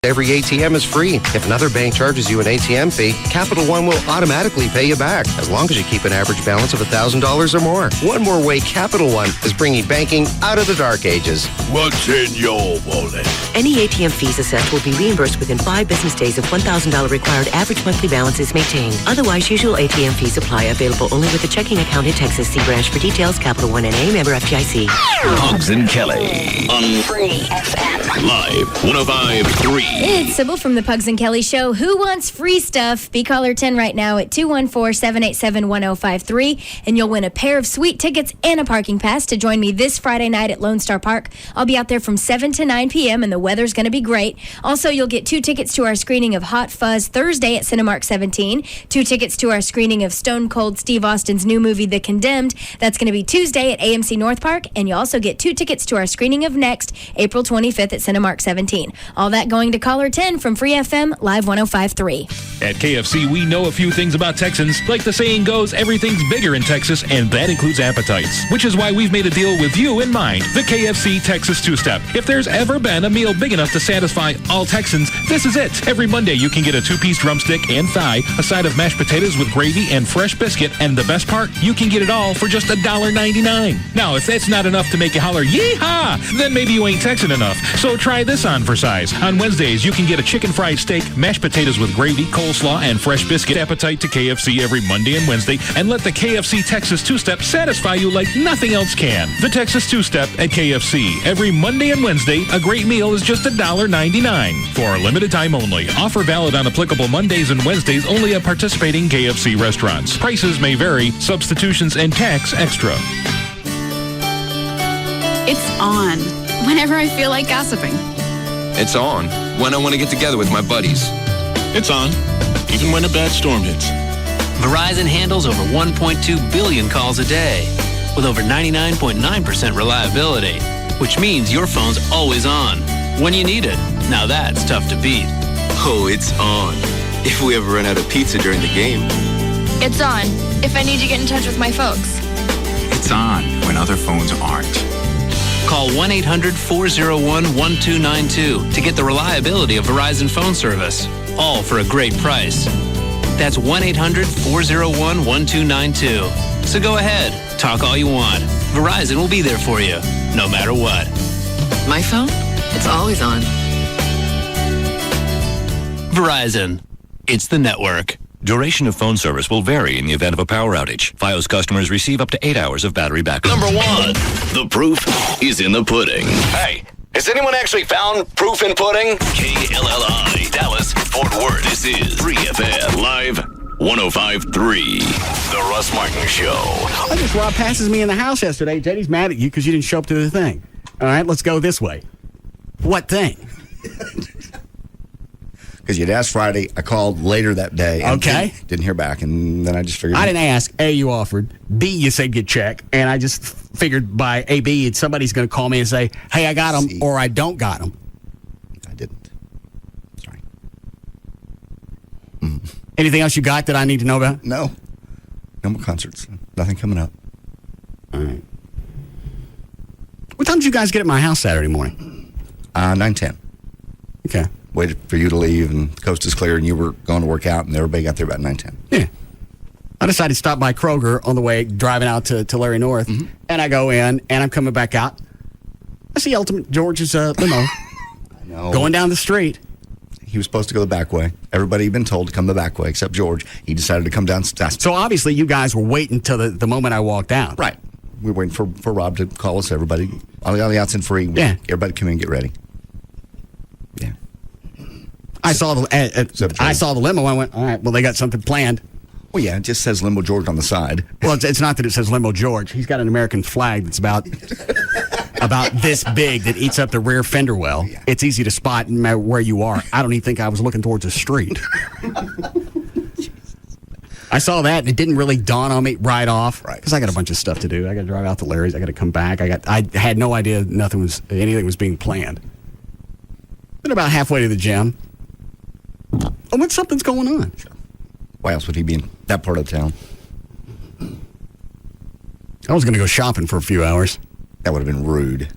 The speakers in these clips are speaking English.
Every ATM is free. If another bank charges you an ATM fee, Capital One will automatically pay you back as long as you keep an average balance of $1,000 or more. One more way Capital One is bringing banking out of the dark ages. What's in your wallet? Any ATM fees assessed will be reimbursed within 5 business days if $1,000 required average monthly balance is maintained. Otherwise, usual ATM fees apply. Available only with a checking account in Texas. See branch for details. Capital One NA, member FDIC. Pugs and Kelly on Free FM. Live 105.3. It's Sybil from the Pugs and Kelly Show. Who wants free stuff? Be caller 10 right now at 214-787-1053, and you'll win a pair of sweet tickets and a parking pass to join me this Friday night at Lone Star Park. I'll be out there from 7 to 9 p.m., and the weather's going to be great. Also, you'll get 2 tickets to our screening of Hot Fuzz Thursday at Cinemark 17, 2 tickets to our screening of Stone Cold Steve Austin's new movie, The Condemned. That's going to be Tuesday at AMC North Park, and you also get 2 tickets to our screening of Next, April 25th at Cinemark 17. All that going to caller 10 from Free FM, Live 105.3. At KFC, we know a few things about Texans. Like the saying goes, everything's bigger in Texas, and that includes appetites. Which is why we've made a deal with you in mind. The KFC Texas Two-Step. If there's ever been a meal big enough to satisfy all Texans, this is it. Every Monday, you can get a 2-piece drumstick and thigh, a side of mashed potatoes with gravy and fresh biscuit, and the best part, you can get it all for just $1.99. Now, if that's not enough to make you holler, yee-haw, then maybe you ain't Texan enough. So try this on for size. On Wednesdays, you can get a chicken fried steak, mashed potatoes with gravy, coleslaw, and fresh biscuit. Appetite to KFC every Monday and Wednesday, and let the KFC Texas Two-Step satisfy you like nothing else can. The Texas Two-Step at KFC. Every Monday and Wednesday, a great meal is just $1.99. For a limited time only. Offer valid on applicable Mondays and Wednesdays only at participating KFC restaurants. Prices may vary. Substitutions and tax extra. It's on whenever I feel like gossiping. It's on when I want to get together with my buddies. It's on, even when a bad storm hits. Verizon handles over 1.2 billion calls a day with over 99.9% reliability, which means your phone's always on when you need it. Now that's tough to beat. Oh, it's on. If we ever run out of pizza during the game. It's on if I need to get in touch with my folks. It's on when other phones aren't. Call 1-800-401-1292 to get the reliability of Verizon phone service, all for a great price. That's 1-800-401-1292. So go ahead, talk all you want. Verizon will be there for you, no matter what. My phone? It's always on. Verizon. It's the network. Duration of phone service will vary in the event of a power outage. Fios customers receive up to 8 hours of battery backup. Number 1, the proof is in the pudding. Hey, has anyone actually found proof in pudding? KLLI, Dallas, Fort Worth. This is Free FM, Live 105.3. The Russ Martin Show. I guess Rob passes me in the house yesterday. JD's mad at you because you didn't show up to the thing. All right, let's go this way. What thing? Because you'd asked Friday. I called later that day. And okay. Didn't hear back, and then I just figured. I didn't ask. A, you offered. B, you said get check. And I just figured by A, B, somebody's going to call me and say, hey, I got them, or I don't got them. I didn't. Sorry. Anything else you got that I need to know about? No. No more concerts. Nothing coming up. All right. What time did you guys get at my house Saturday morning? 9:10. Okay. Waited for you to leave, and the coast is clear, and you were going to work out, and everybody got there about 9:10. Yeah. I decided to stop by Kroger on the way driving out to Larry North, and I go in, and I'm coming back out. I see Ultimate George's limo I know. going down the street. He was supposed to go the back way. Everybody had been told to come the back way, except George. He decided to come down. So obviously you guys were waiting till the moment I walked out. Right. We were waiting for Rob to call us, everybody. On the outs and free. Yeah. Everybody come in and get ready. Yeah. I saw the limo. I went, all right, well, they got something planned. Well, yeah, it just says Limo George on the side. Well, it's not that it says Limo George. He's got an American flag that's about this big that eats up the rear fender well. Yeah. It's easy to spot no matter where you are. I don't even think I was looking towards the street. I saw that, and it didn't really dawn on me right off. Right. Because I got a bunch of stuff to do. I got to drive out to Larry's. I got to come back. I had no idea anything was being planned. Been about halfway to the gym. Oh, when something's going on. Sure. Why else would he be in that part of town? I was going to go shopping for a few hours. That would have been rude.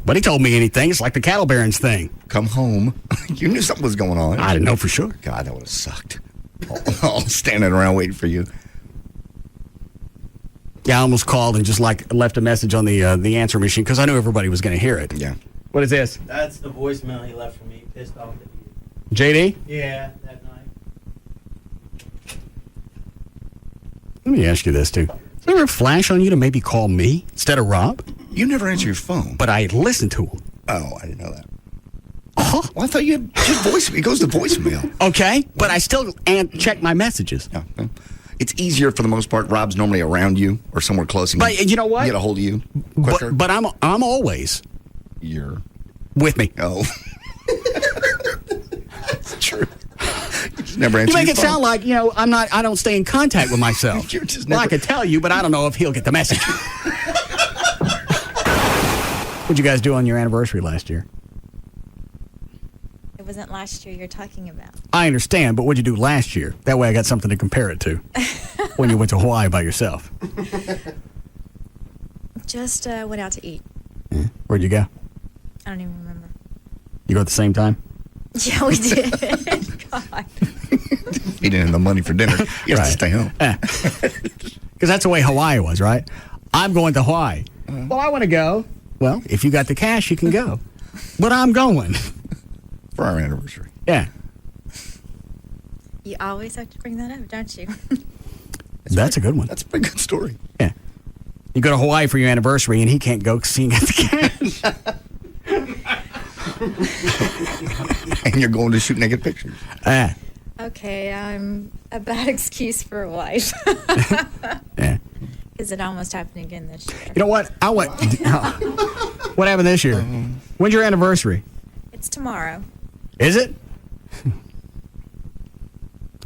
But he told me anything. It's like the cattle barons thing. Come home. You knew something was going on. I didn't know for sure. God, that would have sucked. All standing around waiting for you. Yeah, I almost called and just left a message on the answer machine because I knew everybody was going to hear it. Yeah. What is this? That's the voicemail he left for me. Pissed off at you. JD? Yeah, that night. Let me ask you this, too. Does it ever flash on you to maybe call me instead of Rob? You never answer your phone. But I listened to him. Oh, I didn't know that. Uh-huh. Well, I thought you had voicemail. It goes to voicemail. Okay, but I still check my messages. Yeah. It's easier for the most part. Rob's normally around you or somewhere close. But you know what? Get a hold of you quicker. But I'm always You're with me. Oh. It's true. You just never answer You make your it phone. sound like, I don't stay in contact with myself. You're just Well, I never- could tell you, but I don't know if he'll get the message. What'd you guys do on your anniversary last year? It wasn't last year you're talking about. I understand, but what'd you do last year? That way I got something to compare it to when you went to Hawaii by yourself. Just went out to eat. Yeah. Where'd you go? I don't even remember. You go at the same time? Yeah, we did. God. He didn't have the money for dinner. You have to stay home. Because that's the way Hawaii was, right? I'm going to Hawaii. Well, I want to go. Well, if you got the cash, you can go. But I'm going. For our anniversary. Yeah. You always have to bring that up, don't you? That's a good one. That's a pretty good story. Yeah. You go to Hawaii for your anniversary, and he can't go because he ain't got the cash. And you're going to shoot naked pictures. Okay, I'm a bad excuse for a wife. Yeah. Because it almost happened again this year. You know what? What happened this year? When's your anniversary? It's tomorrow. Is it?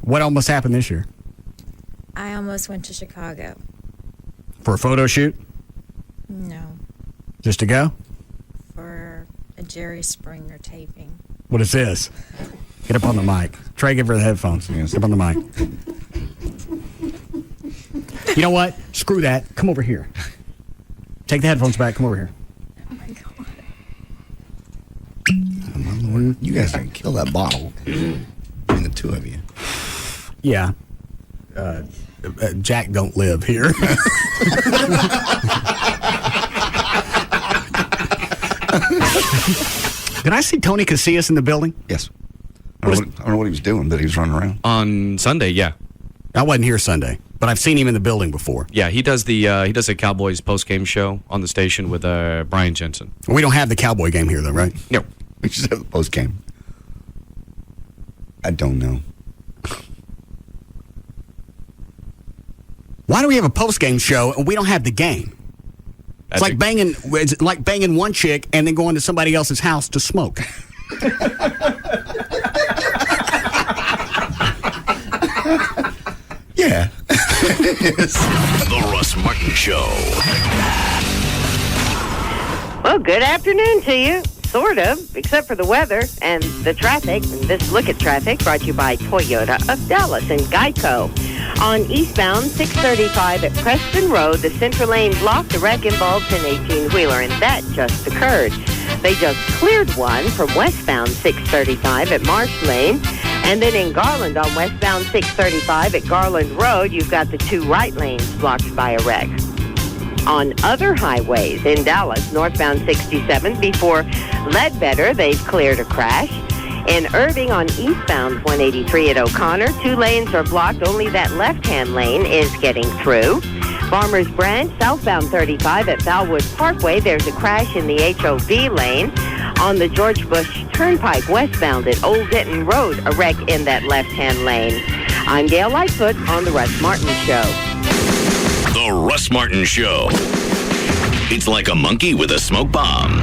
What almost happened this year? I almost went to Chicago. For a photo shoot? No, Just to go? for a Jerry Springer taping. What is this? Get up on the mic. Trey, give her the headphones. Get up on the mic. You know what? Screw that. Come over here. Take the headphones back. Come over here. Oh my God. You guys can kill that bottle. Between the two of you. Yeah. Jack don't live here. Did I see Tony Casillas in the building? Yes. I don't know what he was doing, but he was running around. On Sunday, yeah. I wasn't here Sunday, but I've seen him in the building before. Yeah, he does the Cowboys post-game show on the station with Brian Jensen. We don't have the Cowboy game here, though, right? No. We just have the post game. I don't know. Why do we have a post-game show and we don't have the game? It's like banging one chick and then going to somebody else's house to smoke. Yeah. The Russ Martin Show. Well, good afternoon to you. Sort of, except for the weather and the traffic. This look at traffic brought to you by Toyota of Dallas and Geico. On eastbound 635 at Preston Road, the center lane blocked. The wreck involves an 18-wheeler, and that just occurred. They just cleared one from westbound 635 at Marsh Lane. And then in Garland on westbound 635 at Garland Road, you've got the two right lanes blocked by a wreck. On other highways in Dallas, northbound 67 before Ledbetter, they've cleared a crash. In Irving on eastbound 183 at O'Connor, two lanes are blocked. Only that left-hand lane is getting through. Farmers Branch, southbound 35 at Valwood Parkway, there's a crash in the HOV lane. On the George Bush Turnpike westbound at Old Denton Road, a wreck in that left-hand lane. I'm Gail Lightfoot on The Russ Martin Show. The Russ Martin Show. It's like a monkey with a smoke bomb.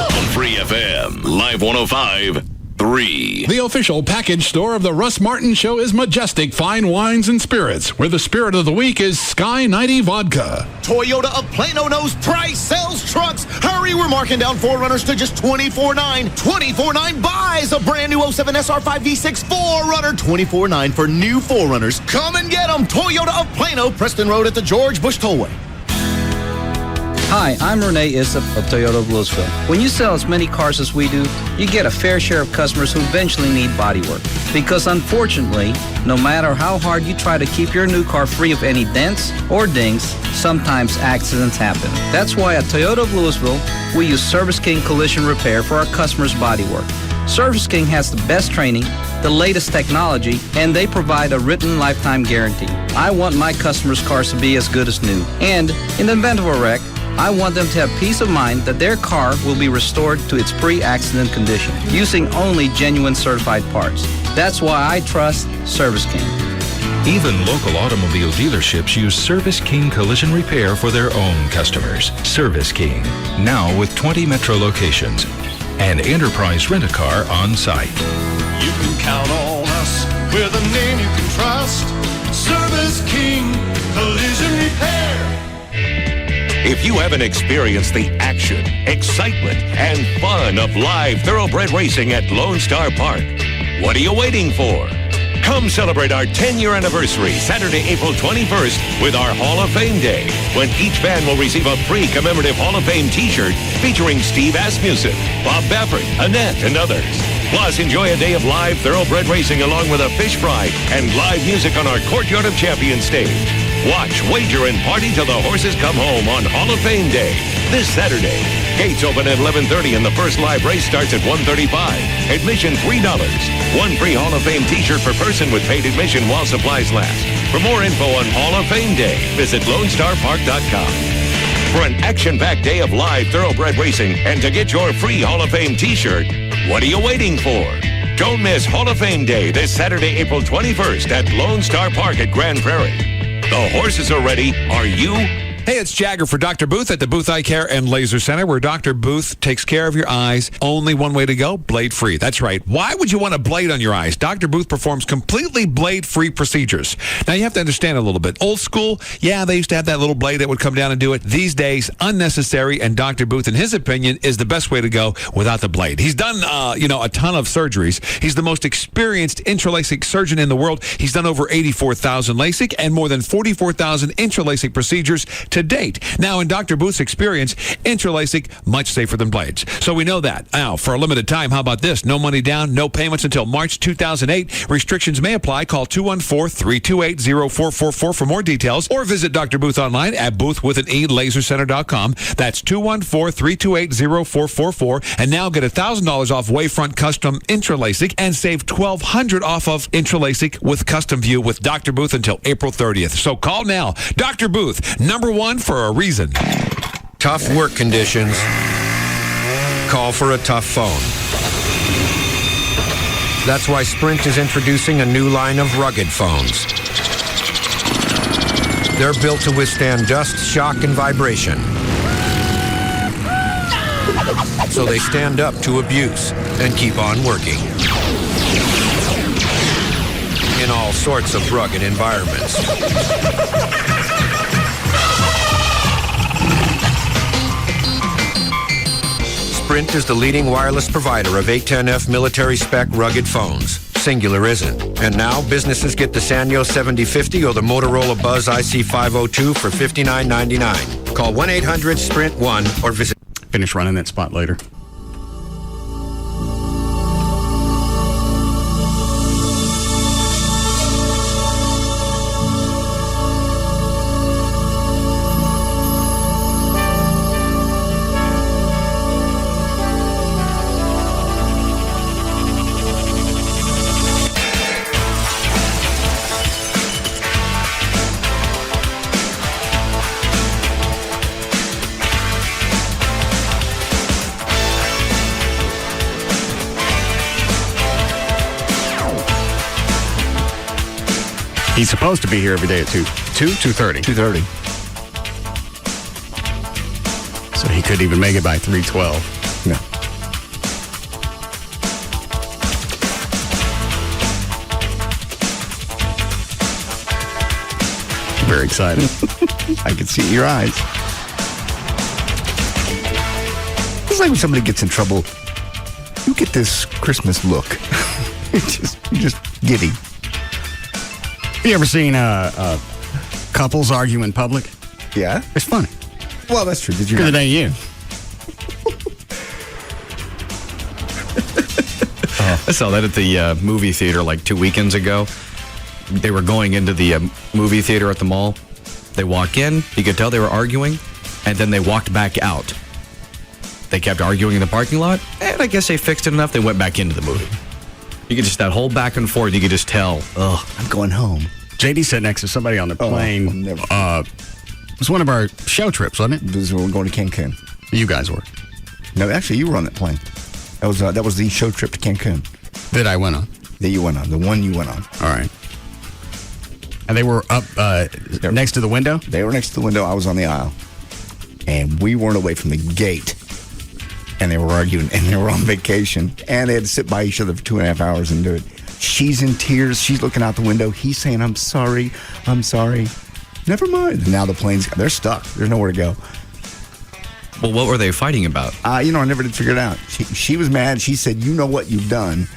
On Free FM, Live 105.3. The official package store of the Russ Martin Show is Majestic Fine Wines and Spirits, where the spirit of the week is Sky 90 Vodka. Toyota of Plano knows price sells trucks. Hurry, we're marking down 4Runners to just $24.9. $24.9 buys a brand new 07 SR5 V6 4Runner. $24.9 for new 4Runners. Come and get them. Toyota of Plano, Preston Road at the George Bush Tollway. Hi, I'm Renee Issop of Toyota of Louisville. When you sell as many cars as we do, you get a fair share of customers who eventually need bodywork. Because unfortunately, no matter how hard you try to keep your new car free of any dents or dings, sometimes accidents happen. That's why at Toyota of Louisville, we use Service King Collision Repair for our customers' bodywork. Service King has the best training, the latest technology, and they provide a written lifetime guarantee. I want my customers' cars to be as good as new. And in the event of a wreck, I want them to have peace of mind that their car will be restored to its pre-accident condition using only genuine certified parts. That's why I trust Service King. Even local automobile dealerships use Service King Collision Repair for their own customers. Service King, now with 20 metro locations and Enterprise Rent-A-Car on site. You can count on us with a name you can trust. Service King Collision Repair. If you haven't experienced the action, excitement, and fun of live thoroughbred racing at Lone Star Park, what are you waiting for? Come celebrate our 10-year anniversary, Saturday, April 21st, with our Hall of Fame Day, when each fan will receive a free commemorative Hall of Fame t-shirt featuring Steve Asmussen, Bob Baffert, Annette, and others. Plus, enjoy a day of live thoroughbred racing along with a fish fry and live music on our Courtyard of Champions stage. Watch, wager, and party till the horses come home on Hall of Fame Day this Saturday. Gates open at 11:30 and the first live race starts at 1:35. Admission $3. One free Hall of Fame t-shirt per person with paid admission while supplies last. For more info on Hall of Fame Day, visit LoneStarPark.com. For an action-packed day of live thoroughbred racing and to get your free Hall of Fame t-shirt, what are you waiting for? Don't miss Hall of Fame Day this Saturday, April 21st at Lone Star Park at Grand Prairie. The horses are ready. Are you? Hey, it's Jagger for Dr. Booth at the Booth Eye Care and Laser Center, where Dr. Booth takes care of your eyes. Only one way to go, blade-free. That's right. Why would you want a blade on your eyes? Dr. Booth performs completely blade-free procedures. Now, you have to understand a little bit. Old school, yeah, they used to have that little blade that would come down and do it. These days, unnecessary, and Dr. Booth, in his opinion, is the best way to go without the blade. He's done, a ton of surgeries. He's the most experienced intralacic surgeon in the world. He's done over 84,000 LASIK and more than 44,000 intralacic procedures to date. Now, in Dr. Booth's experience, intralacic, much safer than blades. So we know that. Now, for a limited time, how about this? No money down, no payments until March 2008. Restrictions may apply. Call 214-328-0444 for more details, or visit Dr. Booth online at booth.lasercenter.com. That's 214-328-0444. And now get $1,000 off Wavefront Custom Intralacic and save $1,200 off of Intralacic with Custom View with Dr. Booth until April 30th. So call now. Dr. Booth, number one for a reason. Tough work conditions. Call for a tough phone. That's why Sprint is introducing a new line of rugged phones. They're built to withstand dust, shock, and vibration. So they stand up to abuse and keep on working. In all sorts of rugged environments. Sprint is the leading wireless provider of 810F military-spec rugged phones. Singular isn't. And now, businesses get the Sanyo 7050 or the Motorola Buzz IC502 for $59.99. Call 1-800-SPRINT-1 or visit... Finish running that spot later. He's supposed to be here every day at 2:30. 2:30. So he couldn't even make it by 3:12. No. Very excited. I can see it in your eyes. It's like when somebody gets in trouble, you get this Christmas look. You're just giddy. You ever seen couples argue in public? Yeah. It's funny. Well, that's true. Did you? Because it ain't you. I saw that at the movie theater like 2 weekends ago. They were going into the movie theater at the mall. They walk in, you could tell they were arguing, and then they walked back out. They kept arguing in the parking lot, and I guess they fixed it enough, they went back into the movie. You could just, that whole back and forth, you could just tell, I'm going home. JD sat next to somebody on the plane. It was one of our show trips, wasn't it? It was when we were going to Cancun. You guys were. No, actually, you were on that plane. That was the show trip to Cancun. That I went on. That you went on. The one you went on. All right. And they were up next to the window? They were next to the window. I was on the aisle. And we weren't away from the gate. And they were arguing. And they were on vacation. And they had to sit by each other for 2.5 hours and do it. She's in tears. She's looking out the window. He's saying, I'm sorry. I'm sorry. Never mind. And now the plane's, they're stuck. There's nowhere to go. Well, what were they fighting about? I never did figure it out. She was mad. She said, you know what you've done.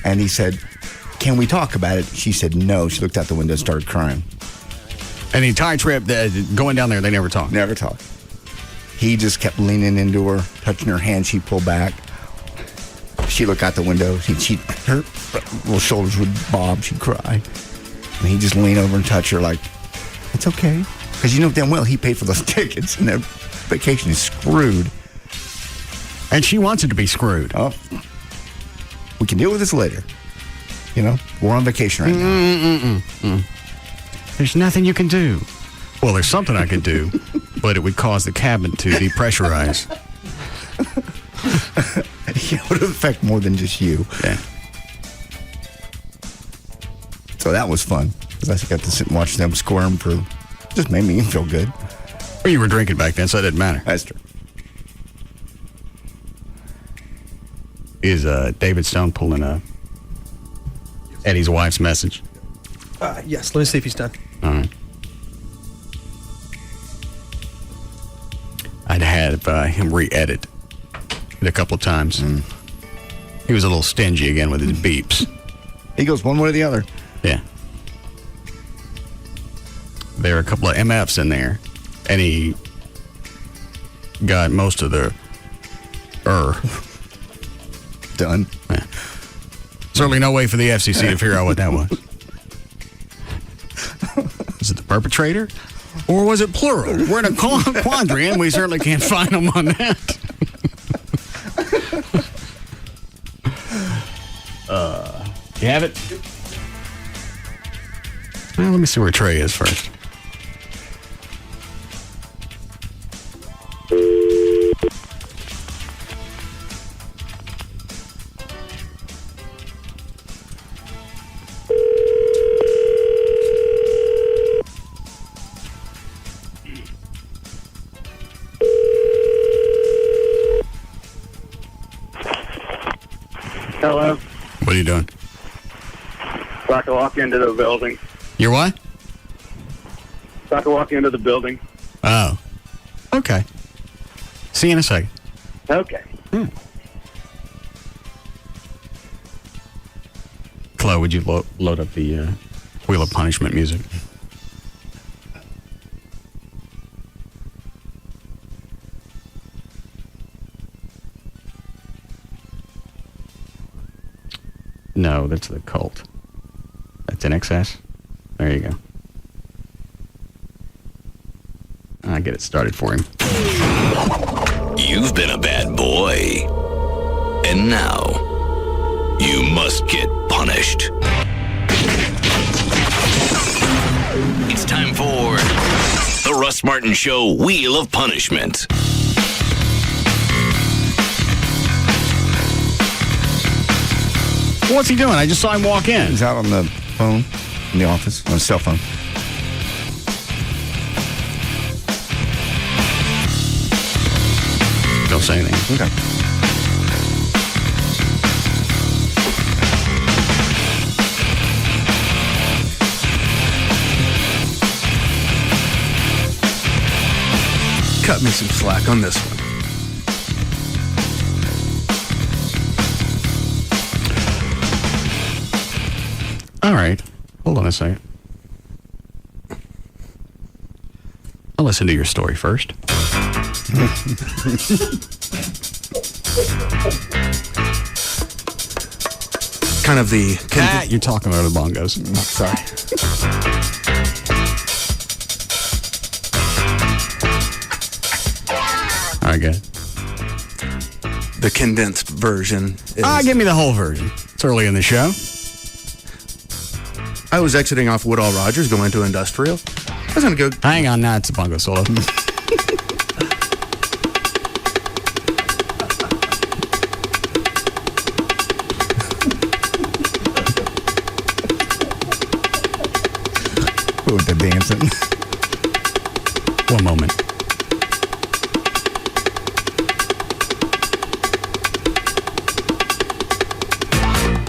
And he said, can we talk about it? She said, no. She looked out the window and started crying. And the entire trip, going down there, they never talked? Never talked. He just kept leaning into her, touching her hand. She'd pull back. She'd look out the window. Her little shoulders would bob. She'd cry. And he'd just lean over and touch her like, it's okay. Because you know damn well he paid for those tickets and their vacation is screwed. And she wants it to be screwed. Oh, we can deal with this later. We're on vacation right now. There's nothing you can do. Well, there's something I could do, but it would cause the cabin to depressurize. It would affect more than just you. Yeah. So that was fun. Because I got to sit and watch them squirm for, just made me feel good. Well, you were drinking back then, so it didn't matter. That's true. Is David Stone pulling Eddie's wife's message? Yes, let me see if he's done. All right. I'd had him re-edit it a couple of times. He was a little stingy again with his beeps. He goes one way or the other. Yeah. There are a couple of MFs in there, and he got most of the done. Yeah. Certainly no way for the FCC to figure out what that was. Was it the perpetrator? Or was it plural? We're in a quandary, and we certainly can't find them on that. You have it? Well, let me see where Trey is first. Hello. What are you doing? So I can walk into the building. You're what? So I can walk into the building. Oh. Okay. See you in a second. Okay. Chloe, would you load up the Wheel of Punishment music? No, that's the Cult. That's in excess. There you go. I'll get it started for him. You've been a bad boy. And now, you must get punished. It's time for the Russ Martin Show Wheel of Punishment. What's he doing? I just saw him walk in. He's out on the phone in the office, on his cell phone. Don't say anything. Okay. Cut me some slack on this one. All right. Hold on a second. I'll listen to your story first. Kind of the... You're talking about the bongos. Sorry. All right, good. The condensed version is... Give me the whole version. It's early in the show. I was exiting off Woodall Rogers going into Industrial. I was going to go... Hang on, now it's a bongo solo. With the dancing. One moment.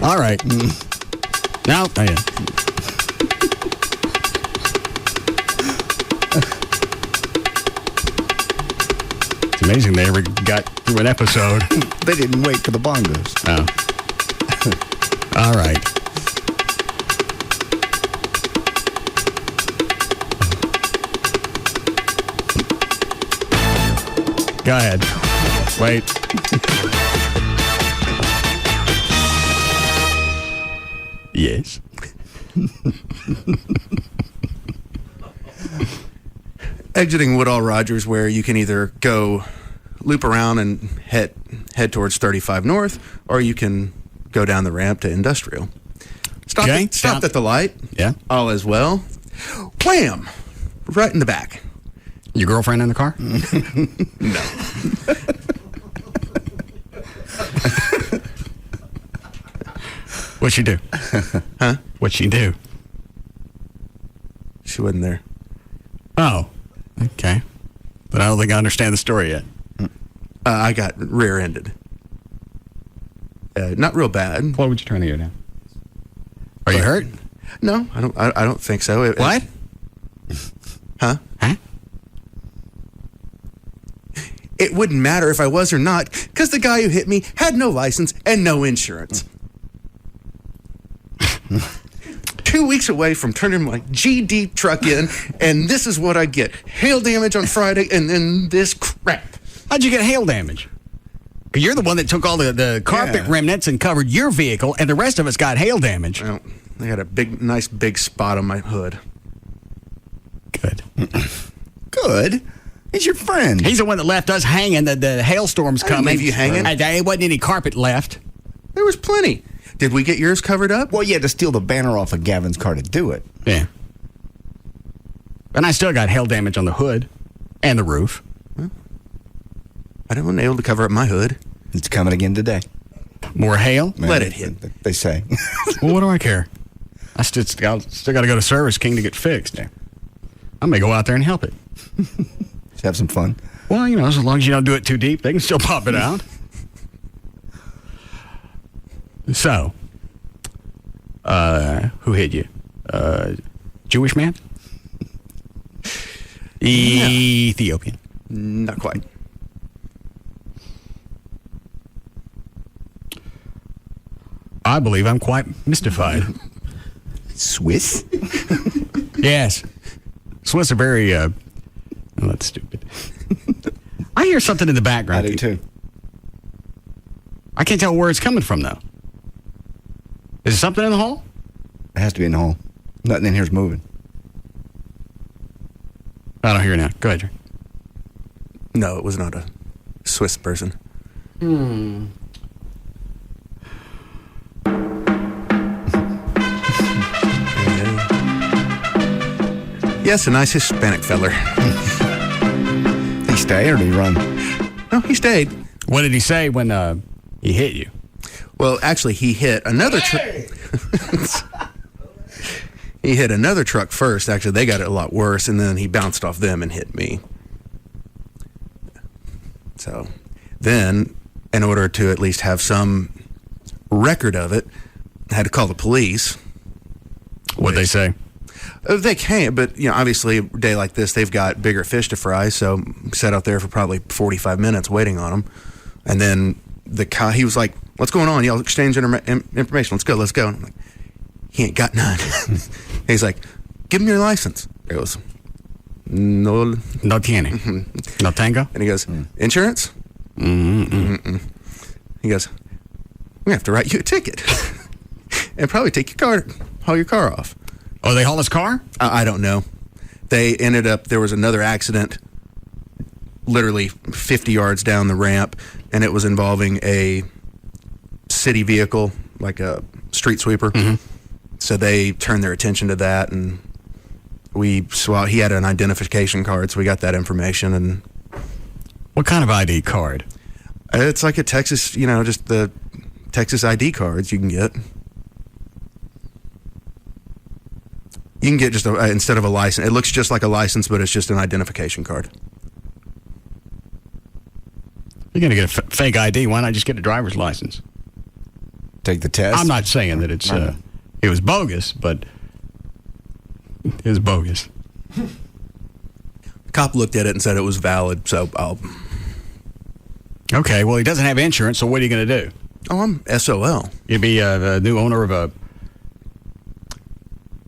All right. Now, oh yeah. It's amazing they ever got through an episode. They didn't wait for the bongos. Oh. All right. Go ahead. Wait. Yes. Exiting Woodall Rogers, where you can either go loop around and head towards 35 North, or you can go down the ramp to Industrial. Stopped at the light. Yeah. All is well. Wham! Right in the back. Your girlfriend in the car? No. What'd she do? Huh? What'd she do? She wasn't there. Oh, okay. But I don't think I understand the story yet. I got rear-ended. Not real bad. Why would you turn the air down? Are you hurt? No, I don't think so. What? Huh? Huh? It wouldn't matter if I was or not, because the guy who hit me had no license and no insurance. 2 weeks away from turning my GD truck in, and this is what I get. Hail damage on Friday, and then this crap. How'd you get hail damage? You're the one that took all the carpet remnants and covered your vehicle, and the rest of us got hail damage. Well, I got a nice big spot on my hood. Good. Good? He's your friend. He's the one that left us hanging. The hailstorm's coming. leave you hanging. There wasn't any carpet left. There was plenty. Did we get yours covered up? Well, you had to steal the banner off of Gavin's car to do it. Yeah. And I still got hail damage on the hood and the roof. I wasn't able to cover up my hood. It's coming again today. More hail? Let it hit. They say. Well, what do I care? I still got to go to Service King to get fixed. I may go out there and help it. Just have some fun. Well, as long as you don't do it too deep, they can still pop it out. So, who hit you? Jewish man? Ethiopian? Not quite. I believe I'm quite mystified. Swiss? Yes. Swiss are very, that's stupid. I hear something in the background. I do too. I can't tell where it's coming from, though. Is there something in the hall? It has to be in the hall. Nothing in here's moving. I don't hear it now. Go ahead, Jerry. No, it was not a Swiss person. Yes, a nice Hispanic feller. He stayed or did he run? No, he stayed. What did he say when he hit you? Well, actually, he hit another truck. He hit another truck first. Actually, they got it a lot worse, and then he bounced off them and hit me. So then, in order to at least have some record of it, I had to call the police. What'd they say? They can't, but obviously a day like this, they've got bigger fish to fry. So sat out there for probably 45 minutes waiting on them, and then he was like, "What's going on? Y'all exchange information. Let's go." And I'm like, "He ain't got none." He's like, "Give him your license." It goes, No tiene. No tengo? And he goes, insurance? Mm-mm. He goes, we have to write you a ticket and probably haul your car off. Oh, they haul his car? I don't know. They ended up, there was another accident literally 50 yards down the ramp, and it was involving a city vehicle, like a street sweeper. Mm-hmm. So they turned their attention to that, and he had an identification card, so we got that information. And what kind of ID card? It's like a Texas, just the Texas ID cards you can get. You can get just instead of a license, it looks just like a license, but it's just an identification card. You're going to get a fake ID. Why not just get a driver's license? Take the test. I'm not saying that it was bogus, but it was bogus. The cop looked at it and said it was valid, so I'll... Okay, well, he doesn't have insurance, so what are you going to do? Oh, I'm SOL. You'd be the new owner of a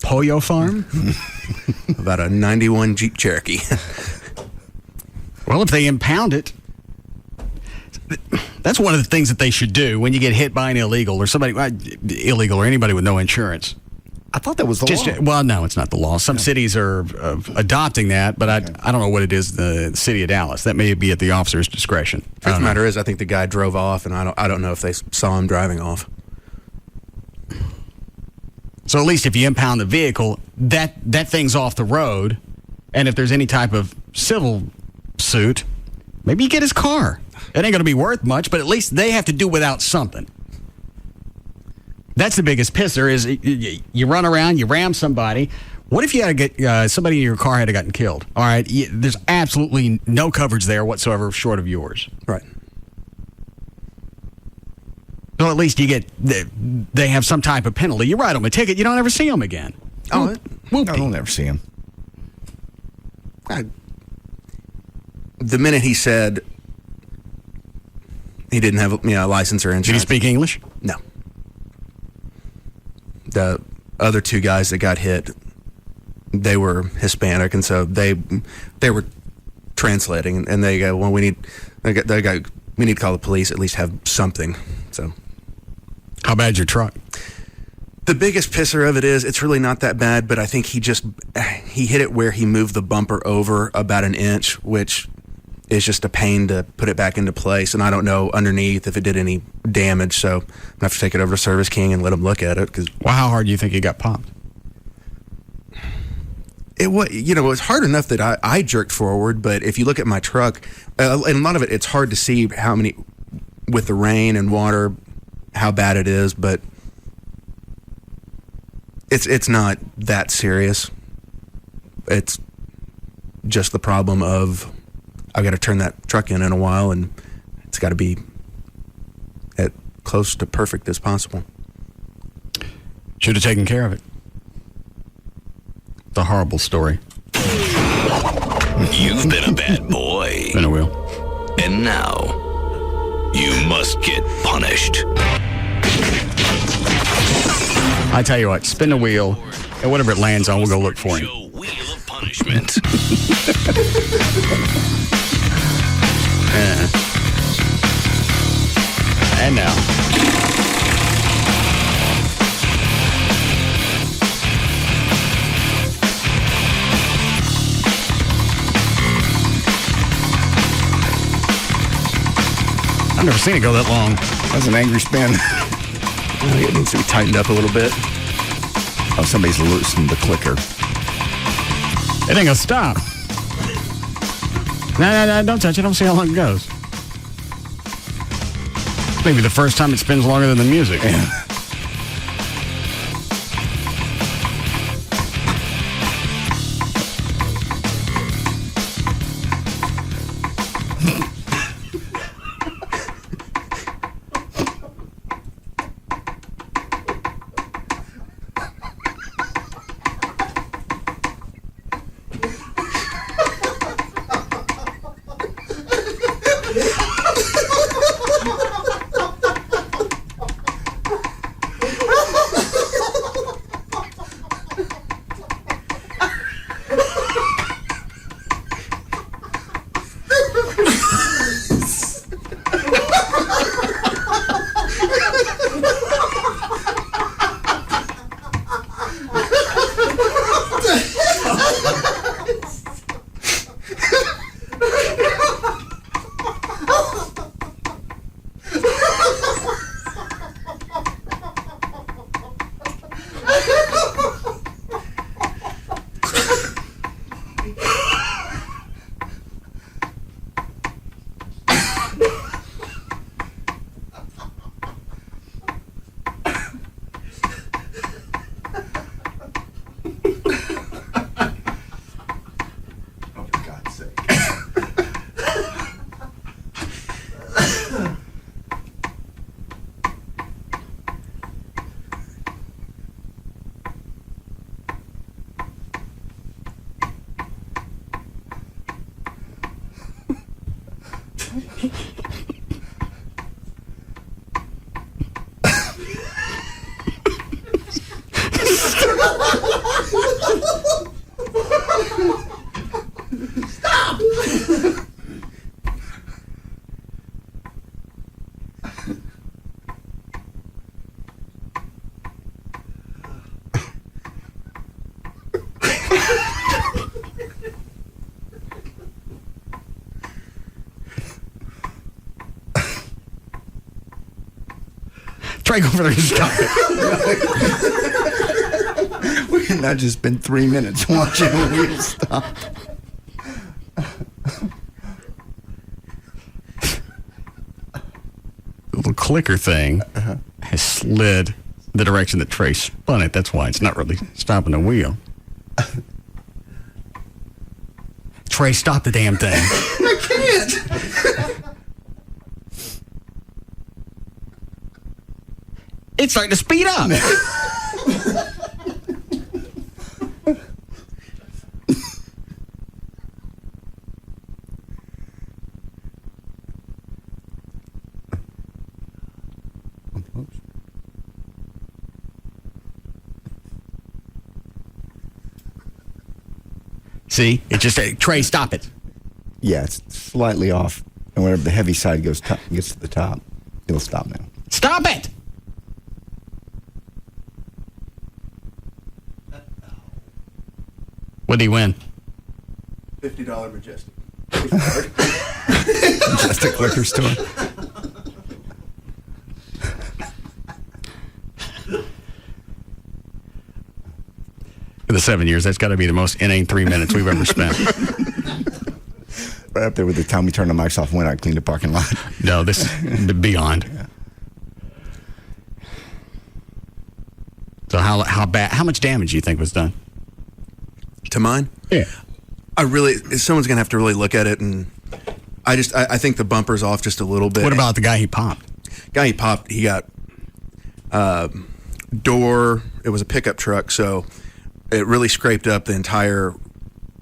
pollo farm? About a 91 Jeep Cherokee. Well, if they impound it, that's one of the things that they should do when you get hit by an illegal or somebody illegal or anybody with no insurance. I thought that was the law. Well, no, it's not the law. Some cities are adopting that, but I don't know what it is. The city of Dallas, that may be at the officer's discretion. Truth of the matter is, I think the guy drove off, and I don't know if they saw him driving off. So at least if you impound the vehicle, that thing's off the road, and if there's any type of civil suit, maybe you get his car. It ain't going to be worth much, but at least they have to do without something. That's the biggest pisser is you run around, you ram somebody. What if you had to get somebody in your car had gotten killed? All right, there's absolutely no coverage there whatsoever short of yours. Right. So at least they have some type of penalty. You write them a ticket, you don't ever see them again. I don't ever see them. The minute he said he didn't have a license or insurance. Did he speak English? No. The other two guys that got hit, they were Hispanic, and so they were translating, and they go, well, we need to call the police, at least have something. So, how bad's your truck? The biggest pisser of it is it's really not that bad, but I think he hit it where he moved the bumper over about an inch, which is just a pain to put it back into place, and I don't know underneath if it did any damage, so I'm going to have to take it over to Service King and let them look at it. Well, how hard do you think it got popped? It was hard enough that I jerked forward, but if you look at my truck, and a lot of it's hard to see how many, with the rain and water, how bad it is, but it's not that serious. It's just the problem of I've got to turn that truck in a while, and it's got to be at close to perfect as possible. Should have taken care of it. It's a horrible story. You've been a bad boy. Been a wheel. And now, you must get punished. I tell you what, spin the wheel, and whatever it lands on, we'll go look for him. Wheel of punishment. And now. I've never seen it go that long. That's an angry spin. It needs to be tightened up a little bit. Oh, somebody's loosened the clicker. It ain't gonna stop. No, don't touch it. Don't see how long it goes. Maybe the first time it spins longer than the music. Yeah. Stop! Trey, go over there and stop it. We can not just spend 3 minutes watching the wheel stop. The little clicker thing has slid the direction that Trey spun it. That's why it's not really stopping the wheel. Trey, stop the damn thing. I can't. It's starting to speed up. See? It just Trey, stop it. Yeah, it's slightly off. And whenever the heavy side gets to the top, it'll stop now. Stop it! What did he win? $50 Majestic. Majestic liquor store. In the 7 years, that's got to be the most inane 3 minutes we've ever spent. Right up there with the time we turned the mics off when I cleaned the parking lot. No, this is beyond. Yeah. So how bad? How much damage do you think was done to mine? Yeah, someone's gonna have to really look at it, and I think the bumper's off just a little bit. What about the guy he popped? He got door. It was a pickup truck, so it really scraped up the entire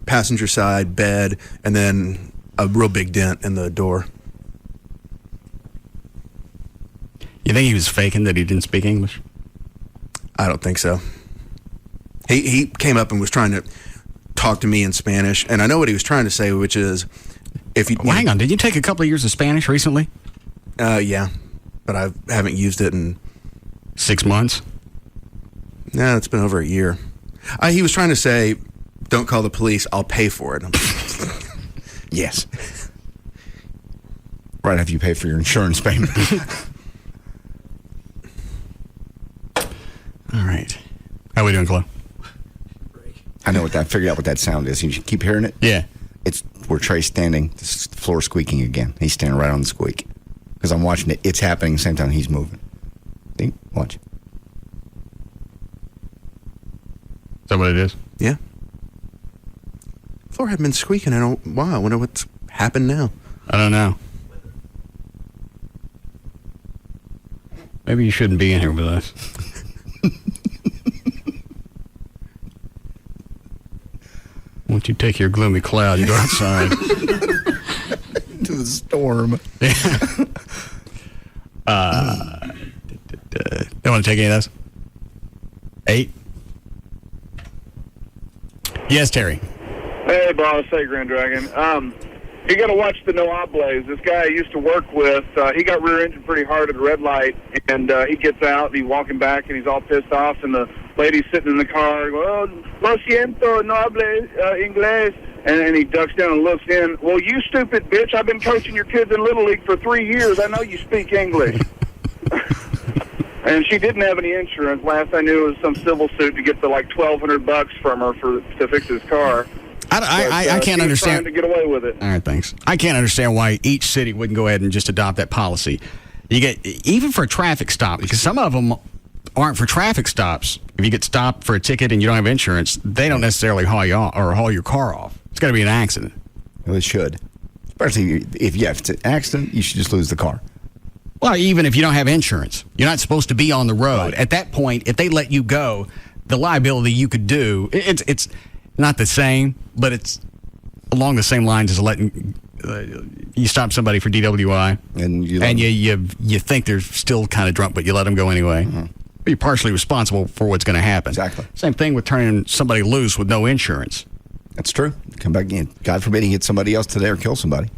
passenger side bed, and then a real big dent in the door. You think he was faking that he didn't speak English? I don't think so. He came up and was trying to talk to me in Spanish, and I know what he was trying to say, which is, if you... Well, hang on, did you take a couple of years of Spanish recently? Yeah, but I haven't used it in... 6 months? No, it's been over a year. He was trying to say, don't call the police, I'll pay for it. Yes. Right after you pay for your insurance payment. All right. How we doing, Chloe? I know I figured out what that sound is. You should keep hearing it? Yeah. It's where Trey's standing, the floor squeaking again. He's standing right on the squeak. Because I'm watching it. It's happening the same time he's moving. See? Watch. Is that what it is? Yeah. Floor hadn't been squeaking in a while. I wonder what's happened now. I don't know. Maybe you shouldn't be in here with us. Once you take your gloomy cloud, you go outside. To the storm. Don't want to take any of those? 8? Yes, Terry. Hey, boss. Hey, Grand Dragon. You got to watch the No Oblays. This guy I used to work with, he got rear-ended pretty hard at a red light, and he gets out, and he's walking back, and he's all pissed off, and the lady's sitting in the car, well, lo siento, no hable inglés, and he ducks down and looks in. Well, you stupid bitch, I've been coaching your kids in Little League for 3 years. I know you speak English. And she didn't have any insurance. Last I knew, it was some civil suit to get the like $1,200 from her to fix his car. I can't understand. Trying to get away with it. All right, thanks. I can't understand why each city wouldn't go ahead and just adopt that policy. You get even for a traffic stop, because some of them aren't for traffic stops. If you get stopped for a ticket and you don't have insurance, they don't necessarily haul you off or haul your car off. It's got to be an accident. Well, it should, especially if it's an accident, you should just lose the car. Well, even if you don't have insurance, you're not supposed to be on the road. Right. At that point, if they let you go, the liability you could do, it's not the same, but it's along the same lines as letting you stop somebody for DWI, and you think they're still kind of drunk, but you let them go anyway. Mm-hmm. be partially responsible for what's going to happen. Exactly. Same thing with turning somebody loose with no insurance. That's true. Come back in. God forbid he hits somebody else today or kills somebody.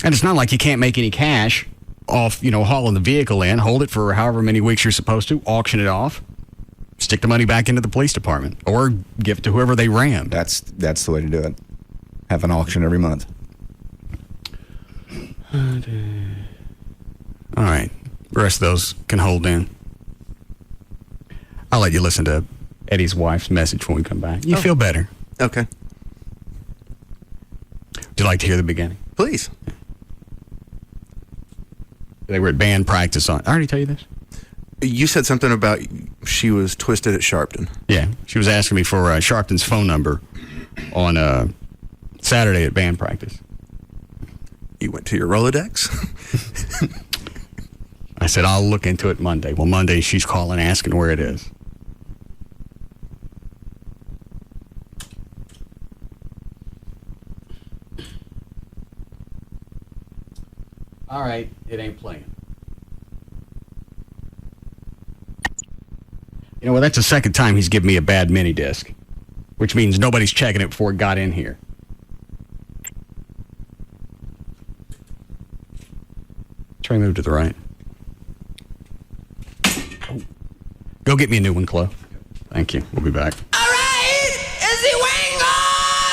And it's not like you can't make any cash off, hauling the vehicle in, hold it for however many weeks you're supposed to, auction it off, stick the money back into the police department, or give it to whoever they rammed. That's the way to do it. Have an auction every month. All right. The rest of those can hold in. I'll let you listen to Eddie's wife's message when we come back. You feel better. Okay. Would you like to hear the beginning? Please. They were at band practice on. I already tell you this? You said something about she was twisted at Sharpton. Yeah. She was asking me for Sharpton's phone number on Saturday at band practice. You went to your Rolodex? I said, I'll look into it Monday. Well, Monday she's calling asking where it is. All right, it ain't playing. Well, that's the second time he's given me a bad mini disc, which means nobody's checking it before it got in here. Try and move to the right. Oh. Go get me a new one, Chloe. Thank you. We'll be back. All right, is it wango?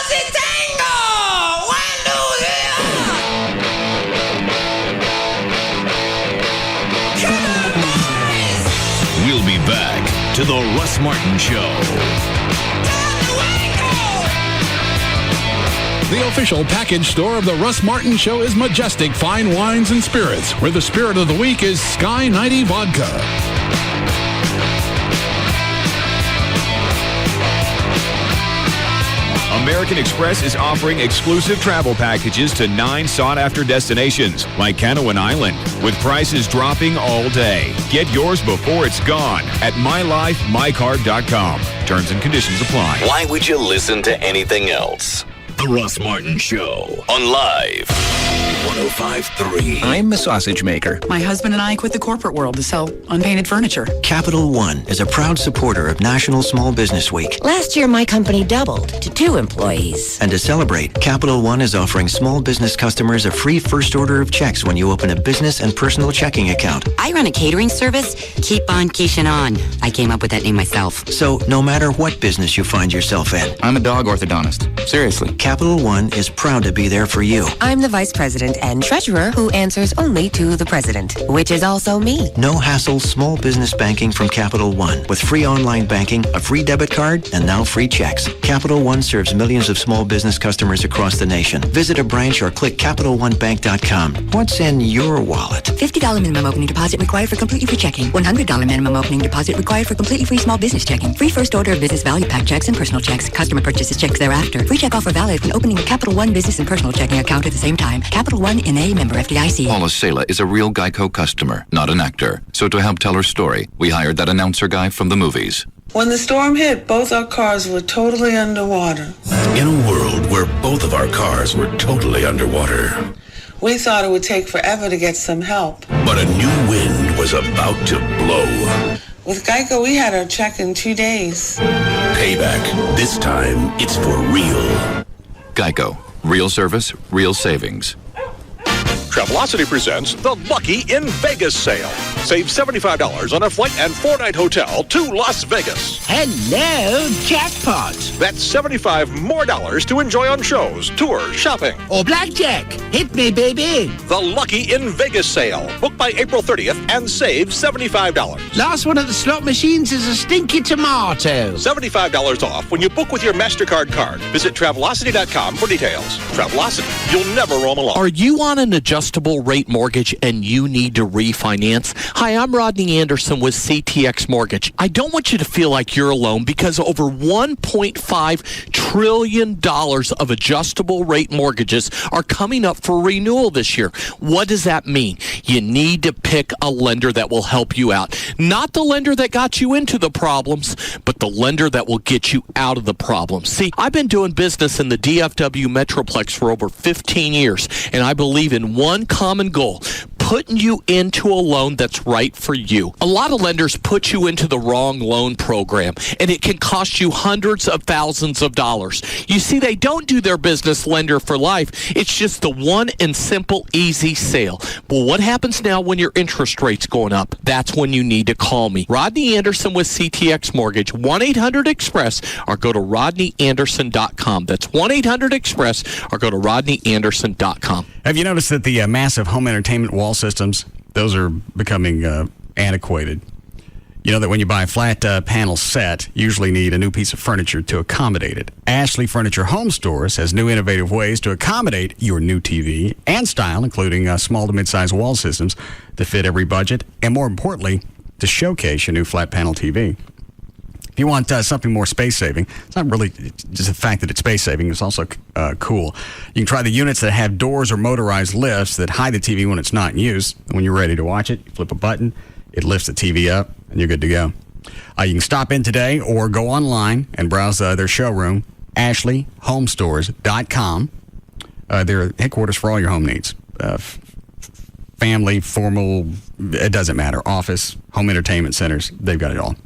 Is it tango? One, two, three. We'll be back to the Russ Martin Show. The official package store of the Russ Martin Show is Majestic Fine Wines and Spirits, where the spirit of the week is Sky 90 Vodka. American Express is offering exclusive travel packages to 9 sought-after destinations, like Canoan Island, with prices dropping all day. Get yours before it's gone at mylifemycard.com. Terms and conditions apply. Why would you listen to anything else? The Russ Martin Show on Live 105.3. I'm a sausage maker. My husband and I quit the corporate world to sell unpainted furniture. Capital One is a proud supporter of National Small Business Week. Last year, my company doubled to 2 employees. And to celebrate, Capital One is offering small business customers a free first order of checks when you open a business and personal checking account. I run a catering service. Keep on keishing on. I came up with that name myself. So no matter what business you find yourself in, I'm a dog orthodontist. Seriously. Capital One is proud to be there for you. I'm the vice president and treasurer who answers only to the president, which is also me. No hassle small business banking from Capital One with free online banking, a free debit card, and now free checks. Capital One serves millions of small business customers across the nation. Visit a branch or click CapitalOneBank.com. What's in your wallet? $50 minimum opening deposit required for completely free checking. $100 minimum opening deposit required for completely free small business checking. Free first order of business value pack checks and personal checks. Customer purchases checks thereafter. Free check offer valid when opening a Capital One business and personal checking account at the same time. Capital One N.A. member FDIC. Paula Sela is a real Geico customer, not an actor. So to help tell her story, we hired that announcer guy from the movies. When the storm hit, both our cars were totally underwater. In a world where both of our cars were totally underwater. We thought it would take forever to get some help. But a new wind was about to blow. With Geico, we had our check in 2 days. Payback. This time, it's for real. Geico. Real service, real savings. Travelocity presents the Lucky in Vegas sale. Save $75 on a flight and 4-night hotel to Las Vegas. Hello, jackpot. That's $75 more to enjoy on shows, tours, shopping. Or blackjack. Hit me, baby. The Lucky in Vegas sale. Book by April 30th and save $75. Last one at the slot machines is a stinky tomato. $75 off when you book with your MasterCard card. Visit Travelocity.com for details. Travelocity. You'll never roam alone. Are you on an adjustable rate mortgage and you need to refinance? Hi, I'm Rodney Anderson with CTX Mortgage. I don't want you to feel like you're alone because over $1.5 trillion of adjustable rate mortgages are coming up for renewal this year. What does that mean? You need to pick a lender that will help you out. Not the lender that got you into the problems, but the lender that will get you out of the problems. See, I've been doing business in the DFW Metroplex for over 15 years, and I believe in one common goal: putting you into a loan that's right for you. A lot of lenders put you into the wrong loan program, and it can cost you hundreds of thousands of dollars. You see, they don't do their business lender for life. It's just the one and simple easy sale. Well, what happens now when your interest rate's going up? That's when you need to call me. Rodney Anderson with CTX Mortgage, 1-800-EXPRESS, or go to rodneyanderson.com. That's 1-800-EXPRESS, or go to rodneyanderson.com. Have you noticed that the massive home entertainment wall systems, those are becoming antiquated? You know that when you buy a flat panel set, you usually need a new piece of furniture to accommodate it. Ashley Furniture Home Stores has new innovative ways to accommodate your new TV and style, including small to mid-size wall systems to fit every budget, and more importantly, to showcase your new flat panel TV. If you want something more space-saving, it's not really just the fact that it's space-saving, it's also cool. You can try the units that have doors or motorized lifts that hide the TV when it's not in use. When you're ready to watch it, you flip a button, it lifts the TV up, and you're good to go. You can stop in today or go online and browse their showroom, ashleyhomestores.com. They're headquarters for all your home needs. Family, formal, it doesn't matter. Office, home entertainment centers, they've got it all.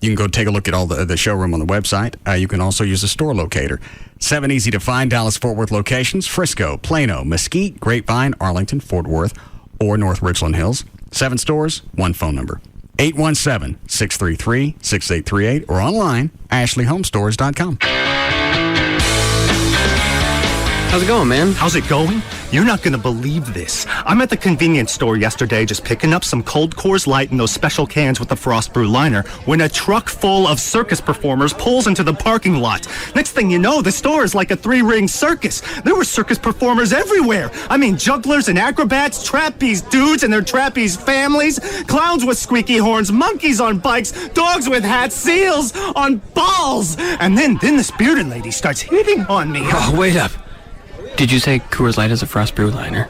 You can go take a look at all the showroom on the website. You can also use a store locator. 7 easy-to-find Dallas-Fort Worth locations: Frisco, Plano, Mesquite, Grapevine, Arlington, Fort Worth, or North Richland Hills. 7 stores, 1 phone number. 817-633-6838 or online, ashleyhomestores.com. How's it going, man? How's it going? You're not going to believe this. I'm at the convenience store yesterday just picking up some cold Coors Light in those special cans with the frost brew liner when a truck full of circus performers pulls into the parking lot. Next thing you know, the store is like a 3-ring circus. There were circus performers everywhere. I mean, jugglers and acrobats, trapeze dudes and their trapeze families, clowns with squeaky horns, monkeys on bikes, dogs with hats, seals on balls. And then this bearded lady starts hitting on me. Oh, wait up. Did you say Coors Light has a frost brew liner?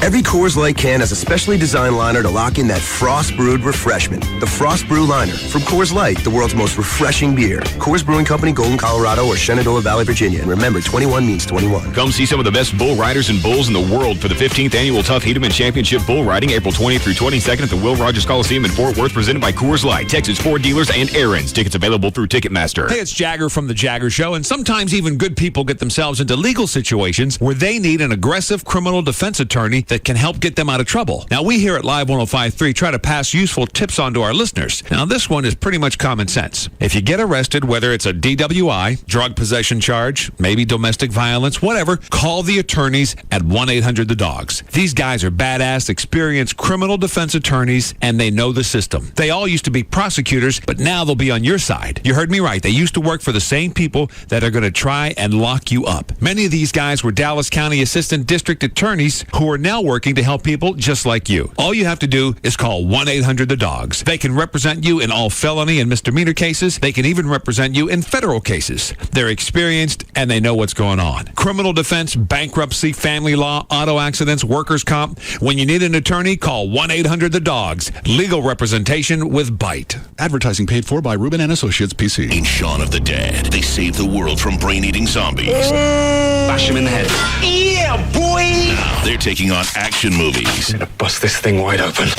Every Coors Light can has a specially designed liner to lock in that frost-brewed refreshment. The Frost Brew Liner from Coors Light, the world's most refreshing beer. Coors Brewing Company, Golden, Colorado, or Shenandoah Valley, Virginia. And remember, 21 means 21. Come see some of the best bull riders and bulls in the world for the 15th Annual Tough Hedeman Championship Bull Riding, April 20th through 22nd at the Will Rogers Coliseum in Fort Worth, presented by Coors Light, Texas Ford dealers, and Aaron's. Tickets available through Ticketmaster. Hey, it's Jagger from The Jagger Show, and sometimes even good people get themselves into legal situations where they need an aggressive criminal defense attorney that can help get them out of trouble. Now, we here at Live 105.3 try to pass useful tips on to our listeners. Now, this one is pretty much common sense. If you get arrested, whether it's a DWI, drug possession charge, maybe domestic violence, whatever, call the attorneys at 1-800-THE-DOGS. These guys are badass, experienced criminal defense attorneys, and they know the system. They all used to be prosecutors, but now they'll be on your side. You heard me right. They used to work for the same people that are going to try and lock you up. Many of these guys were Dallas County Assistant District Attorneys who are now working to help people just like you. All you have to do is call 1-800-THE-DOGS. They can represent you in all felony and misdemeanor cases. They can even represent you in federal cases. They're experienced and they know what's going on. Criminal defense, bankruptcy, family law, auto accidents, workers' comp. When you need an attorney, call 1-800-THE-DOGS. Legal representation with Bite. Advertising paid for by Rubin and Associates, PC. In Shaun of the Dead, they save the world from brain-eating zombies. Bash him in the head. Yeah, boy! Now they're taking on action movies. I'm gonna bust this thing wide open. One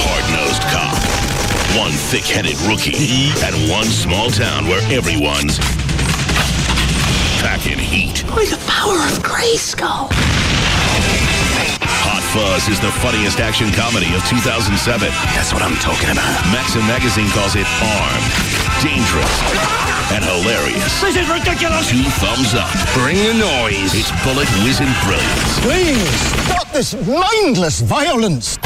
hard-nosed cop, one thick-headed rookie, and one small town where everyone's packing heat. By the power of Grayskull. Hot Fuzz is the funniest action comedy of 2007. That's what I'm talking about. Maxim Magazine calls it armed, dangerous, and hilarious. This is ridiculous. 2 thumbs up. Bring the noise. It's bullet whizzing brilliance. Please, stop this mindless violence.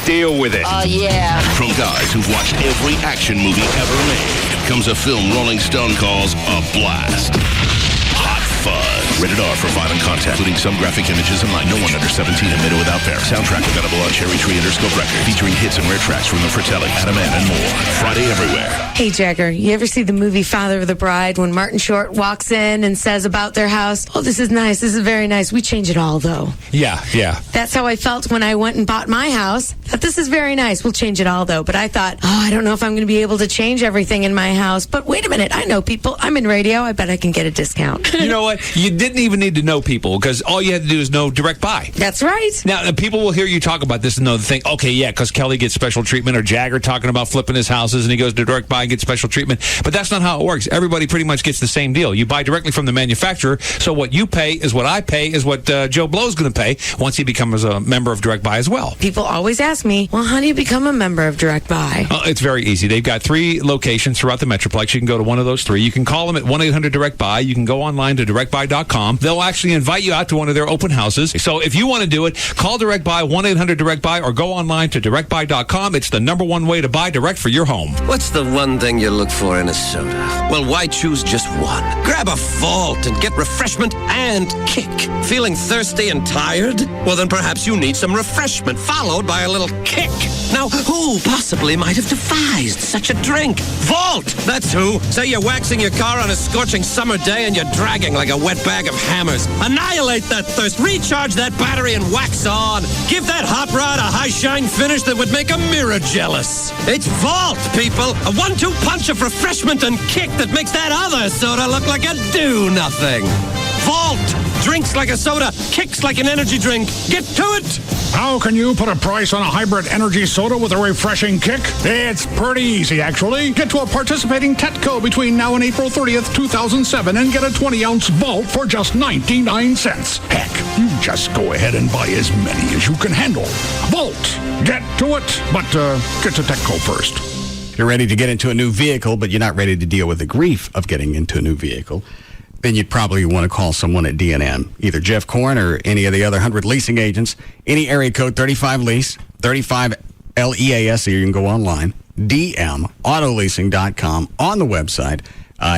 Deal with it. Oh, yeah. From guys who've watched every action movie ever made comes a film Rolling Stone calls a blast. Hot Fuzz. Rated R for violent content, including some graphic images and like no one under 17 admitted without parents. Soundtrack available on Cherry Tree Interscope Records, featuring hits and rare tracks from the Fratellis, Adam Ant, and more. Friday everywhere. Hey, Jagger, you ever see the movie Father of the Bride when Martin Short walks in and says about their house, oh, this is nice, this is very nice. We change it all, though. Yeah. That's how I felt when I went and bought my house. That this is very nice. We'll change it all, though. But I thought, I don't know if I'm going to be able to change everything in my house. But wait a minute. I know people. I'm in radio. I bet I can get a discount. You know what? You didn't even need to know people because all you had to do is know Direct Buy. That's right. Now, people will hear you talk about this and know the thing, okay, yeah, because Kelly gets special treatment, or Jagger talking about flipping his houses and he goes to Direct Buy and gets special treatment. But that's not how it works. Everybody pretty much gets the same deal. You buy directly from the manufacturer, so what you pay is what I pay is what Joe Blow's going to pay once he becomes a member of Direct Buy as well. People always ask me, well, how do you become a member of Direct Buy? It's very easy. They've got 3 locations throughout the Metroplex. You can go to one of those 3. You can call them at 1-800-DIRECT-BUY. You can go online to directbuy.com. They'll actually invite you out to one of their open houses. So if you want to do it, call Direct Buy, 1-800-DIRECT-BUY, or go online to directbuy.com. It's the #1 way to buy direct for your home. What's the one thing you look for in a soda? Well, why choose just one? Grab a Vault and get refreshment and kick. Feeling thirsty and tired? Well, then perhaps you need some refreshment followed by a little kick. Now, who possibly might have devised such a drink? Vault! That's who. Say you're waxing your car on a scorching summer day and you're dragging like a wet bag of hammers. Annihilate that thirst. Recharge that battery and wax on. Give that hot rod a high shine finish that would make a mirror jealous. It's Vault, people. A 1-2 punch of refreshment and kick that makes that other soda look like a do-nothing. Vault! Drinks like a soda, kicks like an energy drink. Get to it! How can you put a price on a hybrid energy soda with a refreshing kick? It's pretty easy, actually. Get to a participating Tetco between now and April 30th, 2007 and get a 20-ounce Vault for just 99 cents. Heck, you just go ahead and buy as many as you can handle. Vault! Get to it, but get to Tetco first. You're ready to get into a new vehicle, but you're not ready to deal with the grief of getting into a new vehicle, then you'd probably want to call someone at D&M, either Jeff Korn or any of the other 100 leasing agents. Any area code 35 lease, 35 LEAS, or you can go online, dmautoleasing.com. On the website,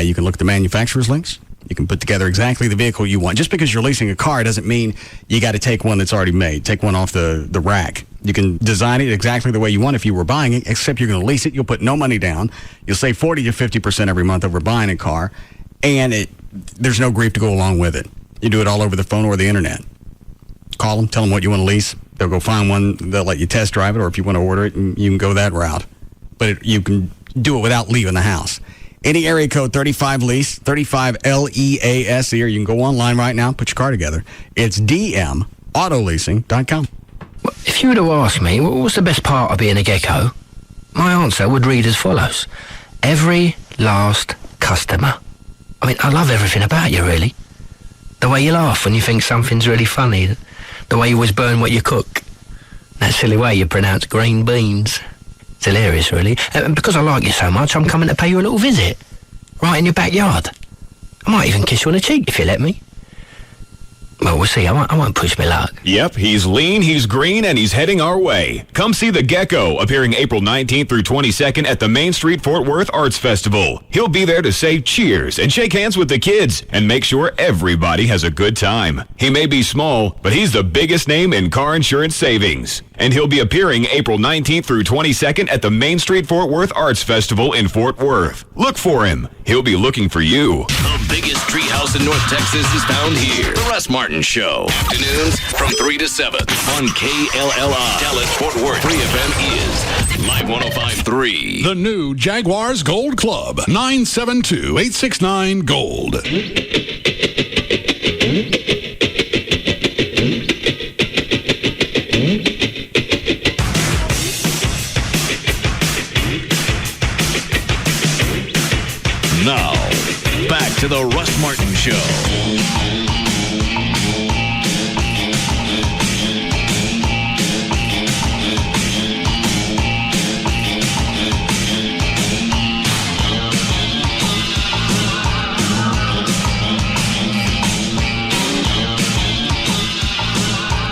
you can look at the manufacturer's links. You can put together exactly the vehicle you want. Just because you're leasing a car doesn't mean you got to take one that's already made. Take one off the rack. You can design it exactly the way you want if you were buying it, except you're going to lease it. You'll put no money down. You'll save 40 to 50% every month over buying a car, and there's no grief to go along with it. You do it all over the phone or the internet. Call them, tell them what you want to lease. They'll go find one. They'll let you test drive it, or if you want to order it, you can go that route. But you can do it without leaving the house. Any area code 35 lease, 35 LEAS, or you can go online right now, put your car together. It's dmautoleasing.com. If you were to ask me, what's the best part of being a gecko? My answer would read as follows. Every last customer. I mean, I love everything about you, really. The way you laugh when you think something's really funny. The way you always burn what you cook. That silly way you pronounce green beans. It's hilarious, really. And because I like you so much, I'm coming to pay you a little visit. Right in your backyard. I might even kiss you on the cheek if you let me. Well, we'll see. I won't push my luck. Yep, he's lean, he's green, and he's heading our way. Come see the Gecko, appearing April 19th through 22nd at the Main Street Fort Worth Arts Festival. He'll be there to say cheers and shake hands with the kids and make sure everybody has a good time. He may be small, but he's the biggest name in car insurance savings. And he'll be appearing April 19th through 22nd at the Main Street Fort Worth Arts Festival in Fort Worth. Look for him. He'll be looking for you. The biggest treehouse in North Texas is found here. The Russ Martin Show. Afternoons from 3 to 7 on KLLI. Dallas Fort Worth. Free FM is Live 105.3. The new Jaguars Gold Club. 972-869-GOLD. Now, back to the Russ Martin Show.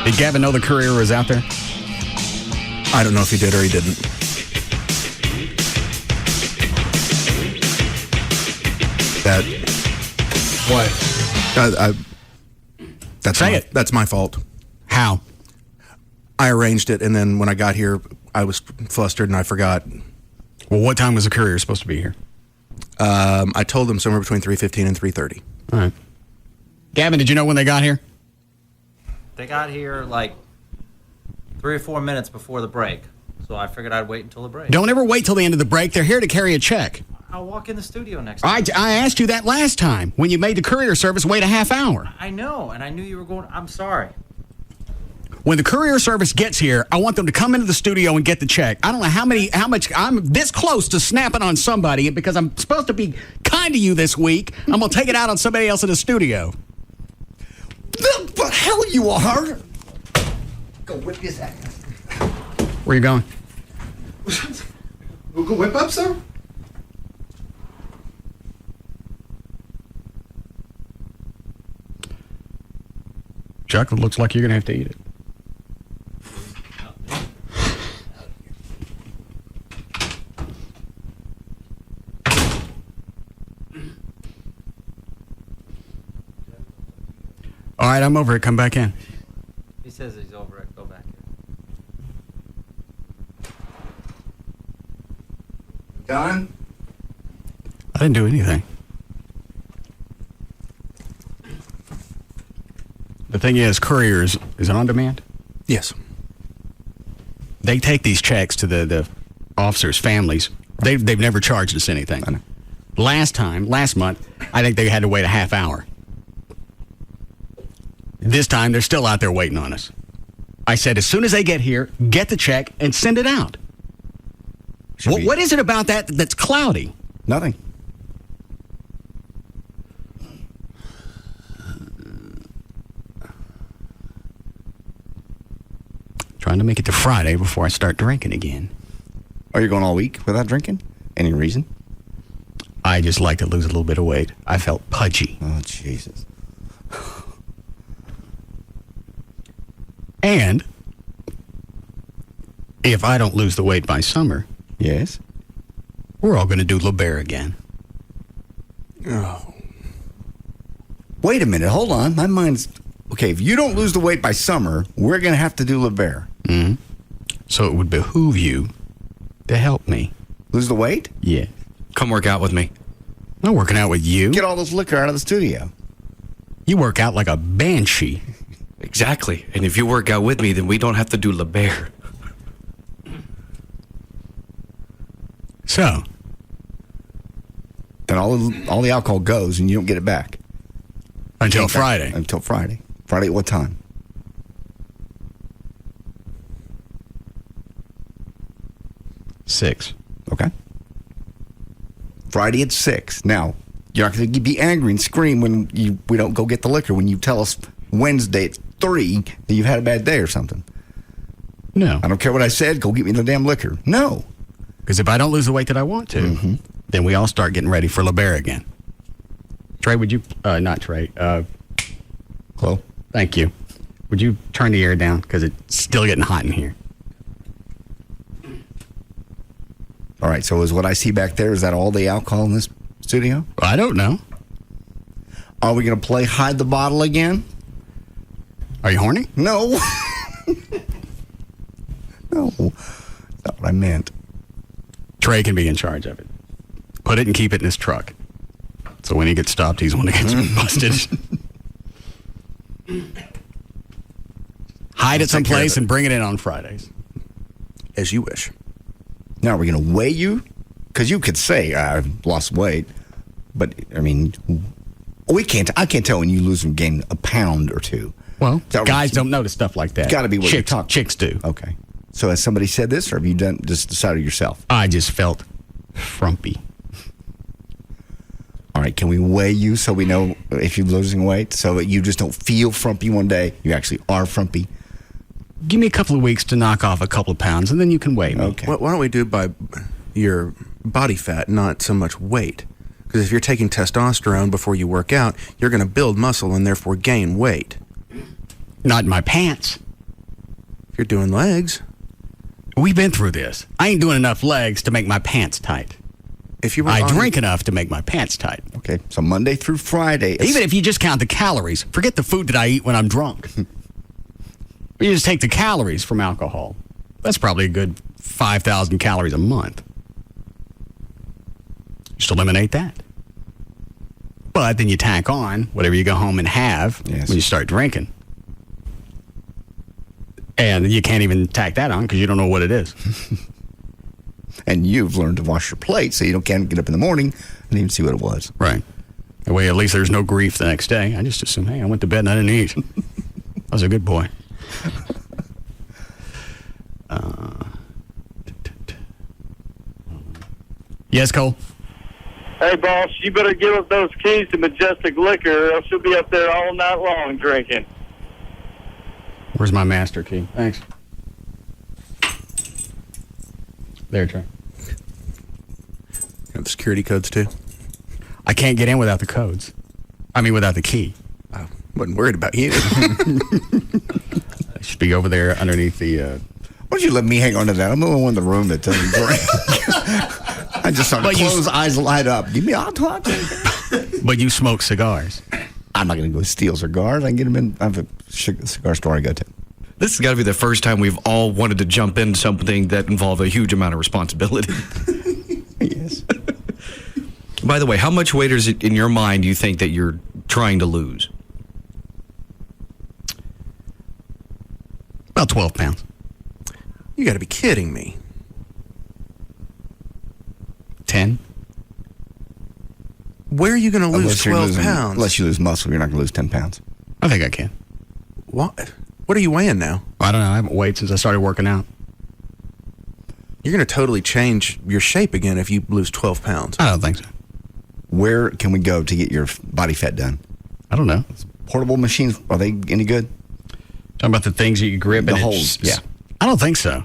Did Gavin know the courier was out there? I don't know if he did or he didn't. That what? That's my fault. How? I arranged it, and then when I got here, I was flustered and I forgot. Well, what time was the courier supposed to be here? I told them somewhere between 3:15 and 3:30. All right. Gavin, did you know when they got here? They got here like 3 or 4 minutes before the break, so I figured I'd wait until the break. Don't ever wait till the end of the break. They're here to carry a check. I'll walk in the studio next time. I asked you that last time when you made the courier service wait a half hour. I know, and I knew you were going. I'm sorry. When the courier service gets here, I want them to come into the studio and get the check. I don't know how much I'm this close to snapping on somebody because I'm supposed to be kind to you this week. I'm going to take it out on somebody else in the studio. The hell you are! Go whip his ass. Where you going? We'll go whip up, sir? Chuck, it looks like you're going to have to eat it. All right, I'm over it. Come back in. He says he's over it. Go back in. Done? I didn't do anything. The thing is, courier is it on demand? Yes. They take these checks to the officers' families. They've never charged us anything. Last month, I think they had to wait a half hour. This time, they're still out there waiting on us. I said, as soon as they get here, get the check and send it out. What is it about that that's cloudy? Nothing. Trying to make it to Friday before I start drinking again. Are you going all week without drinking? Any reason? I just like to lose a little bit of weight. I felt pudgy. Oh, Jesus. And if I don't lose the weight by summer, yes, we're all going to do La Bear again. Oh. Wait a minute. Hold on. My mind's... Okay, if you don't lose the weight by summer, we're going to have to do La Bear. Mm-hmm. So it would behoove you to help me. Lose the weight? Yeah. Come work out with me. I'm not working out with you. Get all this liquor out of the studio. You work out like a banshee. Exactly. And if you work out with me, then we don't have to do La Bear. So? Then all the alcohol goes and you don't get it back. Until Friday. Until Friday. Friday at what time? Six. Okay. Friday at 6. Now, you're not going to be angry and scream when we don't go get the liquor when you tell us Wednesday at 3 that you've had a bad day or something. No. I don't care what I said. Go get me the damn liquor. No. Because if I don't lose the weight that I want to, then we all start getting ready for La Bear again. Trey, would you... not Trey. Chloe? Thank you. Would you turn the air down? Because it's still getting hot in here. All right, so is what I see back there, is that all the alcohol in this studio? I don't know. Are we going to play hide the bottle again? Are you horny? No. No. That's not what I meant. Trey can be in charge of it. Put it and keep it in his truck. So when he gets stopped, he's the one that gets busted. Hide it someplace and bring it in on Fridays. As you wish. Now, are we going to weigh you? Because you could say, I've lost weight. But, I mean, I can't tell when you lose and gain a pound or two. Well, guys don't notice stuff like that. It's got to be what chicks do. Okay. So has somebody said this, or have you just decided yourself? I just felt frumpy. All right, can we weigh you so we know if you're losing weight, so that you just don't feel frumpy one day, you actually are frumpy? Give me a couple of weeks to knock off a couple of pounds, and then you can weigh me. Okay. Why don't we do it by your body fat, not so much weight? Because if you're taking testosterone before you work out, you're going to build muscle and therefore gain weight. Not in my pants. If you're doing legs. We've been through this. I ain't doing enough legs to make my pants tight. I drink enough to make my pants tight. Okay, so Monday through Friday. Even if you just count the calories, forget the food that I eat when I'm drunk. You just take the calories from alcohol. That's probably a good 5,000 calories a month. Just eliminate that. But then you tack on whatever you go home and have when you start drinking. And you can't even tack that on because you don't know what it is. And you've learned to wash your plate so you can't get up in the morning and even see what it was. Right. That way, at least there's no grief the next day. I just assume, hey, I went to bed and I didn't eat. I was a good boy. Yes, Cole? Hey, boss, you better give up those keys to Majestic Liquor or else you'll be up there all night long drinking. Where's my master key? Thanks. There, Trey. Got the security codes, too? I can't get in without the codes. I mean, without the key. I wasn't worried about you. I should be over there underneath the... Why don't you let me hang on to that? I'm the only one in the room that doesn't drink. I just saw close eyes light up. Give me a hot talk. But you smoke cigars. I'm not going to go steal cigars. I can get them in. I have a cigar store I go to. This has got to be the first time we've all wanted to jump into something that involved a huge amount of responsibility. Yes. By the way, how much weight is it in your mind do you think that you're trying to lose? About 12 pounds. You got to be kidding me. 10? Where are you going to lose 12 pounds? Unless you lose muscle, you're not going to lose 10 pounds. I think I can. What are you weighing now? I don't know. I haven't weighed since I started working out. You're going to totally change your shape again if you lose 12 pounds. I don't think so. Where can we go to get your body fat done? I don't know. Portable machines, are they any good? Talking about the things that you grip the and holes. Yeah. I don't think so.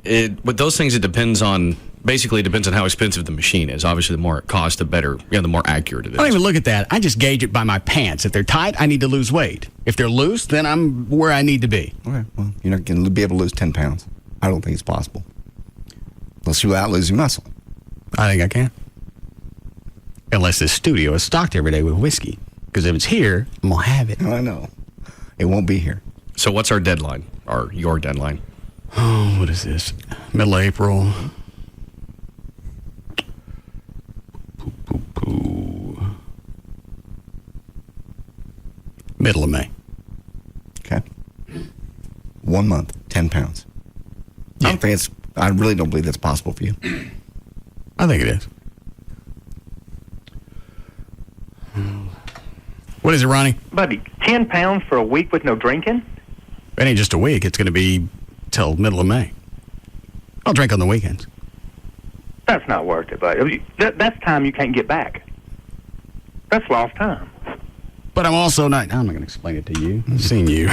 With those things, it depends on... Basically, it depends on how expensive the machine is. Obviously, the more it costs, the better, the more accurate it is. I don't even look at that. I just gauge it by my pants. If they're tight, I need to lose weight. If they're loose, then I'm where I need to be. Okay, well, you're not going to be able to lose 10 pounds. I don't think it's possible. Unless you're out losing muscle. I think I can. Unless this studio is stocked every day with whiskey. Because if it's here, I'm going to have it. I know. It won't be here. So what's our deadline? Or your deadline? Oh, what is this? Middle of April. Middle of May. Okay. 1 month, 10 pounds. Yeah. I really don't believe that's possible for you. I think it is. What is it, Ronnie? Buddy, 10 pounds for a week with no drinking? It ain't just a week. It's going to be till middle of May. I'll drink on the weekends. That's not worth it, buddy. That's time you can't get back. That's lost time. But I'm also not... I'm not going to explain it to you. I've seen you.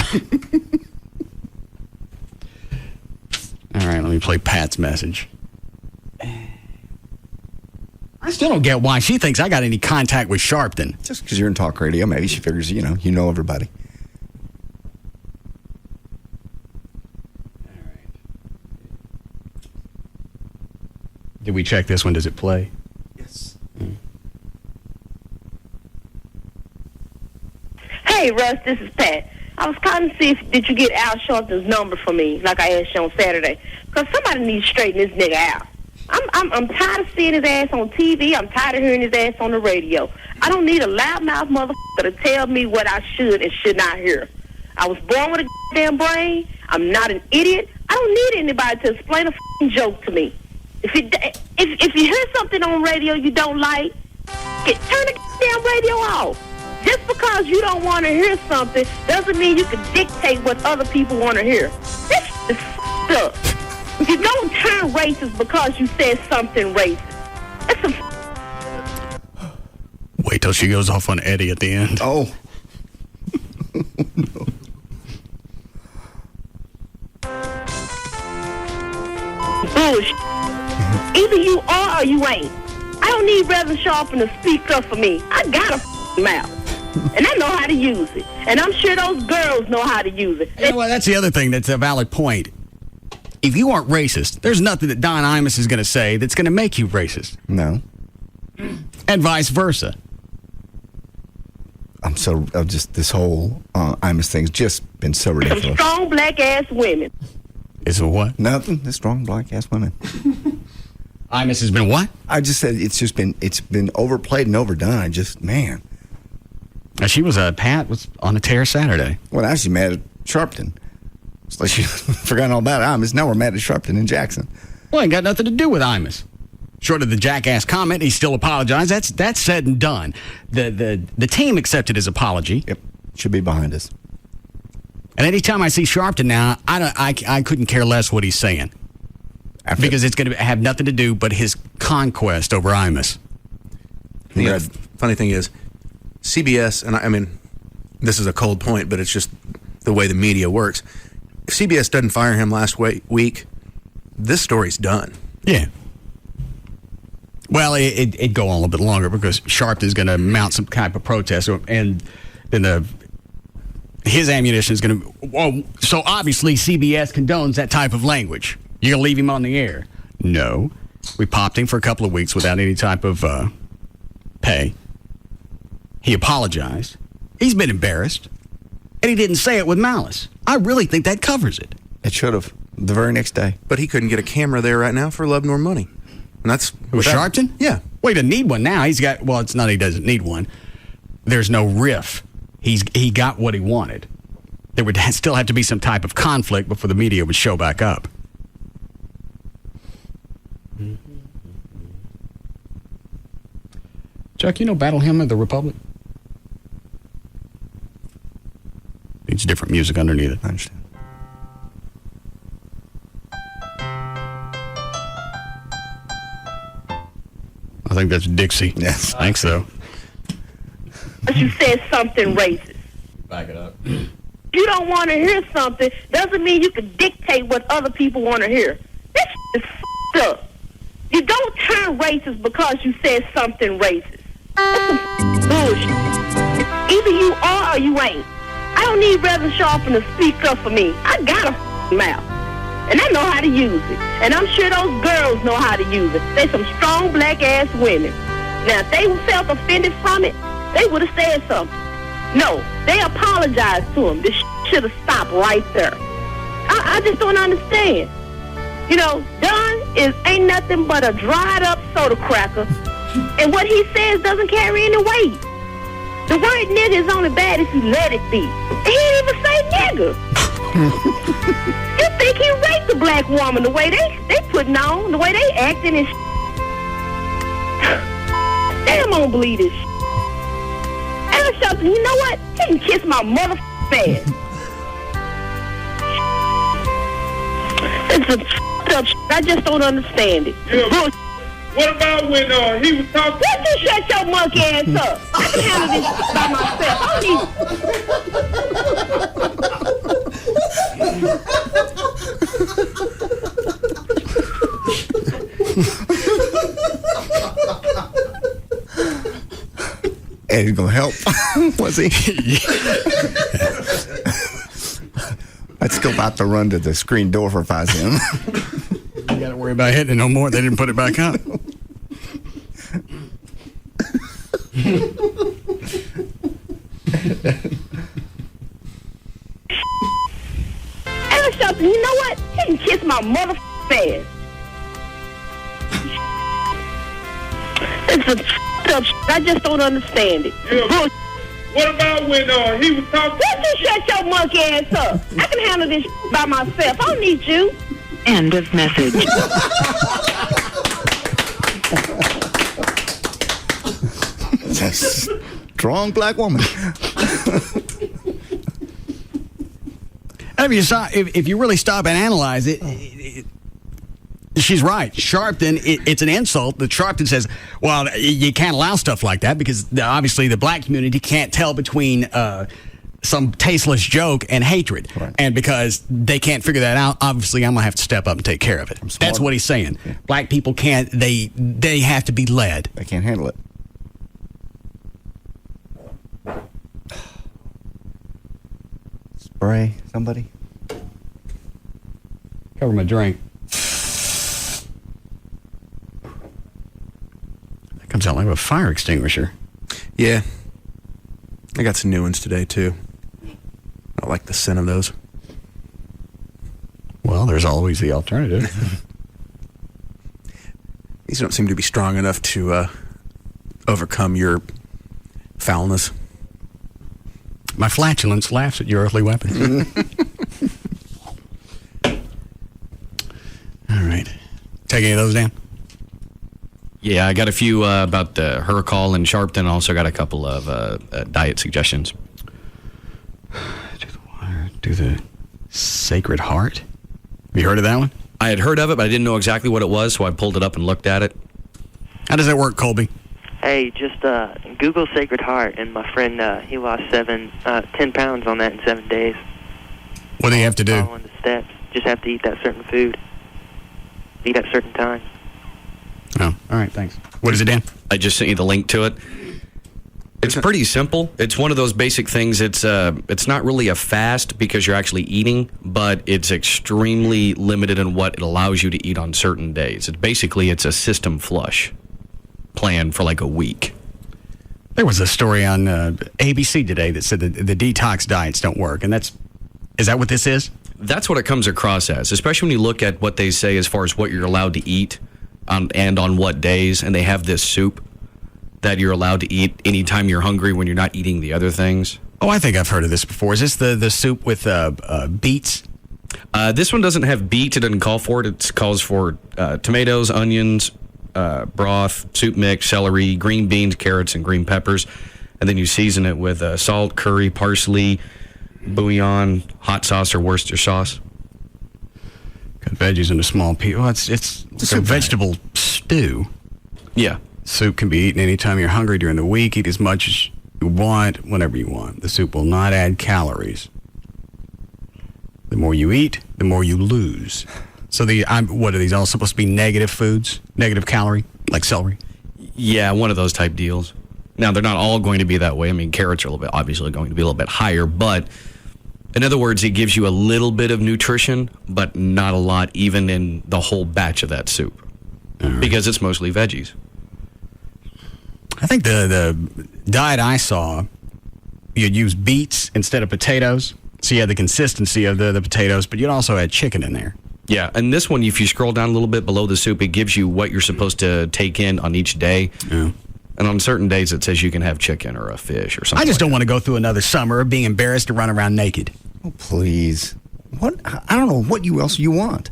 All right, let me play Pat's message. I still don't get why she thinks I got any contact with Sharpton. Just because you're in talk radio, maybe she figures, you know everybody. All right. Did we check this one? Does it play? Yes. Hey, Russ, this is Pat. I was calling to see did you get Al Sharpton's number for me, like I asked you on Saturday? Because somebody needs to straighten this nigga out. I'm tired of seeing his ass on TV. I'm tired of hearing his ass on the radio. I don't need a loudmouth motherfucker to tell me what I should and should not hear. I was born with a damn brain. I'm not an idiot. I don't need anybody to explain a joke to me. If you hear something on radio you don't like, turn the damn radio off. Just because you don't want to hear something doesn't mean you can dictate what other people want to hear. This is up. You don't turn racist because you said something racist. That's a... Wait till she goes off on Eddie at the end. Oh. No. Bullshit. Either you are or you ain't. I don't need Reverend Sharpton to speak up for me. I got a mouth. And I know how to use it. And I'm sure those girls know how to use it. You know what? That's the other thing that's a valid point. If you aren't racist, there's nothing that Don Imus is going to say that's going to make you racist. No. And vice versa. I'm so, just this whole Imus thing's just been so ridiculous. Some strong black ass women. Is it what? Nothing. The strong black ass women. Imus has been what? I just said it's been overplayed and overdone. Man. Now, Pat was on a tear Saturday. Well, now she's mad at Sharpton. It's like she's forgotten all about Imus. Now we're mad at Sharpton and Jackson. Well, it got nothing to do with Imus. Short of the jackass comment, he still apologized. That's said and done. The team accepted his apology. Yep, should be behind us. And anytime I see Sharpton now, I couldn't care less what he's saying. Because it's going to have nothing to do but his conquest over Imus. The funny thing is, CBS, and I mean, this is a cold point, but it's just the way the media works. If CBS doesn't fire him last week, this story's done. Yeah. Well, it'd go on a little bit longer because Sharpton's going to mount some type of protest, and then his ammunition is going to... Well, so obviously CBS condones that type of language. You're going to leave him on the air? No. We popped him for a couple of weeks without any type of pay. He apologized. He's been embarrassed. And he didn't say it with malice. I really think that covers it. It should have. The very next day. But he couldn't get a camera there right now for love nor money. And that's... Who, Sharpton? Yeah. Well, he doesn't need one now. He's got... Well, it's not he doesn't need one. There's no riff. He got what he wanted. There would still have to be some type of conflict before the media would show back up. Chuck, you know Battle Hymn of the Republic? It's different music underneath it. I understand. I think that's Dixie. Yes. I think so. But you said something racist. Back it up. You don't want to hear something, doesn't mean you can dictate what other people want to hear. This is f***ed up. You don't turn racist because you said something racist. That's some bullshit. Either you are or you ain't. I don't need Reverend Sharpton to speak up for me. I got a mouth. And I know how to use it. And I'm sure those girls know how to use it. They some strong black-ass women. Now, if they felt offended from it, they would have said something. No, they apologized to him. This should have stopped right there. I just don't understand. You know, Don ain't nothing but a dried-up soda cracker. And what he says doesn't carry any weight. The word nigga is only bad if you let it be. He didn't even say nigga. You think he raped a black woman the way they putting on, the way they acting and Damn, I don't believe this Aaron Shelton, you know what? He can kiss my motherfucking ass. It's a up I just don't understand it. Yeah. What about when he was talking? Why you shut your monkey ass up? I can handle this by myself. Eddie's gonna help. Was he? Let's go about to run to the screen door for 5 cents. You gotta worry about hitting it no more. They didn't put it back up. Aaron Shelton, you know what? He can kiss my motherfucking ass. It's a up I just don't understand it. Yeah. What about when he was talking? Why you shut your monkey ass up? I can handle this by myself. I don't need you. End of message. It's a strong black woman. If you really stop and analyze it, she's right. Sharpton, it's an insult that Sharpton says, well, you can't allow stuff like that because obviously the black community can't tell between some tasteless joke and hatred. Right. And because they can't figure that out, obviously I'm going to have to step up and take care of it. That's what he's saying. Yeah. Black people can't, they have to be led. They can't handle it. Spray, somebody? Cover my drink. That comes out like a fire extinguisher. Yeah. I got some new ones today, too. I like the scent of those. Well, there's always the alternative. These don't seem to be strong enough to overcome your foulness. My flatulence laughs at your earthly weapons. All right. Take any of those down? Yeah, I got a few about the Heracol and Sharpton. Also got a couple of diet suggestions. Do the Sacred Heart. Have you heard of that one? I had heard of it, but I didn't know exactly what it was, so I pulled it up and looked at it. How does that work, Colby? Hey, just Google Sacred Heart, and my friend, he lost 10 pounds on that in 7 days. What do you have to do? Following the steps. Just have to eat that certain food. Eat at certain times. Oh, all right, thanks. What is it, Dan? I just sent you the link to it. It's pretty simple. It's one of those basic things. It's not really a fast because you're actually eating, but it's extremely limited in what it allows you to eat on certain days. It's a system flush plan for like a week. There was a story on ABC today that said that the detox diets don't work, and is that what this is? That's what it comes across as, especially when you look at what they say as far as what you're allowed to eat and on what days, and they have this soup that you're allowed to eat anytime you're hungry when you're not eating the other things. Oh, I think I've heard of this before. Is this the soup with beets? This one doesn't have beets. It doesn't call for it. It calls for tomatoes, onions, broth, soup mix, celery, green beans, carrots, and green peppers. And then you season it with salt, curry, parsley, bouillon, hot sauce, or Worcester sauce. Cut veggies into small pieces. Well, it's like a vegetable stew. Yeah. Soup can be eaten anytime you're hungry during the week. Eat as much as you want, whenever you want. The soup will not add calories. The more you eat, the more you lose. So what are these all supposed to be negative foods? Negative calorie, like celery? Yeah, one of those type deals. Now, they're not all going to be that way. I mean, carrots are obviously going to be a little bit higher, but in other words, it gives you a little bit of nutrition, but not a lot, even in the whole batch of that soup, because it's mostly veggies. I think the diet I saw, you'd use beets instead of potatoes, so you had the consistency of the potatoes, but you'd also add chicken in there. Yeah, and this one, if you scroll down a little bit below the soup, it gives you what you're supposed to take in on each day. Yeah. And on certain days, it says you can have chicken or a fish or something. I just don't want to go through another summer of being embarrassed to run around naked. Oh, please. What? I don't know what else you want.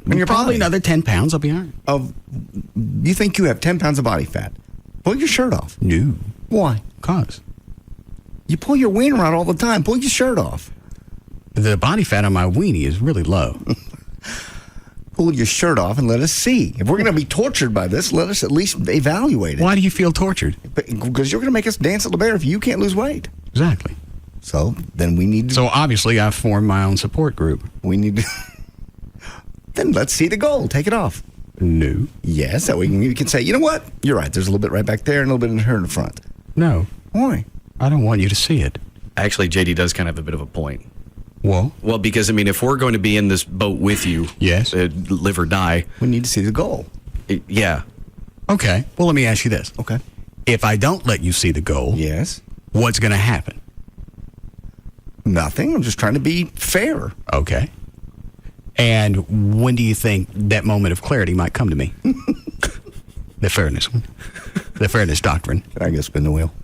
You're probably another 10 pounds, I'll be all right. You think you have 10 pounds of body fat? Pull your shirt off. No. Why? Cause you pull your wiener out all the time. Pull your shirt off. The body fat on my weenie is really low. Pull your shirt off and let us see. If we're going to be tortured by this, let us at least evaluate it. Why do you feel tortured? Because you're going to make us dance at the bear if you can't lose weight. Exactly. So then we need to... So obviously I've formed my own support group. We need to... Then let's see the goal. Take it off. No. Yes, that way we can say, you know what? You're right. There's a little bit right back there and a little bit in her in the front. No. Why? I don't want you to see it. Actually, JD does kind of have a bit of a point. Well, because, I mean, if we're going to be in this boat with you, yes, live or die, we need to see the goal. Yeah. Okay. Well, let me ask you this. Okay. If I don't let you see the goal, yes, what's going to happen? Nothing. I'm just trying to be fair. Okay. And when do you think that moment of clarity might come to me? The fairness one. The fairness doctrine. I guess spin the wheel.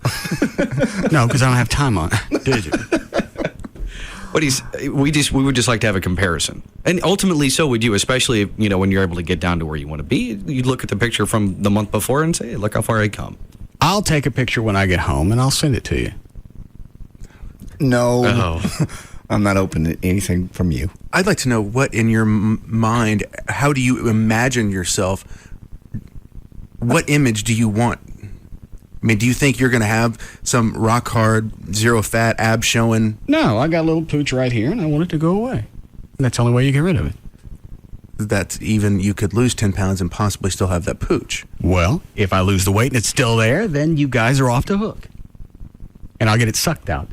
No, because I don't have time on it. Did you? We would just like to have a comparison, and ultimately, so would you. Especially if, when you're able to get down to where you want to be, you look at the picture from the month before and say, hey, "Look how far I come." I'll take a picture when I get home, and I'll send it to you. No, I'm not open to anything from you. I'd like to know what in your mind. How do you imagine yourself? What image do you want? I mean, do you think you're going to have some rock hard, zero fat, ab showing? No, I got a little pooch right here, and I want it to go away. And that's the only way you get rid of it. That's even, you could lose 10 pounds and possibly still have that pooch. Well, if I lose the weight and it's still there, then you guys are off the hook. And I'll get it sucked out.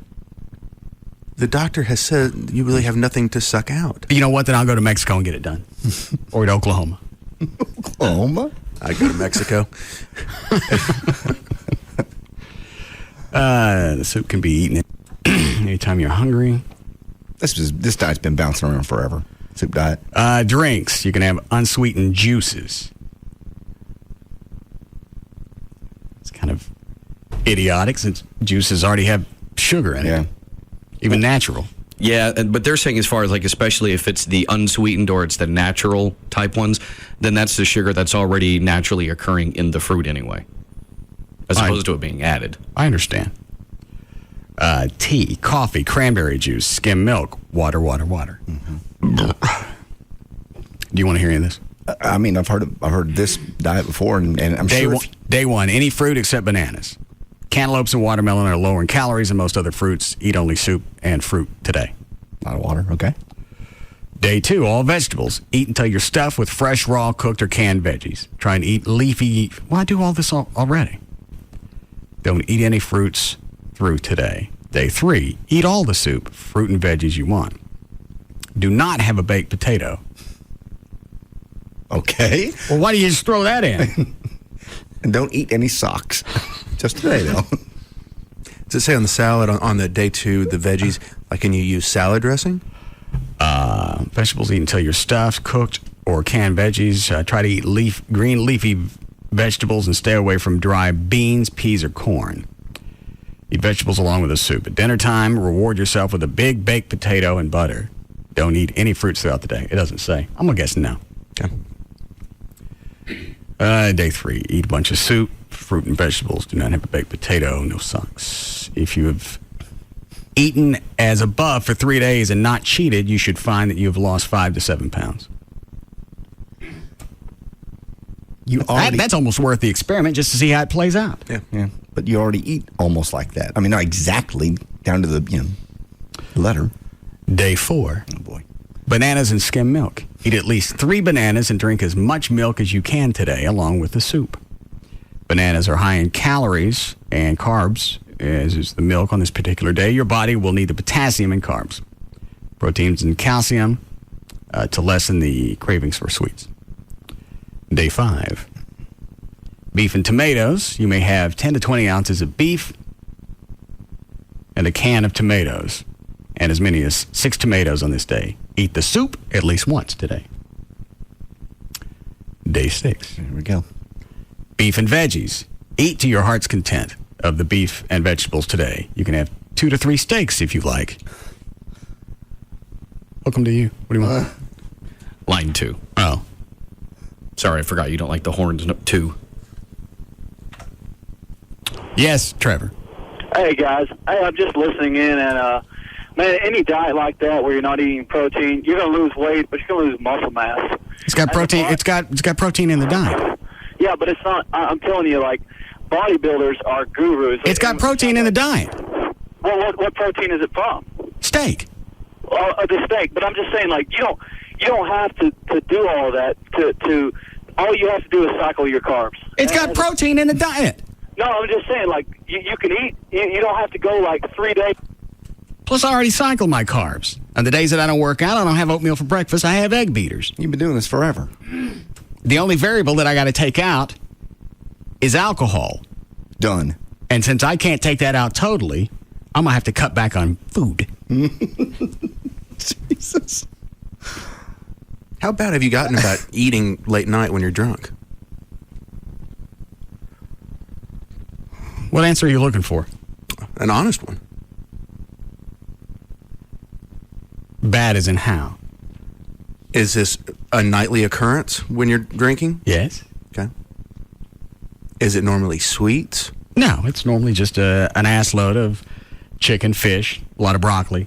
The doctor has said you really have nothing to suck out. You know what? Then I'll go to Mexico and get it done. Or to Oklahoma. Oklahoma? I go to Mexico. The soup can be eaten anytime you're hungry. This diet's been bouncing around forever. Soup diet. Drinks. You can have unsweetened juices. kind of idiotic since juices already have sugar in it, even natural. Yeah, but they're saying as far as like, especially if it's the unsweetened or it's the natural type ones, then that's the sugar that's already naturally occurring in the fruit anyway, as opposed to it being added. I understand. Tea, coffee, cranberry juice, skim milk, water. Mm-hmm. Do you want to hear any of this? I mean, I've heard this diet before, and I'm sure. Day one, any fruit except bananas. Cantaloupes and watermelon are lower in calories than most other fruits. Eat only soup and fruit today. A lot of water, okay. Day two, all vegetables. Eat until you're stuffed with fresh, raw, cooked, or canned veggies. Try and eat leafy. Well, I do all this already. Don't eat any fruits through today. Day three, eat all the soup, fruit, and veggies you want. Do not have a baked potato. Okay. Well, why do you just throw that in? And don't eat any socks. Just today, though. Does it say on the salad, on the day two, the veggies, like, can you use salad dressing? Vegetables, eat until you're stuffed, cooked, or canned veggies. Try to eat green leafy vegetables and stay away from dry beans, peas, or corn. Eat vegetables along with the soup. At dinner time, reward yourself with a big baked potato and butter. Don't eat any fruits throughout the day. It doesn't say. I'm going to guess no. Okay. Day three, eat a bunch of soup, fruit, and vegetables. Do not have a baked potato, no socks. If you have eaten as above for 3 days and not cheated, you should find that you have lost 5 to 7 pounds. That's almost worth the experiment just to see how it plays out. Yeah. But you already eat almost like that. I mean, not exactly down to the letter. Day four. Oh boy. Bananas and skim milk. Eat at least 3 bananas and drink as much milk as you can today, along with the soup. Bananas are high in calories and carbs, as is the milk on this particular day. Your body will need the potassium and carbs, proteins and calcium to lessen the cravings for sweets. Day 5. Beef and tomatoes. You may have 10 to 20 ounces of beef and a can of tomatoes, and as many as 6 tomatoes on this day. Eat the soup at least once today. Day 6. There we go. Beef and veggies. Eat to your heart's content of the beef and vegetables today. You can have 2 to 3 steaks if you like. Welcome to you. What do you want? Line 2. Oh. Sorry, I forgot you don't like the horns. 2. Yes, Trevor. Hey, guys. Hey, I'm just listening in, and, man, any diet like that where you're not eating protein, you're going to lose weight, but you're going to lose muscle mass. It's got protein. It's got protein in the diet. Yeah, but it's not. I'm telling you, like, bodybuilders are gurus. It's got protein in the diet. Well, what protein is it from? Steak. The steak. But I'm just saying, like, you don't have to do all of that. To all you have to do is cycle your carbs. It's got protein in the diet. No, I'm just saying, like, you can eat. You don't have to go like 3 days. Plus, I already cycled my carbs. On the days that I don't work out, I don't have oatmeal for breakfast. I have egg beaters. You've been doing this forever. The only variable that I got to take out is alcohol. Done. And since I can't take that out totally, I'm going to have to cut back on food. Jesus. How bad have you gotten about eating late night when you're drunk? What answer are you looking for? An honest one. Bad as in how? Is this a nightly occurrence when you're drinking? Yes. Okay. Is it normally sweets? No, it's normally just an assload of chicken, fish, a lot of broccoli.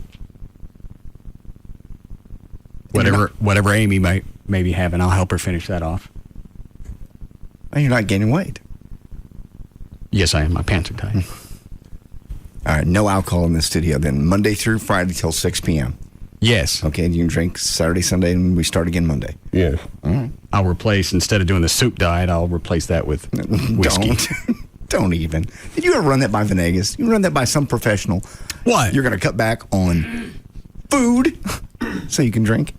Whatever Amy may be having, I'll help her finish that off. And you're not gaining weight. Yes, I am. My pants are tight. All right, no alcohol in the studio then. Monday through Friday till 6 p.m. Yes. Okay, you can drink Saturday, Sunday, and we start again Monday. Yes. All right. I'll replace, instead of doing the soup diet, I'll replace that with whiskey. Don't even. Did you ever run that by Venegas? You run that by some professional? What? You're going to cut back on food so you can drink?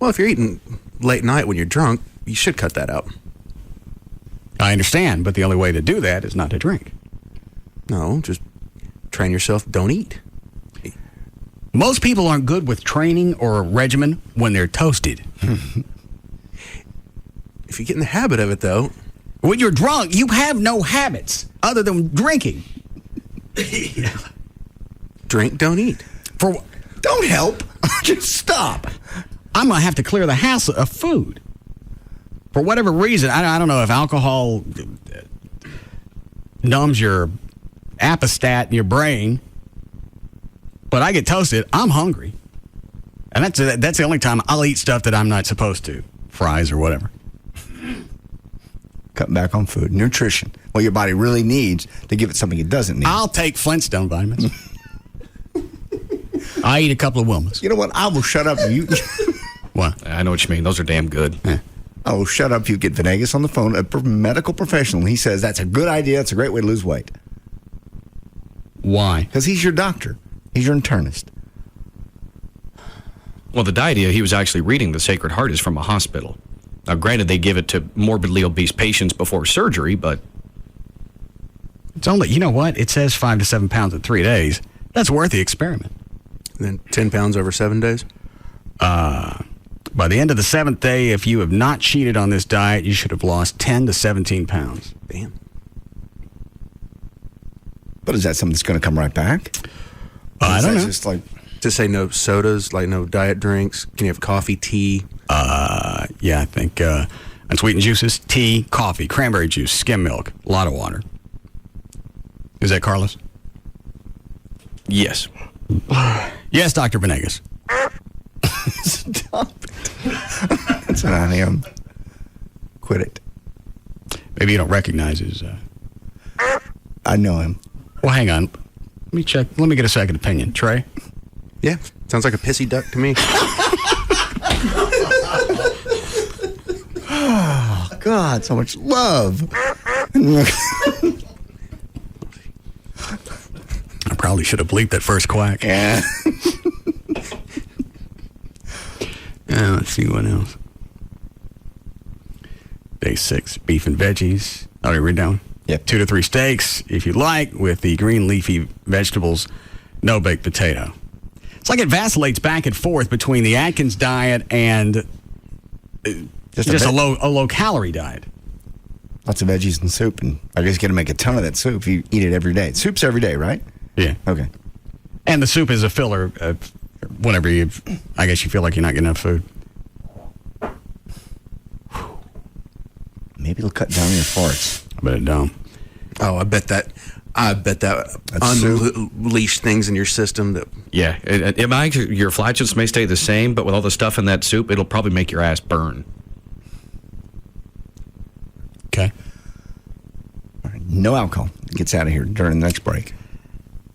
Well, if you're eating late night when you're drunk, you should cut that out. I understand, but the only way to do that is not to drink. No, just train yourself, don't eat. Most people aren't good with training or a regimen when they're toasted. If you get in the habit of it, though, When you're drunk, you have no habits other than drinking. Drink, don't eat. Don't help. Just stop. I'm going to have to clear the house of food. For whatever reason, I don't know if alcohol numbs your apostat in your brain, but I get toasted, I'm hungry. And that's the only time I'll eat stuff that I'm not supposed to. Fries or whatever. Cutting back on food. Nutrition. What your body really needs to give it something it doesn't need. I'll take Flintstone vitamins. I eat a couple of Wilmas. You know what? I will shut up. You. What? I know what you mean. Those are damn good. Yeah. I will shut up. You get Venegas on the phone, a medical professional. He says that's a good idea. It's a great way to lose weight. Why? Because he's your doctor. He's your internist. Well, the idea he was actually reading the Sacred Heart is from a hospital. Now, granted, they give it to morbidly obese patients before surgery, but it's only, you know what? It says 5 to 7 pounds in 3 days. That's worth the experiment. And then 10 pounds over 7 days? By the end of the 7th day, if you have not cheated on this diet, you should have lost 10 to 17 pounds. Damn. But is that something that's going to come right back? I don't know. Just like to say no sodas, like no diet drinks. Can you have coffee, tea? Yeah, I think unsweetened juices, tea, coffee, cranberry juice, skim milk, a lot of water. Is that Carlos? yes. Yes, Dr. Venegas. Stop it. That's not him. Quit it. Maybe you don't recognize his... I know him. Well, hang on. Let me check. Let me get a second opinion. Trey? Yeah, sounds like a pissy duck to me. Oh, God, so much love. I probably should have bleeped that first quack. Yeah. Let's see what else. Day 6, beef and veggies. Already read down. Yep. 2 to 3 steaks, if you like, with the green leafy vegetables, no baked potato. It's like it vacillates back and forth between the Atkins diet and just a low calorie diet. Lots of veggies and soup, and I guess you got to make a ton of that soup if you eat it every day. Soup's every day, right? Yeah. Okay. And the soup is a filler whenever I guess you feel like you're not getting enough food. Maybe it'll cut down your farts. I bet it don't. Oh, I bet that unleashed things in your system that. Yeah, it might, your flatulence may stay the same, but with all the stuff in that soup, it'll probably make your ass burn. Okay. All right, no alcohol. Gets out of here during the next break.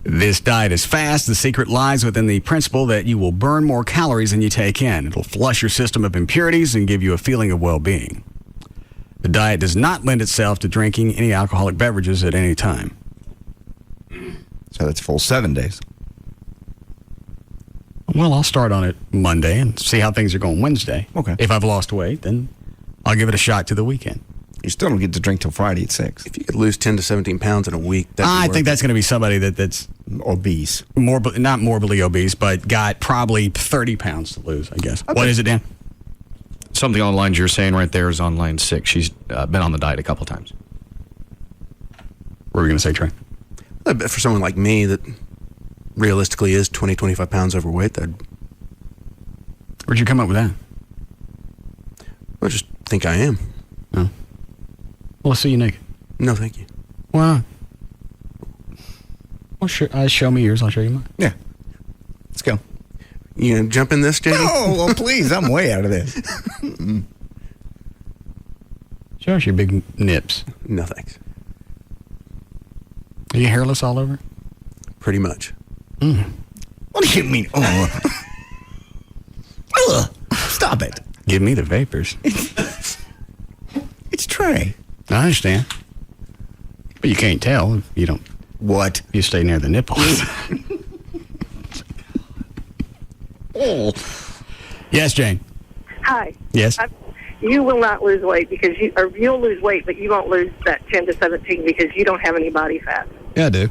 This diet is fast. The secret lies within the principle that you will burn more calories than you take in. It'll flush your system of impurities and give you a feeling of well-being. The diet does not lend itself to drinking any alcoholic beverages at any time. So that's full 7 days. Well, I'll start on it Monday and see how things are going Wednesday. Okay. If I've lost weight, then I'll give it a shot to the weekend. You still don't get to drink till Friday at 6. If you could lose 10 to 17 pounds in a week, I think that's going to be somebody that's obese. Not morbidly obese, but got probably 30 pounds to lose, I guess. Okay. What is it, Dan? Something on the lines you're saying right there is on line 6. She's been on the diet a couple times. What were we going to say, Trey? I bet for someone like me that realistically is 20, 25 pounds overweight, where'd you come up with that? I just think I am. Oh. Well, let's see you naked. No, thank you. Why not? Well, sure. Show me yours. I'll show you mine. Yeah. Let's go. You gonna jump in this, JD? Oh, well, please. I'm way out of this. Show us your big nips. No, thanks. Are you hairless all over? Pretty much. What do you mean? Oh. Stop it. Give me the vapors. It's Trey. I understand. But you can't tell if you don't. What? You stay near the nipples. Oh. Yes, Jane. Hi. Yes. You will not lose weight you'll lose weight, but you won't lose that 10 to 17 because you don't have any body fat. Yeah, I do.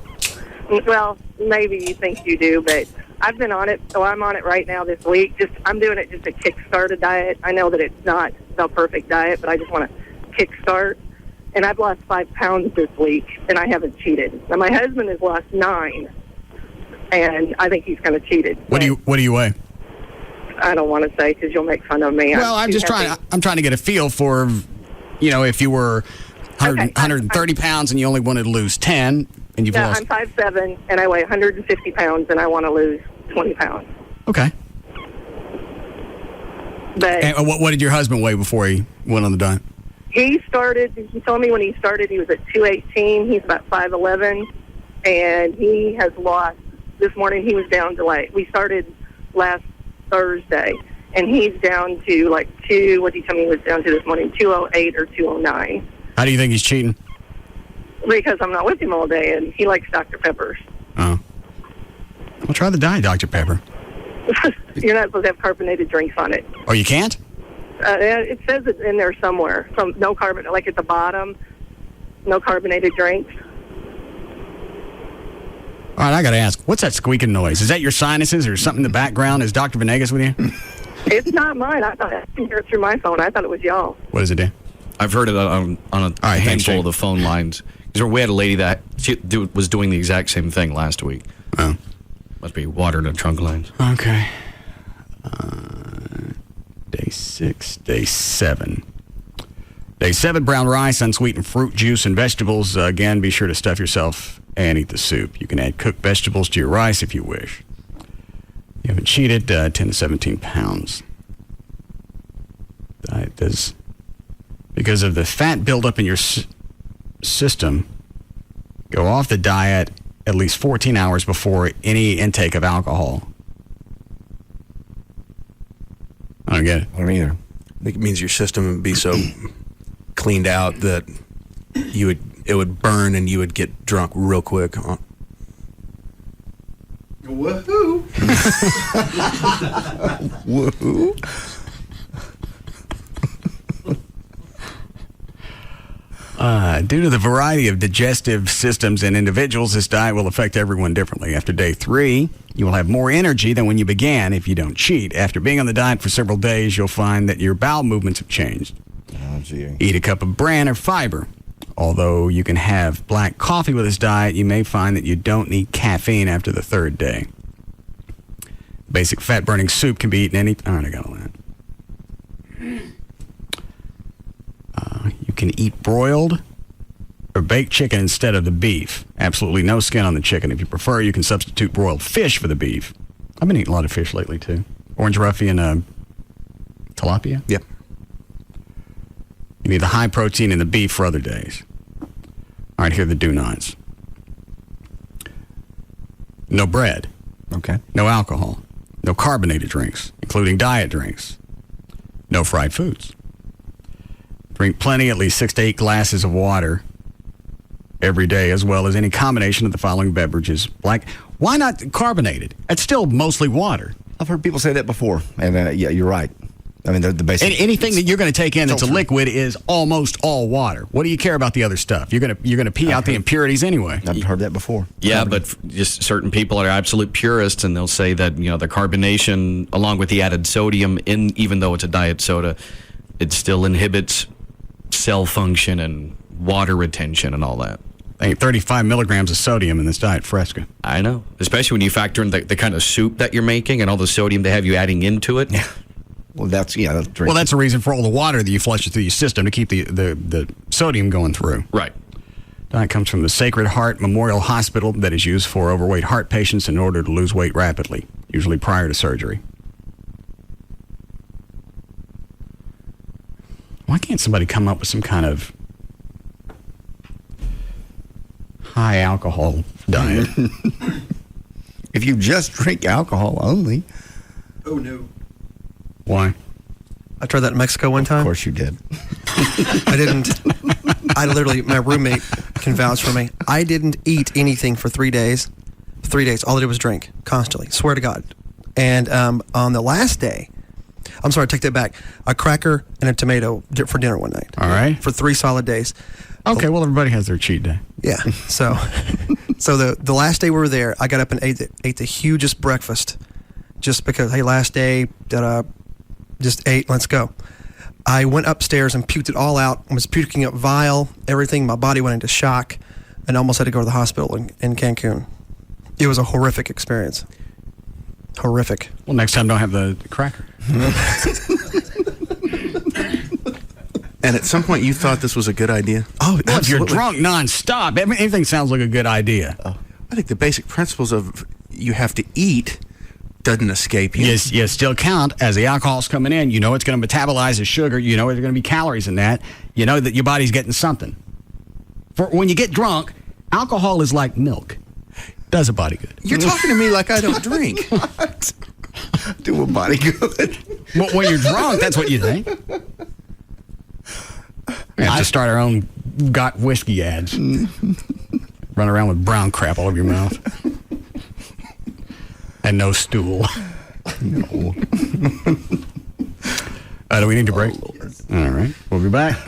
Well, maybe you think you do, but I've been on it, so I'm on it right now this week. I'm doing it just to kickstart a diet. I know that it's not the perfect diet, but I just want to kickstart. and I've lost 5 pounds this week, and I haven't cheated. Now, my husband has lost 9, and I think he's kind of cheated. What do you weigh? I don't want to say because you'll make fun of me. Well, I'm trying to get a feel for, if you were 130 pounds and you only wanted to lose 10, and you've lost. I'm 5'7", and I weigh 150 pounds, and I want to lose 20 pounds. Okay. But and what did your husband weigh before he went on the diet? he told me when he started he was at 218. He's about 5'11", and he has lost. This morning he was down to we started last Thursday, and he's down to what did he tell me he was down to this morning? 208 or 209. How do you think he's cheating? Because I'm not with him all day, and he likes Dr. Peppers. Oh. Well, try the Diet Dr. Pepper. You're not supposed to have carbonated drinks on it. Oh, you can't? It says it in there somewhere. From no carbon, like at the bottom, no carbonated drinks. All right, I got to ask, what's that squeaking noise? Is that your sinuses or something in the background? Is Dr. Venegas with you? It's not mine. I can hear it through my phone. I thought it was y'all. What does it do? I've heard it on a handful of the phone lines. Because we had a lady that was doing the exact same thing last week. Oh. Must be water in the trunk lines. Okay. Day 6, day 7. Day 7, brown rice, unsweetened fruit juice, and vegetables. Again, be sure to stuff yourself and eat the soup. You can add cooked vegetables to your rice if you wish. You haven't cheated, 10 to 17 pounds. Diet does, because of the fat buildup in your system, go off the diet at least 14 hours before any intake of alcohol. I don't get it. I don't either. It means your system would be so cleaned out that it would burn and you would get drunk real quick. Woohoo! Woohoo! Due to the variety of digestive systems in individuals, this diet will affect everyone differently. After day 3, you will have more energy than when you began if you don't cheat. After being on the diet for several days, you'll find that your bowel movements have changed. Oh, gee. Eat a cup of bran or fiber. Although you can have black coffee with this diet, you may find that you don't need caffeine after the 3rd day. Basic fat-burning soup can be eaten any time. I got all that. You can eat broiled or baked chicken instead of the beef. Absolutely no skin on the chicken. If you prefer, you can substitute broiled fish for the beef. I've been eating a lot of fish lately, too. Orange roughy and tilapia? Yep. You need the high protein in the beef for other days. All right, here are the do-nots. No bread. Okay. No alcohol. No carbonated drinks, including diet drinks. No fried foods. Drink plenty, at least 6 to 8 glasses of water every day, as well as any combination of the following beverages. Why not carbonated? It's still mostly water. I've heard people say that before, and yeah, you're right. I mean, the basic. Anything that you're going to take in that's a liquid is almost all water. What do you care about the other stuff? You're going to pee out the impurities anyway. I've heard that before. Yeah, but just certain people are absolute purists, and they'll say that the carbonation, along with the added sodium, even though it's a diet soda, it still inhibits cell function and water retention and all that. 35 milligrams of sodium in this diet Fresca. I know, especially when you factor in the kind of soup that you're making and all the sodium they have you adding into it. Yeah. Well, that's the reason for all the water that you flush through your system to keep the sodium going through. Right. Diet comes from the Sacred Heart Memorial Hospital that is used for overweight heart patients in order to lose weight rapidly, usually prior to surgery. Why can't somebody come up with some kind of high alcohol diet? If you just drink alcohol only. Oh, no. Why? I tried that in Mexico one time. Of course you did. I didn't. I literally, my roommate can vouch for me. I didn't eat anything for 3 days. 3 days. All I did was drink constantly. Swear to God. And on the last day, I'm sorry, take that back. A cracker and a tomato for dinner one night. All right. For 3 solid days. Okay, well, everybody has their cheat day. Yeah. So the last day we were there, I got up and ate the hugest breakfast just because, hey, last day, just ate, let's go. I went upstairs and puked it all out. I was puking up vile, everything. My body went into shock and almost had to go to the hospital in Cancun. It was a horrific experience. Horrific. Well, next time don't have the cracker. And at some point you thought this was a good idea? Oh, well, if you're drunk nonstop, anything sounds like a good idea. I think the basic principles of you have to eat doesn't escape you. Yes, you still count as the alcohol's coming in. You know it's going to metabolize as sugar. You know there's going to be calories in that. You know that your body's getting something. For when you get drunk, alcohol is like milk. Does a body good. You're talking to me like I don't drink. Do a body good. Well, when you're drunk, that's what you think. We have to start our own got whiskey ads. Run around with brown crap all over your mouth. And no stool. No. Do we need to break? All right. We'll be back.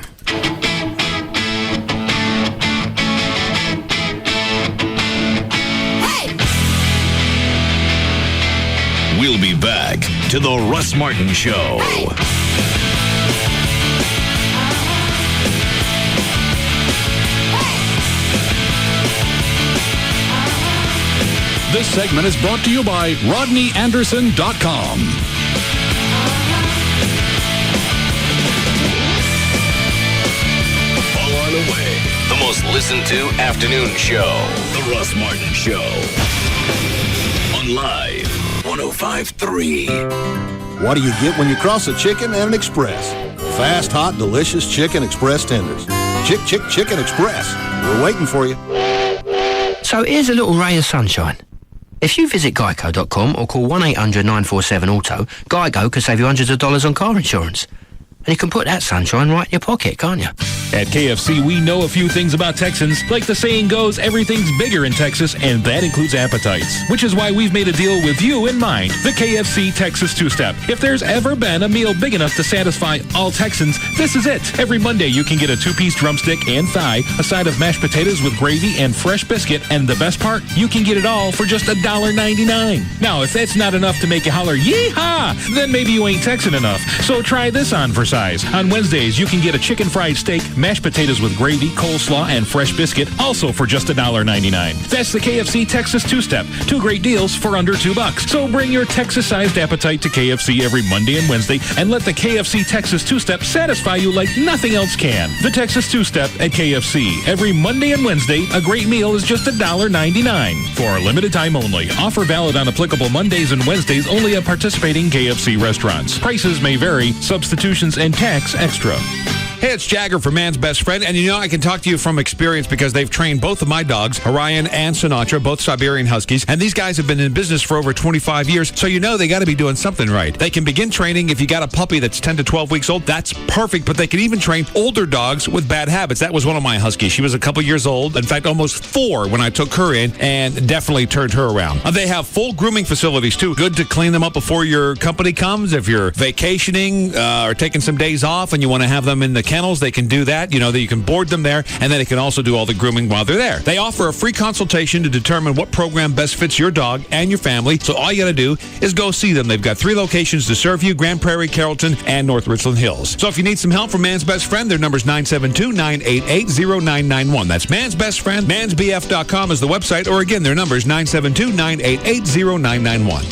We'll be back to the Russ Martin Show. This segment is brought to you by RodneyAnderson.com. All on the way. The most listened to afternoon show. The Russ Martin Show. On Live 105.3. What do you get when you cross a chicken and an express? Fast, hot, delicious Chicken Express tenders. Chicken Express. We're waiting for you. So here's a little ray of sunshine. If you visit Geico.com or call 1-800-947-AUTO, Geico can save you hundreds of dollars on car insurance. And you can put that sunshine right in your pocket, can't you? At KFC, we know a few things about Texans. Like the saying goes, everything's bigger in Texas, and that includes appetites. Which is why we've made a deal with you in mind. The KFC Texas Two-Step. If there's ever been a meal big enough to satisfy all Texans, this is it. Every Monday, you can get a 2-piece drumstick and thigh, a side of mashed potatoes with gravy and fresh biscuit, and the best part, you can get it all for just $1.99. Now, if that's not enough to make you holler, yee-haw, then maybe you ain't Texan enough. So try this on for size. On Wednesdays, you can get a chicken fried steak, mashed potatoes with gravy, coleslaw, and fresh biscuit, also for just $1.99. That's the KFC Texas Two-Step. 2 great deals for under $2. So bring your Texas-sized appetite to KFC every Monday and Wednesday, and let the KFC Texas Two-Step satisfy you like nothing else can. The Texas Two-Step at KFC. Every Monday and Wednesday, a great meal is just $1.99. For a limited time only. Offer valid on applicable Mondays and Wednesdays only at participating KFC restaurants. Prices may vary. Substitutions and tax extra. Hey, it's Jagger from Man's Best Friend, and you know I can talk to you from experience because they've trained both of my dogs, Orion and Sinatra, both Siberian Huskies, and these guys have been in business for over 25 years, so you know they got to be doing something right. They can begin training if you got a puppy that's 10 to 12 weeks old. That's perfect, but they can even train older dogs with bad habits. That was one of my Huskies. She was a couple years old, in fact, almost 4 when I took her in, and definitely turned her around. They have full grooming facilities, too. Good to clean them up before your company comes. If you're vacationing or taking some days off and you want to have them in the kennels, they can do that. You know, that you can board them there, and then they can also do all the grooming while they're there. They offer a free consultation to determine what program best fits your dog and your family, so all you got to do is go see them. They've got 3 locations to serve you: Grand Prairie, Carrollton, and North Richland Hills. So if you need some help from Man's Best Friend, their number's 972-988-0991. That's Man's Best Friend. Mansbf.com is the website, or again, their number's 972-988-0991.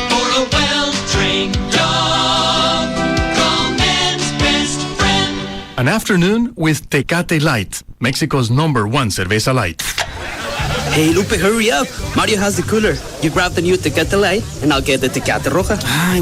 For a well-trained dog, call Man's Best Friend. An afternoon with Tecate Light, Mexico's #1 cerveza light. Hey, Lupe, hurry up. Mario has the cooler. You grab the new Tecate Light, and I'll get the Tecate Roja.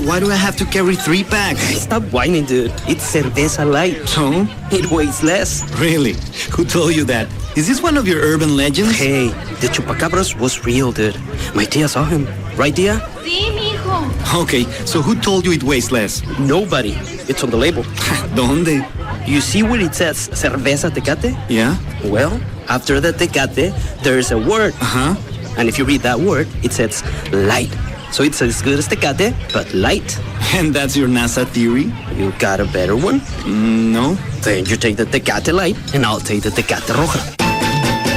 Why do I have to carry 3 packs? Stop whining, dude. It's cerveza light. So? It weighs less. Really? Who told you that? Is this one of your urban legends? Hey, the Chupacabras was real, dude. My tia saw him. Right, tia? Sí, mijo. Okay, so who told you it weighs less? Nobody. It's on the label. ¿Dónde? You see where it says cerveza Tecate? Yeah. Well, after the Tecate, there's a word. Uh-huh. And if you read that word, it says light. So it's as good as Tecate, but light. And that's your NASA theory? You got a better one? No. Then you take the Tecate Light, and I'll take the Tecate Roja.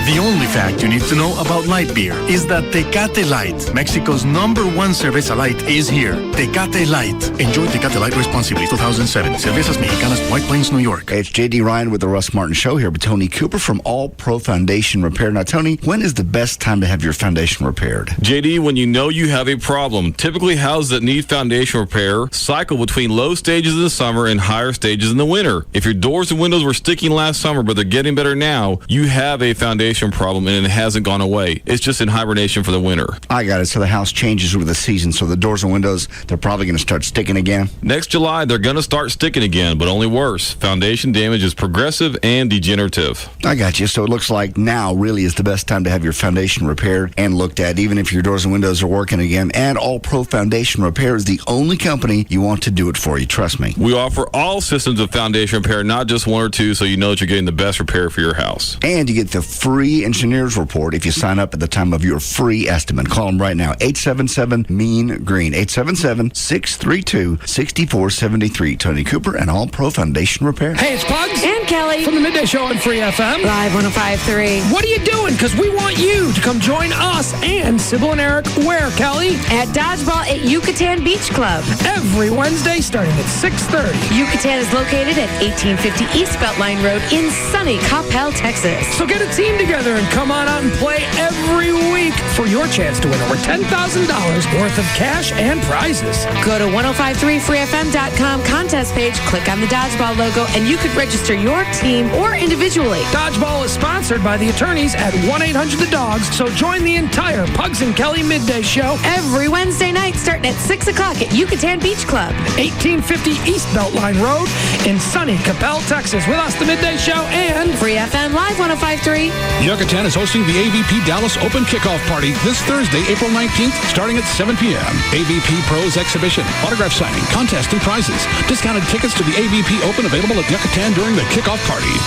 The only fact you need to know about light beer is that Tecate Light, Mexico's #1 cerveza light, is here. Tecate Light. Enjoy Tecate Light responsibly. 2007. Cervezas Mexicanas, White Plains, New York. Hey, it's J.D. Ryan with the Russ Martin Show here with Tony Cooper from All Pro Foundation Repair. Now, Tony, when is the best time to have your foundation repaired? JD, when you know you have a problem. Typically, houses that need foundation repair cycle between low stages in the summer and higher stages in the winter. If your doors and windows were sticking last summer, but they're getting better now, you have a foundation problem and it hasn't gone away. It's just in hibernation for the winter. I got it. So the house changes with the season. So the doors and windows, they're probably going to start sticking again? Next July, they're going to start sticking again, but only worse. Foundation damage is progressive and degenerative. I got you. So it looks like now really is the best time to have your foundation repaired and looked at, even if your doors and windows are working again. And All Pro Foundation Repair is the only company you want to do it for you. Trust me. We offer all systems of foundation repair, not just one or two, so you know that you're getting the best repair for your house. And you get the free engineer's report if you sign up at the time of your free estimate. Call them right now. 877-MEAN-GREEN. 877-632-6473. Tony Cooper and All Pro Foundation Repair. Hey, it's Pugs. And Kelly. From the Midday Show on Free FM. Live 105.3. What are you doing? Because we want you to come join us and Sybil and Eric where, Kelly? At Dodgeball at Yucatan Beach Club. Every Wednesday starting at 6:30. Yucatan is located at 1850 East Beltline Road in sunny Coppell, Texas. So get a team together and come on out and play every week for your chance to win over $10,000 worth of cash and prizes. Go to 1053freefm.com contest page, click on the Dodgeball logo, and you could register your team or individually. Dodgeball is sponsored by the attorneys at 1-800-THE-DOGS, so join the entire Pugs and Kelly Midday Show every Wednesday night starting at 6 o'clock at Yucatan Beach Club. 1850 East Beltline Road in sunny Coppell, Texas. With us, the Midday Show and Free FM Live 105.3. Yucatan is hosting the AVP Dallas Open Kickoff Party this Thursday, April 19th, starting at 7 p.m. AVP Pros Exhibition, autograph signing, contest, and prizes. Discounted tickets to the AVP Open available at Yucatan during the kickoff party.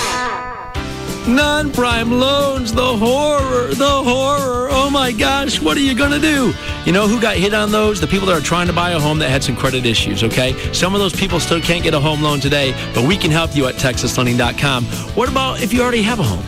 Non-prime loans, the horror, oh my gosh, what are you going to do? You know who got hit on those? The people that are trying to buy a home that had some credit issues, okay? Some of those people still can't get a home loan today, but we can help you at TexasLending.com. What about if you already have a home?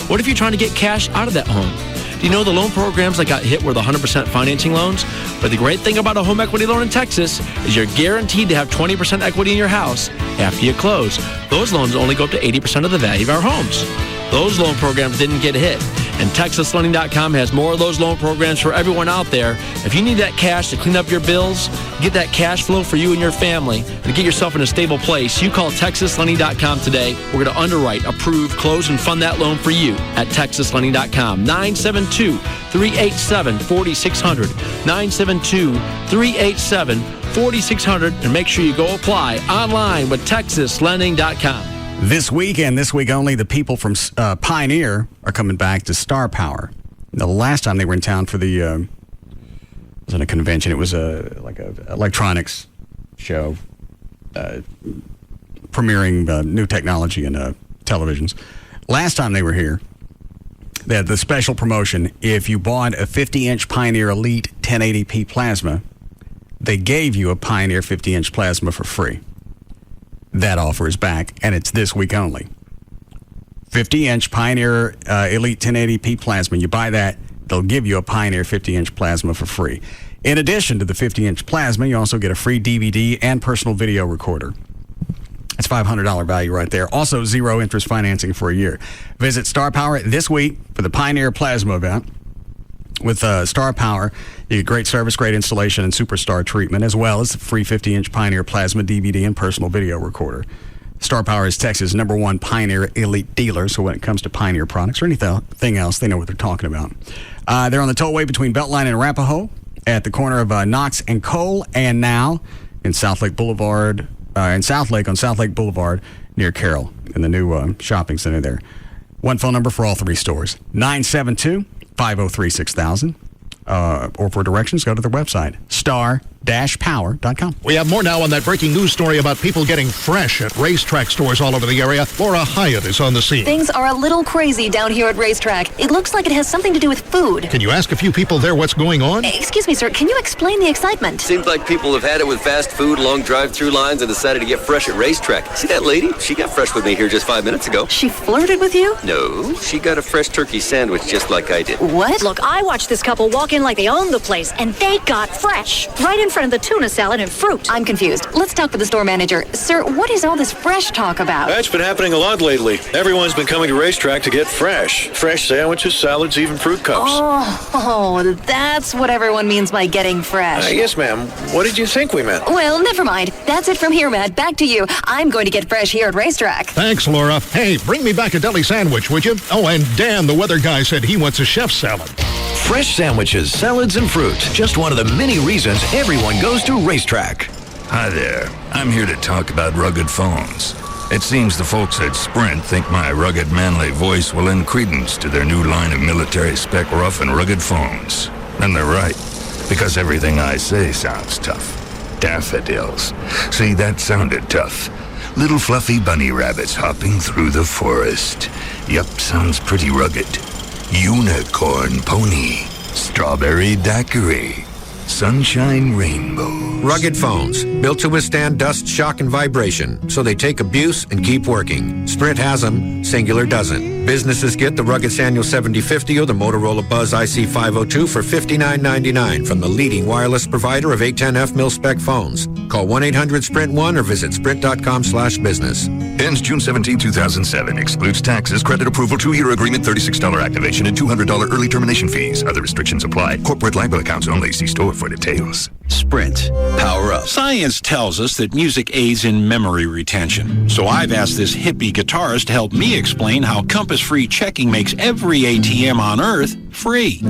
What if you're trying to get cash out of that home? Do you know the loan programs that got hit were the 100% financing loans? But the great thing about a home equity loan in Texas is you're guaranteed to have 20% equity in your house after you close. Those loans only go up to 80% of the value of our homes. Those loan programs didn't get hit. And TexasLending.com has more of those loan programs for everyone out there. If you need that cash to clean up your bills, get that cash flow for you and your family, and get yourself in a stable place, you call TexasLending.com today. We're going to underwrite, approve, close, and fund that loan for you at TexasLending.com. 972-387-4600. 972-387-4600. And make sure you go apply online with TexasLending.com. This week and this week only, the people from Pioneer are coming back to Star Power. The last time they were in town for the, it wasn't a convention, it was like a electronics show, premiering new technology in televisions. Last time they were here, they had the special promotion. If you bought a 50-inch Pioneer Elite 1080p plasma, they gave you a Pioneer 50-inch plasma for free. That offer is back, and it's this week only. 50-inch Pioneer Elite 1080p plasma. You buy that, they'll give you a Pioneer 50-inch plasma for free. In addition to the 50-inch plasma, you also get a free DVD and personal video recorder. That's $500 value right there. Also, zero interest financing for a year. Visit Star Power this week for the Pioneer Plasma event. With Star Power, you get great service, great installation, and superstar treatment, as well as the free 50-inch Pioneer Plasma DVD and personal video recorder. Star Power is Texas' #1 Pioneer Elite dealer, so when it comes to Pioneer products or anything else, they know what they're talking about. They're on the tollway between Beltline and Arapahoe, at the corner of Knox and Cole, and now in Southlake Boulevard, on Southlake Boulevard near Carroll, in the new shopping center there. One phone number for all three stores, 972-503-6000. Or for directions, go to their website, star-power.com. racetrack-power.com. We have more now on that breaking news story about people getting fresh at racetrack stores all over the area. Laura Hyatt is on the scene. Things are a little crazy down here at Racetrack. It looks like it has something to do with food. Can you ask a few people there what's going on? Excuse me, sir. Can you explain the excitement? Seems like people have had it with fast food, long drive-through lines, and decided to get fresh at Racetrack. See that lady? She got fresh with me here just 5 minutes ago. She flirted with you? No, she got a fresh turkey sandwich just like I did. What? Look, I watched this couple walk in like they owned the place, and they got fresh. Right in front of the tuna salad and fruit. I'm confused. Let's talk to the store manager. Sir, what is all this fresh talk about? That's been happening a lot lately. Everyone's been coming to Racetrack to get fresh. Fresh sandwiches, salads, even fruit cups. Oh, that's what everyone means by getting fresh. Yes, ma'am. What did you think we meant? Well, never mind. That's it from here, Matt. Back to you. I'm going to get fresh here at Racetrack. Thanks, Laura. Hey, bring me back a deli sandwich, would you? Oh, and Dan, the weather guy, said he wants a chef's salad. Fresh sandwiches, salads, and fruit. Just one of the many reasons everyone goes to Racetrack. Hi there. I'm here to talk about rugged phones. It seems the folks at Sprint think my rugged, manly voice will lend credence to their new line of military-spec rough and rugged phones. And they're right, because everything I say sounds tough. Daffodils. See, that sounded tough. Little fluffy bunny rabbits hopping through the forest. Yup, sounds pretty rugged. Unicorn pony. Strawberry daiquiri. Sunshine rainbow. Rugged phones, built to withstand dust, shock, and vibration, so they take abuse and keep working. Sprint has them, Singular doesn't. Businesses get the rugged Sanyo 7050 or the Motorola Buzz IC502 for $59.99 from the leading wireless provider of 810F mil-spec phones. Call 1-800-SPRINT1 or visit sprint.com/business. Ends June 17, 2007. Excludes taxes, credit approval, 2-year agreement, $36 activation, and $200 early termination fees. Other restrictions apply. Corporate liable accounts only. See store for details. Sprint. Power up. Science tells us that music aids in memory retention. So I've asked this hippie guitarist to help me explain how compass-free checking makes every ATM on Earth free.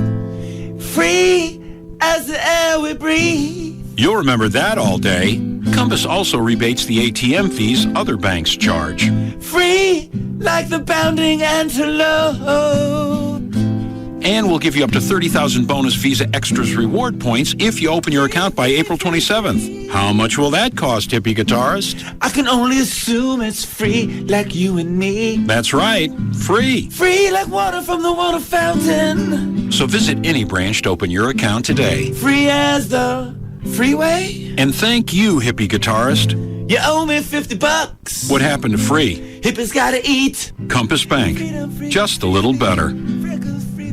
Free as the air we breathe. You'll remember that all day. Compass also rebates the ATM fees other banks charge. Free like the bounding antelope. And we'll give you up to 30,000 bonus Visa Extras reward points if you open your account by April 27th. How much will that cost, hippie guitarist? I can only assume it's free like you and me. That's right, free. Free like water from the water fountain. So visit any branch to open your account today. Free as the freeway. And thank you, hippie guitarist. You owe me $50. What happened to free? Hippies gotta eat. Compass Bank. Just a little better.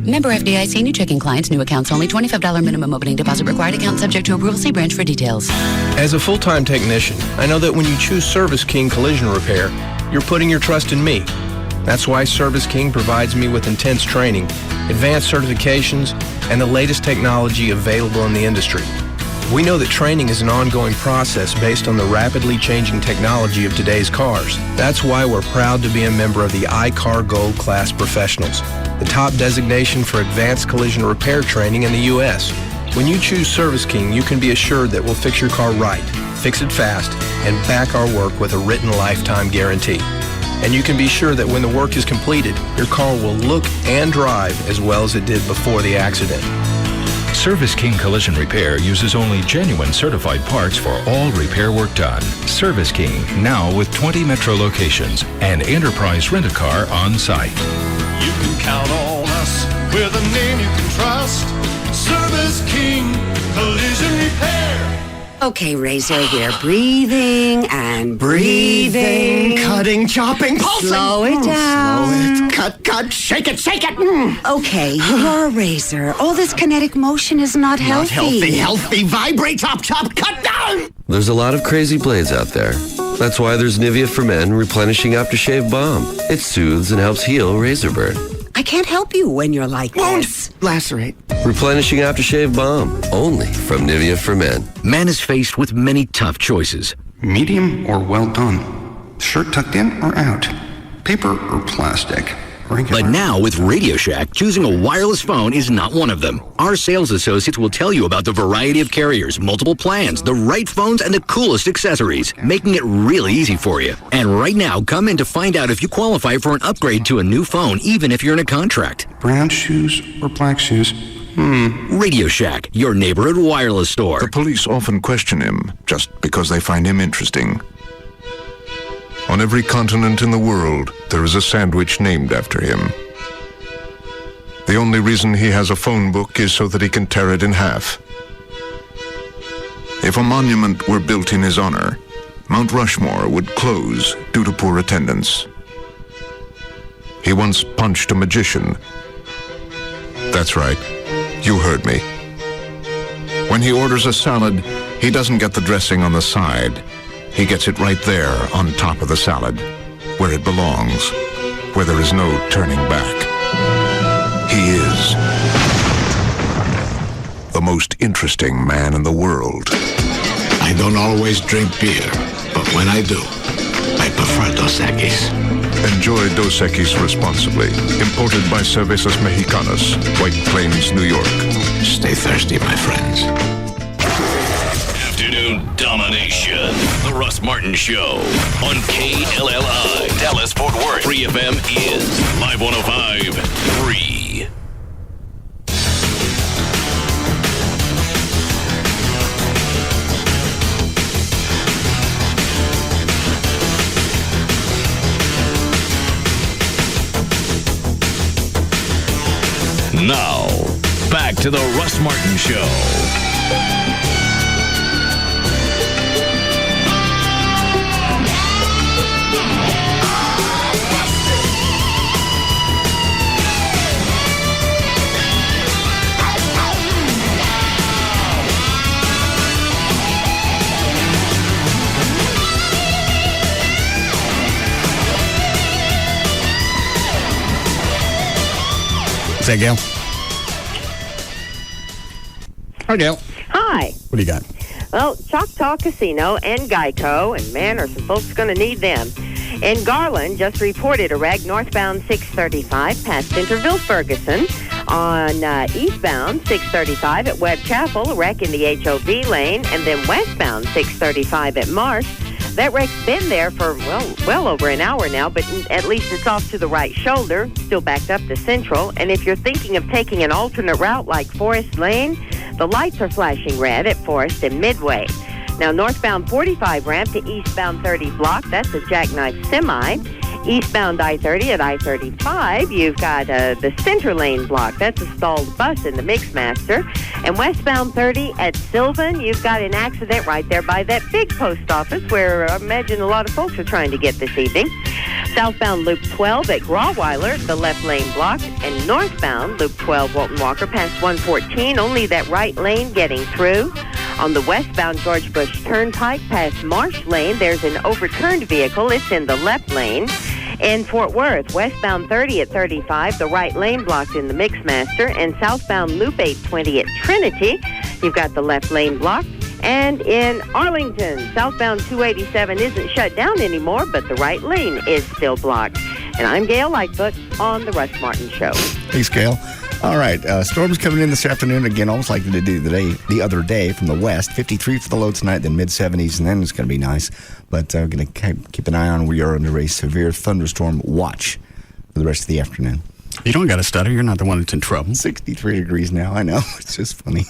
Member FDIC, new checking clients, new accounts only, $25 minimum opening deposit required, account subject to approval. See branch for details. As a full-time technician, I know that when you choose Service King Collision Repair, you're putting your trust in me. That's why Service King provides me with intense training, advanced certifications, and the latest technology available in the industry. We know that training is an ongoing process based on the rapidly changing technology of today's cars. That's why we're proud to be a member of the iCar Gold Class Professionals, the top designation for advanced collision repair training in the U.S. When you choose Service King, you can be assured that we'll fix your car right, fix it fast, and back our work with a written lifetime guarantee. And you can be sure that when the work is completed, your car will look and drive as well as it did before the accident. Service King Collision Repair uses only genuine certified parts for all repair work done. Service King, now with 20 metro locations and enterprise rent-a-car on site. You can count on us. We're the name you can trust. Service King Collision Repair. Okay, Razor, here. Breathing and breathing. Cutting, chopping, pulsing. Slow it down. Slow it. Cut, shake it. Okay, you're a Razor. All this kinetic motion is not healthy. Healthy. Vibrate, chop, cut down. There's a lot of crazy blades out there. That's why there's Nivea for Men Replenishing Aftershave Balm. It soothes and helps heal razor burn. I can't help you when you're like this. Lacerate. Replenishing Aftershave Balm. Only from Nivea for Men. Man is faced with many tough choices. Medium or well done? Shirt tucked in or out? Paper or plastic? Regular. But now with Radio Shack, choosing a wireless phone is not one of them. Our sales associates will tell you about the variety of carriers, multiple plans, the right phones, and the coolest accessories, making it really easy for you. And right now, come in to find out if you qualify for an upgrade to a new phone, even if you're in a contract. Brown shoes or black shoes? Radio Shack, your neighborhood wireless store. The police often question him just because they find him interesting. On every continent in the world, there is a sandwich named after him. The only reason he has a phone book is so that he can tear it in half. If a monument were built in his honor, Mount Rushmore would close due to poor attendance. He once punched a magician. That's right, you heard me. When he orders a salad, he doesn't get the dressing on the side. He gets it right there on top of the salad, where it belongs, where there is no turning back. He is the most interesting man in the world. I don't always drink beer, but when I do, I prefer Dos Equis. Enjoy Dos Equis responsibly. Imported by Cervezas Mexicanas, White Plains, New York. Stay thirsty, my friends. Afternoon domination. The Russ Martin Show on KLLI. Dallas Fort Worth. Free FM is Live 105.3. Now, back to the Russ Martin Show. Is that Gail? Hi, Gail. Hi. What do you got? Well, Choctaw Casino and Geico, and man, are some folks going to need them. And Garland just reported a wreck northbound 635 past Centerville Ferguson. On eastbound 635 at Webb Chapel, a wreck in the HOV lane. And then westbound 635 at Marsh. That wreck's been there for, well over an hour now, but at least it's off to the right shoulder, still backed up to Central. And if you're thinking of taking an alternate route like Forest Lane, the lights are flashing red at Forest and Midway. Now, northbound 45 ramp to eastbound 30 block, that's a jackknife semi. Eastbound I-30 at I-35, you've got the center lane block. That's a stalled bus in the Mixmaster. And westbound 30 at Sylvan, you've got an accident right there by that big post office where I imagine a lot of folks are trying to get this evening. Southbound Loop 12 at Grawweiler, the left lane blocked. And northbound Loop 12 Walton Walker past 114, only that right lane getting through. On the westbound George Bush Turnpike past Marsh Lane, there's an overturned vehicle. It's in the left lane. In Fort Worth, westbound 30 at 35, the right lane blocked in the Mixmaster. And southbound Loop 820 at Trinity, you've got the left lane blocked. And in Arlington, southbound 287 isn't shut down anymore, but the right lane is still blocked. And I'm Gail Lightfoot on The Russ Martin Show. Thanks, Gail. All right, storms coming in this afternoon again, almost like they did the other day from the west. 53 for the low tonight, then mid-70s, and then it's going to be nice. But we're going to keep an eye on we are under a severe thunderstorm watch for the rest of the afternoon. You don't got to stutter. You're not the one that's in trouble. 63 degrees now. I know. It's just funny.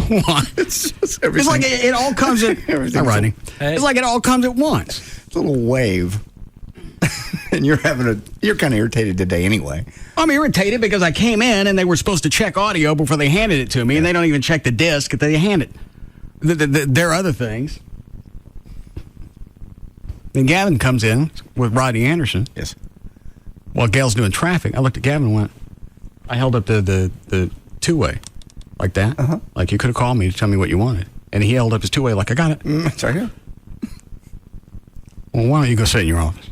What? It's just everything. It's like it all comes at... Everything's Rodney. It's like it all comes at once. It's a little wave. And you're kind of irritated today anyway. I'm irritated because I came in and they were supposed to check audio before they handed it to me, and they don't even check the disc that they hand it. There are other things. Then Gavin comes in with Rodney Anderson. Yes. While Gail's doing traffic, I looked at Gavin and went, I held up the two-way like that. Uh-huh. Like you could have called me to tell me what you wanted. And he held up his two-way like, I got it. It's right here. Well, why don't you go sit in your office?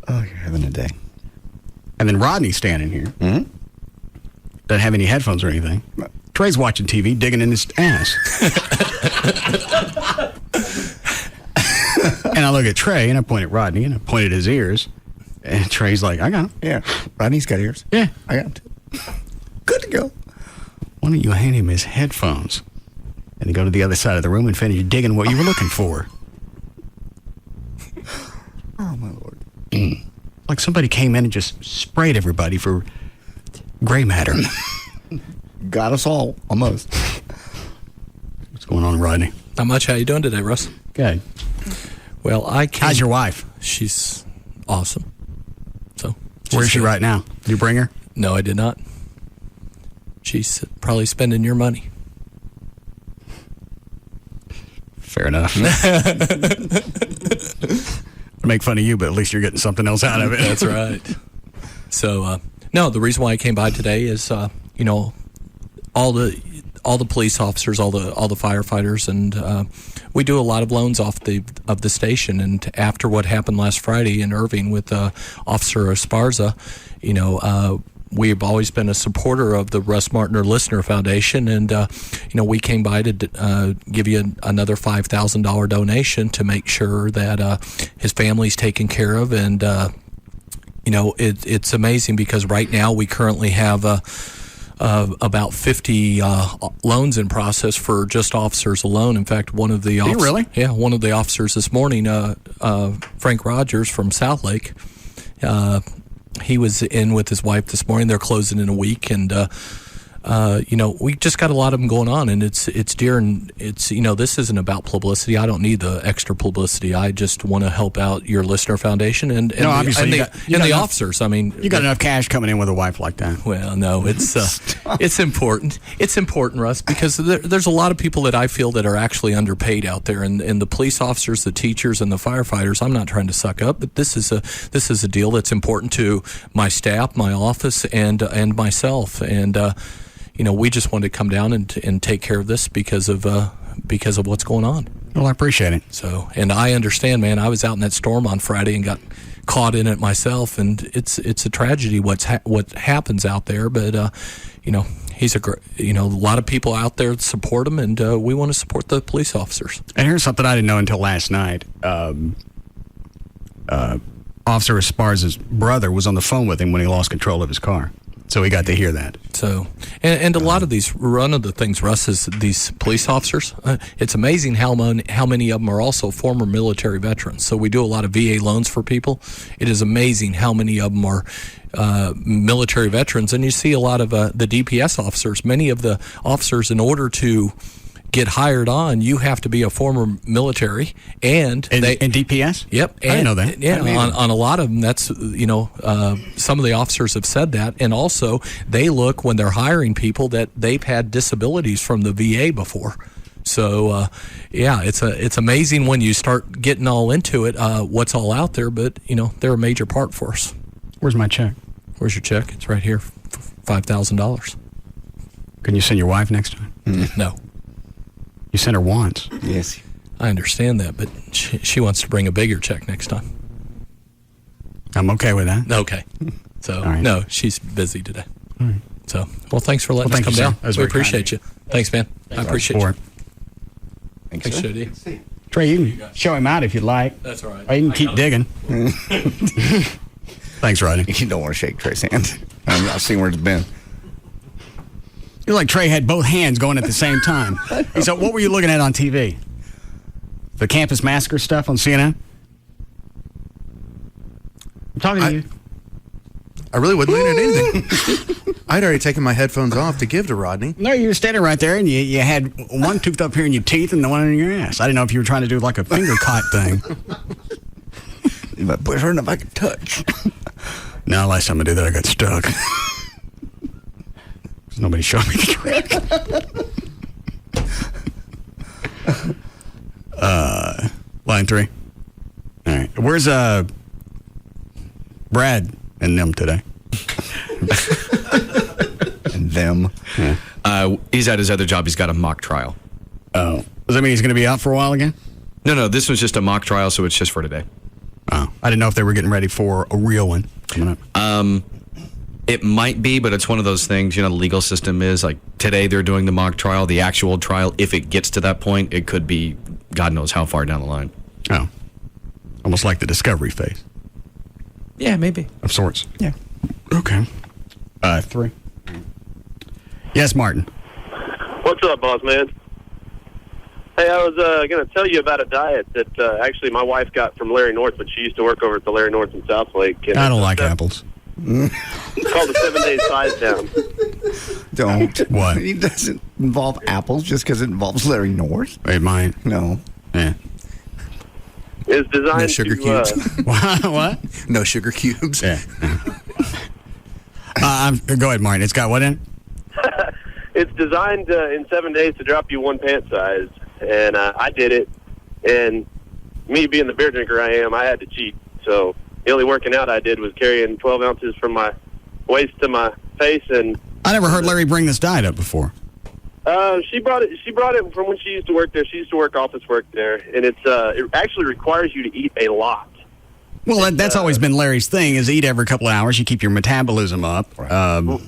Oh, you're having a day. And then Rodney's standing here. Mm-hmm. Doesn't have any headphones or anything. Trey's watching TV, digging in his ass. And I look at Trey, and I point at Rodney, and I point at his ears. And Trey's like, I got him. Yeah. Rodney's got ears. Yeah. I got him, too. Good to go. Why don't you hand him his headphones and go to the other side of the room and finish digging what you were looking for? Oh, my Lord. Like somebody came in and just sprayed everybody for Gray matter. Got us all, almost. What's going on, Rodney? Not much. How you doing today, Russ? Good. Well, How's your wife? She's awesome. So, where is she right now? Did you bring her? No, I did not. She's probably spending your money. Fair enough. I make fun of you, but at least you're getting something else out of it. That's right. So, no, the reason why I came by today is, you know, all the police officers, all the firefighters, and we do a lot of loans off of the station. And after what happened last Friday in Irving with Officer Esparza, you know, we've always been a supporter of the Russ Martin Listener Foundation, and you know, we came by to give you another $5,000 donation to make sure that his family's taken care of. And you know, it's amazing because right now we currently have about 50 loans in process for just officers alone. In fact, one of the really? Yeah, one of the officers this morning, Frank Rogers from South Lake. He was in with his wife this morning. They're closing in a week, and you know, we just got a lot of them going on, and it's dear, and it's, you know, this isn't about publicity. I don't need the extra publicity. I just want to help out your listener foundation and the officers. I mean, you got enough cash coming in with a wife like that. Well, no, it's it's important. It's important, Russ, because there's a lot of people that I feel that are actually underpaid out there, and the police officers, the teachers, and the firefighters. I'm not trying to suck up, but this is a deal that's important to my staff, my office, and myself, and you know, we just wanted to come down and take care of this because of what's going on. Well, I appreciate it. So, and I understand, man. I was out in that storm on Friday and got caught in it myself, and it's a tragedy what happens out there. But you know, he's a lot of people out there support him, and we want to support the police officers. And here's something I didn't know until last night. Officer Esparza's brother was on the phone with him when he lost control of his car. So we got to hear that. So, and a lot of these, one of the things, Russ, is these police officers, it's amazing how many of them are also former military veterans. So we do a lot of VA loans for people. It is amazing how many of them are military veterans. And you see a lot of the DPS officers. Many of the officers, in order to get hired on, you have to be a former military, and DPS. Yep, I didn't know that. Yeah, on a lot of them, that's, you know, some of the officers have said that, and also they look when they're hiring people that they've had disabilities from the VA before. So yeah, it's amazing when you start getting all into it, what's all out there. But you know, they're a major part for us. Where's my check? Where's your check? It's right here, $5,000. Can you send your wife next time? No. You sent her once. Yes. I understand that, but she wants to bring a bigger check next time. I'm okay with that. Okay. So, right. No, she's busy today. All right. So, well, thanks for letting us come down. We appreciate you. Thanks, man. I appreciate you. Thanks, Shady. Trey, you can show him out if you'd like. That's all right. Or you can keep digging. Thanks, Rodney. You don't want to shake Trey's hand. I've seen where it's been. You're like Trey had both hands going at the same time. So what were you looking at on TV? The Campus Massacre stuff on CNN? I'm talking to you. I really wasn't looking at anything. I'd already taken my headphones off to give to Rodney. No, you were standing right there, and you had one tooth up here in your teeth and the one in your ass. I didn't know if you were trying to do like a finger caught thing. You might put her in if I could touch. No, last time I did that, I got stuck. Nobody showed me the trick. Line 3. All right. Where's Brad and them today? And them. Yeah. He's at his other job. He's got a mock trial. Oh. Does that mean he's going to be out for a while again? No. This was just a mock trial, so it's just for today. Oh. I didn't know if they were getting ready for a real one coming up. It might be, but it's one of those things, you know, the legal system is like today they're doing the mock trial, the actual trial. If it gets to that point, it could be God knows how far down the line. Oh. Almost like the discovery phase. Yeah, maybe. Of sorts. Yeah. Okay. 3. Yes, Martin. What's up, boss man? Hey, I was going to tell you about a diet that actually my wife got from Larry North, but she used to work over at the Larry North in South Lake. And I don't like apples. It's called the 7 Days Size Down. Don't. What? It doesn't involve apples just because it involves Larry North. It might. No. Yeah. It's designed No sugar to, cubes. What? No sugar cubes. Yeah. Go ahead, Martin. It's got what in it? It's designed in 7 days to drop you 1 pant size, and I did it. And me being the beer drinker I am, I had to cheat. So the only working out I did was carrying 12 ounces from my waist to my face. And I never heard Larry bring this diet up before. she brought it from when she used to work there. She used to work office work there, and it actually requires you to eat a lot. Well, that's always been Larry's thing: is eat every couple of hours. You keep your metabolism up. And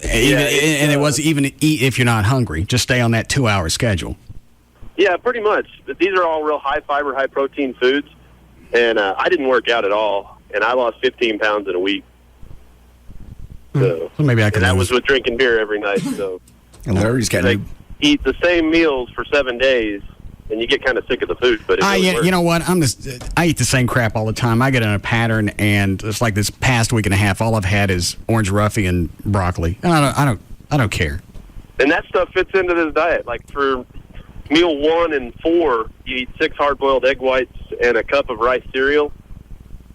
it was even eat if you're not hungry. Just stay on that 2-hour schedule. Yeah, pretty much. But these are all real high fiber, high protein foods, and I didn't work out at all, and I lost 15 pounds in a week. So maybe I could. And that was with drinking beer every night. So and Larry's got like, eat the same meals for 7 days, and you get kind of sick of the food. But it really works. You know what? I eat the same crap all the time. I get in a pattern, and it's like this past week and a half. All I've had is orange roughy and broccoli, and I don't care. And that stuff fits into this diet. Like for meal 1 and 4, you eat 6 hard-boiled egg whites and a cup of rice cereal.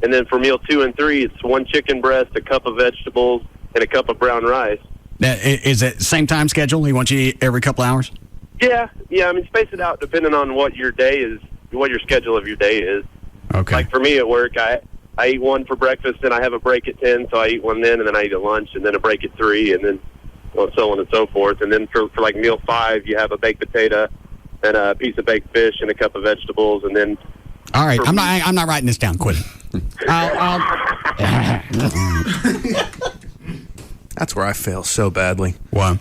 And then for meal 2 and 3, it's 1 chicken breast, a cup of vegetables, and a cup of brown rice. Now, is it same time schedule? He wants you to eat every couple hours? Yeah. I mean, space it out depending on what your day is, what your schedule of your day is. Okay. Like for me at work, I eat 1 for breakfast, and I have a break at 10, so I eat 1 then, and then I eat at lunch, and then a break at 3, and then so on and so forth. And then for like meal 5, you have a baked potato and a piece of baked fish and a cup of vegetables, and then. All right, I'm not writing this down. Quit it. That's where I fail so badly. Why?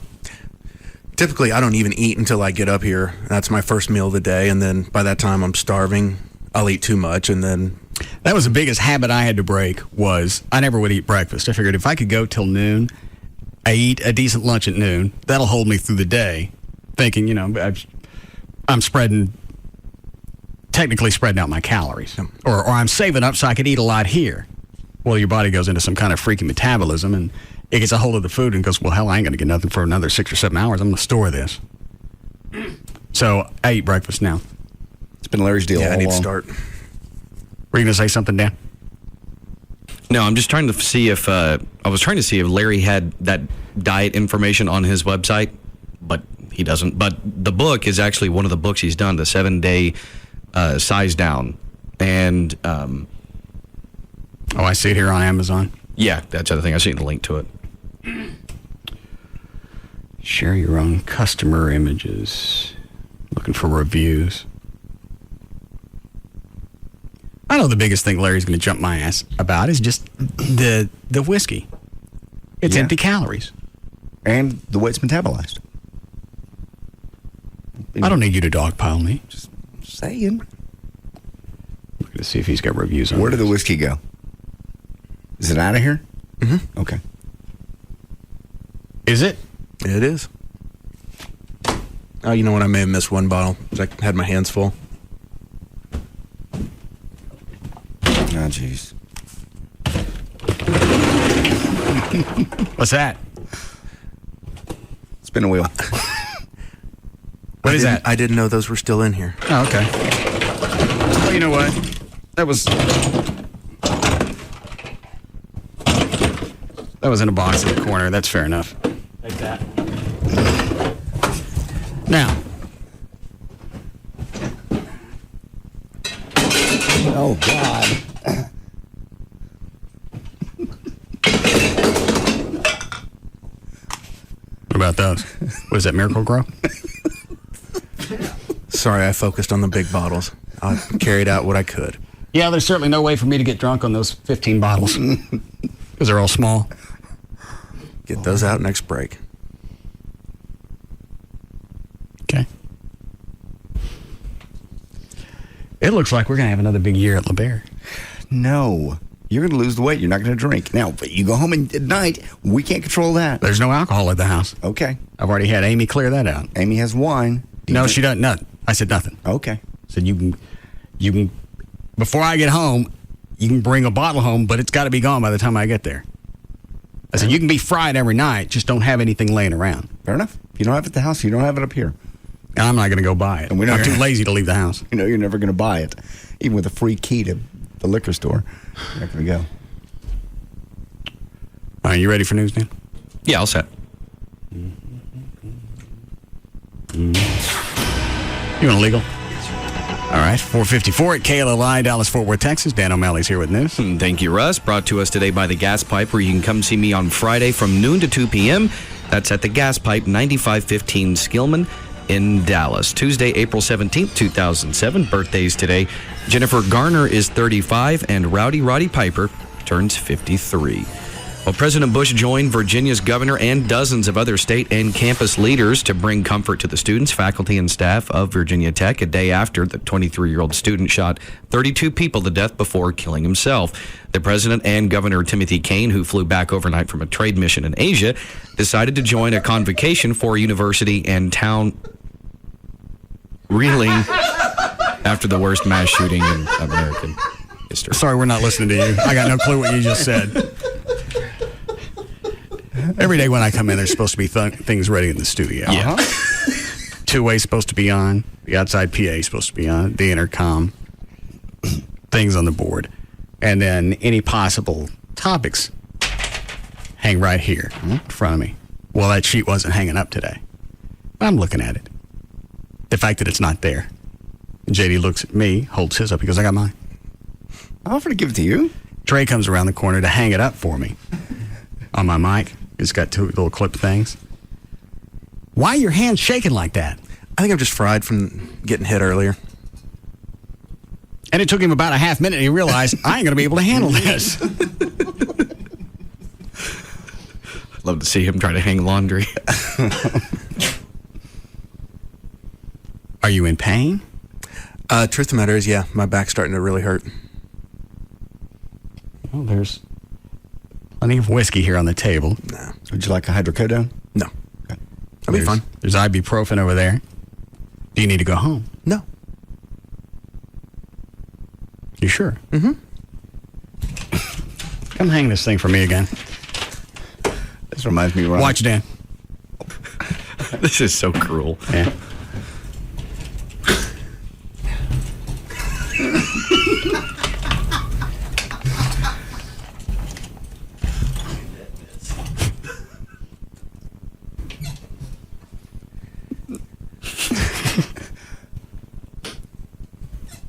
Typically, I don't even eat until I get up here. That's my first meal of the day, and then by that time, I'm starving. I'll eat too much, and then. That was the biggest habit I had to break. Was I never would eat breakfast. I figured if I could go till noon, I eat a decent lunch at noon. That'll hold me through the day. Thinking, I'm technically spreading out my calories, or I'm saving up so I could eat a lot here. Well, your body goes into some kind of freaky metabolism, and it gets a hold of the food and goes, well, hell, I ain't going to get nothing for another 6 or 7 hours. I'm going to store this. So I eat breakfast now. It's been Larry's deal all I need along. to start. Were you going to say something, Dan? No, I'm just trying to see if Larry had that diet information on his website, but he doesn't. But the book is actually one of the books he's done, the 7-Day Size Down. And I see it here on Amazon. Yeah, that's the other thing. I've seen the link to it. Share your own customer images. Looking for reviews. I know the biggest thing Larry's going to jump my ass about is just the whiskey. It's empty calories. And the way it's metabolized. I don't need you to dogpile me. Just saying. Look to see if he's got reviews on Where did the whiskey go? Is it out of here? Mm-hmm. Okay. Is it? It is. Oh, you know what? I may have missed 1 bottle. I had my hands full. Oh, jeez. What's that? Spin a wheel. What is that? I didn't know those were still in here. Oh, okay. Well, you know what? That was in a box in the corner. That's fair enough. Take that. Now. Oh, God. What about those? What is that, Miracle Grow? Sorry, I focused on the big bottles. I carried out what I could. Yeah, there's certainly no way for me to get drunk on those 15 bottles. Because they're all small. Get those out next break. Okay. It looks like we're going to have another big year at LeBaire. No. You're going to lose the weight. You're not going to drink. Now, but you go home at night, we can't control that. There's no alcohol at the house. Okay. I've already had Amy clear that out. Amy has wine. No, she doesn't. None. I said nothing. Okay. I said you can, before I get home, you can bring a bottle home, but it's got to be gone by the time I get there. I said, you can be fried every night, just don't have anything laying around. Fair enough. If you don't have it at the house, you don't have it up here. And I'm not going to go buy it. And I'm too lazy to leave the house. You know, you're never going to buy it. Even with a free key to the liquor store, you're not going to go. All right, you ready for news, Dan? Yeah, all set. You want illegal? All right, 454 at KLLI, Dallas, Fort Worth, Texas. Dan O'Malley's here with news. Thank you, Russ. Brought to us today by the Gas Pipe, where you can come see me on Friday from noon to 2 p.m. That's at the Gas Pipe, 9515 Skillman in Dallas. Tuesday, April 17th, 2007. Birthdays today. Jennifer Garner is 35, and Roddy Piper turns 53. Well, President Bush joined Virginia's governor and dozens of other state and campus leaders to bring comfort to the students, faculty, and staff of Virginia Tech a day after the 23-year-old student shot 32 people to death before killing himself. The president and Governor Timothy Kaine, who flew back overnight from a trade mission in Asia, decided to join a convocation for university and town reeling after the worst mass shooting in American history. Sorry, we're not listening to you. I got no clue what you just said. Every day when I come in, there's supposed to be things ready in the studio. Yeah. Two-way's supposed to be on. The outside PA is supposed to be on. The intercom. Things on the board. And then any possible topics hang right here in front of me. Well, that sheet wasn't hanging up today. But I'm looking at it. The fact that it's not there. And JD looks at me, holds his up. He goes, I got mine. I offered to give it to you. Trey comes around the corner to hang it up for me on my mic. It's got two little clip things. Why are your hands shaking like that? I think I'm just fried from getting hit earlier. And it took him about a half minute and he realized, I ain't going to be able to handle this. Love to see him try to hang laundry. Are you in pain? Truth of the matter is, yeah, my back's starting to really hurt. Well, there's plenty of whiskey here on the table. No. Would you like a hydrocodone? No. Okay. That'll be fun. There's ibuprofen over there. Do you need to go home? No. You sure? Mm-hmm. Come hang this thing for me again. This reminds me of Ron. Watch, Dan. This is so cruel. Yeah.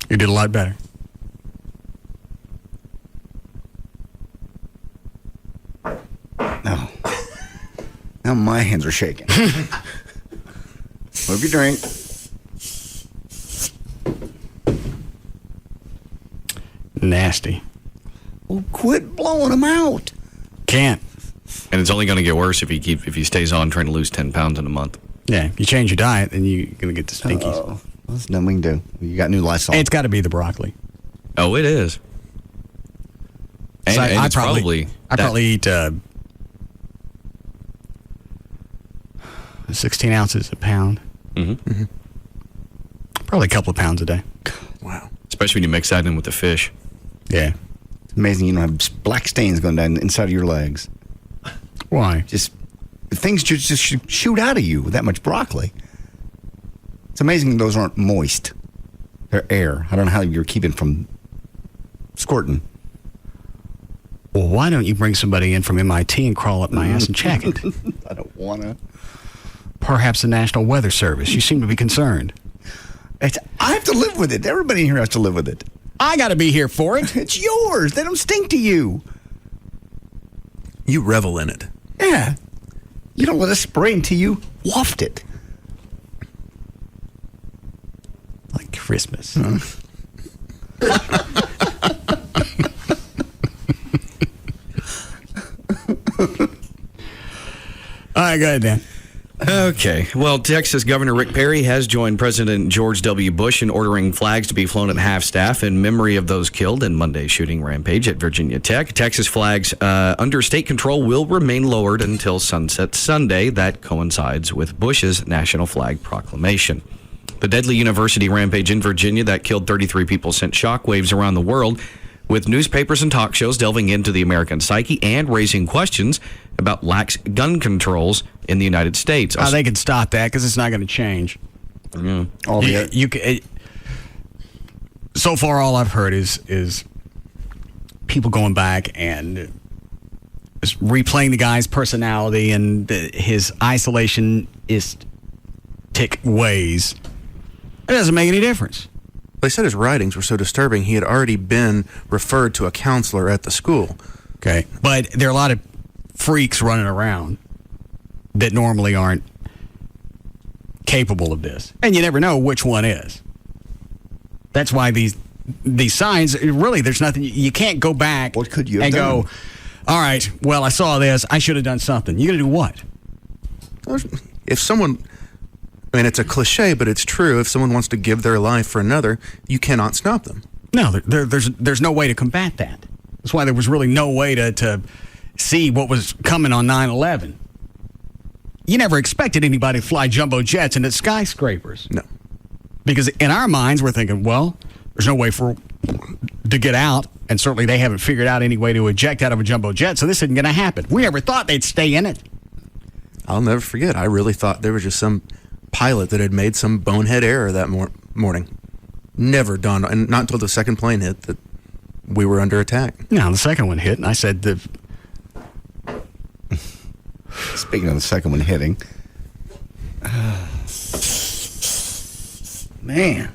You did a lot better. No. Now my hands are shaking. Move your drink. Nasty. Well, quit blowing them out. Can't. And it's only going to get worse if he stays on trying to lose 10 pounds in a month. Yeah, if you change your diet, then you're going to get the stinkies. Oh, there's nothing we can do. You got new Lysol. It's got to be the broccoli. Oh, it is. And, So and I it's probably eat 16 ounces a pound. Mm-hmm. Probably a couple of pounds a day. Wow. Especially when you mix that in with the fish. Yeah. It's amazing you don't have black stains going down inside of your legs. Why? Just things just shoot out of you with that much broccoli. It's amazing those aren't moist. They're air. I don't know how you're keeping from squirting. Well, why don't you bring somebody in from MIT and crawl up my ass and check it? I don't want to. Perhaps the National Weather Service. You seem to be concerned. I have to live with it. Everybody here has to live with it. I got to be here for it. It's yours. They don't stink to you. You revel in it. Yeah. You don't let us spray until you waft it. Like Christmas. All right, go ahead, Dan. Okay. Well, Texas Governor Rick Perry has joined President George W. Bush in ordering flags to be flown at half-staff in memory of those killed in Monday's shooting rampage at Virginia Tech. Texas flags under state control will remain lowered until sunset Sunday. That coincides with Bush's national flag proclamation. The deadly university rampage in Virginia that killed 33 people sent shockwaves around the world, with newspapers and talk shows delving into the American psyche and raising questions about lax gun controls in the United States. They can stop that because it's not going to change. So far, all I've heard is people going back and just replaying the guy's personality and his isolationistic ways. It doesn't make any difference. They said his writings were so disturbing, he had already been referred to a counselor at the school. Okay. But there are a lot of freaks running around that normally aren't capable of this. And you never know which one is. That's why these signs, really, there's nothing, you can't go back what could you have and done? go, all right, well, I saw this, I should have done something. You're going to do what? If someone, I mean, it's a cliche, but it's true. If someone wants to give their life for another, you cannot stop them. No, there's no way to combat that. That's why there was really no way to see what was coming on 9/11. You never expected anybody to fly jumbo jets into skyscrapers. No. Because in our minds, we're thinking, well, there's no way to get out, and certainly they haven't figured out any way to eject out of a jumbo jet, so this isn't going to happen. We never thought they'd stay in it. I'll never forget. I really thought there was just some pilot that had made some bonehead error that morning. Never dawned, and not until the second plane hit, that we were under attack. No, the second one hit, and I said, Speaking of the second one hitting, man.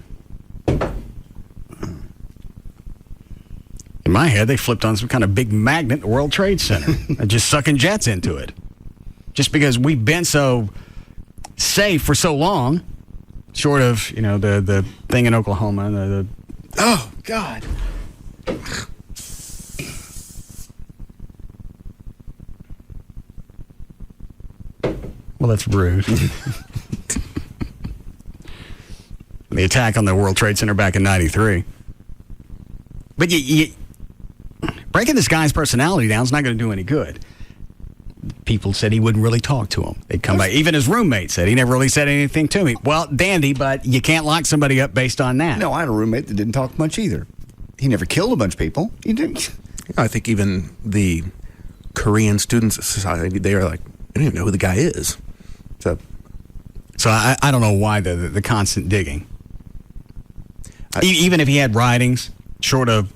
In my head, they flipped on some kind of big magnet at the World Trade Center and just sucking jets into it. Just because we've been so safe for so long, short of, the thing in Oklahoma. Oh, God. Well, that's rude. The attack on the World Trade Center back in 93. But breaking this guy's personality down is not going to do any good. People said he wouldn't really talk to him. They'd come by. Even his roommate said he never really said anything to me. Well, dandy, but you can't lock somebody up based on that. No, I had a roommate that didn't talk much either. He never killed a bunch of people. He didn't. I think even the Korean Students Society, they are like, I don't even know who the guy is. So I don't know why the constant digging. Even if he had writings, short of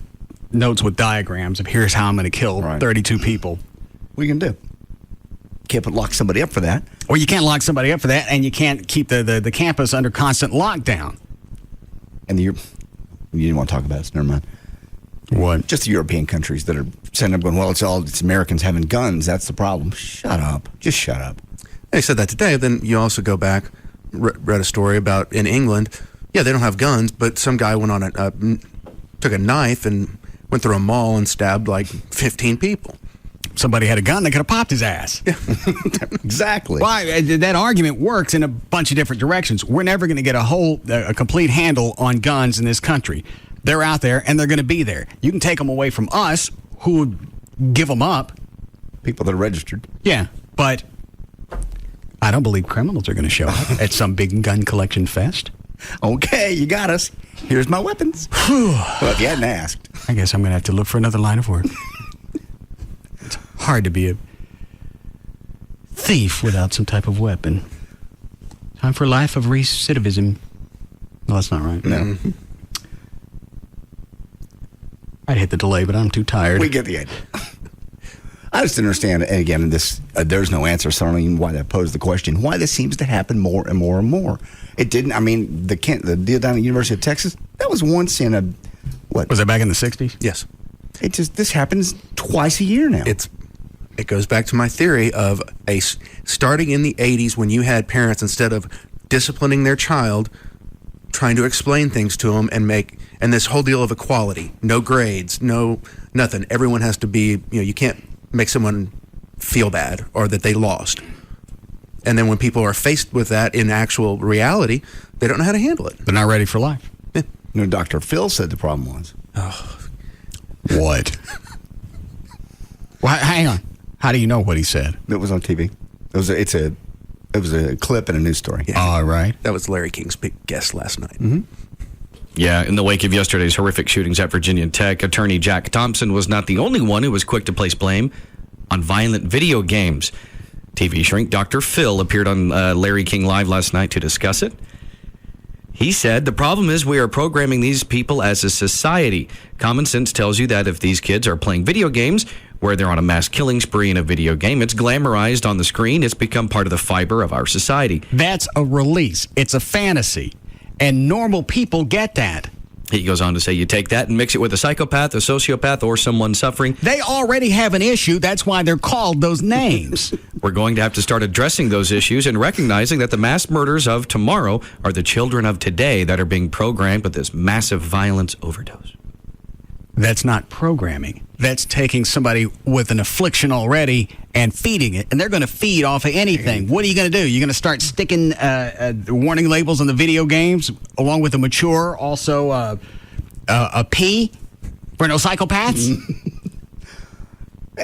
notes with diagrams of here's how I'm going to kill 32 people. What are you going to do? Can't lock somebody up for that. Or you can't lock somebody up for that, and you can't keep the campus under constant lockdown. And you didn't want to talk about this. Never mind. What? Just the European countries that are sending up going, well, it's Americans having guns. That's the problem. Shut up. Just shut up. They said that today. Then you also go back, read a story about in England. Yeah, they don't have guns, but some guy went on took a knife and went through a mall and stabbed like 15 people. Somebody had a gun, they could have popped his ass. Yeah. Exactly. Why? That argument works in a bunch of different directions. We're never going to get a complete handle on guns in this country. They're out there, and they're going to be there. You can take them away from us, who would give them up. People that are registered. Yeah, but I don't believe criminals are going to show up at some big gun collection fest. Okay, you got us. Here's my weapons. Well, if you hadn't asked. I guess I'm going to have to look for another line of work. It's hard to be a thief without some type of weapon. Time for a life of recidivism. Well, that's not right. No. Mm-hmm. I'd hit the delay, but I'm too tired. We get the idea. I just understand, and again, this there's no answer, so I don't even know why that posed the question, why this seems to happen more and more and more. It didn't, I mean, the deal down at the University of Texas, that was once in a, what? Was that back in the 60s? Yes. This happens twice a year now. It goes back to my theory of starting in the 80s when you had parents, instead of disciplining their child, trying to explain things to them and this whole deal of equality, no grades, no nothing. Everyone has to be, you can't make someone feel bad or that they lost. And then when people are faced with that in actual reality, they don't know how to handle it. They're not ready for life. Yeah. Dr. Phil said the problem was. Oh. What? Well, hang on. How do you know what he said? It was on TV. It was a clip in a news story. Yeah. All right. That was Larry King's big guest last night. Mm-hmm. Yeah, in the wake of yesterday's horrific shootings at Virginia Tech, attorney Jack Thompson was not the only one who was quick to place blame on violent video games. TV shrink Dr. Phil appeared on Larry King Live last night to discuss it. He said, the problem is we are programming these people as a society. Common sense tells you that if these kids are playing video games where they're on a mass killing spree in a video game, it's glamorized on the screen. It's become part of the fiber of our society. That's a release. It's a fantasy. And normal people get that. He goes on to say you take that and mix it with a psychopath, a sociopath, or someone suffering. They already have an issue. That's why they're called those names. We're going to have to start addressing those issues and recognizing that the mass murders of tomorrow are the children of today that are being programmed with this massive violence overdose. That's not programming. That's taking somebody with an affliction already and feeding it. And they're going to feed off of anything. What are you going to do? You're going to start sticking warning labels on the video games along with a mature, also a P for no psychopaths?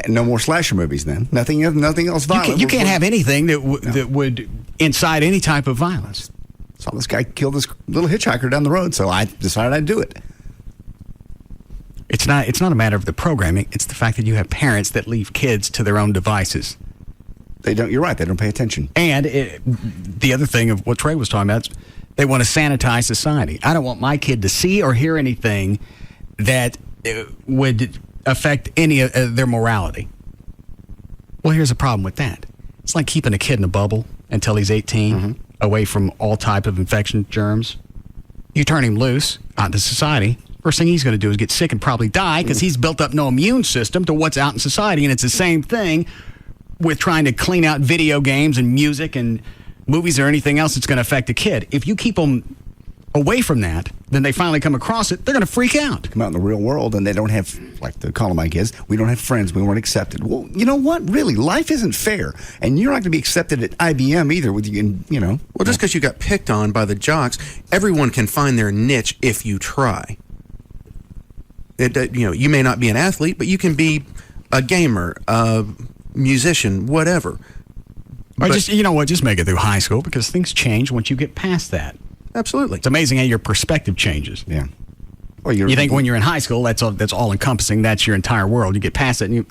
No more slasher movies then. Nothing else violent. You can't have anything that would incite any type of violence. Saw this guy kill this little hitchhiker down the road, so I decided I'd do it. It's not a matter of the programming. It's the fact that you have parents that leave kids to their own devices. They don't. You're right. They don't pay attention. And the other thing of what Trey was talking about, they want to sanitize society. I don't want my kid to see or hear anything that would affect any of their morality. Well, here's a problem with that. It's like keeping a kid in a bubble until he's 18, away from all type of infection germs. You turn him loose out into society. First thing he's going to do is get sick and probably die because he's built up no immune system to what's out in society. And it's the same thing with trying to clean out video games and music and movies or anything else that's going to affect a kid. If you keep them away from that, then they finally come across it, they're going to freak out. Come out in the real world and they don't have, like the Columbine kids, we don't have friends, we weren't accepted. Well, you know what? Really, life isn't fair. And you're not going to be accepted at IBM either with you know. Well, just because you got picked on by the jocks, everyone can find their niche if you try. You may not be an athlete, but you can be a gamer, a musician, whatever. Or just make it through high school because things change once you get past that. Absolutely. It's amazing how your perspective changes. Yeah. Well, you think when you're in high school, that's all encompassing. That's your entire world. You get past it, and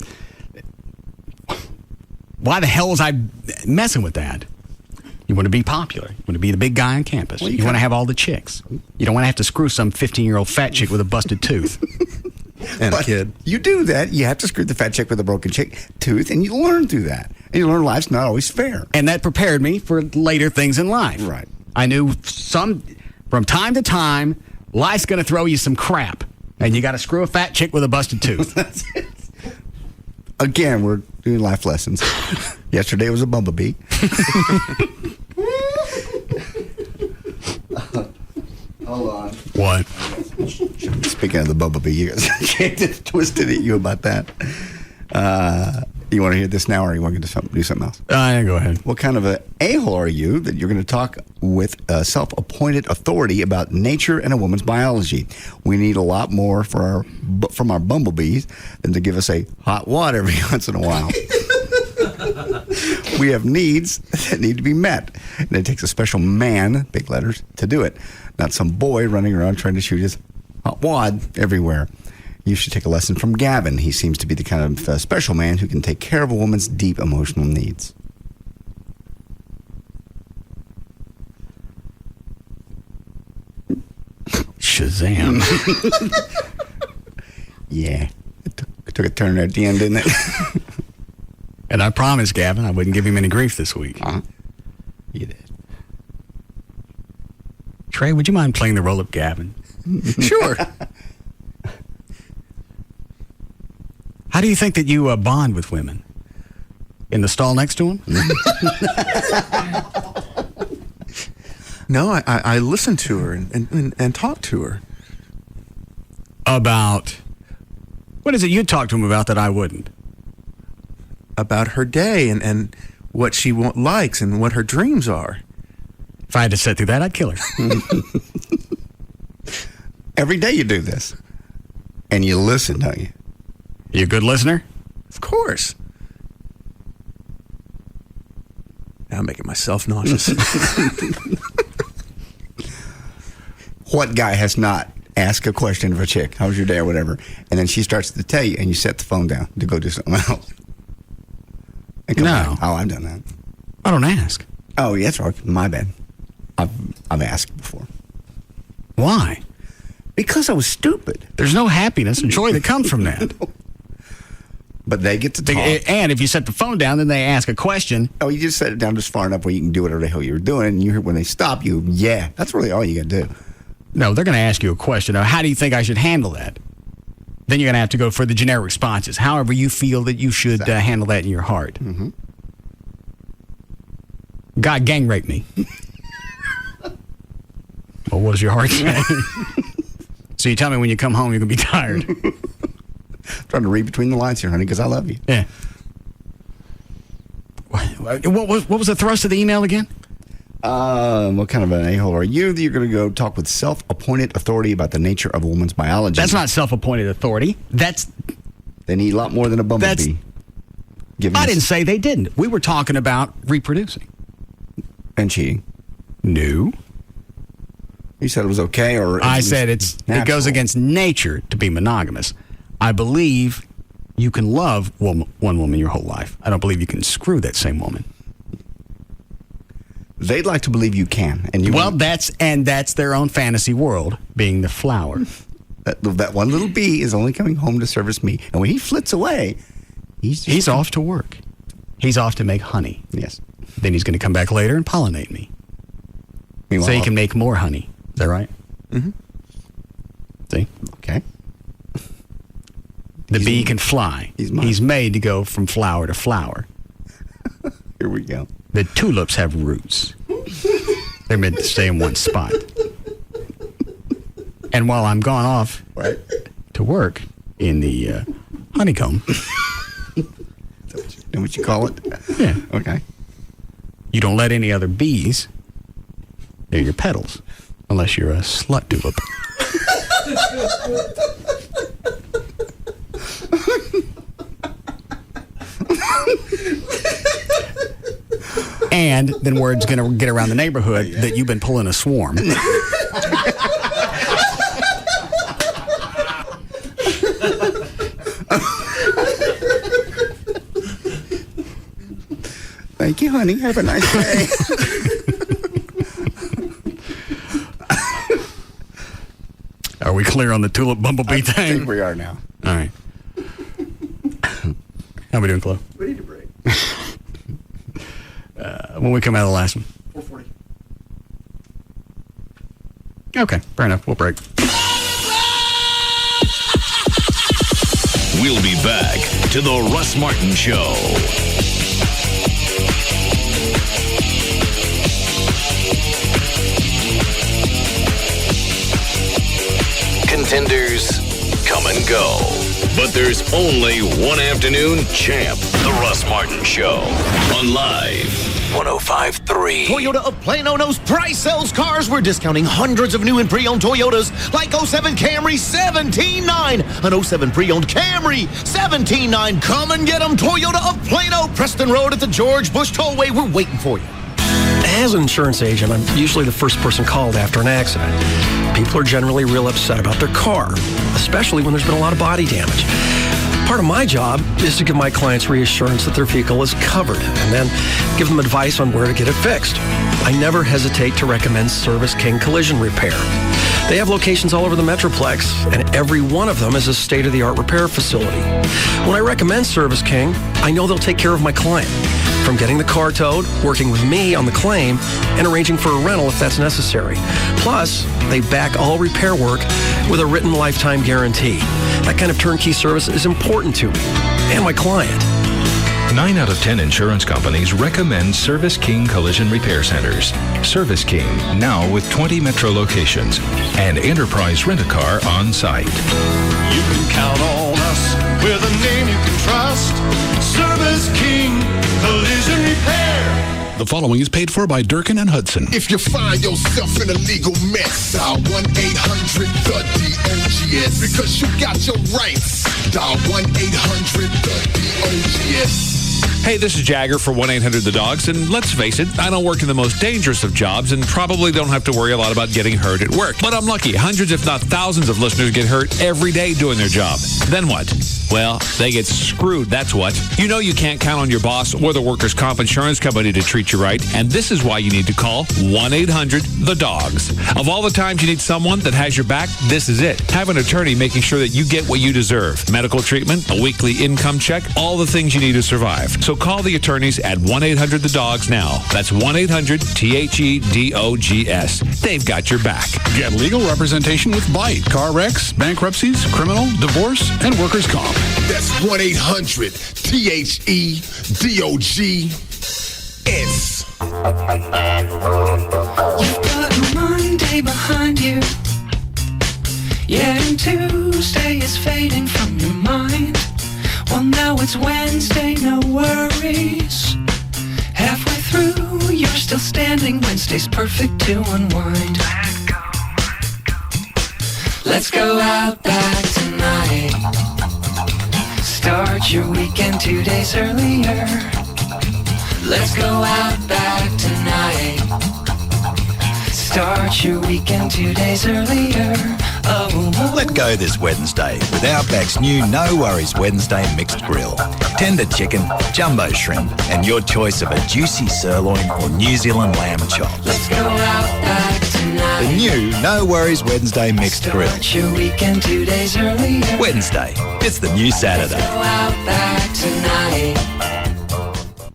why the hell was I messing with that? You want to be popular. You want to be the big guy on campus. You want to have all the chicks. You don't want to have to screw some 15-year-old fat chick with a busted tooth. And a kid. You do that. You have to screw the fat chick with a broken tooth, and you learn through that. And you learn life's not always fair. And that prepared me for later things in life. Right. I knew from time to time, life's going to throw you some crap, and you got to screw a fat chick with a busted tooth. That's it. Again, we're doing life lessons. Yesterday was a bumblebee. Hold on. What? Speaking of the bumblebee, you guys just twisted at you about that. You want to hear this now, or you want to do something else? Go ahead. What kind of an a-hole are you that you're going to talk with a self-appointed authority about nature and a woman's biology? We need a lot more from our bumblebees than to give us a hot wad every once in a while. We have needs that need to be met, and it takes a special man, big letters, to do it. Not some boy running around trying to shoot his hot wad everywhere. You should take a lesson from Gavin. He seems to be the kind of special man who can take care of a woman's deep emotional needs. Shazam. Yeah. It took a turn at the end, didn't it? And I promised Gavin I wouldn't give him any grief this week. You did. Trey, would you mind playing the role of Gavin? Sure. How do you think that you bond with women? In the stall next to them? No, I listen to her and talk to her. About? What is it you'd talk to him about that I wouldn't? About her day and what she likes and what her dreams are. If I had to sit through that, I'd kill her. Every day you do this. And you listen, don't you? You a good listener? Of course. Now I'm making myself nauseous. What guy has not asked a question of a chick? How was your day or whatever? And then she starts to tell you, and you set the phone down to go do something else. And come back. Oh, I've done that. I don't ask. Oh, yeah, that's right. My bad. I've asked before. Why? Because I was stupid. There's no happiness and joy that comes from that. But they get to talk. And if you set the phone down, then they ask a question. Oh, you just set it down just far enough where you can do whatever the hell you're doing. And you hear when they stop you, yeah, that's really all you got to do. No, they're going to ask you a question. Now, how do you think I should handle that? Then you're going to have to go for the generic responses. However you feel that you should handle that in your heart. Mm-hmm. God gang raped me. What was your heart saying? So you tell me when you come home you're going to be tired. Trying to read between the lines here, honey, because I love you. Yeah. What was the thrust of the email again? What kind of an a-hole are you? You're going to go talk with self-appointed authority about the nature of a woman's biology. That's not self-appointed authority. They need a lot more than a bumblebee. I didn't say they didn't. We were talking about reproducing. And cheating. No. You said it was okay, or I said it goes against nature to be monogamous. I believe you can love one woman your whole life. I don't believe you can screw that same woman. They'd like to believe you can, and that's their own fantasy world, being the flower. That one little bee is only coming home to service me, and when he flits away, he's off to work. He's off to make honey. Yes. Then he's going to come back later and pollinate me. Meanwhile, so he can make more honey. Is that right? Mm-hmm. See? Okay. The bee can fly. He's made to go from flower to flower. Here we go. The tulips have roots. They're meant to stay in one spot. And while I'm gone off to work in the honeycomb. Is that what you call it? Yeah. Okay. You don't let any other bees near your petals unless you're a slut tulip. And then word's going to get around the neighborhood that you've been pulling a swarm. Thank you, honey. Have a nice day. Are we clear on the tulip bumblebee thing? I think we are now. All right. How we doing, Chloe? We need a break. When we come out of the last one? 4:40. Okay, fair enough. We'll break. We'll be back to the Russ Martin Show. Contenders come and go, but there's only one afternoon champ. The Russ Martin Show on Live 105.3. Toyota of Plano knows price sells cars. We're discounting hundreds of new and pre-owned Toyotas like 07 Camry $17,900, an 07 pre-owned Camry $17,900. Come and get them. Toyota of Plano, Preston Road at the George Bush Tollway. We're waiting for you. As an insurance agent, I'm usually the first person called after an accident. People are generally real upset about their car, especially when there's been a lot of body damage. Part of my job is to give my clients reassurance that their vehicle is covered and then give them advice on where to get it fixed. I never hesitate to recommend Service King Collision Repair. They have locations all over the Metroplex, and every one of them is a state-of-the-art repair facility. When I recommend Service King, I know they'll take care of my client, from getting the car towed, working with me on the claim, and arranging for a rental if that's necessary. Plus, they back all repair work with a written lifetime guarantee. That kind of turnkey service is important to me and my client. 9 out of 10 insurance companies recommend Service King Collision Repair Centers. Service King, now with 20 metro locations and Enterprise Rent-A-Car on site. You can count on us with a name you can trust. Service King Collision Repair. The following is paid for by Durkin and Hudson. If you find yourself in a legal mess, dial 1-800-THE-DOGS. Because you got your rights. Dial 1-800-THE-DOGS. Hey, this is Jagger for 1-800-THE-DOGS, and let's face it, I don't work in the most dangerous of jobs and probably don't have to worry a lot about getting hurt at work. But I'm lucky. Hundreds, if not thousands of listeners get hurt every day doing their job. Then what? Well, they get screwed, that's what. You know you can't count on your boss or the workers' comp insurance company to treat you right, and this is why you need to call 1-800-THE-DOGS. Of all the times you need someone that has your back, this is it. Have an attorney making sure that you get what you deserve. Medical treatment, a weekly income check, all the things you need to survive. So call the attorneys at 1-800-THE-DOGS now. That's 1-800-THEDOGS. They've got your back. Get legal representation with Bite, car wrecks, bankruptcies, criminal, divorce, and workers' comp. That's 1-800-THEDOGS. You've got a Monday behind you. Yeah, and Tuesday is fading from your mind. Well, now it's Wednesday, no worries. Halfway through, you're still standing. Wednesday's perfect to unwind. Let's go out back tonight. Start your weekend 2 days earlier. Let's go out back tonight. Start your weekend 2 days earlier. Let go this Wednesday with Outback's new No Worries Wednesday Mixed Grill. Tender chicken, jumbo shrimp, and your choice of a juicy sirloin or New Zealand lamb chop. Let's go out back tonight. The new No Worries Wednesday Mixed Grill. Start your weekend 2 days earlier. Wednesday, it's the new Saturday. Let's go out back tonight.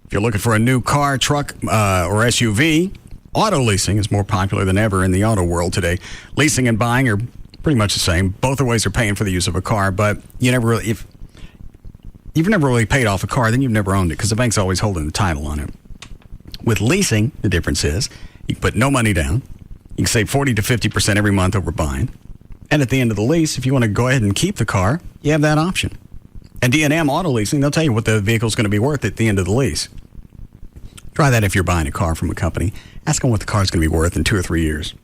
If you're looking for a new car, truck, or SUV, auto leasing is more popular than ever in the auto world today. Leasing and buying are pretty much the same. Both the ways are paying for the use of a car, but you never really, if you've never really paid off a car, then you've never owned it because the bank's always holding the title on it. With leasing, the difference is you can put no money down. You can save 40 to 50% every month over buying. And at the end of the lease, if you want to go ahead and keep the car, you have that option. And D&M Auto Leasing, they'll tell you what the vehicle's going to be worth at the end of the lease. Try that if you're buying a car from a company. Ask them what the car's going to be worth in 2 or 3 years.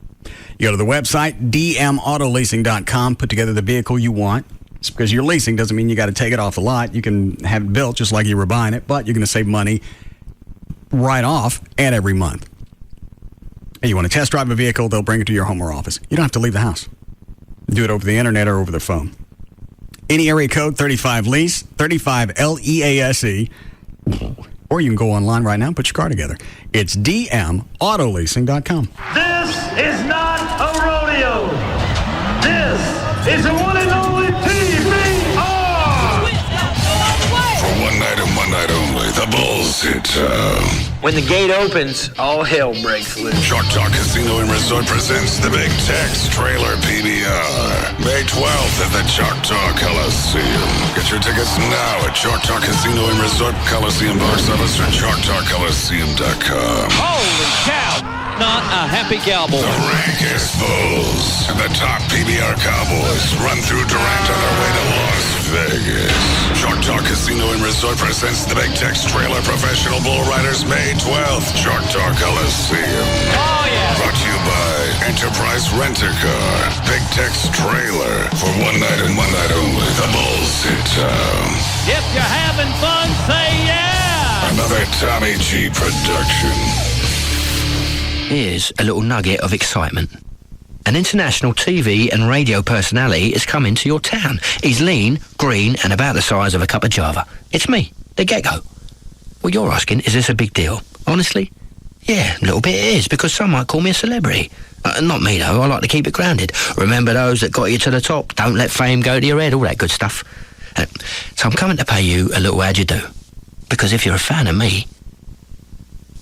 You go to the website, dmautoleasing.com, put together the vehicle you want. It's because you're leasing doesn't mean you got to take it off the lot. You can have it built just like you were buying it, but you're going to save money right off and every month. And you want to test drive a vehicle, they'll bring it to your home or office. You don't have to leave the house. Do it over the internet or over the phone. Any area code, 35LEASE, 35LEASE. Or you can go online right now and put your car together. It's dmautoleasing.com. This is not a rodeo. This is a one and only PBR. For one night and one night only, the Bulls hit town. When the gate opens, all hell breaks loose. Choctaw Casino and Resort presents the Big Tex Trailer PBR. May 12th at the Choctaw Coliseum. Get your tickets now at Choctaw Casino and Resort Coliseum box office or ChoctawColiseum.com. Holy cow! Not a happy cowboy. The rankest Bulls and the top PBR Cowboys run through Durant on their way to Las Vegas. Choctaw Casino and Resort presents the Big Tex Trailer Professional Bull Riders May 12th, Choctaw Coliseum. Oh, yeah. Brought to you by Enterprise Rent-A-Car. Big Tex Trailer. For one night and one night only, the Bulls hit town. If you're having fun, say yeah! Another Tommy G production. Here's a little nugget of excitement. An international TV and radio personality is coming to your town. He's lean, green, and about the size of a cup of Java. It's me, the Gecko. Well, you're asking, is this a big deal? Honestly? Yeah, a little bit it is, because some might call me a celebrity. Not me, though. I like to keep it grounded. Remember those that got you to the top. Don't let fame go to your head, all that good stuff. So I'm coming to pay you a little how'd you do. Because if you're a fan of me,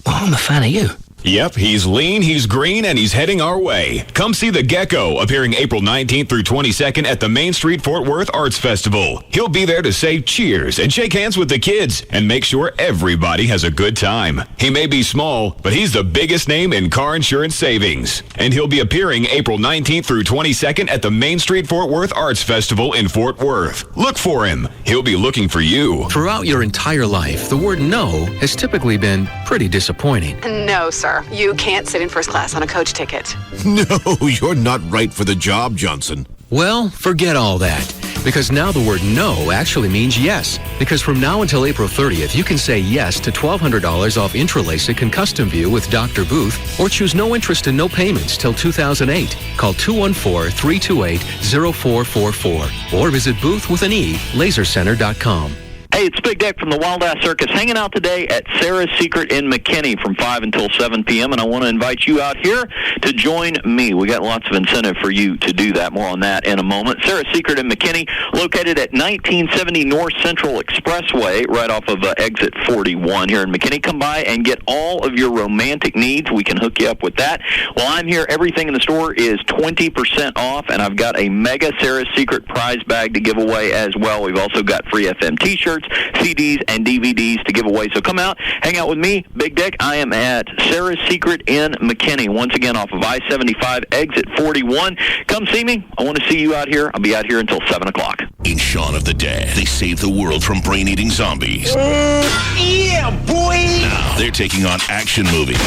well, I'm a fan of you. Yep, he's lean, he's green, and he's heading our way. Come see the Gecko, appearing April 19th through 22nd at the Main Street Fort Worth Arts Festival. He'll be there to say cheers and shake hands with the kids and make sure everybody has a good time. He may be small, but he's the biggest name in car insurance savings. And he'll be appearing April 19th through 22nd at the Main Street Fort Worth Arts Festival in Fort Worth. Look for him. He'll be looking for you. Throughout your entire life, the word no has typically been pretty disappointing. No, sir. You can't sit in first class on a coach ticket. No, you're not right for the job, Johnson. Well, forget all that. Because now the word no actually means yes. Because from now until April 30th, you can say yes to $1,200 off Intralasik and Custom View with Dr. Booth, or choose no interest and no payments till 2008. Call 214-328-0444 or visit Booth with an E, lasercenter.com. Hey, it's Big Dick from the Wild Ass Circus, hanging out today at Sarah's Secret in McKinney from 5 until 7 p.m., and I want to invite you out here to join me. We got lots of incentive for you to do that. More on that in a moment. Sarah's Secret in McKinney, located at 1970 North Central Expressway, right off of exit 41 here in McKinney. Come by and get all of your romantic needs. We can hook you up with that. While I'm here, everything in the store is 20% off, and I've got a mega Sarah's Secret prize bag to give away as well. We've also got free FM t-shirts, CDs, and DVDs to give away. So come out, hang out with me, Big Dick. I am at Sarah's Secret in McKinney, once again off of I-75, exit 41. Come see me. I want to see you out here. I'll be out here until 7 o'clock. In Shaun of the Dead, they saved the world from brain-eating zombies. Yeah, boy! Now they're taking on action movies.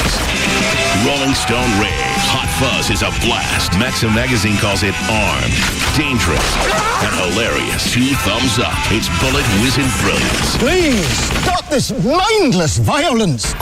Rolling Stone raves. Hot Fuzz is a blast. Maxim Magazine calls it armed, dangerous, and hilarious. 2 thumbs up. It's bullet whizzing brilliance. Please, stop this mindless violence!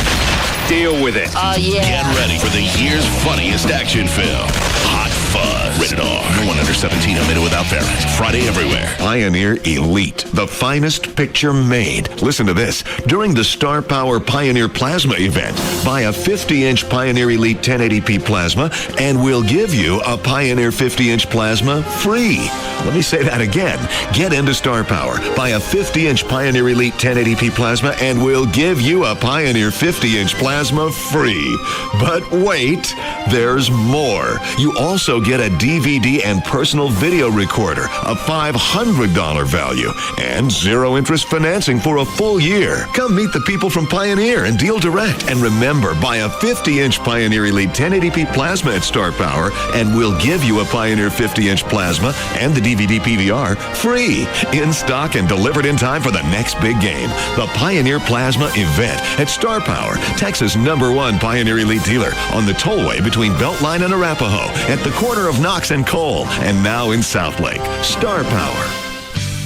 Deal with it. Oh, yeah. Get ready for the year's funniest action film. Hot Fuzz. Rated R. No one under 17 omitted without parent. Friday everywhere. Pioneer Elite, the finest picture made. Listen to this. During the Star Power Pioneer Plasma event, buy a 50-inch Pioneer Elite 1080p plasma, and we'll give you a Pioneer 50-inch plasma free. Let me say that again. Get into Star Power. Buy a 50-inch Pioneer Elite 1080p plasma, and we'll give you a Pioneer 50-inch plasma free. But wait, there's more. You also get a DVD and personal video recorder, a $500 value, and zero-interest financing for a full year. Come meet the people from Pioneer and deal direct. And remember, buy a 50-inch Pioneer Elite 1080p plasma at Star Power, and we'll give you a Pioneer 50-inch plasma and the DVD PVR free, in stock and delivered in time for the next big game. The Pioneer Plasma event at Star Power, Texas' #1 Pioneer Elite dealer, on the tollway between Beltline and Arapahoe, at the corner of Knox and Cole, and now in Southlake. Star Power.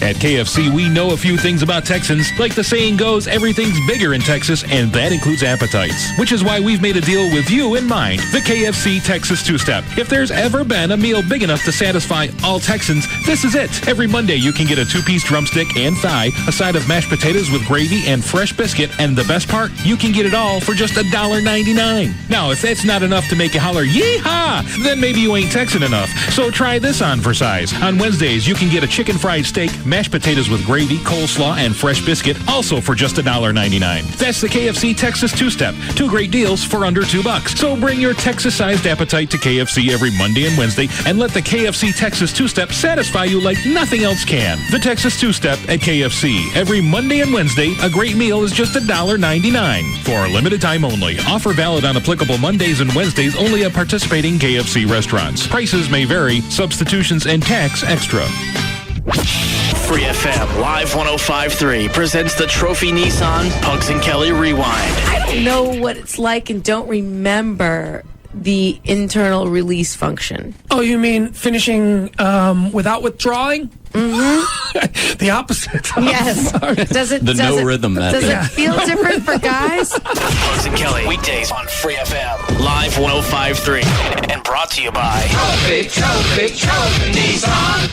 At KFC, we know a few things about Texans. Like the saying goes, everything's bigger in Texas, and that includes appetites. Which is why we've made a deal with you in mind. The KFC Texas Two-Step. If there's ever been a meal big enough to satisfy all Texans, this is it. Every Monday, you can get a 2-piece drumstick and thigh, a side of mashed potatoes with gravy and fresh biscuit, and the best part, you can get it all for just $1.99. Now, if that's not enough to make you holler, yee-haw, then maybe you ain't Texan enough. So try this on for size. On Wednesdays, you can get a chicken fried steak, mashed potatoes with gravy, coleslaw, and fresh biscuit, also for just $1.99. That's the KFC Texas Two-Step. 2 great deals for under $2. So bring your Texas-sized appetite to KFC every Monday and Wednesday, and let the KFC Texas Two-Step satisfy you like nothing else can. The Texas Two-Step at KFC. Every Monday and Wednesday, a great meal is just $1.99. For a limited time only. Offer valid on applicable Mondays and Wednesdays only at participating KFC restaurants. Prices may vary. Substitutions and tax extra. Free FM Live 105.3 presents the Trophy Nissan Pugs and Kelly Rewind. I don't know what it's like and don't remember the internal release function. Oh, you mean finishing without withdrawing? Mm-hmm. The opposite. Yes. Does it rhythm method. Does it feel different for guys? Pugs and Kelly weekdays on Free FM Live 105.3 and brought to you by Trophy Nissan.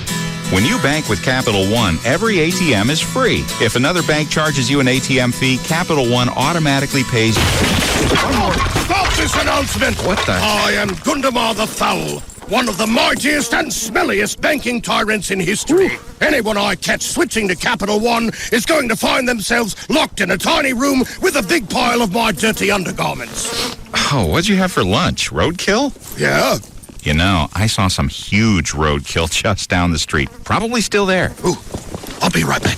When you bank with Capital One, every ATM is free. If another bank charges you an ATM fee, Capital One automatically pays you. Stop this announcement! What the? I am Gundamar the Foul, one of the mightiest and smelliest banking tyrants in history. Ooh. Anyone I catch switching to Capital One is going to find themselves locked in a tiny room with a big pile of my dirty undergarments. Oh, what'd you have for lunch? Roadkill? Yeah. You know, I saw some huge roadkill just down the street. Probably still there. Ooh, I'll be right back.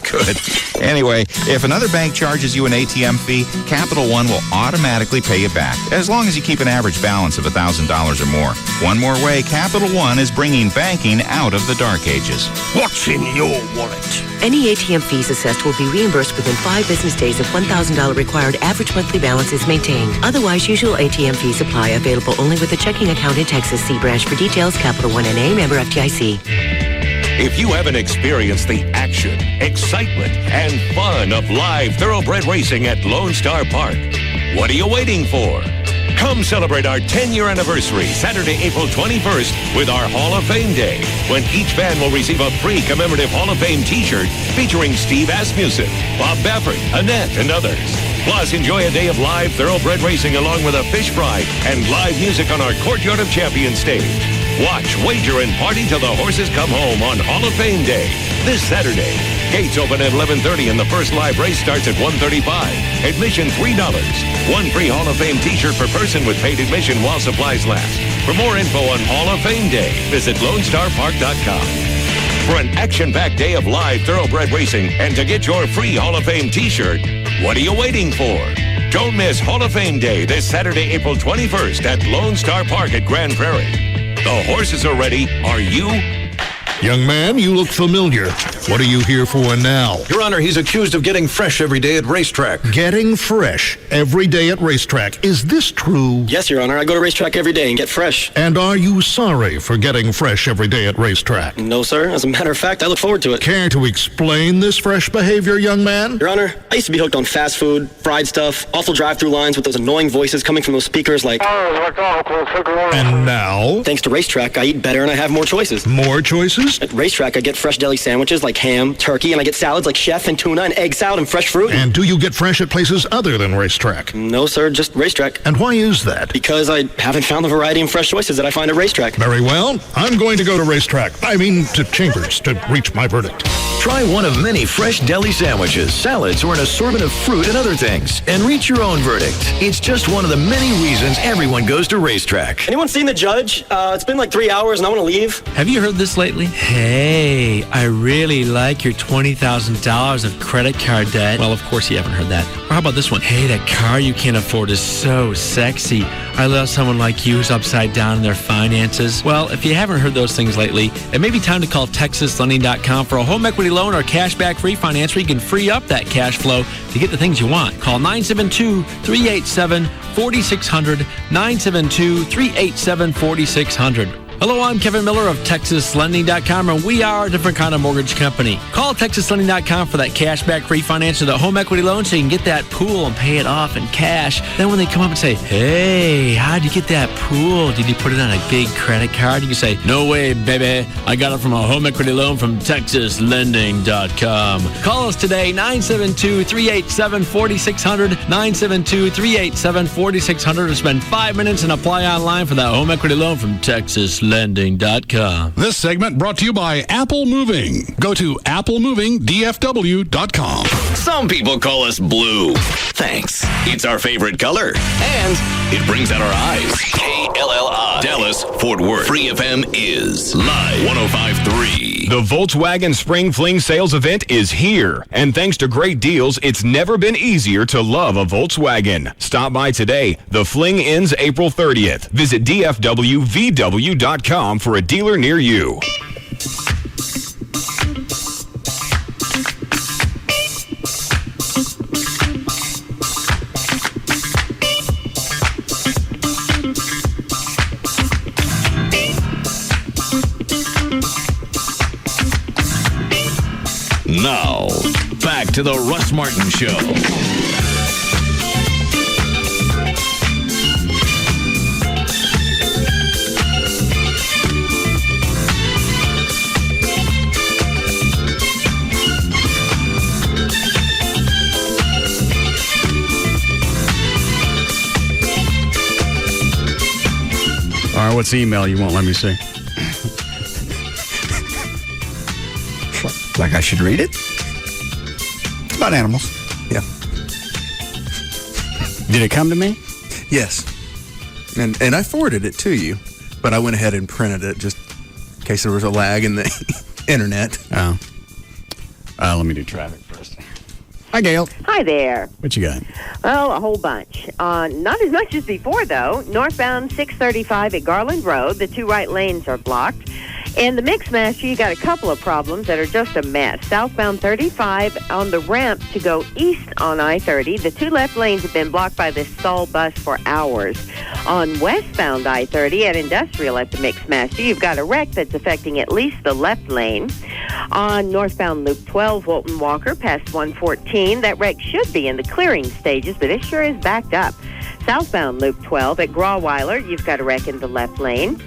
Good. Anyway, if another bank charges you an ATM fee, Capital One will automatically pay you back, as long as you keep an average balance of $1,000 or more. One more way, Capital One is bringing banking out of the dark ages. What's in your wallet? Any ATM fees assessed will be reimbursed within 5 business days if $1,000 required average monthly balance is maintained. Otherwise, usual ATM fees apply. Available only with a checking account in Texas. See branch for details. Capital One NA, member FDIC. If you haven't experienced the action, excitement, and fun of live thoroughbred racing at Lone Star Park, what are you waiting for? Come celebrate our 10-year anniversary, Saturday, April 21st, with our Hall of Fame Day, when each fan will receive a free commemorative Hall of Fame t-shirt featuring Steve Asmussen, Bob Baffert, Annette, and others. Plus, enjoy a day of live thoroughbred racing along with a fish fry and live music on our Courtyard of Champions stage. Watch, wager, and party till the horses come home on Hall of Fame Day, this Saturday. Gates open at 11:30 and the first live race starts at 1:35. Admission $3. One free Hall of Fame t-shirt per person with paid admission while supplies last. For more info on Hall of Fame Day, visit LoneStarPark.com. For an action-packed day of live thoroughbred racing and to get your free Hall of Fame t-shirt, what are you waiting for? Don't miss Hall of Fame Day this Saturday, April 21st at Lone Star Park at Grand Prairie. The horses are ready. Are you? Young man, you look familiar. What are you here for now? Your Honor, he's accused of getting fresh every day at racetrack. Getting fresh every day at racetrack. Is this true? Yes, Your Honor. I go to racetrack every day and get fresh. And are you sorry for getting fresh every day at racetrack? No, sir. As a matter of fact, I look forward to it. Care to explain this fresh behavior, young man? Your Honor, I used to be hooked on fast food, fried stuff, awful drive-through lines with those annoying voices coming from those speakers like... And now? Thanks to racetrack, I eat better and I have more choices. More choices? At racetrack, I get fresh deli sandwiches like ham, turkey, and I get salads like chef and tuna and egg salad and fresh fruit. And do you get fresh at places other than racetrack? No, sir, just racetrack. And why is that? Because I haven't found the variety and fresh choices that I find at racetrack. Very well. I'm going to go to racetrack. I mean, to Chambers to reach my verdict. Try one of many fresh deli sandwiches, salads, or an assortment of fruit and other things, and reach your own verdict. It's just one of the many reasons everyone goes to racetrack. Anyone seen the judge? It's been like 3 hours and I want to leave. Have you heard this lately? Hey, I really like your $20,000 of credit card debt. Well, of course you haven't heard that. Or how about this one? Hey, that car you can't afford is so sexy. I love someone like you who's upside down in their finances. Well, if you haven't heard those things lately, it may be time to call TexasLending.com for a home equity loan or cashback refinance where you can free up that cash flow to get the things you want. Call 972-387-4600, 972-387-4600. Hello, I'm Kevin Miller of TexasLending.com, and we are a different kind of mortgage company. Call TexasLending.com for that cashback refinance or the home equity loan so you can get that pool and pay it off in cash. Then when they come up and say, hey, how'd you get that pool? Did you put it on a big credit card? You can say, no way, baby. I got it from a home equity loan from TexasLending.com. Call us today, 972-387-4600, 972-387-4600, or spend 5 minutes and apply online for that home equity loan from TexasLending.com. This segment brought to you by Apple Moving. Go to applemovingdfw.com. Some people call us blue. Thanks. It's our favorite color. And it brings out our eyes. KLLI. Dallas, Fort Worth. Free FM is live 105.3. The Volkswagen Spring Fling sales event is here. And thanks to great deals, it's never been easier to love a Volkswagen. Stop by today. The Fling ends April 30th. Visit DFWVW.com for a dealer near you. Now, back to the Russ Martin Show. All right, what's the email you won't let me see? Like I should read it? It's about animals. Yeah. Did it come to me? Yes. And I forwarded it to you, but I went ahead and printed it just in case there was a lag in the internet. Oh. Let me do traffic first. Hi, Gail. Hi there. What you got? Well, a whole bunch. Not as much as before, though. Northbound 635 at Garland Road. The two right lanes are blocked. In the Mixmaster, you got a couple of problems that are just a mess. Southbound 35 on the ramp to go east on I-30. The two left lanes have been blocked by this stall bus for hours. On westbound I-30 at Industrial at the Mixmaster, you've got a wreck that's affecting at least the left lane. On northbound Loop 12, Walton Walker past 114, that wreck should be in the clearing stages, but it sure is backed up. Southbound Loop 12 at Grawweiler, you've got a wreck in the left lane.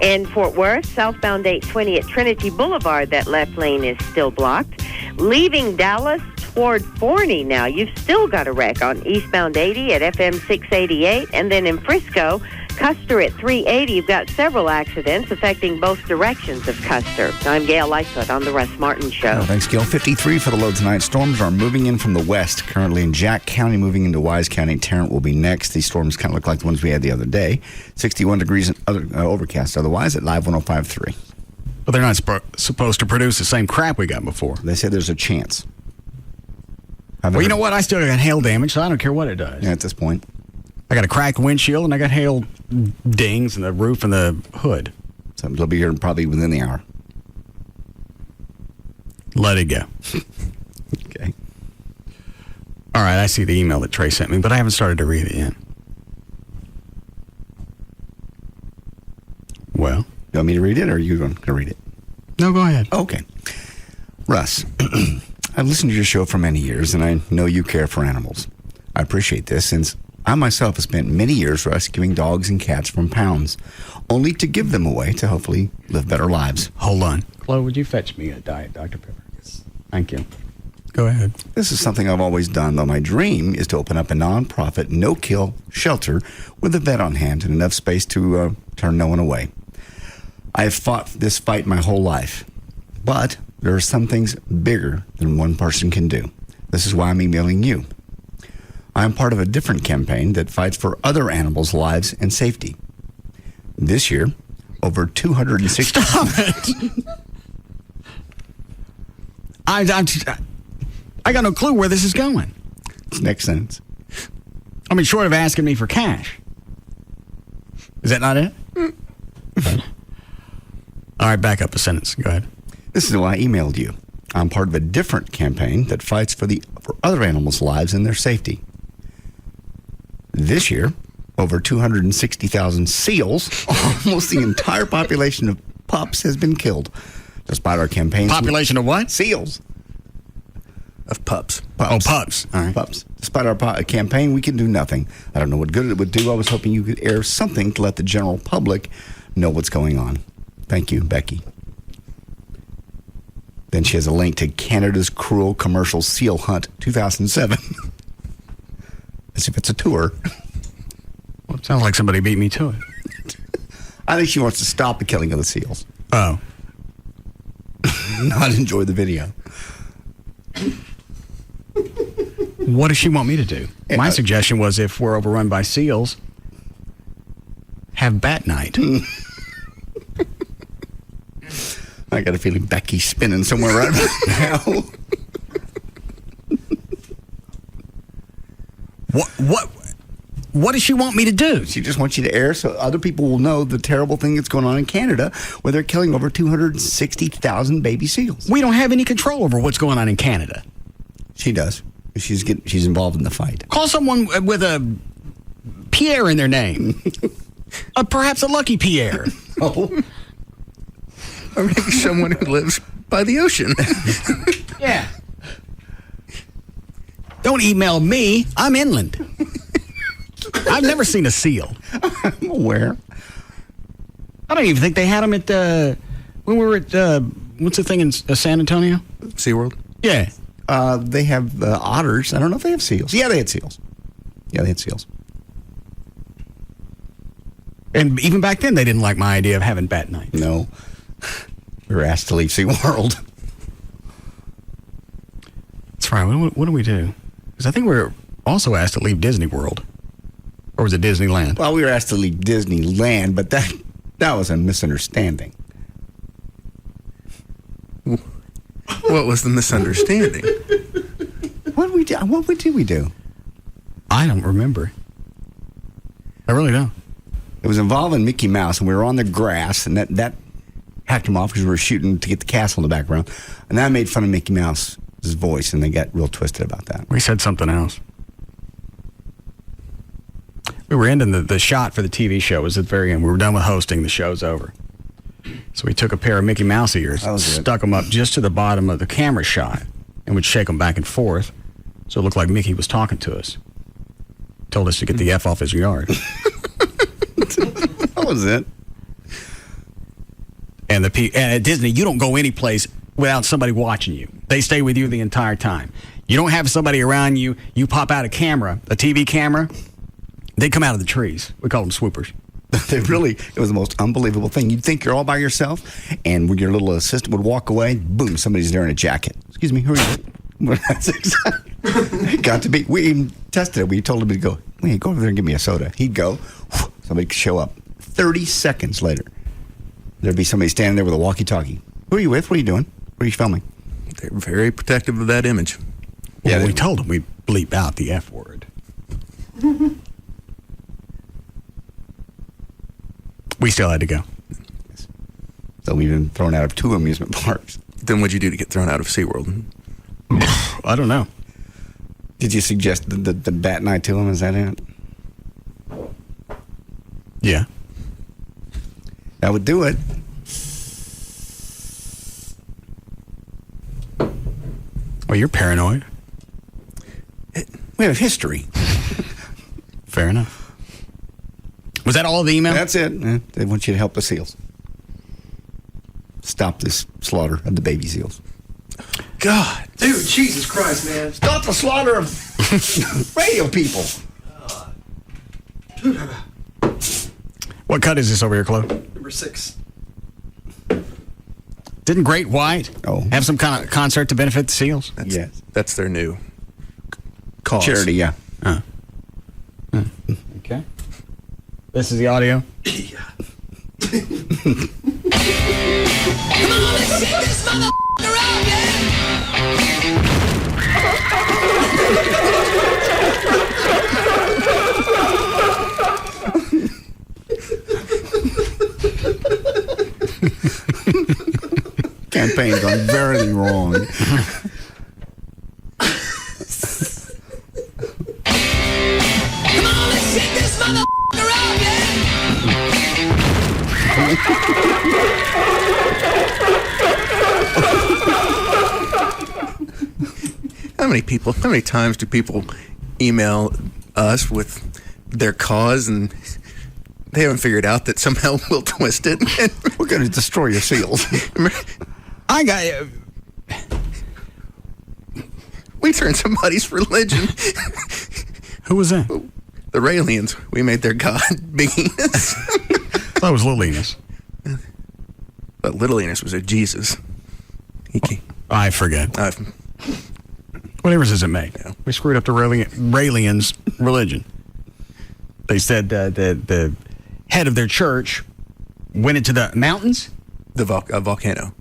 In Fort Worth, southbound 820 at Trinity Boulevard, that left lane is still blocked. Leaving Dallas toward Forney now, you've still got a wreck on eastbound 80 at FM 688. And then in Frisco, Custer at 380, you've got several accidents affecting both directions of Custer. I'm Gail Lightfoot on the Russ Martin Show. Thanks, Gail. 53 for the low tonight. Storms are moving in from the west, currently in Jack County, moving into Wise County. Tarrant will be next. These storms kind of look like the ones we had the other day. 61 degrees and overcast otherwise at Live 105.3. But they're not supposed to produce the same crap we got before. They said there's a chance. Well, you know what? I still got hail damage, so I don't care what it does. Yeah, at this point. I got a cracked windshield, and I got hail dings in the roof and the hood. So they'll be here probably within the hour. Let it go. Okay. All right, I see the email that Trey sent me, but I haven't started to read it yet. Well. You want me to read it, or are you going to read it? No, go ahead. Okay. Russ, I've listened to your show for many years, and I know you care for animals. I appreciate this, since I myself have spent many years rescuing dogs and cats from pounds, only to give them away to hopefully live better lives. Hold on. Chloe, would you fetch me a Diet Dr. Pepper? Yes. Thank you. Go ahead. This is something I've always done, though my dream is to open up a non-profit, no-kill shelter with a vet on hand and enough space to turn no one away. I have fought this fight my whole life, but there are some things bigger than one person can do. This is why I'm emailing you. I am part of a different campaign that fights for other animals' lives and safety. This year, over 260... Stop it! I got no clue where this is going. Next sentence. I mean, short of asking me for cash. Is that not it? All right, back up a sentence. Go ahead. This is why I emailed you. I'm part of a different campaign that fights for other animals' lives and their safety. This year, over 260,000 seals, almost the entire population of pups, has been killed. Despite our campaigns... Population of what? Seals. Of pups. Oh, pups. All right. Pups. Despite our campaign, we can do nothing. I don't know what good it would do. I was hoping you could air something to let the general public know what's going on. Thank you, Becky. Then she has a link to Canada's Cruel Commercial Seal Hunt 2007. As if it's a tour. Well, it sounds like somebody beat me to it. I think she wants to stop the killing of the seals. Oh. Not enjoy the video. What does she want me to do? My suggestion was, if we're overrun by seals, have bat night. I got a feeling Becky's spinning somewhere right now. What does she want me to do? She just wants you to air so other people will know the terrible thing that's going on in Canada, where they're killing over 260,000 baby seals. We don't have any control over what's going on in Canada. She does. She's involved in the fight. Call someone with a Pierre in their name. Perhaps a Lucky Pierre. Oh. Or maybe someone who lives by the ocean. Yeah. Don't email me. I'm inland. I've never seen a seal. I'm aware. I don't even think they had them at when we were at what's the thing in San Antonio? SeaWorld? Yeah. They have otters. I don't know if they have seals. Yeah, they had seals. And even back then, they didn't like my idea of having bat night. No. We were asked to leave SeaWorld. That's right. What do we do? Because I think we were also asked to leave Disney World. Or was it Disneyland? Well, we were asked to leave Disneyland, but that was a misunderstanding. What was the misunderstanding? What did we do? I don't remember. I really don't. It was involving Mickey Mouse, and we were on the grass, and that hacked him off because we were shooting to get the castle in the background. And then I made fun of Mickey Mouse's voice, and they got real twisted about that. We said something else. We were ending the shot for the TV show. It was at the very end. We were done with hosting. The show's over. So we took a pair of Mickey Mouse ears, stuck them up just to the bottom of the camera shot, and would shake them back and forth so it looked like Mickey was talking to us. Told us to get the F off his yard. That was it. And at Disney, you don't go any place without somebody watching you. They stay with you the entire time. You don't have somebody around you. You pop out a camera, a TV camera, they come out of the trees. We call them swoopers. It was the most unbelievable thing. You'd think you're all by yourself, and when your little assistant would walk away, boom, somebody's there in a jacket. Excuse me, who are you? That's exactly. It got to be. We even tested it. We told him to go, hey, go over there and give me a soda. He'd go, somebody could show up. 30 seconds later, there'd be somebody standing there with a walkie-talkie. Who are you with? What are you doing? What are you filming? They're very protective of that image. Well, we told them we'd bleep out the F word. We still had to go. So we've been thrown out of 2 amusement parks. Then what'd you do to get thrown out of SeaWorld? I don't know. Did you suggest the bat night to him? Is that it? Yeah. That would do it. Well, you're paranoid. We have history. Fair enough. Was that all of the email? That's it. They want you to help the seals. Stop this slaughter of the baby seals. God. Dude, Jesus Christ, man. Stop the slaughter of radio people. What cut is this over here, Chloe? Number 6. Didn't Great White have some kind of concert to benefit the seals? Yes. That's their new cause. Charity, yeah. Okay. This is the audio. Yeah. Come on, let's shake this motherfucker out, Campaign's gone very wrong. Come on, let's shake this motherfucker out, How many times do people email us with their cause and they haven't figured out that somehow we'll twist it? And we're going to destroy your seals. I got We turned somebody's religion. Who was that? The Raelians. We made their god Big Enos. That was Little Enos. But Little Enos was a Jesus. I forget. What difference does it make? Yeah. We screwed up the Raelians' religion. They said the head of their church went into the mountains, a volcano,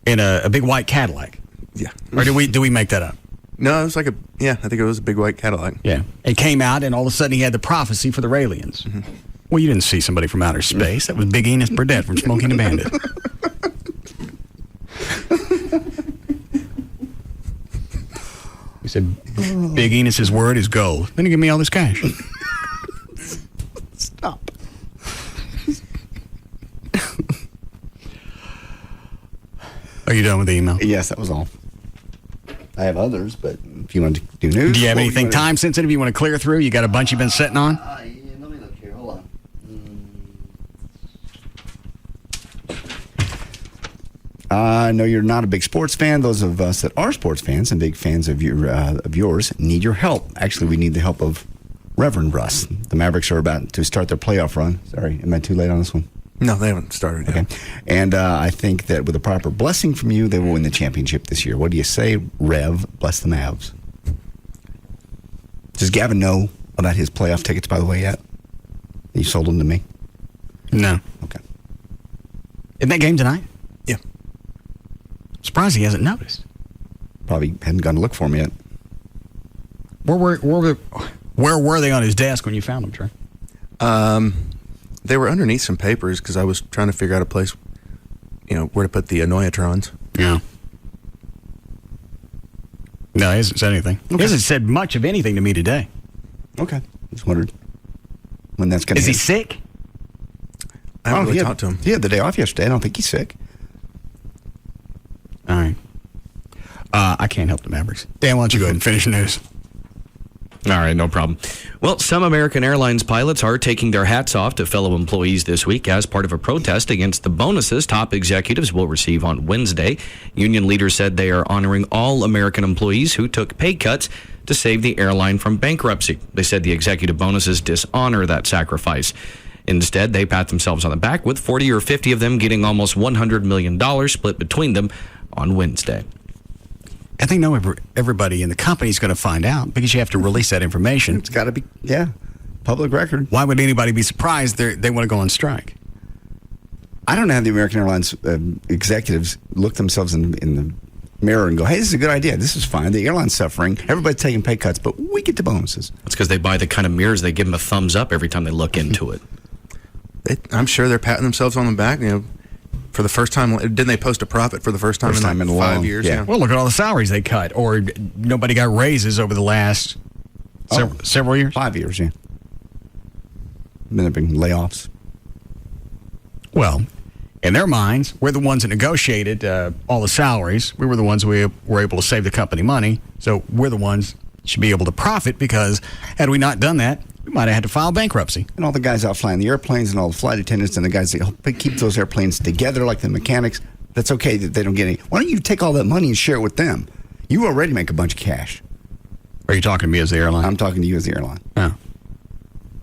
in a big white Cadillac. Yeah. Or do we make that up? No, it was I think it was a big white Cadillac. Yeah. It came out, and all of a sudden he had the prophecy for the Raelians. Mm-hmm. Well, you didn't see somebody from outer space. That was Big Enos Burdett from Smokey and the Bandit. He said, Big Enos' word is gold. Then he give me all this cash. Stop. Are you done with the email? Yes, that was all. I have others, but if you want to do news. Do you have anything time sensitive you want to clear through? You got a bunch you've been sitting on? Let me look here. Hold on. I know you're not a big sports fan. Those of us that are sports fans and big fans of yours need your help. Actually, we need the help of Reverend Russ. The Mavericks are about to start their playoff run. Sorry, am I too late on this one? No, they haven't started yet. Okay. And I think that with a proper blessing from you, they will win the championship this year. What do you say, Rev? Bless the Mavs. Does Gavin know about his playoff tickets, by the way, yet? You sold them to me? No. Okay. Isn't that game tonight? Yeah. Surprised he hasn't noticed. Probably hadn't gone to look for them yet. Where were they on his desk when you found them, Trey? They were underneath some papers because I was trying to figure out a place where to put the annoyatrons. Yeah. No, he hasn't said anything. Okay. He hasn't said much of anything to me today. Okay. Just wondered when that's going to Is he sick? I haven't really talked to him. He had the day off yesterday. I don't think he's sick. All right. I can't help the Mavericks. Dan, why don't you go ahead and finish the news? All right, no problem. Well, some American Airlines pilots are taking their hats off to fellow employees this week as part of a protest against the bonuses top executives will receive on Wednesday. Union leaders said they are honoring all American employees who took pay cuts to save the airline from bankruptcy. They said the executive bonuses dishonor that sacrifice. Instead, they pat themselves on the back, with 40 or 50 of them getting almost $100 million split between them on Wednesday. I think everybody in the company is going to find out because you have to release that information. It's got to be, public record. Why would anybody be surprised they want to go on strike? I don't know how the American Airlines executives look themselves in the mirror and go, hey, this is a good idea. This is fine. The airline's suffering. Everybody's taking pay cuts, but we get the bonuses. That's because they buy the kind of mirrors they give them a thumbs up every time they look into it. I'm sure they're patting themselves on the back, for the first time. Didn't they post a profit for the first time in 5 years? Yeah. Well, look at all the salaries they cut, or nobody got raises over the last several years. 5 years, yeah. Then there been layoffs. Well, in their minds, we're the ones that negotiated all the salaries. We were the ones who were able to save the company money, so we're the ones that should be able to profit, because had we not done that, we might have had to file bankruptcy. And all the guys out flying the airplanes and all the flight attendants and the guys that help keep those airplanes together, like the mechanics, that's okay that they don't get any. Why don't you take all that money and share it with them? You already make a bunch of cash. Are you talking to me as the airline? I'm talking to you as the airline. Oh.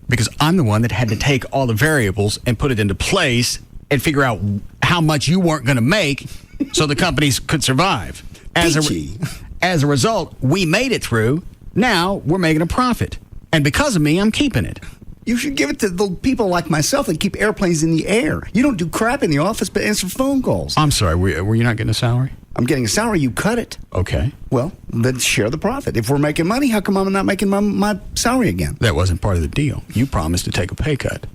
Because I'm the one that had to take all the variables and put it into place and figure out how much you weren't going to make so the companies could survive. As a result, we made it through. Now we're making a profit. And because of me, I'm keeping it. You should give it to the people like myself that keep airplanes in the air. You don't do crap in the office but answer phone calls. I'm sorry, were you not getting a salary? I'm getting a salary, you cut it. Okay. Well, then share the profit. If we're making money, how come I'm not making my salary again? That wasn't part of the deal. You promised to take a pay cut.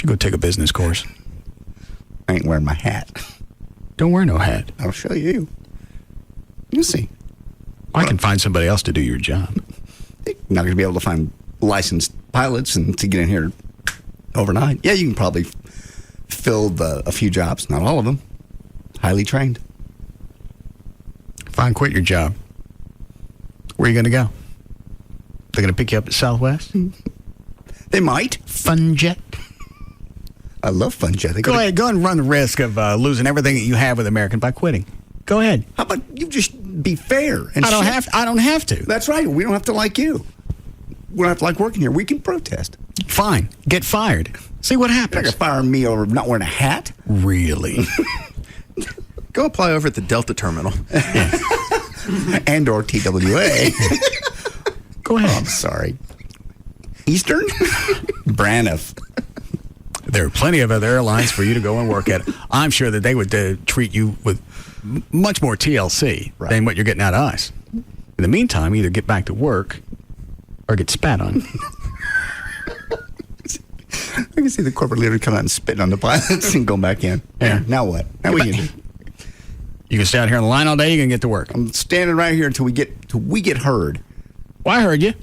You go take a business course. I ain't wearing my hat. Don't wear no hat. I'll show you. You'll see. I can find somebody else to do your job. You're not going to be able to find licensed pilots and to get in here overnight. Yeah, you can probably fill a few jobs, not all of them. Highly trained. Fine, quit your job. Where are you going to go? They're going to pick you up at Southwest? They might. Funjet? I love Funjet. Go ahead and run the risk of losing everything that you have with American by quitting. Go ahead. How about you just be fair? And I don't have to. That's right. We don't have to like you. We don't have to like working here. We can protest. Fine. Get fired. See what happens. You're not going to fire me over not wearing a hat? Really? Go apply over at the Delta terminal. And or TWA. Go ahead. Oh, I'm sorry. Eastern? Braniff. There are plenty of other airlines for you to go and work at. I'm sure that they would treat you with much more TLC than what you're getting out of us. In the meantime, either get back to work or get spat on. I can see the corporate leader come out and spit on the pilots and go back in. Yeah. Now what? Now we can do. You can stay out here on the line all day. You can get to work. I'm standing right here until we get heard. Well, I heard you.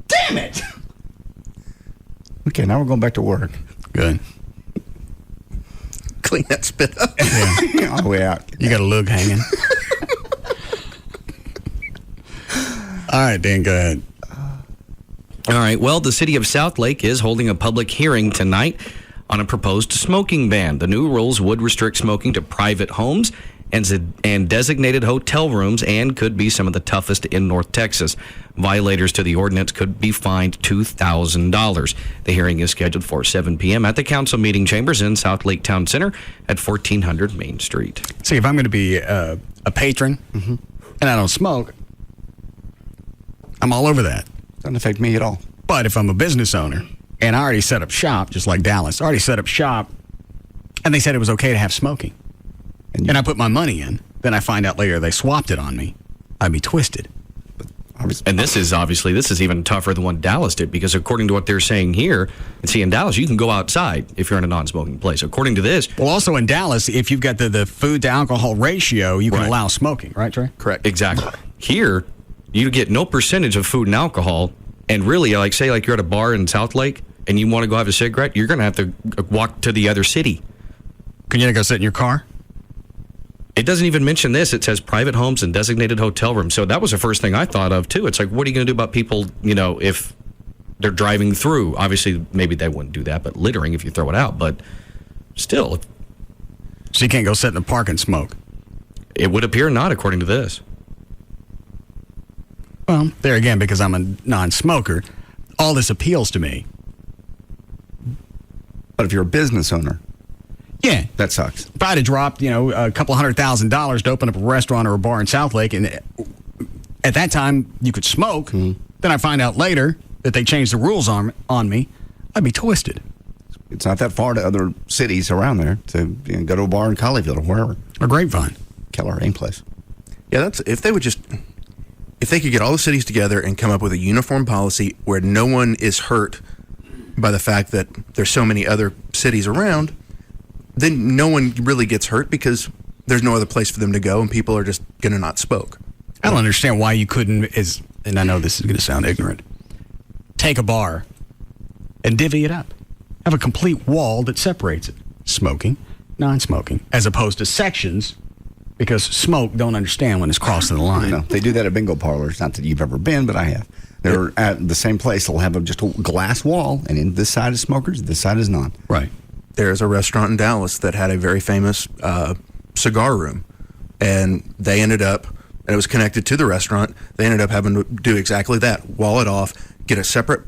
Damn it! Okay, now we're going back to work. Good. Clean that spit up. Yeah. All the way out. You got a lug hanging. All right, Dan, go ahead. All right. Well, the city of Southlake is holding a public hearing tonight on a proposed smoking ban. The new rules would restrict smoking to private homes and designated hotel rooms and could be some of the toughest in North Texas. Violators to the ordinance could be fined $2,000. The hearing is scheduled for 7 p.m. at the council meeting chambers in Southlake Town Center at 1400 Main Street. See, if I'm going to be a patron and I don't smoke, I'm all over that. Doesn't affect me at all. But if I'm a business owner and I already set up shop, just like Dallas, I already set up shop and they said it was okay to have smoking, and I put my money in, then I find out later they swapped it on me, I'd be twisted. And this is even tougher than what Dallas did, because according to what they're saying here, in Dallas, you can go outside if you're in a non-smoking place. According to this. Well, also in Dallas, if you've got the food to alcohol ratio, you can allow smoking, right, Trey? Correct. Exactly. Here, you get no percentage of food and alcohol, and really, say you're at a bar in South Lake and you want to go have a cigarette, you're going to have to walk to the other city. Can you go sit in your car? It doesn't even mention this. It says private homes and designated hotel rooms. So that was the first thing I thought of, too. It's like, what are you going to do about people, if they're driving through? Obviously, maybe they wouldn't do that, but littering if you throw it out. But still. So you can't go sit in the park and smoke? It would appear not, according to this. Well, there again, because I'm a non-smoker, all this appeals to me. But if you're a business owner, yeah, that sucks. If I'd have dropped, a couple $100,000 to open up a restaurant or a bar in South Lake, and at that time you could smoke, then I find out later that they changed the rules on me, I'd be twisted. It's not that far to other cities around there to go to a bar in Colleyville or wherever. Or Grapevine. Keller, any place. Yeah, if they could get all the cities together and come up with a uniform policy where no one is hurt by the fact that there's so many other cities around, then no one really gets hurt because there's no other place for them to go and people are just going to not smoke. I don't understand why you couldn't, and I know this is going to sound ignorant, take a bar and divvy it up. Have a complete wall that separates it. Smoking, non-smoking, as opposed to sections, because smoke don't understand when it's crossing the line. No, they do that at bingo parlors. Not that you've ever been, but I have. They're at the same place. They'll have just a glass wall, and in this side is smokers, this side is non. Right. There's a restaurant in Dallas that had a very famous cigar room, and they ended up, and it was connected to the restaurant, they ended up having to do exactly that, wall it off, get a separate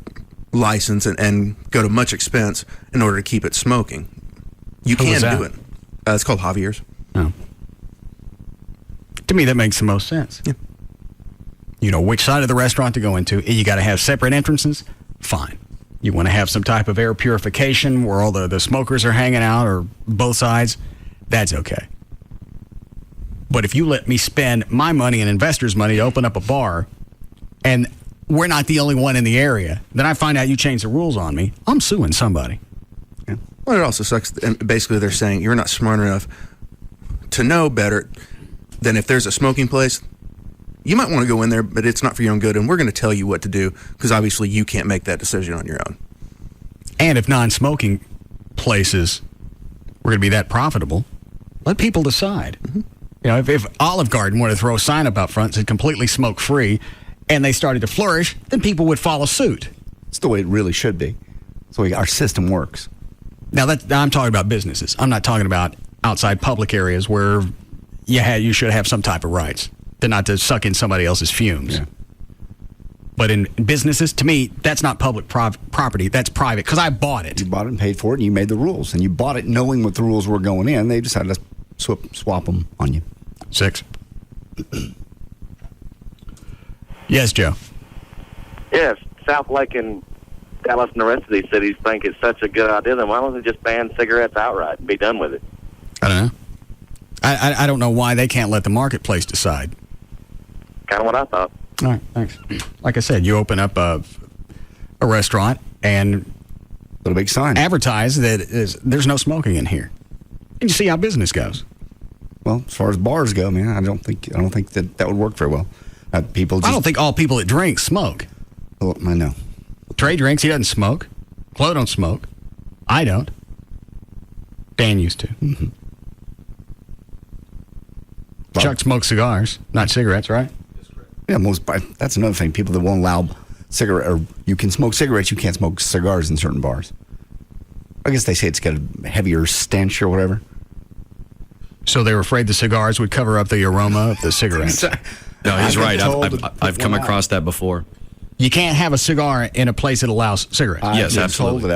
license, and go to much expense in order to keep it smoking. You can do it. It's called Javier's. Oh. To me, that makes the most sense. Yeah. You know which side of the restaurant to go into. You got to have separate entrances? Fine. You want to have some type of air purification where all the smokers are hanging out, or both sides? That's okay. But if you let me spend my money and investors' money to open up a bar, and we're not the only one in the area, then I find out you changed the rules on me, I'm suing somebody. Yeah. Well, it also sucks. And basically, they're saying you're not smart enough to know better than if there's a smoking place. You might want to go in there, but it's not for your own good, and we're going to tell you what to do, because obviously you can't make that decision on your own. And if non-smoking places were going to be that profitable, let people decide. Mm-hmm. You know, if Olive Garden wanted to throw a sign up out front that said completely smoke-free, and they started to flourish, then people would follow suit. It's the way it really should be. It's the way our system works. Now I'm talking about businesses. I'm not talking about outside public areas where you should have some type of rights. They're not to suck in somebody else's fumes. Yeah. But in businesses, to me, that's not public property. That's private, because I bought it. You bought it and paid for it, and you made the rules. And you bought it knowing what the rules were going in. They decided to swap them on you. 6. Yes, Joe. Yes, South Lake and Dallas and the rest of these cities think it's such a good idea, then why don't they just ban cigarettes outright and be done with it? I don't know. I don't know why they can't let the marketplace decide. Kind of what I thought. All right, thanks. Like I said, you open up a restaurant and put a big sign, advertise that there's no smoking in here, and you see how business goes. Well, as far as bars go, man, I don't think that would work very well. I don't think all people that drink smoke. Well, I know. Trey drinks. He doesn't smoke. Chloe don't smoke. I don't. Dan used to. Mm-hmm. Chuck smokes cigars, not cigarettes, right? Yeah, that's another thing. People that won't allow you can smoke cigarettes, you can't smoke cigars in certain bars. I guess they say it's got a heavier stench or whatever. So they were afraid the cigars would cover up the aroma of the cigarettes. No, he's right. I've come across that before. You can't have a cigar in a place that allows cigarettes. Yes, absolutely.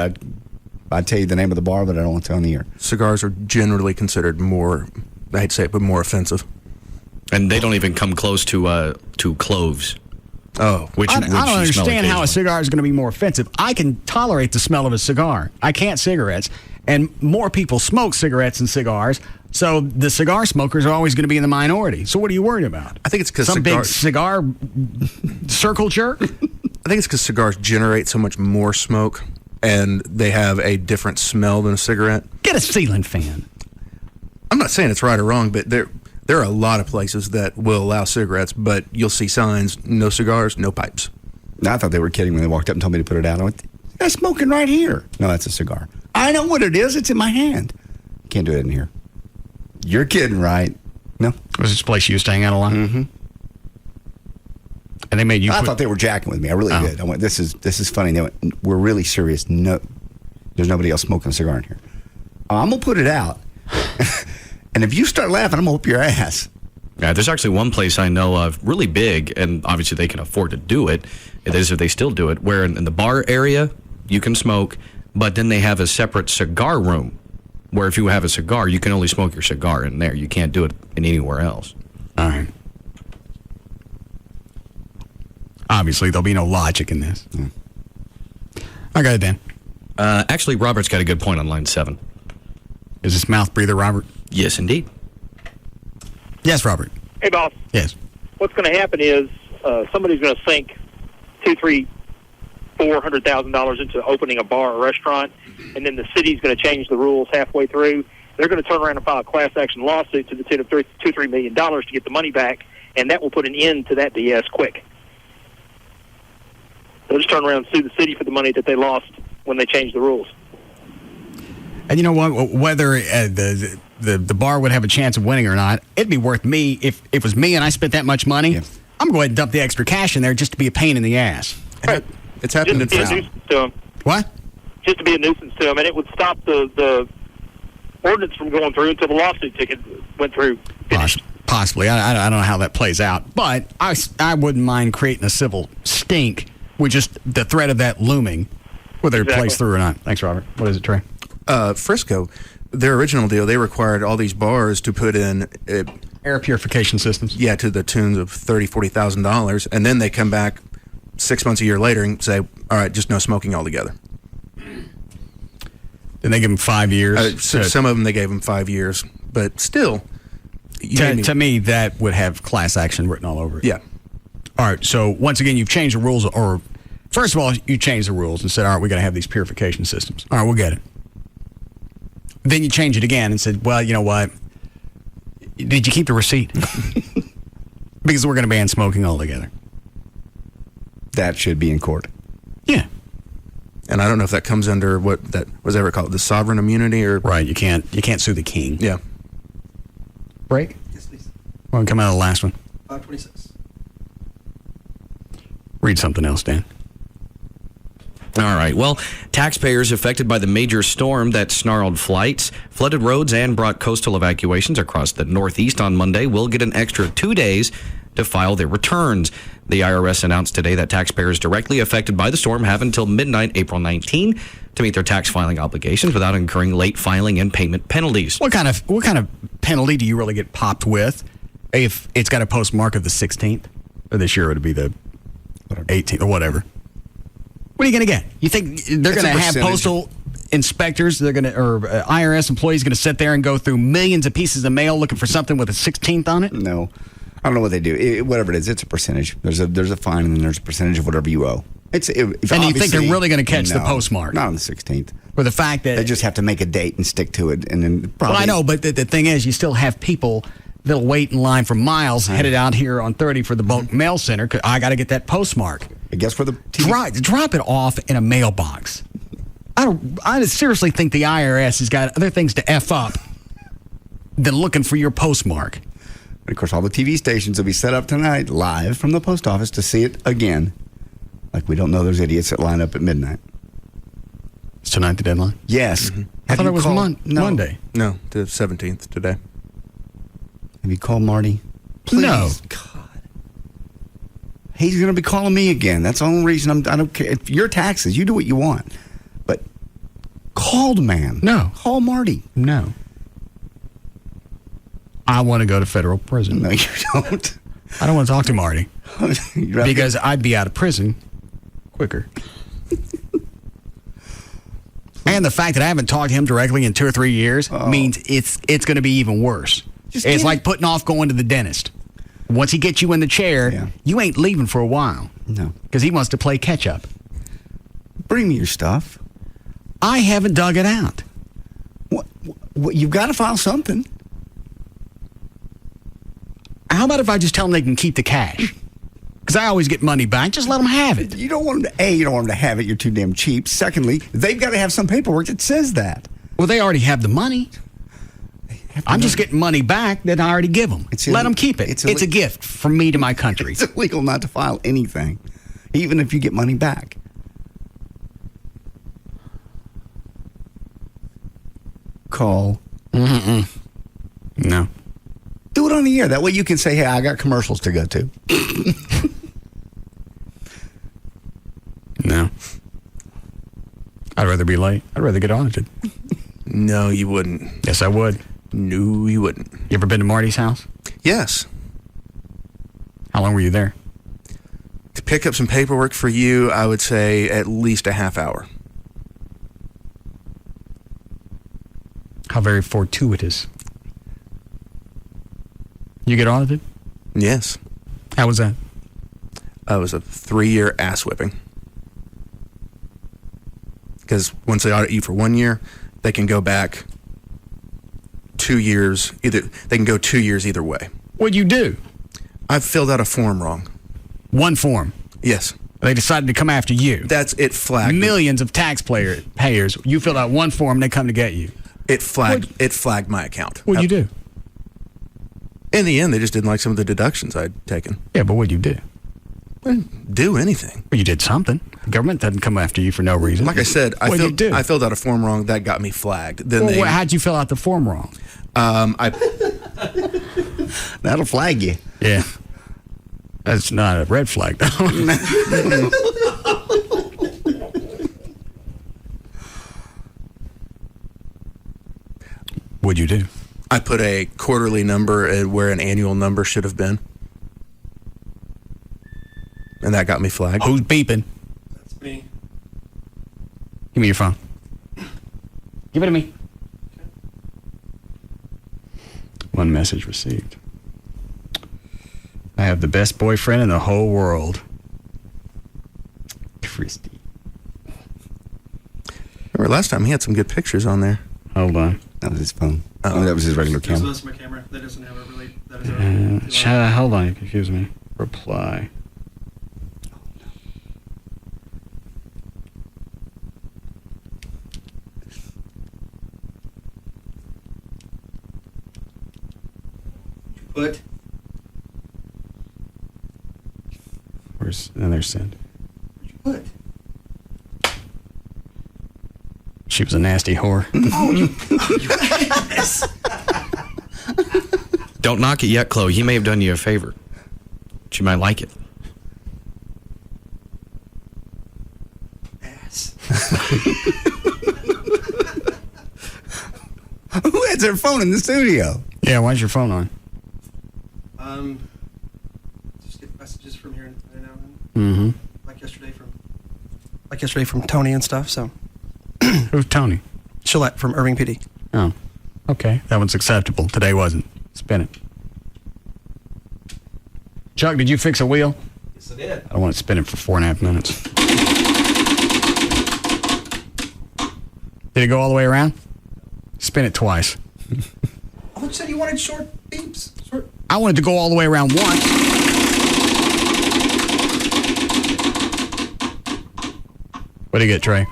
I'd tell you the name of the bar, but I don't want to tell on the air. Cigars are generally considered more, I hate to say it, but more offensive. And they don't even come close to cloves. Oh, I don't understand how a cigar is going to be more offensive. I can tolerate the smell of a cigar. I can't cigarettes. and more people smoke cigarettes and cigars. So the cigar smokers are always going to be in the minority. So what are you worried about? I think it's because big cigar circle jerk. I think it's because cigars generate so much more smoke, and they have a different smell than a cigarette. Get a ceiling fan. I'm not saying it's right or wrong, but there are a lot of places that will allow cigarettes, but you'll see signs: no cigars, no pipes. I thought they were kidding when they walked up and told me to put it out. I went, "I'm smoking right here." No, that's a cigar. I know what it is. It's in my hand. Can't do it in here. You're kidding, right? No. Was this place you used to hang out a lot? Mm-hmm. And they made you. I thought they were jacking with me. I really did. I went, "This is funny." They went, "We're really serious. No, there's nobody else smoking a cigar in here. I'm gonna put it out, and if you start laughing, I'm gonna whoop your ass." Yeah, there's actually one place I know of, really big, and obviously they can afford to do it. It is if they still do it, where in the bar area you can smoke, but then they have a separate cigar room, where if you have a cigar, you can only smoke your cigar in there. You can't do it in anywhere else. All right. Obviously, there'll be no logic in this. I got it, Dan. Actually, Robert's got a good point on line 7. Is this mouth breather, Robert? Yes, indeed. Yes, Robert. Hey, boss. Yes. What's going to happen is somebody's going to sink $400,000 into opening a bar or restaurant, and then the city's going to change the rules halfway through. They're going to turn around and file a class action lawsuit to the tune of $2-3 million to get the money back, and that will put an end to that BS quick. They'll just turn around and sue the city for the money that they lost when they changed the rules. And you know what? Whether the bar would have a chance of winning or not, it'd be worth me if it was me and I spent that much money. Yeah. I'm going to go ahead and dump the extra cash in there just to be a pain in the ass. Right. It's happened in just to be a nuisance to them. What? Just to be a nuisance to them, and it would stop the ordinance from going through until the lawsuit ticket went through. Possibly. I don't know how that plays out, but I wouldn't mind creating a civil stink with just the threat of that looming, whether it plays through or not. Thanks, Robert. What is it, Trey? Frisco, their original deal, they required all these bars to put in air purification systems. Yeah, to the tunes of $30,000-$40,000, and then they come back 6 months, a year later, and say, "All right, just no smoking altogether." Then they give them 5 years. Some of them they gave them 5 years, but still, to me, that would have class action written all over it. Yeah. All right. So once again, you've changed the rules, or first of all, you changed the rules and said, "All right, we got to have these purification systems." All right, we'll get it. Then you change it again and said, "Well, you know what? Did you keep the receipt?" Because we're going to ban smoking altogether. That should be in court. Yeah. And I don't know if that comes under what that was ever called, the sovereign immunity, or right. You can't sue the king. Yeah. Break. Yes, please. Well, come out of the last one. 26. Read something else, Dan. All right. Well, taxpayers affected by the major storm that snarled flights, flooded roads, and brought coastal evacuations across the Northeast on Monday will get an extra 2 days to file their returns. The IRS announced today that taxpayers directly affected by the storm have until midnight, April 19, to meet their tax filing obligations without incurring late filing and payment penalties. What kind of penalty do you really get popped with if it's got a postmark of the 16th? Or this year it would be the 18th or whatever. What are you going to get? You think they're going to have postal inspectors, or IRS employees going to sit there and go through millions of pieces of mail looking for something with a 16th on it? No. I don't know what they do. Whatever it is, it's a percentage. There's a fine, and then there's a percentage of whatever you owe. And you think they're really going to catch the postmark? Not on the 16th. Or the fact that they just have to make a date and stick to it, and then probably. Well, I know, but the thing is, you still have people that'll wait in line for miles headed out here on 30 for the bulk mail center. 'Cause I got to get that postmark. I guess for the drop it off in a mailbox. I seriously think the IRS has got other things to F up than looking for your postmark. And of course, all the TV stations will be set up tonight live from the post office to see it again. Like we don't know there's idiots that line up at midnight. Is tonight the deadline? Yes. Mm-hmm. I thought it was Monday. No, the 17th today. Have you called Marty? Please. No. God. He's going to be calling me again. That's the only reason I don't care. If your taxes, you do what you want. But call the man. No. Call Marty. No. I want to go to federal prison. No, you don't. I don't want to talk to Marty. Because I'd be out of prison quicker. And the fact that I haven't talked to him directly in 2 or 3 years means it's going to be even worse. It's like putting off going to the dentist. Once he gets you in the chair, you ain't leaving for a while. No. Because he wants to play catch-up. Bring me your stuff. I haven't dug it out. What, you've got to file something. How about if I just tell them they can keep the cash? Because I always get money back. Just let them have it. You don't want them to, you don't want them to have it. You're too damn cheap. Secondly, they've got to have some paperwork that says that. Well, they already have the money. I'm just getting money back that I already give them. Let them keep it. It's a gift from me to my country. It's illegal not to file anything, even if you get money back. Call. No. Do it on the air. That way you can say, hey, I got commercials to go to. No. I'd rather be late. I'd rather get audited. No, you wouldn't. Yes, I would. No, you wouldn't. You ever been to Marty's house? Yes. How long were you there? To pick up some paperwork for you, I would say at least a half hour. How very fortuitous. You get audited? Yes. How was that? It was a 3-year ass whipping. Because once they audit you for 1 year, they can go back 2 years. They can go 2 years either way. What'd you do? I filled out a form wrong. One form? Yes. They decided to come after you. That's it. Flagged millions of taxpayers. You filled out one form, they come to get you. It flagged my account. What'd you do? In the end, they just didn't like some of the deductions I'd taken. Yeah, but what'd you do? I didn't do anything. Well, you did something. The government doesn't come after you for no reason. Like I said, I What'd you do? filled out a form wrong. That got me flagged. Then how'd you fill out the form wrong? That'll flag you. Yeah. That's not a red flag, though. What'd you do? I put a quarterly number where an annual number should have been. And that got me flagged. Who's beeping? That's me. Give me your phone. Give it to me. One message received. I have the best boyfriend in the whole world. Christy. Remember last time he had some good pictures on there. Hold on. That was his phone. That was his regular camera. That's my camera. That doesn't have a really. Hold on, you confuse me. Reply. Put. There's send. What? She was a nasty whore. Yes. Don't knock it yet, Chloe. He may have done you a favor. She might like it. Ass. Who has their phone in the studio? Yeah, why's your phone on? Just get messages from here and now and Mm-hmm. then. Like yesterday from Tony and stuff. So. Who's Tony? Gillette from Irving PD. Oh, okay. That one's acceptable. Today wasn't. Spin it. Chuck, did you fix a wheel? Yes, I did. I don't want to spin it for 4.5 minutes. Did it go all the way around? Spin it twice. Oh, you said you wanted short beeps. Short. I wanted to go all the way around once. What do you get, Trey?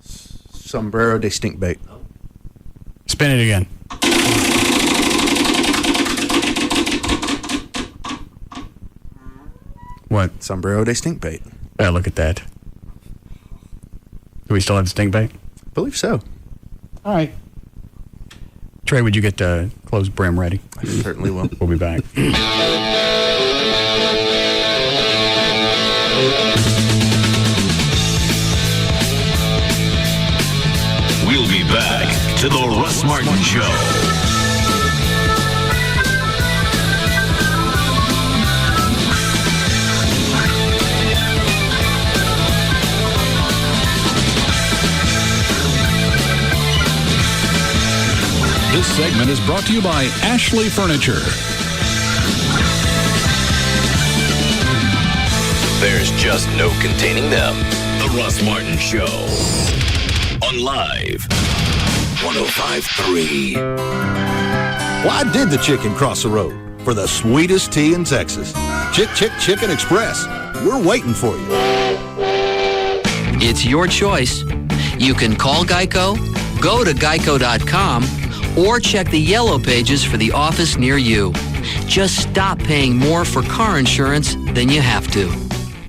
Sombrero de stink bait. Spin it again. What? Sombrero de stink bait. Yeah, look at that. Do we still have stink bait? I believe so. All right. Trey, would you get the closed brim ready? I certainly will. We'll be back. We'll be back to the Russ Martin Show. segment is brought to you by Ashley Furniture. There's just no containing them. The Russ Martin Show. On Live 105.3. Why did the chicken cross the road? For the sweetest tea in Texas. Chicken Express. We're waiting for you. It's your choice. You can call Geico, go to geico.com, or check the yellow pages for the office near you. Just stop paying more for car insurance than you have to.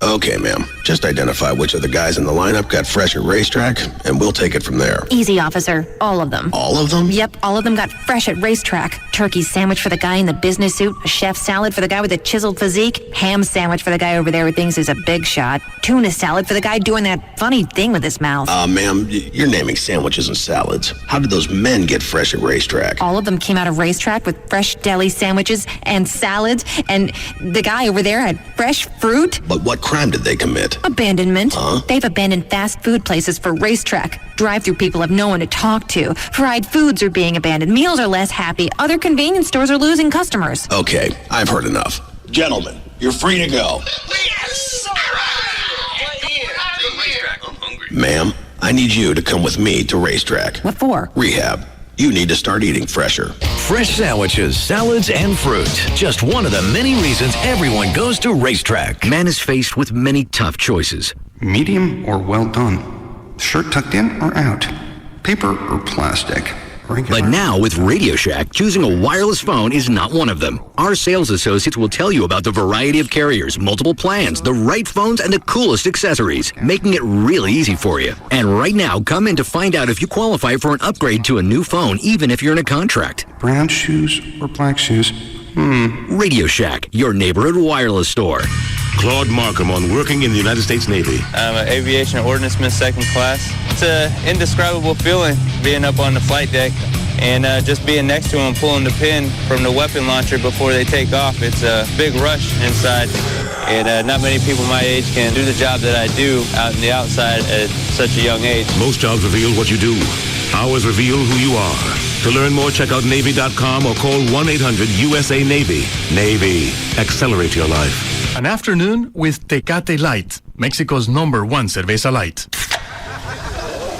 Okay, ma'am. Just identify which of the guys in the lineup got fresh at Racetrack, and we'll take it from there. Easy, officer. All of them. All of them? Yep, all of them got fresh at Racetrack. Turkey sandwich for the guy in the business suit, a chef salad for the guy with a chiseled physique, ham sandwich for the guy over there who thinks he's a big shot, tuna salad for the guy doing that funny thing with his mouth. Ma'am, you're naming sandwiches and salads. How did those men get fresh at Racetrack? All of them came out of Racetrack with fresh deli sandwiches and salads, and the guy over there had fresh fruit. But what crime did they commit? Abandonment. Huh? They've abandoned fast food places for Racetrack. Drive-through people have no one to talk to. Fried foods are being abandoned. Meals are less happy. Other convenience stores are losing customers. Okay, I've heard enough. Gentlemen, you're free to go. Ma'am, I need you to come with me to Racetrack. What for? Rehab. You need to start eating fresher. Fresh sandwiches, salads, and fruit. Just one of the many reasons everyone goes to Racetrack. Man is faced with many tough choices. Medium or well done? Shirt tucked in or out? Paper or plastic? But now with Radio Shack, choosing a wireless phone is not one of them. Our sales associates will tell you about the variety of carriers, multiple plans, the right phones, and the coolest accessories, making it really easy for you. And right now, come in to find out if you qualify for an upgrade to a new phone, even if you're in a contract. Brown shoes or black shoes? Radio Shack, your neighborhood wireless store. Claude Markham on working in the United States Navy. I'm an aviation ordnanceman, second class. It's an indescribable feeling being up on the flight deck and just being next to them, pulling the pin from the weapon launcher before they take off. It's a big rush inside, and not many people my age can do the job that I do out in the outside at such a young age. Most jobs reveal what you do. Ours reveal who you are. To learn more, check out Navy.com or call 1-800-USA-NAVY. Navy. Accelerate your life. An afternoon with Tecate Light, Mexico's #1 cerveza light.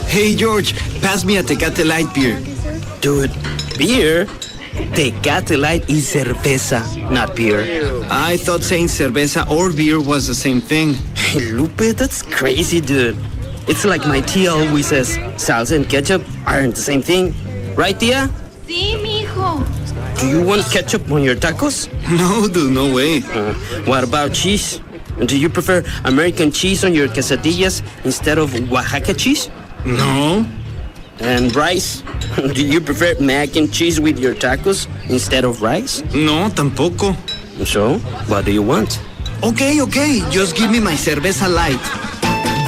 Hey, George, pass me a Tecate Light beer. Dude, beer? Tecate Light is cerveza, not beer. I thought saying cerveza or beer was the same thing. Hey, Lupe, that's crazy, dude. It's like my tia always says salsa and ketchup aren't the same thing. Right, tia? Sí, mijo. Do you want ketchup on your tacos? No, dude, no way. What about cheese? Do you prefer American cheese on your quesadillas instead of Oaxaca cheese? No. And rice? Do you prefer mac and cheese with your tacos instead of rice? No, tampoco. So, what do you want? Okay, just give me my cerveza light.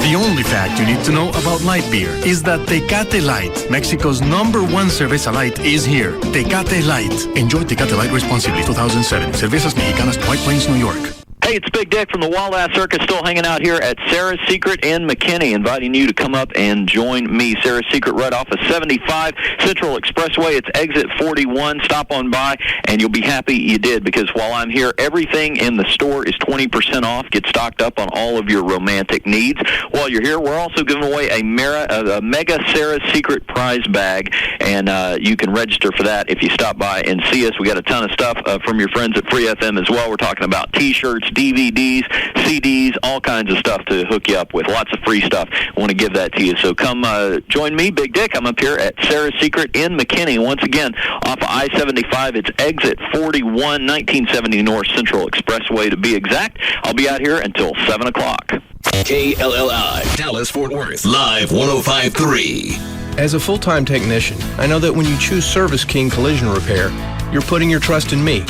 The only fact you need to know about light beer is that Tecate Light, Mexico's #1 cerveza light, is here. Tecate Light. Enjoy Tecate Light responsibly. 2007. Cervezas Mexicanas, White Plains, New York. Hey, it's Big Dick from the Wallace Circus, still hanging out here at Sarah's Secret in McKinney, inviting you to come up and join me. Sarah's Secret right off of 75 Central Expressway. It's exit 41. Stop on by, and you'll be happy you did, because while I'm here, everything in the store is 20% off. Get stocked up on all of your romantic needs. While you're here, we're also giving away a mega Sarah's Secret prize bag, and you can register for that if you stop by and see us. We got a ton of stuff from your friends at Free FM as well. We're talking about T-shirts, DVDs, CDs, all kinds of stuff to hook you up with. Lots of free stuff. I want to give that to you. So come join me, Big Dick. I'm up here at Sarah's Secret in McKinney. Once again, off of I-75, it's exit 41, 1970 North Central Expressway to be exact. I'll be out here until 7 o'clock. KLLI, Dallas-Fort Worth, Live 105.3. As a full-time technician, I know that when you choose Service King Collision Repair, you're putting your trust in me.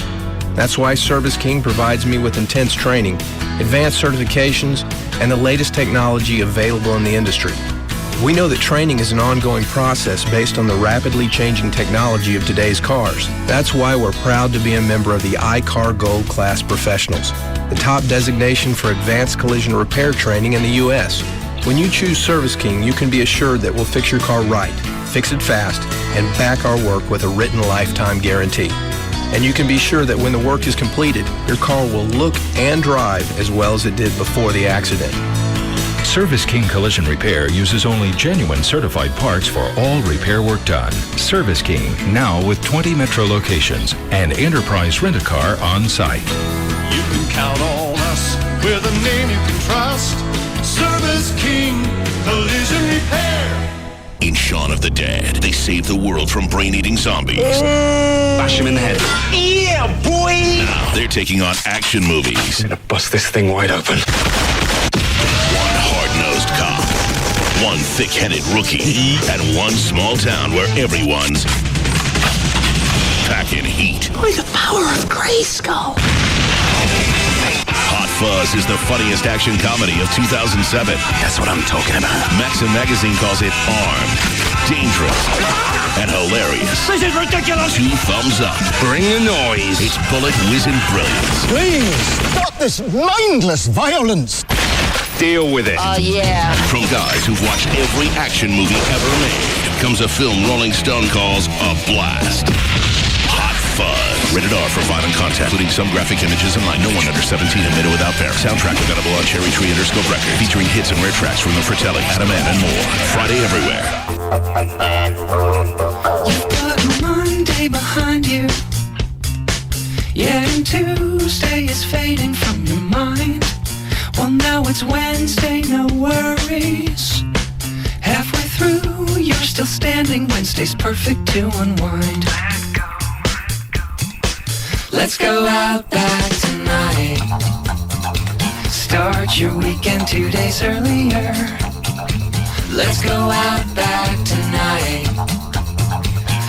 That's why Service King provides me with intense training, advanced certifications, and the latest technology available in the industry. We know that training is an ongoing process based on the rapidly changing technology of today's cars. That's why we're proud to be a member of the iCar Gold Class Professionals, the top designation for advanced collision repair training in the U.S. When you choose Service King, you can be assured that we'll fix your car right, fix it fast, and back our work with a written lifetime guarantee. And you can be sure that when the work is completed, your car will look and drive as well as it did before the accident. Service King Collision Repair uses only genuine certified parts for all repair work done. Service King, now with 20 metro locations and enterprise rent-a-car on site. You can count on us. We're the name you can trust. Service King Collision Repair. In Shaun of the Dead, they save the world from brain-eating zombies. Bash him in the head. Yeah, boy! Now they're taking on action movies. I'm gonna bust this thing wide open. One hard-nosed cop, one thick-headed rookie, and one small town where everyone's packing heat. By the power of Grayskull. Hot Fuzz is the funniest action comedy of 2007. That's what I'm talking about. Maxim Magazine calls it armed, dangerous, and hilarious. This is ridiculous. 2 thumbs up. Bring the noise. It's bullet whizzing brilliance. Please, stop this mindless violence. Deal with it. Yeah. From guys who've watched every action movie ever made comes a film Rolling Stone calls a blast. Hot Fuzz. Rated R for violent content, including some graphic images and line. No one under 17 admitted without parents. Soundtrack available on Cherry Tree Interscope Records, featuring hits and rare tracks from the Fratelli, Adam Ant, and more. Friday everywhere. You've got Monday behind you. Yeah, and Tuesday is fading from your mind. Well, now it's Wednesday, no worries. Halfway through, you're still standing. Wednesday's perfect to unwind. Let's go out back tonight. Start your weekend 2 days earlier. Let's go out back tonight.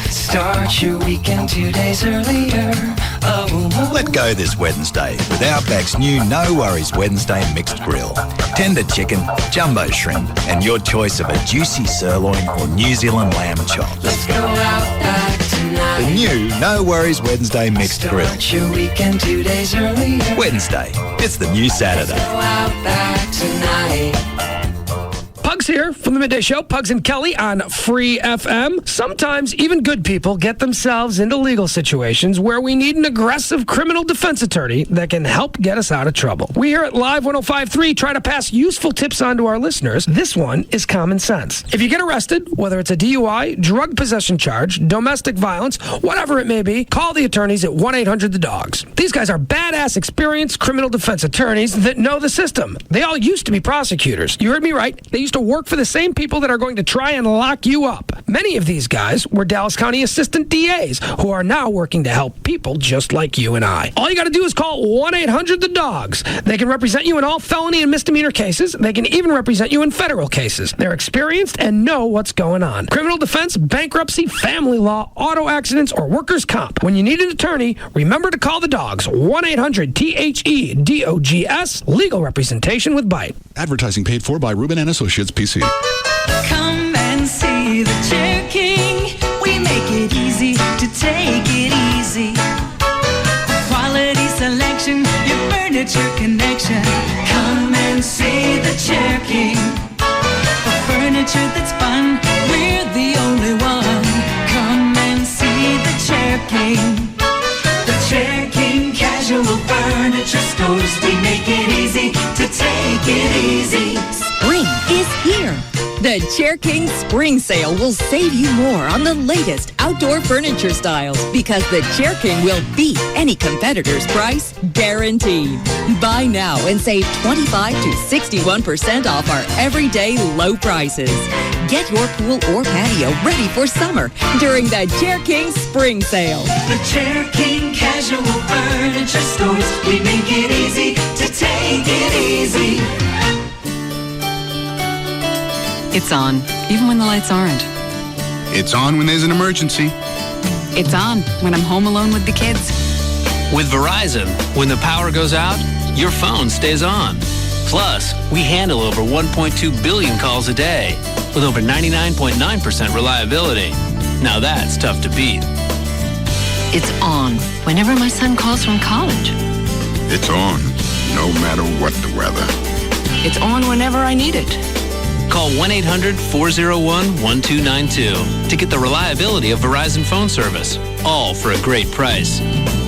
Start your weekend 2 days earlier. Oh. Let go this Wednesday with Outback's new No Worries Wednesday Mixed Grill. Tender chicken, jumbo shrimp, and your choice of a juicy sirloin or New Zealand lamb chop. Let's go out back tonight. The new No Worries Wednesday Mixed Grill. Start your weekend 2 days earlier. Wednesday, it's the new Saturday. Let's go out back tonight. Pugs here from the Midday Show, Pugs and Kelly on Free FM. Sometimes even good people get themselves into legal situations where we need an aggressive criminal defense attorney that can help get us out of trouble. We here at Live 105.3 try to pass useful tips on to our listeners. This one is common sense. If you get arrested, whether it's a DUI, drug possession charge, domestic violence, whatever it may be, call the attorneys at 1-800-THE-DOGS. These guys are badass, experienced criminal defense attorneys that know the system. They all used to be prosecutors. You heard me right. They used to work for the same people that are going to try and lock you up. Many of these guys were Dallas County Assistant DAs who are now working to help people just like you and I. All you got to do is call 1-800-THE-DOGS. They can represent you in all felony and misdemeanor cases. They can even represent you in federal cases. They're experienced and know what's going on. Criminal defense, bankruptcy, family law, auto accidents, or workers' comp. When you need an attorney, remember to call the dogs. 1-800-THEDOGS. Legal representation with Bite. Advertising paid for by Rubin and Associates, PC. Come and see the Chair King. We make it easy to take it easy. Quality selection, your furniture connection. Come and see the Chair King. For furniture that's fun, we're the only one. Come and see the Chair King. The Chair King Casual Furniture Stores. We make it easy to take it easy. Spring is here. The Chair King Spring Sale will save you more on the latest outdoor furniture styles because the Chair King will beat any competitor's price, guaranteed. Buy now and save 25 to 61% off our everyday low prices. Get your pool or patio ready for summer during the Chair King Spring Sale. The Chair King Casual Furniture Stores. We make it easy to take it easy. It's on, even when the lights aren't. It's on when there's an emergency. It's on when I'm home alone with the kids. With Verizon, when the power goes out, your phone stays on. Plus, we handle over 1.2 billion calls a day with over 99.9% reliability. Now that's tough to beat. It's on whenever my son calls from college. It's on, no matter what the weather. It's on whenever I need it. Call 1-800-401-1292 to get the reliability of Verizon phone service, all for a great price.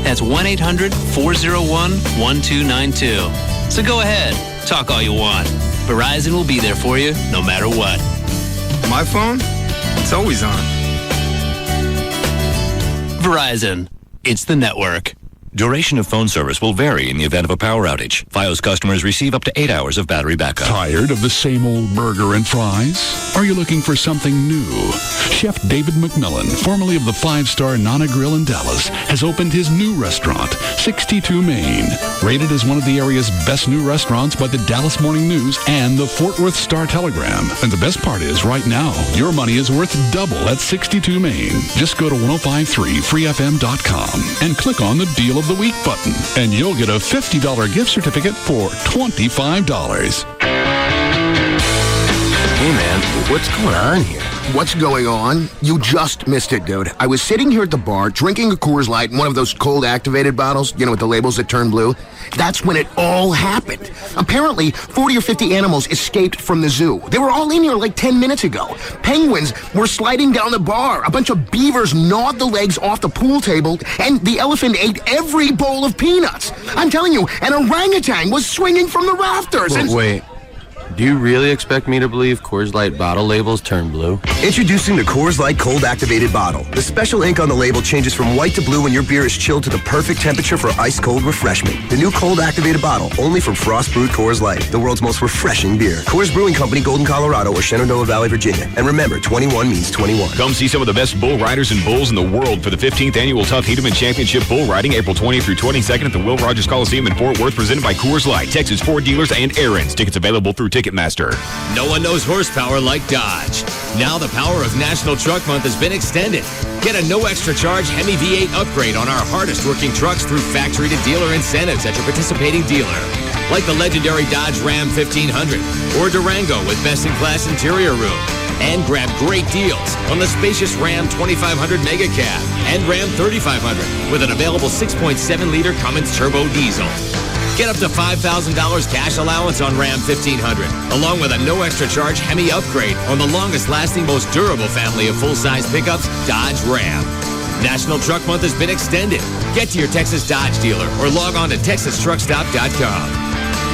That's 1-800-401-1292. So go ahead, talk all you want. Verizon will be there for you no matter what. My phone? It's always on. Verizon. It's the network. Duration of phone service will vary in the event of a power outage. Fios customers receive up to 8 hours of battery backup. Tired of the same old burger and fries? Are you looking for something new? Chef David McMillan, formerly of the 5-star Nana Grill in Dallas, has opened his new restaurant, 62 Main. Rated as one of the area's best new restaurants by the Dallas Morning News and the Fort Worth Star-Telegram. And the best part is, right now, your money is worth double at 62 Main. Just go to 1053freefm.com and click on the Deal of the Week button, and you'll get a $50 gift certificate for $25. Hey man, what's going on here? What's going on? You just missed it, dude. I was sitting here at the bar, drinking a Coors Light in one of those cold activated bottles, you know, with the labels that turn blue. That's when it all happened. Apparently, 40 or 50 animals escaped from the zoo. They were all in here like 10 minutes ago. Penguins were sliding down the bar. A bunch of beavers gnawed the legs off the pool table, and the elephant ate every bowl of peanuts. I'm telling you, an orangutan was swinging from the rafters. Wait. Do you really expect me to believe Coors Light bottle labels turn blue? Introducing the Coors Light Cold Activated Bottle. The special ink on the label changes from white to blue when your beer is chilled to the perfect temperature for ice-cold refreshment. The new Cold Activated Bottle, only from Frost Brewed Coors Light, the world's most refreshing beer. Coors Brewing Company, Golden, Colorado, or Shenandoah Valley, Virginia. And remember, 21 means 21. Come see some of the best bull riders and bulls in the world for the 15th Annual Tough Hedeman Championship Bull Riding, April 20th through 22nd at the Will Rogers Coliseum in Fort Worth, presented by Coors Light, Texas Ford dealers and Aaron's. Tickets available through Ticketmaster. No one knows horsepower like Dodge. Now the power of National Truck Month has been extended. Get a no extra charge Hemi V8 upgrade on our hardest working trucks through factory to dealer incentives at your participating dealer. Like the legendary Dodge Ram 1500 or Durango with best in class interior room. And grab great deals on the spacious Ram 2500 Mega Cab and Ram 3500 with an available 6.7-liter Cummins turbo diesel. Get up to $5,000 cash allowance on Ram 1500, along with a no extra charge Hemi upgrade on the longest lasting, most durable family of full-size pickups, Dodge Ram. National Truck Month has been extended. Get to your Texas Dodge dealer or log on to texastruckstop.com.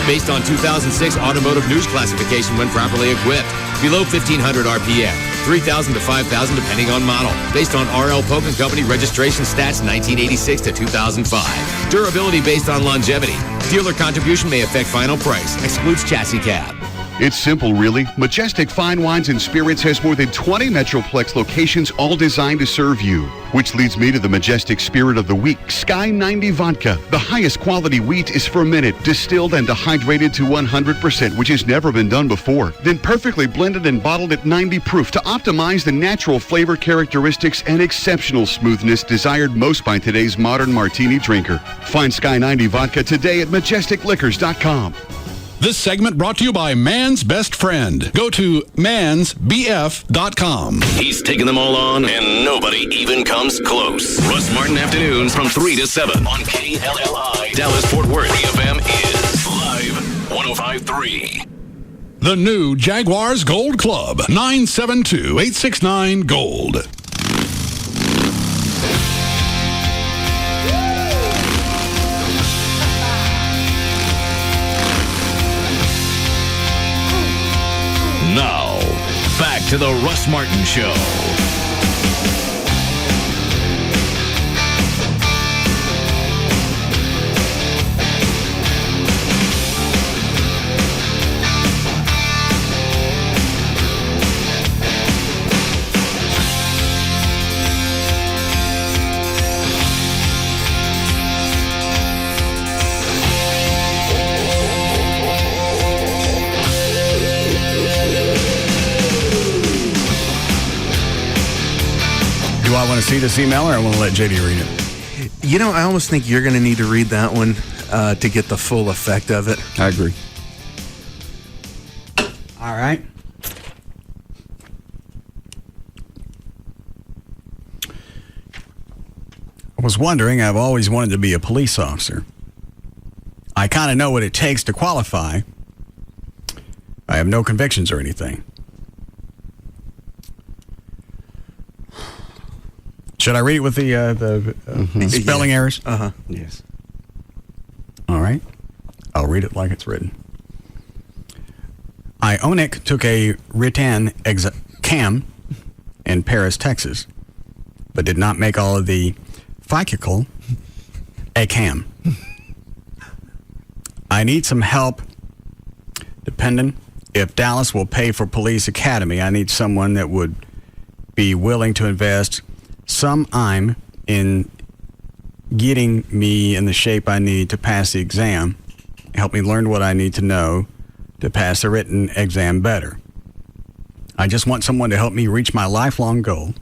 Based on 2006 automotive news classification when properly equipped. Below 1,500 RPM. 3,000 to 5,000 depending on model. Based on R.L. Polk & Company registration stats 1986 to 2005. Durability based on longevity. Dealer contribution may affect final price. Excludes chassis cab. It's simple, really. Majestic Fine Wines and Spirits has more than 20 Metroplex locations, all designed to serve you. Which leads me to the Majestic Spirit of the Week, Sky 90 Vodka. The highest quality wheat is fermented, distilled, and dehydrated to 100%, which has never been done before. Then perfectly blended and bottled at 90 proof to optimize the natural flavor characteristics and exceptional smoothness desired most by today's modern martini drinker. Find Sky 90 Vodka today at majesticliquors.com. This segment brought to you by Man's Best Friend. Go to mansbf.com. He's taking them all on, and nobody even comes close. Russ Martin Afternoons from 3 to 7 on KLLI. Dallas Fort Worth FM is live 105.3. The new Jaguars Gold Club, 972-869-GOLD. Now, back to the Russ Martin Show. Do I want to see this email, or I want to let JD read it? You know, I almost think you're going to need to read that one to get the full effect of it. I agree. All right. I was wondering, I've always wanted to be a police officer. I kind of know what it takes to qualify. I have no convictions or anything. Should I read it with the spelling errors? Uh-huh. Yes. All right. I'll read it like it's written. Ionic took a written exam in Paris, Texas, but did not make all of the physical exam. I need some help. Depending if Dallas will pay for police academy, I need someone that would be willing to invest some time in getting me in the shape I need to pass the exam. Help me learn what I need to know to pass the written exam better. I just want someone to help me reach my lifelong goal.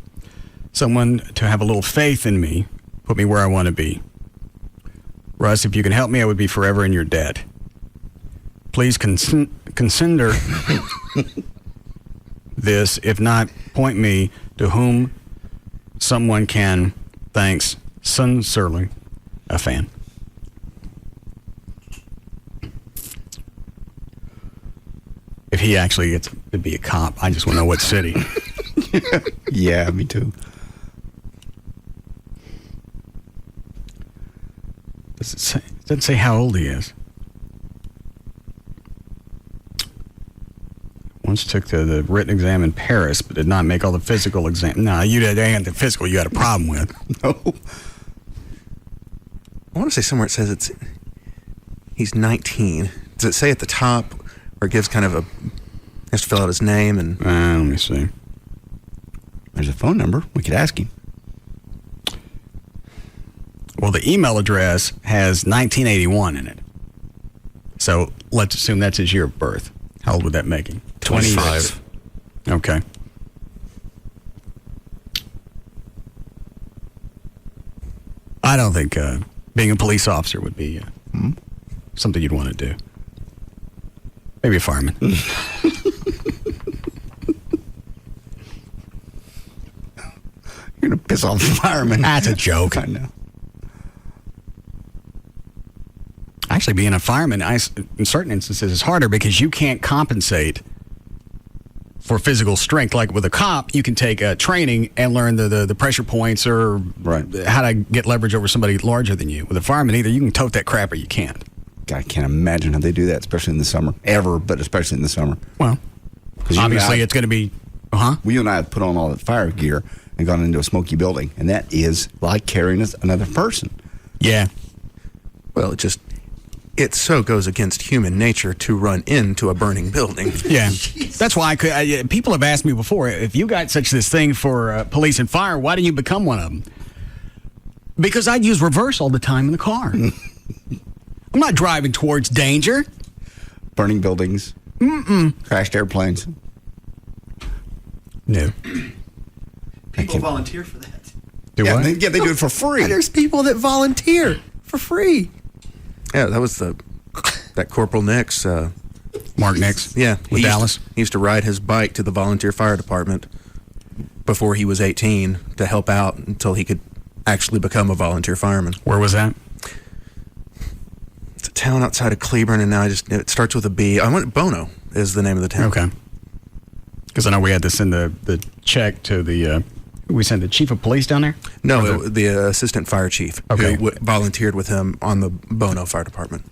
Someone to have a little faith in me, put me where I want to be. Russ, if you can help me, I would be forever in your debt. Please consider this. If not, point me to whom someone can. Thanks. Sincerely, a fan. If he actually gets to be a cop, I just want to know what city. Yeah, me too. It doesn't say how old he is. Once took the written exam in Paris, but did not make all the physical exam. No, you ain't the physical you had a problem with. No. I want to say somewhere it says he's 19. Does it say at the top, or it gives kind of has to fill out his name and? Let me see. There's a phone number. We could ask him. Well, the email address has 1981 in it. So let's assume that's his year of birth. How old would that make him? 25. Okay. I don't think being a police officer would be something you'd want to do. Maybe a fireman. You're going to piss off the fireman. That's a joke. I know. Actually, being a fireman, in certain instances, is harder because you can't compensate for physical strength. Like with a cop, you can take training and learn the pressure points or how to get leverage over somebody larger than you. With a fireman, either you can tote that crap or you can't. God, I can't imagine how they do that, especially in the summer. Ever, but especially in the summer. Well, obviously it's going to be, Well, you and I have put on all that fire gear and gone into a smoky building, and that is like carrying another person. Yeah. Well, it so goes against human nature to run into a burning building. Yeah. That's why people have asked me before, if you got this thing for police and fire, why didn't you become one of them? Because I'd use reverse all the time in the car. I'm not driving towards danger. Burning buildings. Crashed airplanes. No. People volunteer for that. Do what? They do it for free. There's people that volunteer for free. Yeah, that was that Corporal Nix. Mark Nix? Yeah. With Dallas? He used to ride his bike to the volunteer fire department before he was 18 to help out until he could actually become a volunteer fireman. Where was that? It's a town outside of Cleburne, and now it starts with a B. Bono is the name of the town. Okay. Because I know we had to send the check to the... we sent the chief of police down there? No, the assistant fire chief who volunteered with him on the Bono Fire Department.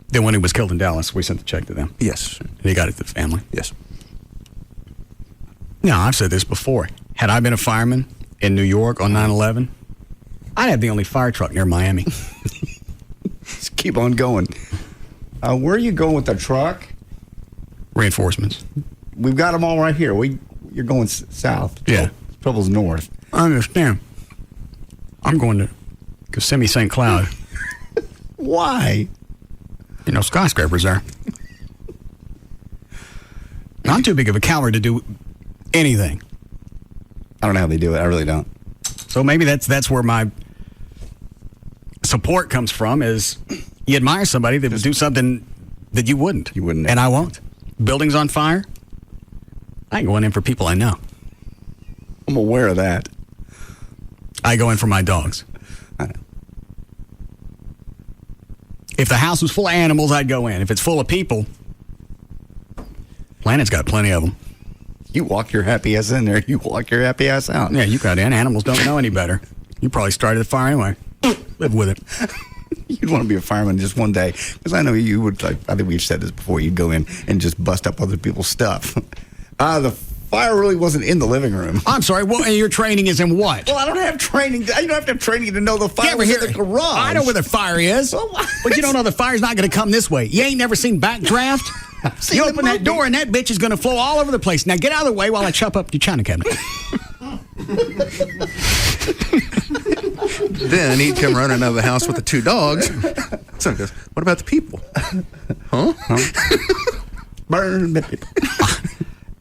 Then when he was killed in Dallas, we sent the check to them? Yes. And he got it to the family? Yes. Now, I've said this before. Had I been a fireman in New York on 9/11, I'd have the only fire truck near Miami. Just keep on going. Where are you going with the truck? Reinforcements. We've got them all right here. You're going south. Yeah. Trouble's north. I understand. I'm going to Kissimmee St. Cloud. Why? Skyscrapers there. I'm too big of a coward to do anything. I don't know how they do it. I really don't. So maybe that's where my support comes from, is you admire somebody that would do something that you wouldn't. You wouldn't. And I won't. Buildings on fire? I ain't going in for people I know. I'm aware of that. I go in for my dogs. I know. If the house was full of animals, I'd go in. If it's full of people, Planet's got plenty of them. You walk your happy ass in there. You walk your happy ass out. Yeah, you got in. Animals don't know any better. You probably started the fire anyway. Live with it. You'd want to be a fireman just one day, because I know you would. I think we've said this before. You'd go in and just bust up other people's stuff. The fire really wasn't in the living room. I'm sorry. Well, your training is in what? Well, I don't have training. You don't have to have training to know the fire was in the garage. I know where the fire is, but you don't know the fire's not going to come this way. You ain't never seen Backdraft? You open that door and that bitch is going to flow all over the place. Now get out of the way while I chop up your china cabinet. Then he'd come running out of the house with the 2 dogs. Son goes, what about the people? Huh? Burn the people.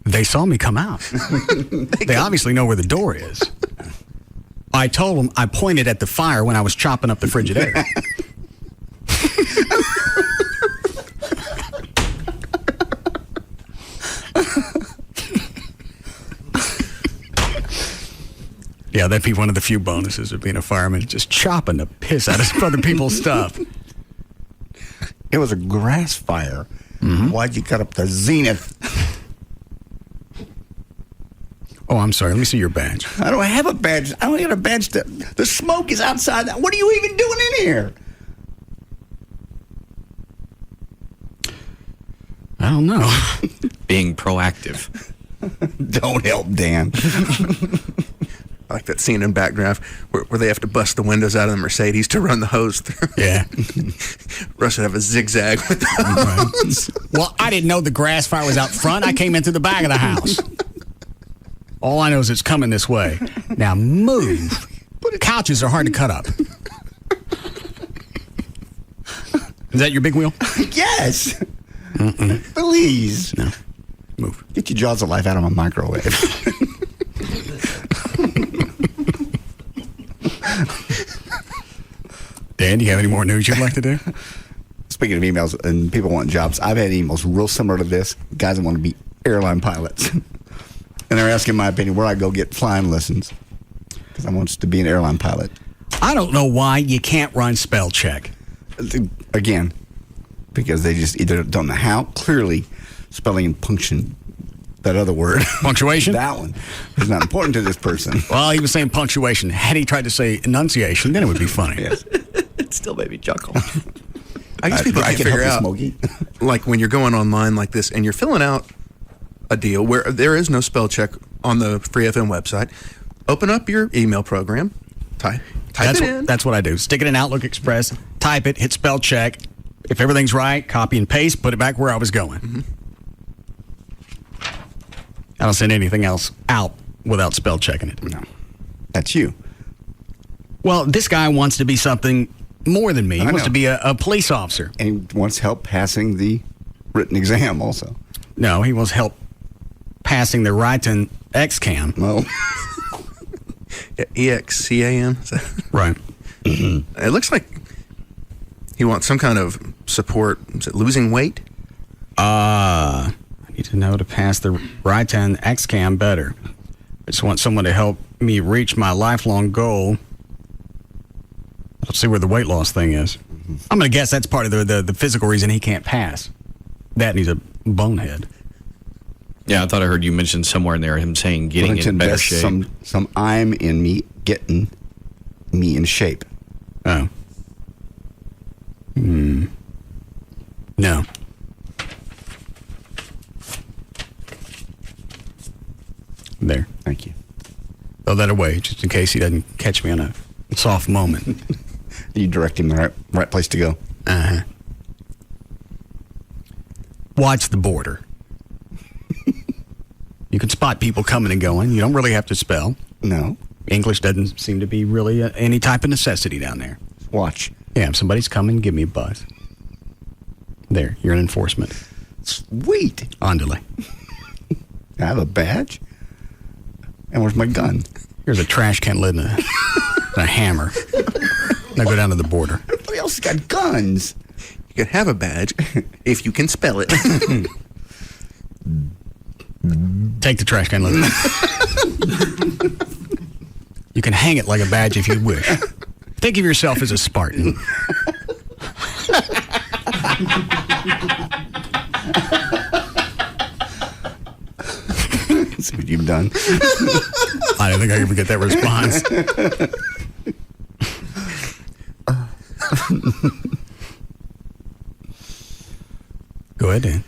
They saw me come out. They obviously know where the door is. I told them I pointed at the fire when I was chopping up the Frigidaire. Yeah, that'd be one of the few bonuses of being a fireman, just chopping the piss out of other people's stuff. It was a grass fire. Mm-hmm. Why'd you cut up the zenith? Oh, I'm sorry. Let me see your badge. I don't have a badge. I don't have a badge. The smoke is outside. What are you even doing in here? I don't know. Being proactive. Don't help Dan. I like that scene in Backdraft where they have to bust the windows out of the Mercedes to run the hose through. Yeah. Russ would have a zigzag with the hose. Well, I didn't know the grass fire was out front. I came in through the back of the house. All I know is it's coming this way. Now move. Couches are hard to cut up. Is that your big wheel? Yes. Please. No. Move. Get your jaws of life out of my microwave. Dan, do you have any more news you'd like to do? Speaking of emails and people wanting jobs, I've had emails real similar to this. Guys that want to be airline pilots. And they're asking my opinion where I go get flying lessons. Because I want to be an airline pilot. I don't know why you can't run spell check. Again, because they just either don't know how. Clearly, spelling and punctuation, that other word. Punctuation? That one is not important to this person. Well, he was saying punctuation. Had he tried to say enunciation, then it would be funny. Yes. It still made me chuckle. I guess people can figure out, like when you're going online like this and you're filling out a deal where there is no spell check on the Free FM website, open up your email program, type it in. That's what I do. Stick it in Outlook Express, type it, hit spell check. If everything's right, copy and paste, put it back where I was going. Mm-hmm. I don't send anything else out without spell checking it. No. That's you. Well, this guy wants to be something more than me. He wants to be a police officer. And he wants help passing the written exam also. No, he wants help passing the Ryton X-Cam. Oh. EXCAM? Right. Mm-hmm. It looks like he wants some kind of support. Is it losing weight? I need to know to pass the Ryton X-Cam better. I just want someone to help me reach my lifelong goal. Let's see where the weight loss thing is. I'm going to guess that's part of the physical reason he can't pass. That and he's a bonehead. Yeah, I thought I heard you mention somewhere in there him saying getting in better shape. Some I'm in me getting me in shape. Oh. No. There. Thank you. Throw that away, just in case he doesn't catch me on a soft moment. You direct him the right place to go. Uh-huh. Watch the border. You can spot people coming and going. You don't really have to spell. No. English doesn't seem to be really any type of necessity down there. Watch. Yeah, if somebody's coming, give me a buzz. There, you're an enforcement. Sweet. Andale. I have a badge. And where's my gun? Here's a trash can lid and a hammer. Now go down to the border. Everybody else has got guns. You can have a badge if you can spell it. Take the trash can lid. You can hang it like a badge if you wish. Think of yourself as a Spartan. improved you've done. I don't think I can get that response. Go ahead, Dan.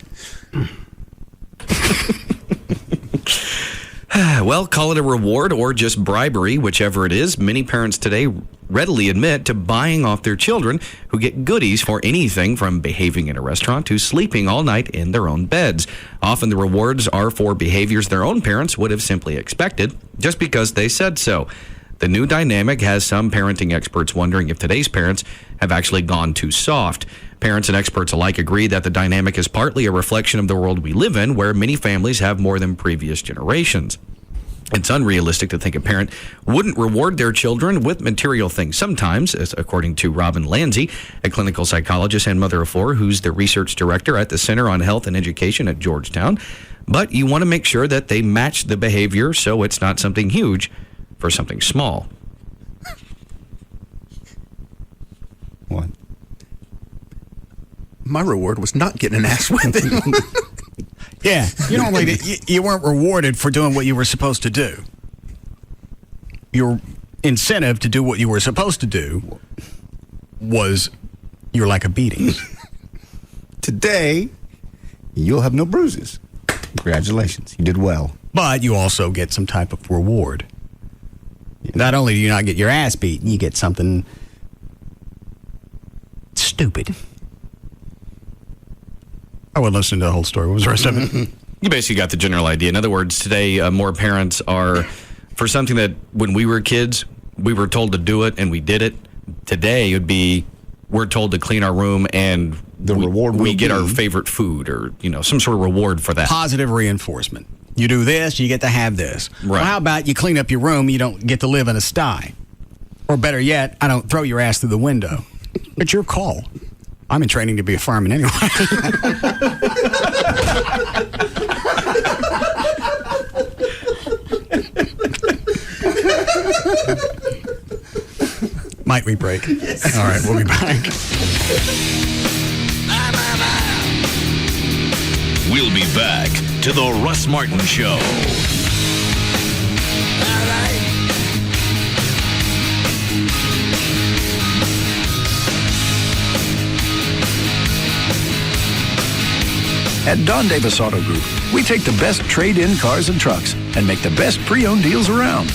Well, call it a reward or just bribery, whichever it is. Many parents today readily admit to buying off their children who get goodies for anything from behaving in a restaurant to sleeping all night in their own beds. Often the rewards are for behaviors their own parents would have simply expected just because they said so. The new dynamic has some parenting experts wondering if today's parents have actually gone too soft. Parents and experts alike agree that the dynamic is partly a reflection of the world we live in, where many families have more than previous generations. It's unrealistic to think a parent wouldn't reward their children with material things sometimes, as according to Robin Lanzi, a clinical psychologist and mother of four who's the research director at the Center on Health and Education at Georgetown. But you want to make sure that they match the behavior so it's not something huge for something small. What? My reward was not getting an ass whipping. Yeah, you weren't rewarded for doing what you were supposed to do. Your incentive to do what you were supposed to do was you're like a beating. Today, you'll have no bruises. Congratulations, you did well. But you also get some type of reward. Not only do you not get your ass beat, you get something stupid. I would listen to the whole story. What was the rest of it? You basically got the general idea. In other words, today more parents are, for something that when we were kids, we were told to do it and we did it. Today it would be, we're told to clean our room and we get our favorite food or, some sort of reward for that. Positive reinforcement. You do this, you get to have this. Right. Well, how about you clean up your room, you don't get to live in a sty? Or better yet, I don't throw your ass through the window. It's your call. I'm in training to be a fireman anyway. Might we break? Yes. All right, we'll be back. We'll be back to the Russ Martin Show. At Don Davis Auto Group, we take the best trade-in cars and trucks and make the best pre-owned deals around.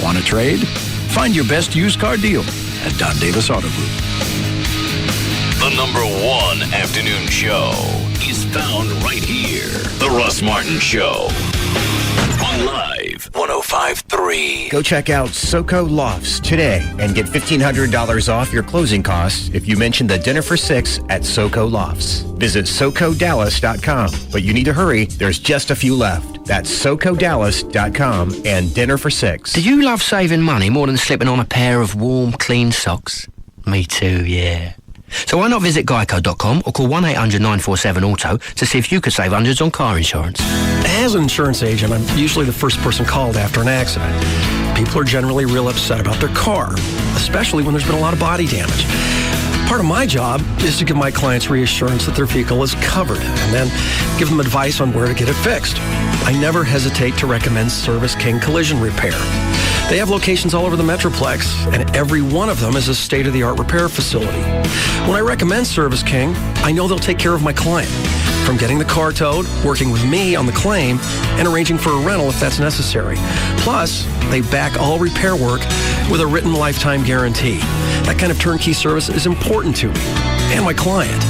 Want to trade? Find your best used car deal at Don Davis Auto Group. The #1 afternoon show is found right here. The Russ Martin Show. On Live 105.3. Go check out SoCo Lofts today and get $1,500 off your closing costs if you mention the Dinner for Six at SoCo Lofts. Visit SoCoDallas.com, but you need to hurry. There's just a few left. That's SoCoDallas.com and Dinner for Six. Do you love saving money more than slipping on a pair of warm, clean socks? Me too, yeah. So why not visit Geico.com or call 1-800-947-AUTO to see if you could save hundreds on car insurance. As an insurance agent, I'm usually the first person called after an accident. People are generally real upset about their car, especially when there's been a lot of body damage. Part of my job is to give my clients reassurance that their vehicle is covered and then give them advice on where to get it fixed. I never hesitate to recommend Service King Collision Repair. They have locations all over the Metroplex, and every one of them is a state-of-the-art repair facility. When I recommend Service King, I know they'll take care of my client, from getting the car towed, working with me on the claim, and arranging for a rental if that's necessary. Plus, they back all repair work with a written lifetime guarantee. That kind of turnkey service is important to me and my client.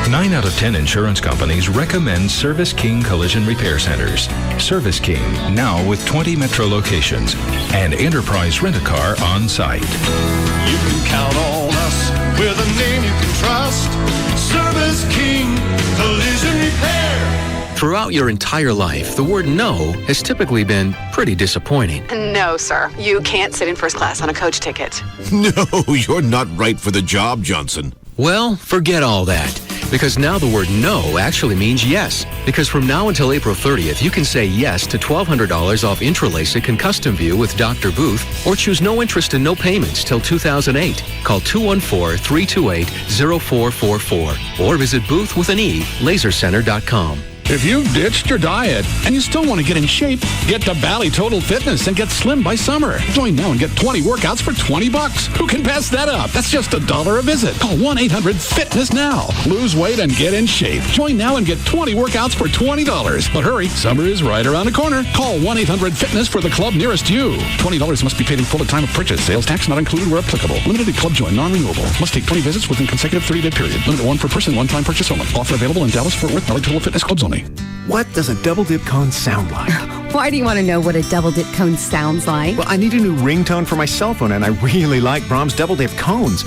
9 out of 10 insurance companies recommend Service King Collision Repair Centers. Service King, now with 20 metro locations and Enterprise Rent-A-Car on site. You can count on us. We're the name you can trust. Service King Collision Repair. Throughout your entire life, the word no has typically been pretty disappointing. No, sir. You can't sit in first class on a coach ticket. No, you're not right for the job, Johnson. Well, forget all that. Because now the word no actually means yes. Because from now until April 30th, you can say yes to $1,200 off Intralasik and Custom View with Dr. Booth, or choose no interest and no payments till 2008. Call 214-328-0444 or visit Booth with an E, lasercenter.com. If you've ditched your diet and you still want to get in shape, get to Bally Total Fitness and get slim by summer. Join now and get 20 workouts for $20. Who can pass that up? That's just $1 a visit. Call 1-800-FITNESS now. Lose weight and get in shape. Join now and get 20 workouts for $20. But hurry, summer is right around the corner. Call 1-800-FITNESS for the club nearest you. $20 must be paid in full at time of purchase. Sales tax not included where applicable. Limited club join, non-renewable. Must take 20 visits within consecutive 30-day period. Limited one per person, one-time purchase only. Offer available in Dallas, Fort Worth, Bally Total Fitness clubs only. What does a double dip cone sound like? Why do you want to know what a double dip cone sounds like? Well, I need a new ringtone for my cell phone, and I really like Brahms double dip cones.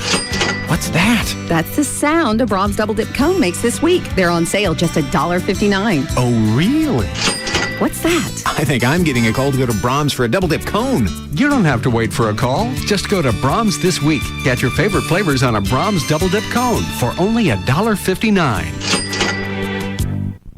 What's that? That's the sound a Brahms double dip cone makes this week. They're on sale just $1.59. Oh, really? What's that? I think I'm getting a call to go to Brahms for a double dip cone. You don't have to wait for a call. Just go to Brahms this week. Get your favorite flavors on a Brahms double dip cone for only $1.59.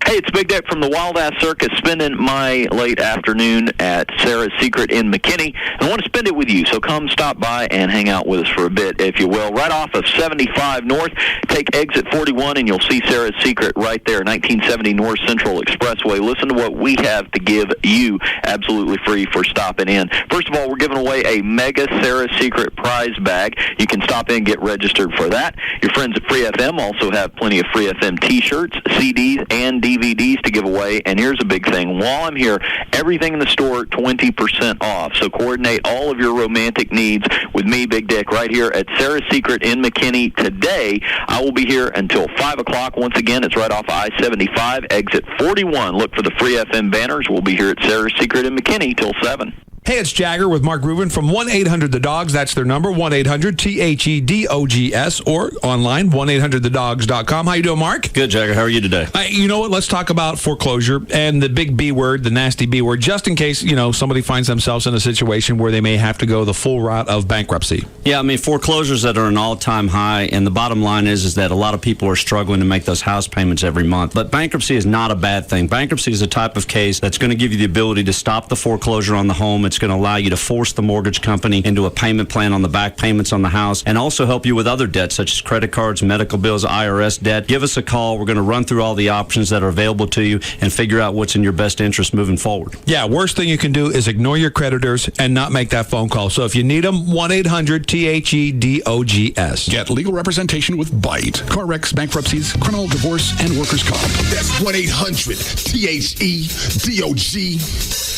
Hey, it's Big Dick from the Wild Ass Circus, spending my late afternoon at Sarah's Secret in McKinney. I want to spend it with you, so come stop by and hang out with us for a bit, if you will. Right off of 75 North, take exit 41, and you'll see Sarah's Secret right there, 1970 North Central Expressway. Listen to what we have to give you absolutely free for stopping in. First of all, we're giving away a mega Sarah's Secret prize bag. You can stop in and get registered for that. Your friends at Free FM also have plenty of Free FM T-shirts, CDs, and DVDs to give away. And here's a big thing. While I'm here, everything in the store 20% off. So coordinate all of your romantic needs with me, Big Dick, right here at Sarah's Secret in McKinney today. I will be here until 5 o'clock. Once again, it's right off I-75, exit 41. Look for the Free FM banners. We'll be here at Sarah's Secret in McKinney till 7. Hey, it's Jagger with Mark Rubin from 1-800-THE-DOGS. That's their number, 1-800-THEDOGS, or online, 1-800-THEDOGS.com. How you doing, Mark? Good, Jagger. How are you today? You know what? Let's talk about foreclosure and the big B word, the nasty B word, just in case, somebody finds themselves in a situation where they may have to go the full route of bankruptcy. Yeah, I mean, foreclosures at an all-time high, and the bottom line is that a lot of people are struggling to make those house payments every month. But bankruptcy is not a bad thing. Bankruptcy is a type of case that's going to give you the ability to stop the foreclosure on the home. It's going to allow you to force the mortgage company into a payment plan on the back payments on the house, and also help you with other debts such as credit cards, medical bills, IRS debt. Give us a call. We're going to run through all the options that are available to you and figure out what's in your best interest moving forward. Yeah, worst thing you can do is ignore your creditors and not make that phone call. So if you need them, 1-800-THEDOGS. Get legal representation with BITE. Car wrecks, bankruptcies, criminal, divorce, and workers' comp. That's 1-800-THEDOGS.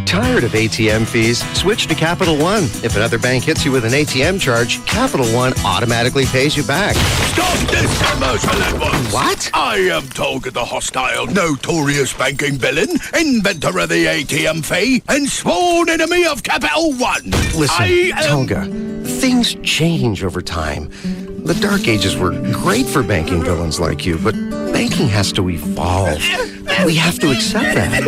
Tired of ATM fees? Switch to Capital One. If another bank hits you with an ATM charge, Capital One automatically pays you back. Stop this commercial at once. What? I am Tolga, the hostile, notorious banking villain, inventor of the ATM fee, and sworn enemy of Capital One. Listen, Tolga, things change over time. The Dark Ages were great for banking villains like you, but banking has to evolve. We have to accept that.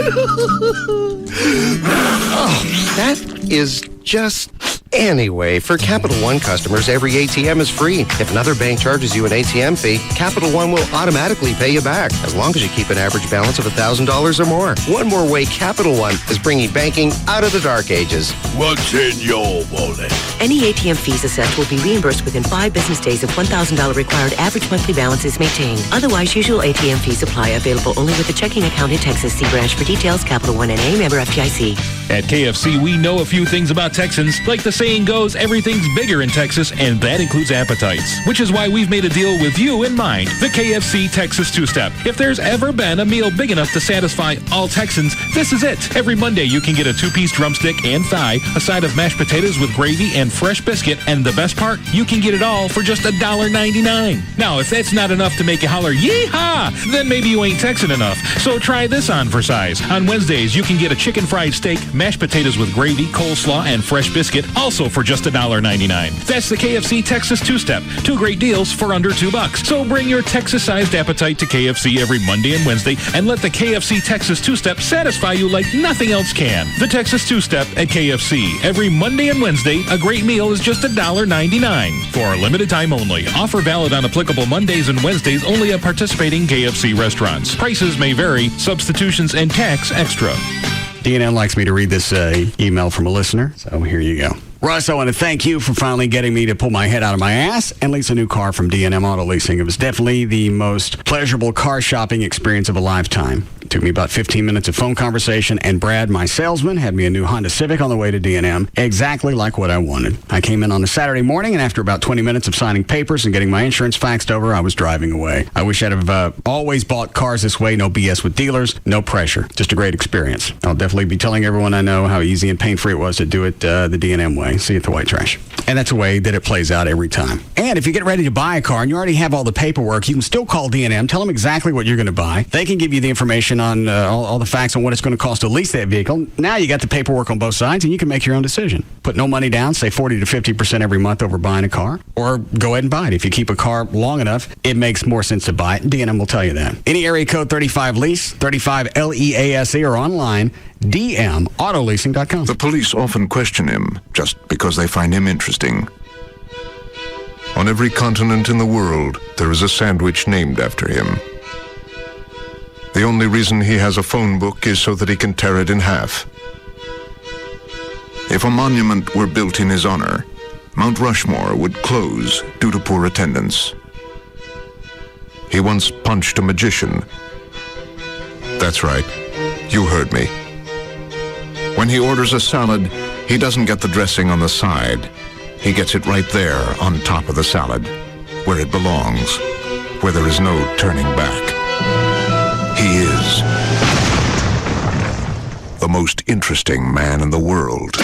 Oh, that is just... Anyway, for Capital One customers, every ATM is free. If another bank charges you an ATM fee, Capital One will automatically pay you back, as long as you keep an average balance of $1,000 or more. One more way Capital One is bringing banking out of the dark ages. What's in your wallet? Any ATM fees assessed will be reimbursed within 5 business days if $1,000 required average monthly balance is maintained. Otherwise, usual ATM fees apply. Available only with a checking account in Texas. See branch for details. Capital One NA, member FDIC. At KFC, we know a few things about Texans. Like the saying goes, everything's bigger in Texas, and that includes appetites. Which is why we've made a deal with you in mind. The KFC Texas Two-Step. If there's ever been a meal big enough to satisfy all Texans, this is it. Every Monday, you can get a 2-piece drumstick and thigh, a side of mashed potatoes with gravy and fresh biscuit, and the best part, you can get it all for just $1.99. Now, if that's not enough to make you holler, yee-haw, then maybe you ain't Texan enough. So try this on for size. On Wednesdays, you can get a chicken fried steak, mashed potatoes with gravy, coleslaw, and fresh biscuit, also for just $1.99. That's the KFC Texas Two-Step. 2 great deals for under $2. So bring your Texas-sized appetite to KFC every Monday and Wednesday, and let the KFC Texas Two-Step satisfy you like nothing else can. The Texas Two-Step at KFC. Every Monday and Wednesday, a great meal is just $1.99. For a limited time only. Offer valid on applicable Mondays and Wednesdays only at participating KFC restaurants. Prices may vary. Substitutions and tax extra. DNN likes me to read this email from a listener, so here you go. Russ, I want to thank you for finally getting me to pull my head out of my ass and lease a new car from D&M Auto Leasing. It was definitely the most pleasurable car shopping experience of a lifetime. It took me about 15 minutes of phone conversation, and Brad, my salesman, had me a new Honda Civic on the way to D&M, exactly like what I wanted. I came in on a Saturday morning, and after about 20 minutes of signing papers and getting my insurance faxed over, I was driving away. I wish I'd have always bought cars this way. No BS with dealers, no pressure. Just a great experience. I'll definitely be telling everyone I know how easy and pain-free it was to do it the D&M way. See you at the white trash. And that's the way that it plays out every time. And if you get ready to buy a car and you already have all the paperwork, you can still call D&M, tell them exactly what you're going to buy. They can give you the information on all the facts on what it's going to cost to lease that vehicle. Now you got the paperwork on both sides, and you can make your own decision. Put no money down, say 40 to 50% every month over buying a car, or go ahead and buy it. If you keep a car long enough, it makes more sense to buy it. D&M will tell you that. Any area code 35 lease, 35 LEASE, or online, dmautoleasing.com. The police often question him just because they find him interesting. On every continent in the world, there is a sandwich named after him. The only reason he has a phone book is so that he can tear it in half. If a monument were built in his honor, Mount Rushmore would close due to poor attendance. He once punched a magician. That's right, you heard me. When he orders a salad, he doesn't get the dressing on the side. He gets it right there on top of the salad, where it belongs, where there is no turning back. He is the most interesting man in the world.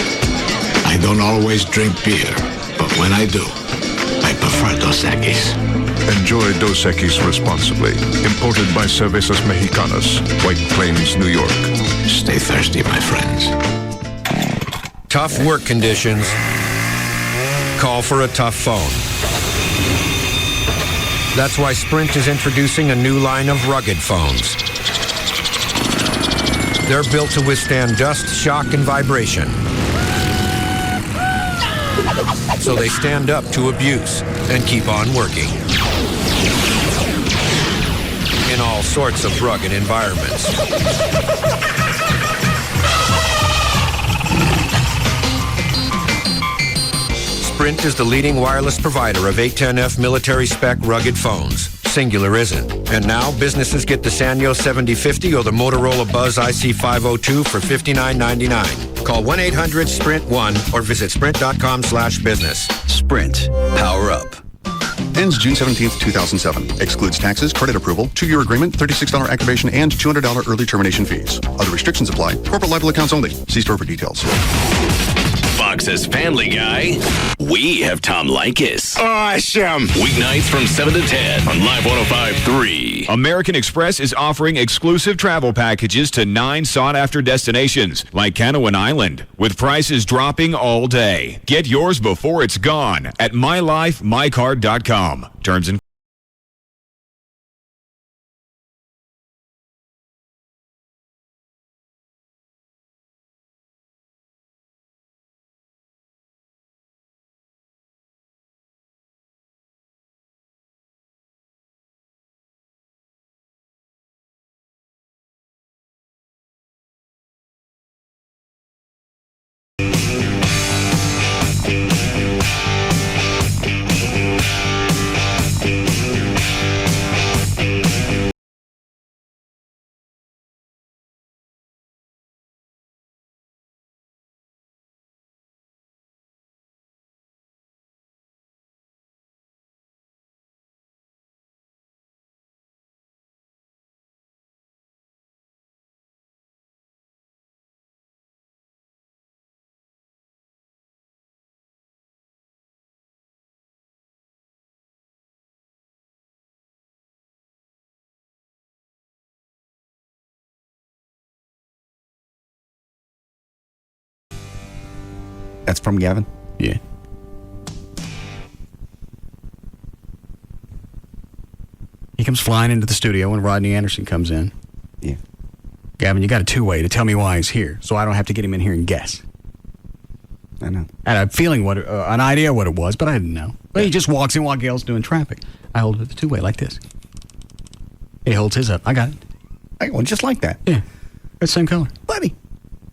I don't always drink beer, but when I do, I prefer Dos Equis. Enjoy Dos Equis responsibly. Imported by Cervezas Mexicanas, White Plains, New York. Stay thirsty, my friends. Tough work conditions. Call for a tough phone. That's why Sprint is introducing a new line of rugged phones. They're built to withstand dust, shock, and vibration. So they stand up to abuse and keep on working. In all sorts of rugged environments. Sprint is the leading wireless provider of 810F military-spec rugged phones. Singular isn't. And now businesses get the Sanyo 7050 or the Motorola Buzz IC502 for $59.99. Call 1-800-SPRINT-1 or visit sprint.com/business. Sprint. Power up. Ends June 17th, 2007. Excludes taxes, credit approval, 2-year agreement, $36 activation, and $200 early termination fees. Other restrictions apply. Corporate liable accounts only. See store for details. Fox's Family Guy. We have Tom Likas. Awesome. Weeknights from 7 to 10 on Live 105.3. American Express is offering exclusive travel packages to 9 sought-after destinations, like Canoan Island, with prices dropping all day. Get yours before it's gone at mylifemycard.com. Terms and That's from Gavin? Yeah. He comes flying into the studio when Rodney Anderson comes in. Yeah. Gavin, you got a two-way to tell me why he's here, so I don't have to get him in here and guess. I know. I had a feeling an idea what it was, but I didn't know. But he just walks in while Gail's doing traffic. I hold it the two-way like this. He holds his up. I got it. I got one just like that. Yeah. It's the same color. Buddy.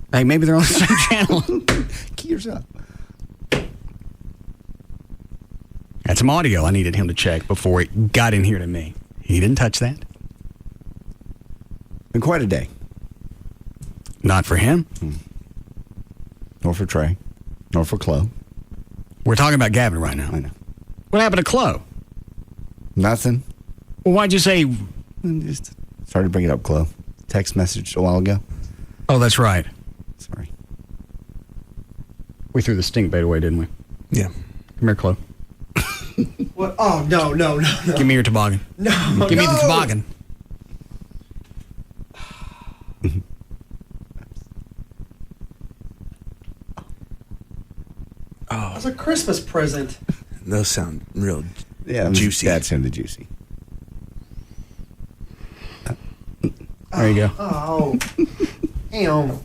Hey, maybe they're on the same channel. Key yours up. Had some audio I needed him to check before it got in here to me. He didn't touch that. Been quite a day. Not for him. Nor for Trey. Nor for Chloe. We're talking about Gavin right now. I know. What happened to Chloe? Nothing. Well, why'd you say... Just started to bring it up, Chloe. Text message a while ago. Oh, that's right. Sorry. We threw the stink bait away, didn't we? Yeah. Come here, Chloe. What? Oh, no. Give me your toboggan. No. Give me the toboggan. Oh. It's a Christmas present. Those sound real juicy. That sounded juicy. There you go. Oh. Damn.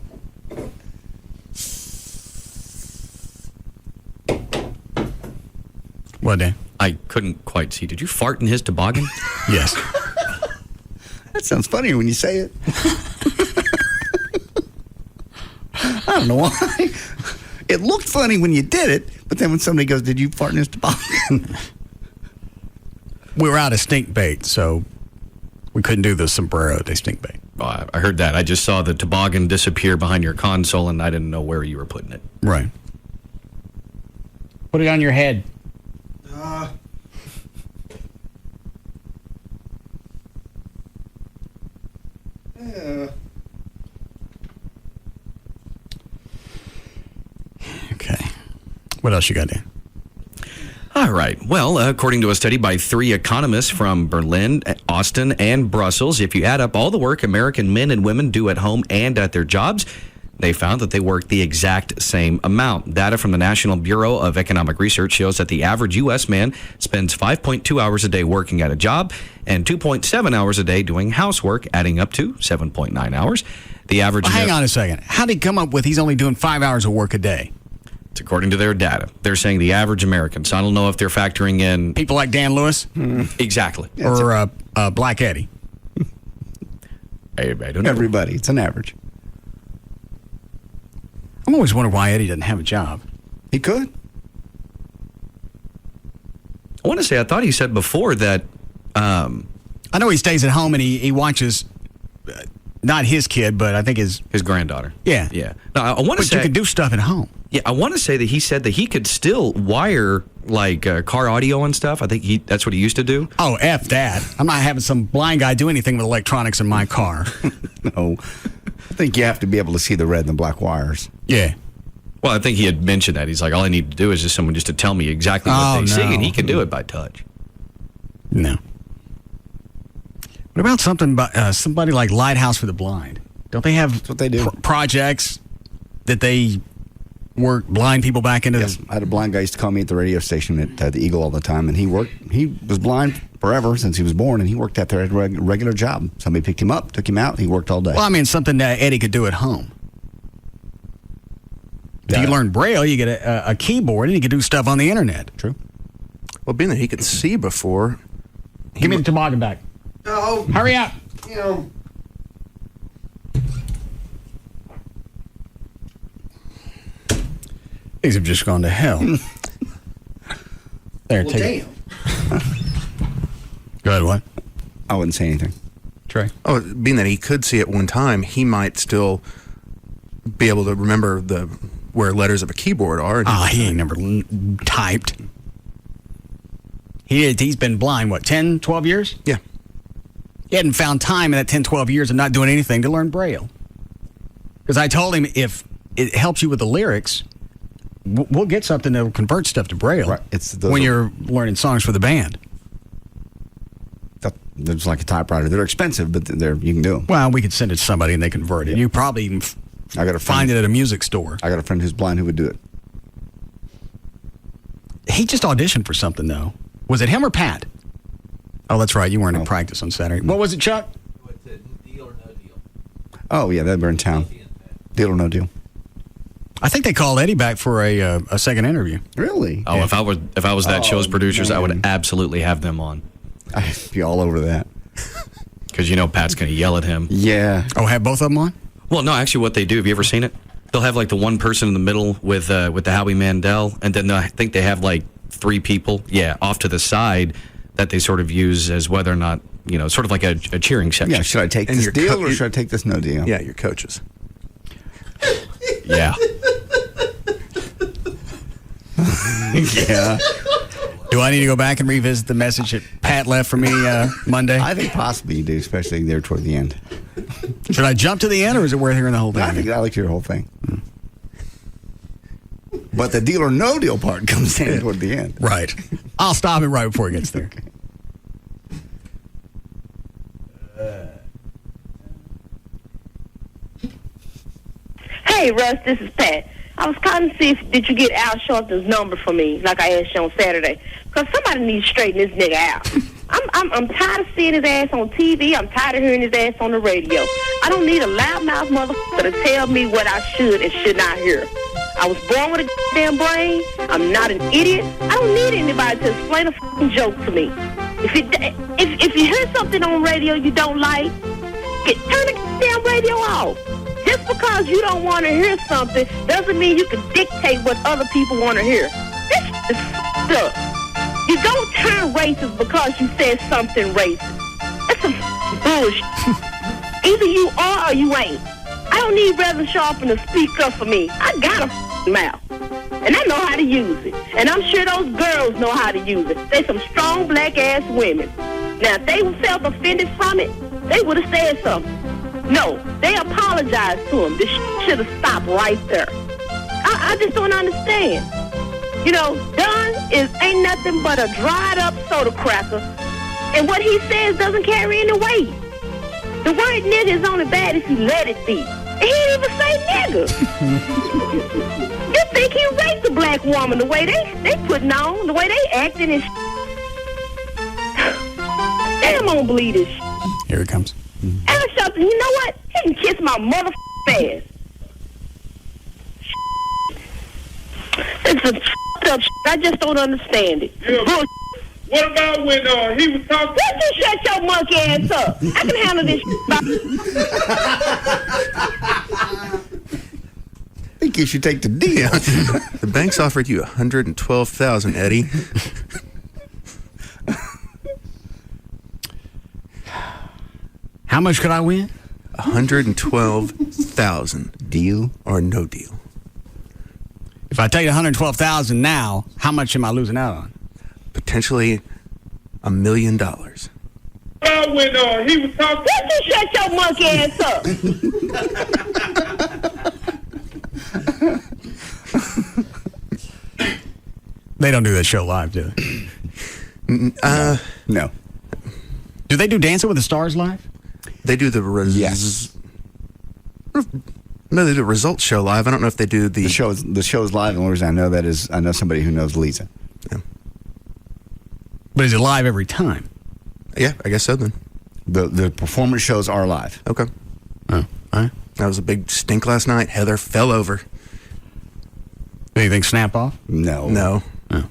What, Dan? I couldn't quite see. Did you fart in his toboggan? Yes. That sounds funnier when you say it. I don't know why. It looked funny when you did it, but then when somebody goes, "Did you fart in his toboggan?" We were out of stink bait, so we couldn't do the sombrero de stink bait. Oh, I heard that. I just saw the toboggan disappear behind your console, and I didn't know where you were putting it. Right. Put it on your head. Okay. What else you got, Dan? All right. Well, according to a study by 3 economists from Berlin, Austin, and Brussels, if you add up all the work American men and women do at home and at their jobs, they found that they work the exact same amount. Data from the National Bureau of Economic Research shows that the average U.S. man spends 5.2 hours a day working at a job and 2.7 hours a day doing housework, adding up to 7.9 hours. The average... Well, hang on a second. How did he come up with he's only doing 5 hours of work a day? It's according to their data. They're saying the average American. So I don't know if they're factoring in... People like Dan Lewis? Exactly. Or Black Eddie? I don't know. Everybody. It's an average. I'm always wondering why Eddie doesn't have a job. He could. I want to say, I thought he said before that... I know he stays at home and he watches... not his kid, but I think his granddaughter. Yeah. Yeah. No, I want to say... But you can do stuff at home. Yeah, I want to say that he said that he could still wire, like, car audio and stuff. I think that's what he used to do. Oh, F that. I'm not having some blind guy do anything with electronics in my car. No. I think you have to be able to see the red and the black wires. Yeah. Well, I think he had mentioned that. He's like, all I need to do is just someone just to tell me exactly what they see, and he can do it by touch. No. What about something about somebody like Lighthouse for the Blind? Don't they have That's what they do. Projects that they work blind people back into? Yes, I had a blind guy used to call me at the radio station at the Eagle all the time, and he was blind forever since he was born, and he worked out there at a regular job. Somebody picked him up, took him out, and he worked all day. Well, I mean, something that Eddie could do at home. If you learn Braille, you get a keyboard, and you can do stuff on the internet. True. Well, being that he could see before... Give me the toboggan back. Oh. Hurry up. These have just gone to hell. There, Well, take damn. Go ahead, what? I wouldn't say anything. Trey? Oh, being that he could see at one time, he might still be able to remember where letters of a keyboard are. He ain't never typed. He's been blind, what, 10, 12 years? Yeah. He hadn't found time in that 10, 12 years of not doing anything to learn Braille. Because I told him if it helps you with the lyrics, we'll get something that will convert stuff to Braille. Right. When you're learning songs for the band. It's like a typewriter. They're expensive, but you can do them. Well, we could send it to somebody and they convert it. You probably even find it at a music store. I got a friend who's blind who would do it. He just auditioned for something, though. Was it him or Pat? Oh, that's right. You weren't in practice on Saturday. What was it, Chuck? Oh, yeah, they were in town. Deal or no deal. I think they called Eddie back for a second interview. Really? Oh, if I was that show's producers, I would absolutely have them on. I'd be all over that. Because Pat's going to yell at him. Yeah. Oh, have both of them on? Well, no, actually what they do, have you ever seen it? They'll have like the one person in the middle with the Howie Mandel, and then I think they have like 3 people, off to the side that they sort of use as whether or not, sort of like a cheering section. Yeah, should I take this deal or should I take this no deal? Yeah, your coaches. Yeah. Yeah. Do I need to go back and revisit the message that Pat left for me Monday? I think possibly you do, especially there toward the end. Should I jump to the end, or is it worth hearing the whole thing? I think I like your whole thing. But the deal or no deal part comes in toward the end. Right. I'll stop it right before it gets there. Hey, Russ, this is Pat. I was calling to see did you get Al Sharpton's number for me, like I asked you on Saturday? Because somebody needs to straighten this nigga out. I'm tired of seeing his ass on TV. I'm tired of hearing his ass on the radio. I don't need a loudmouth motherfucker to tell me what I should and should not hear. I was born with a damn brain. I'm not an idiot. I don't need anybody to explain a fucking joke to me. If you hear something on radio you don't like, turn the damn radio off. Just because you don't want to hear something doesn't mean you can dictate what other people want to hear. This is f***ed up. You don't turn racist because you said something racist. That's some bullshit. Either you are or you ain't. I don't need Reverend Sharpton to speak up for me. I got a mouth. And I know how to use it. And I'm sure those girls know how to use it. They some strong black-ass women. Now, if they felt offended from it, they would have said something. No, they apologized to him. This should have stopped right there. I just don't understand. Don ain't nothing but a dried up soda cracker, and what he says doesn't carry any weight. The word nigga is only bad if you let it be. And he didn't even say nigga. You think he raped a black woman the way they putting on, the way they acting and Damn, I don't believe this shit. Here it comes. Al Sharpton, you know what? He can kiss my motherfucking ass. It's a up shit. I just don't understand it. Yeah. What about when he was talking? Why don't you shut your monkey ass up? I can handle this I think you should take the deal. The bank's offered you $112,000, Eddie. How much could I win? $112,000. Deal or no deal? If I take $112,000 now, how much am I losing out on? Potentially $1 million. When he was talking. Why don't you shut your monkey ass up? They don't do that show live, do they? No. Do they do Dancing with the Stars live? They do the yes. No, they do the results show live. I don't know if they do the show is live. And the only reason I know that is I know somebody who knows Lisa. Yeah. But is it live every time? Yeah, I guess so then. The performance shows are live. Okay. Oh, all right. That was a big stink last night. Heather fell over. Anything snap off? No. No. Oh.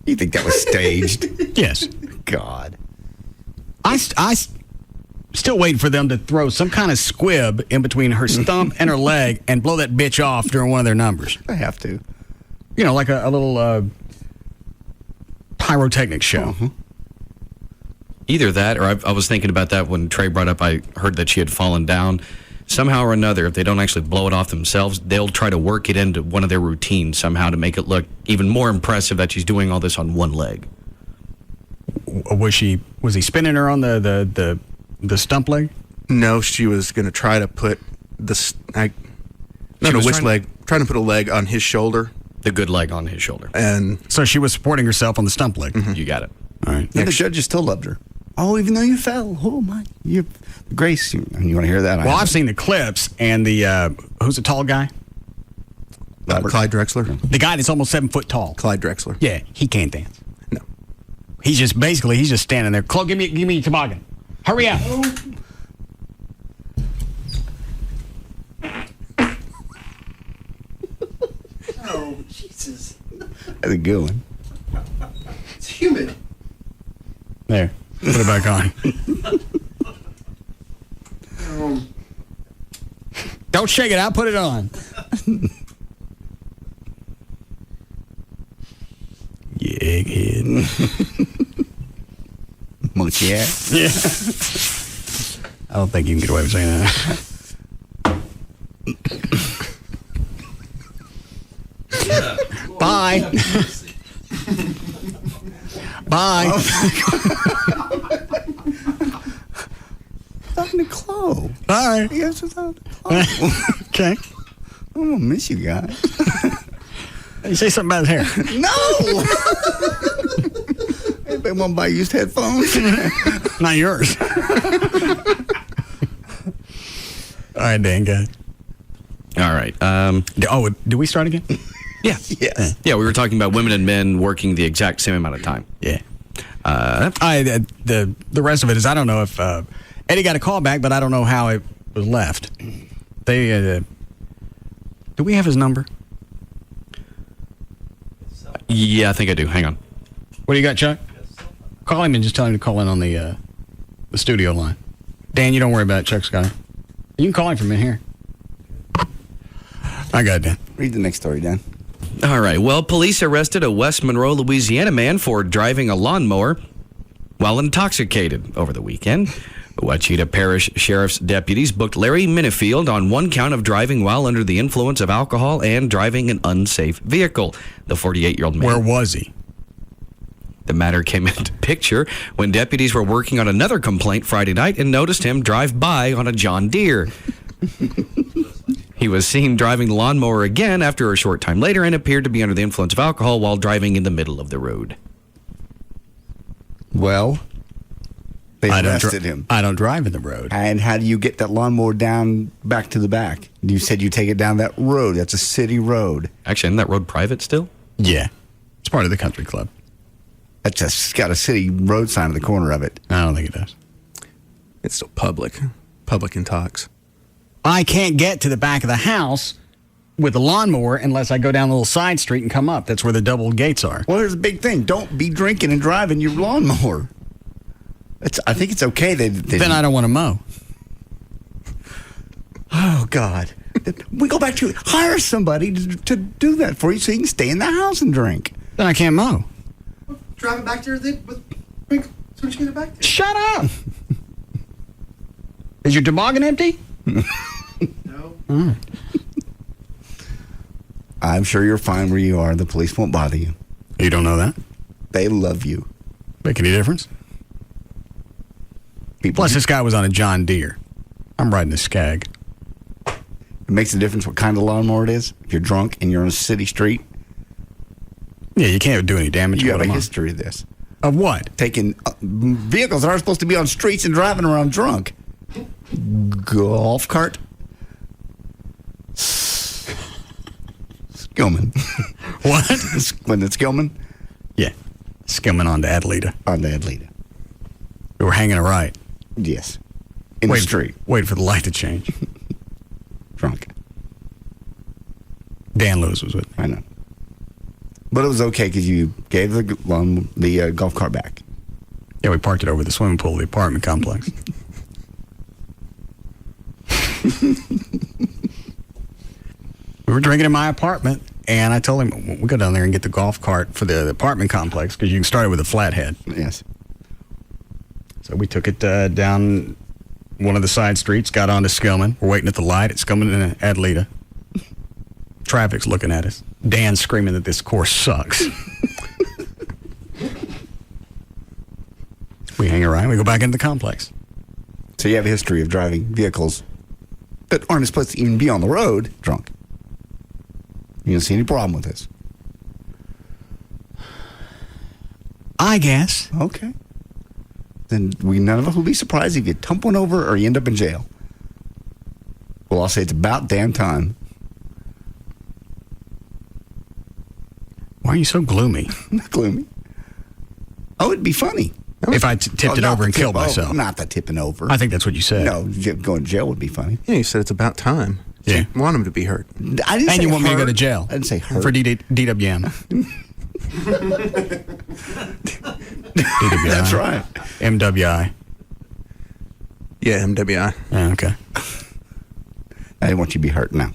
You think that was staged? Yes. God. I still waiting for them to throw some kind of squib in between her stump and her leg and blow that bitch off during one of their numbers. They have to. Like a little pyrotechnic show. Uh-huh. Either that, or I was thinking about that when Trey brought up, I heard that she had fallen down. Somehow or another, if they don't actually blow it off themselves, they'll try to work it into one of their routines somehow to make it look even more impressive that she's doing all this on one leg. Was he spinning her on the stump leg? No, she was going to try to put trying to put a leg on his shoulder. The good leg on his shoulder. And so she was supporting herself on the stump leg. Mm-hmm. You got it. All right. And the judges still loved her. Oh, even though you fell. Oh, my. Grace, you want to hear that? Well, I've seen the clips, and who's the tall guy? Clyde Drexler. The guy that's almost 7 foot tall. Clyde Drexler. Yeah, he can't dance. No. He's just standing there. Chloe, give me a toboggan. Hurry up. Oh, Jesus. That's a good one. It's humid. There. Put it back on. Don't shake it out. Put it on. Yeah, Yeah. Yeah. I don't think you can get away with saying that. Bye. Bye. Talking to Chloe. Bye. Yes, it's talking to Chloe. Okay. I'm gonna miss you guys. You say something about his hair. No. Anybody want to buy used headphones? Not yours. All right, Dan, go ahead. All right. Did we start again? Yeah. Yeah, we were talking about women and men working the exact same amount of time. Yeah. The rest of it is, I don't know if Eddie got a call back, but I don't know how it was left. They do we have his number? Yeah, I think I do. Hang on. What do you got, Chuck? Call him and just tell him to call in on the studio line. Dan, you don't worry about it. Chuck's got it. You can call him from in here. I got it, Dan. Read the next story, Dan. All right. Well, police arrested a West Monroe, Louisiana man for driving a lawnmower while intoxicated over the weekend. Ouachita Parish Sheriff's deputies booked Larry Minifield on one count of driving while under the influence of alcohol and driving an unsafe vehicle. The 48-year-old man. Where was he? The matter came into picture when deputies were working on another complaint Friday night and noticed him drive by on a John Deere. He was seen driving the lawnmower again after a short time later and appeared to be under the influence of alcohol while driving in the middle of the road. Well, they arrested him. I don't drive in the road. And how do you get that lawnmower down back to the back? You said you take it down that road. That's a city road. Actually, isn't that road private still? Yeah. It's part of the country club. It's got a city road sign in the corner of it. I don't think it does. It's still public. Public intox. I can't get to the back of the house with a lawnmower unless I go down a little side street and come up. That's where the double gates are. Well, here's the big thing. Don't be drinking and driving your lawnmower. I think it's okay. Then I don't want to mow. Oh, God. We go back to hire somebody to do that for you so you can stay in the house and drink. Then I can't mow. Drive it back there with sprinkle so you get it back there. Shut up! Is your toboggan empty? No. I'm sure you're fine where you are. The police won't bother you. You don't know that? They love you. Make any difference? Plus, this guy was on a John Deere. I'm riding a Skag. It makes a difference what kind of lawnmower it is. If you're drunk and you're on a city street. Yeah, you can't do any damage. You have a history of this. Of what? Taking vehicles that aren't supposed to be on streets and driving around drunk. Golf cart. Skillman. What? When it's Skillman? Yeah. Skillman on to Adelita. On to Adelita. We were hanging a right. Yes. In the street. Waiting for the light to change. Drunk. Dan Lewis was with me. I know. But it was okay because you gave the golf cart back. Yeah, we parked it over the swimming pool of the apartment complex. We were drinking in my apartment, and I told him, we'll go down there and get the golf cart for the apartment complex because you can start it with a flathead. Yes. So we took it down one of the side streets, got onto Skillman. We're waiting at the light at Skillman and Adelita. Traffic's looking at us. Dan's screaming that this course sucks. We hang around. We go back into the complex. So you have a history of driving vehicles that aren't supposed to even be on the road drunk. You don't see any problem with this? I guess. Okay. Then none of us will be surprised if you tump one over or you end up in jail. Well, I'll say it's about damn time. Why are you so gloomy? Not gloomy. Oh, it'd be funny. If I tipped it over and killed myself. Not the tipping over. I think that's what you said. No, going to jail would be funny. Yeah, you said it's about time. Yeah. You want him to be hurt. I didn't and say you want me to hurt. go to jail. I didn't say hurt. For DWM. DWI. That's right. MWI. Yeah, MWI. Yeah, okay. I didn't want you to be hurt now.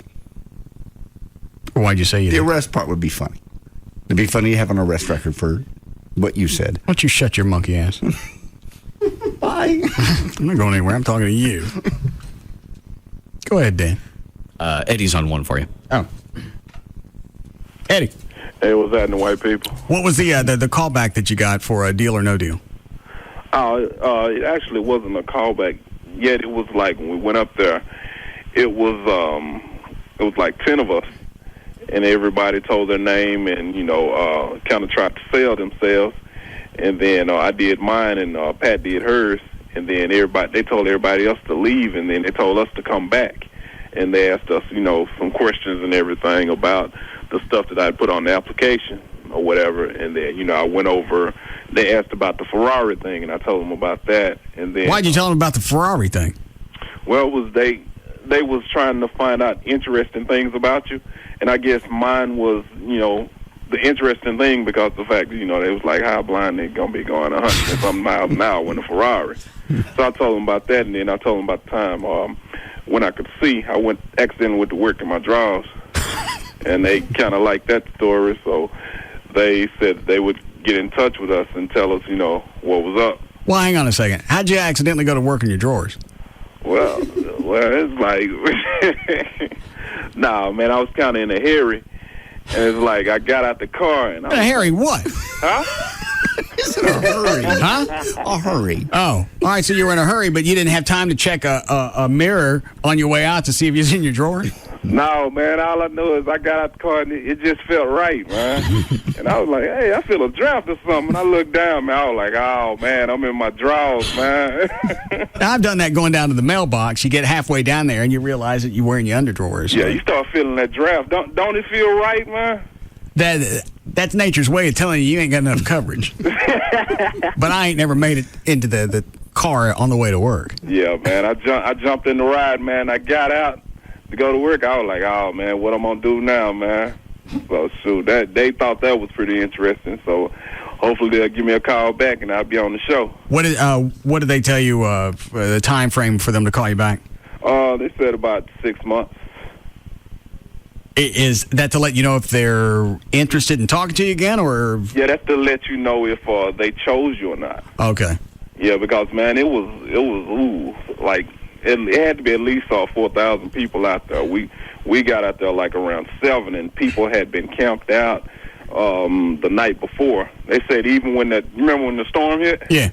Why'd you say you The did? arrest part would be funny. It'd be funny to have an arrest record for what you said. Why don't you shut your monkey ass? I'm not going anywhere. I'm talking to you. Go ahead, Dan. Eddie's on one for you. Oh. Eddie. Hey, what's happening, white people? What was the callback that you got for a Deal or No Deal? It actually wasn't a callback yet. It was like when we went up there, it was like 10 of us, and everybody told their name and, kind of tried to sell themselves. And then I did mine, and Pat did hers. And then they told everybody else to leave, and then they told us to come back. And they asked us, some questions and everything about the stuff that I put on the application or whatever. And then, I went over. They asked about the Ferrari thing, and I told them about that. And then why'd you tell them about the Ferrari thing? Well, it was they was trying to find out interesting things about you, and I guess mine was, the interesting thing because the fact that, they was like, how blind they gonna be going 100 and something miles an hour in a Ferrari. So I told them about that, and then I told them about the time when I could see. I accidentally went to work in my drawers, and they kind of liked that story, so they said they would get in touch with us and tell us, what was up. Well, hang on a second. How'd you accidentally go to work in your drawers? Well, it's like, nah, man, I was kind of in a hurry, and it's like I got out the car and in a hurry what? Huh? It's in a hurry. Huh? A hurry. Oh, all right. So you were in a hurry, but you didn't have time to check a mirror on your way out to see if you was in your drawer? No, man. All I know is I got out the car and it just felt right, man. And I was like, hey, I feel a draft or something. And I looked down, man. I was like, oh, man, I'm in my drawers, man. Now, I've done that going down to the mailbox. You get halfway down there and you realize that you're wearing your underdrawers. Yeah, you start feeling that draft. Don't it feel right, man? That's nature's way of telling you ain't got enough coverage. But I ain't never made it into the car on the way to work. Yeah, man. I jumped in the ride, man. I got out to go to work. I was like, oh, man, what I'm going to do now, man? So, shoot, they thought that was pretty interesting. So, hopefully they'll give me a call back and I'll be on the show. What did they tell you the time frame for them to call you back? They said about 6 months. Is that to let you know if they're interested in talking to you again, or? Yeah, that's to let you know if they chose you or not. Okay. Yeah, because, man, it was like it had to be at least 4,000 people out there. We got out there like around 7, and people had been camped out the night before. They said even when you remember when the storm hit? Yeah.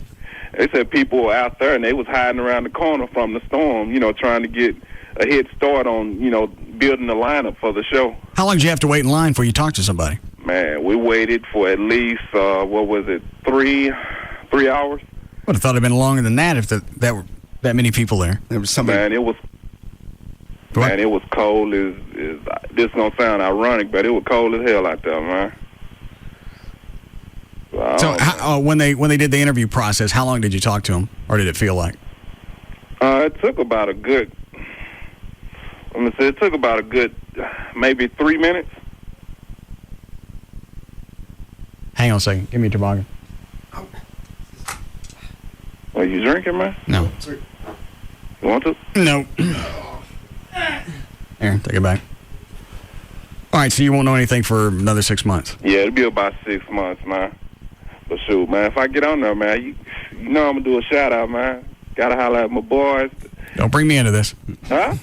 They said people were out there and they was hiding around the corner from the storm, trying to get a head start on, building the lineup for the show. How long did you have to wait in line before you talked to somebody? Man, we waited for at least, 3 hours? Would have thought it'd been longer than that if that were that many people there. There was somebody. Man, it was cold. This is gonna sound ironic, but it was cold as hell out there, man. So when they did the interview process, how long did you talk to them, or did it feel like? It took about a good. It took about a good maybe 3 minutes. Hang on a second. Give me a toboggan. Are you drinking, man? No. You want to? No. Here, take it back. All right, so you won't know anything for another 6 months? Yeah, it'll be about 6 months, man. But shoot, man, if I get on there, man, you know I'm going to do a shout-out, man. Got to holler at my boys. Don't bring me into this. Huh?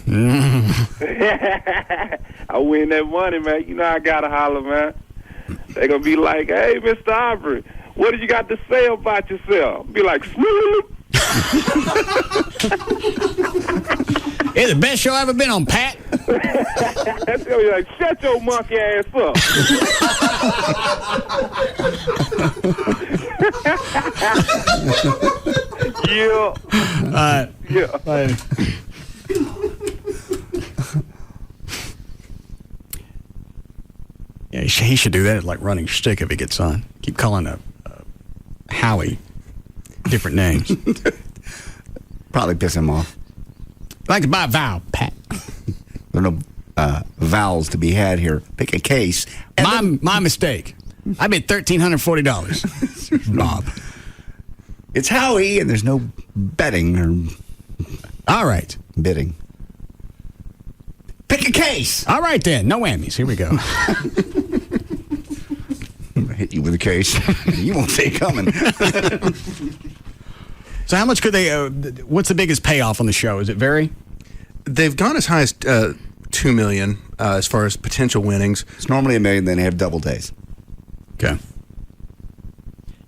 I win that money, man. You know I got to holler, man. They're going to be like, hey, Mr. Aubrey, what do you got to say about yourself? Be like, Snoop. It's the best show I've ever been on, Pat. That's gonna be like, shut your monkey ass up. Yeah. Yeah. Yeah, he should do that. It's like running shtick if he gets on. Keep calling Howie different names. Probably piss him off. I'd like to buy a vowel, Pat. There are no vowels to be had here. Pick a case. My mistake. I bid $1,340. Bob. It's Howie, and there's no betting or. All right. Bidding. Pick a case. All right, then. No whammies. Here we go. I'm going to hit you with a case. You won't see it coming. So how much could they? What's the biggest payoff on the show? Is it vary? They've gone as high as $2 million as far as potential winnings. It's normally $1 million. Then they have double days. Okay.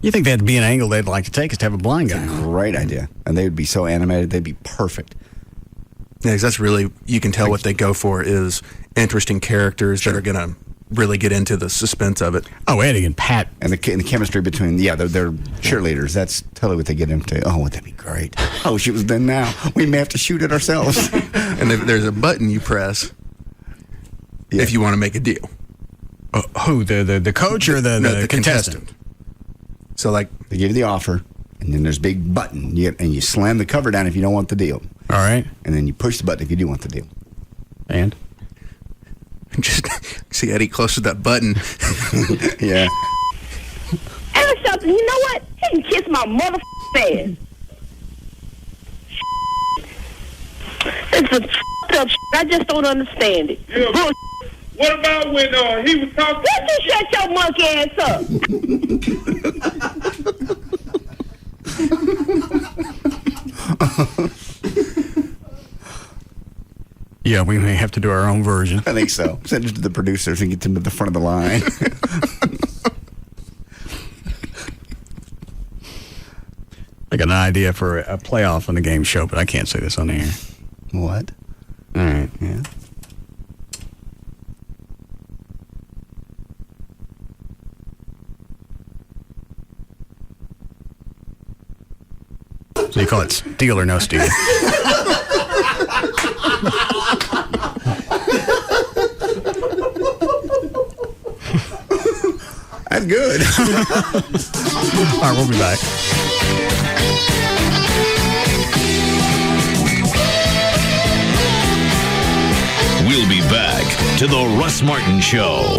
You think that'd be an angle they'd like to take, is to have a blind guy? Great idea, and they would be so animated. They'd be perfect. Yeah, because that's really, you can tell what they go for is interesting characters that are going to really get into the suspense of it. Oh, Eddie and Pat. And the chemistry between, they're cheerleaders. That's totally what they get into. Oh, wouldn't that be great? Oh, shoot, then now. We may have to shoot it ourselves. And there's a button you press if you want to make a deal. Who? The coach or the contestant? So, like, they give you the offer, and then there's a big button, and you slam the cover down if you don't want the deal. All right. And then you push the button if you do want the deal. And? Just see Eddie close to that button. Yeah. Aaron Shelton, you know what? He can kiss my motherfucking ass. It's a up shit. I just don't understand it. Yeah. Bull. What about when he was talking? Just you shut your monkey ass up. Yeah, we may have to do our own version. I think so. Send it to the producers and get them to the front of the line. I got an idea for a playoff on the game show, but I can't say this on the air. What? All right. Yeah. So you call it steal or no steal? That's good. All right, we'll be back. We'll be back to the Russ Martin Show.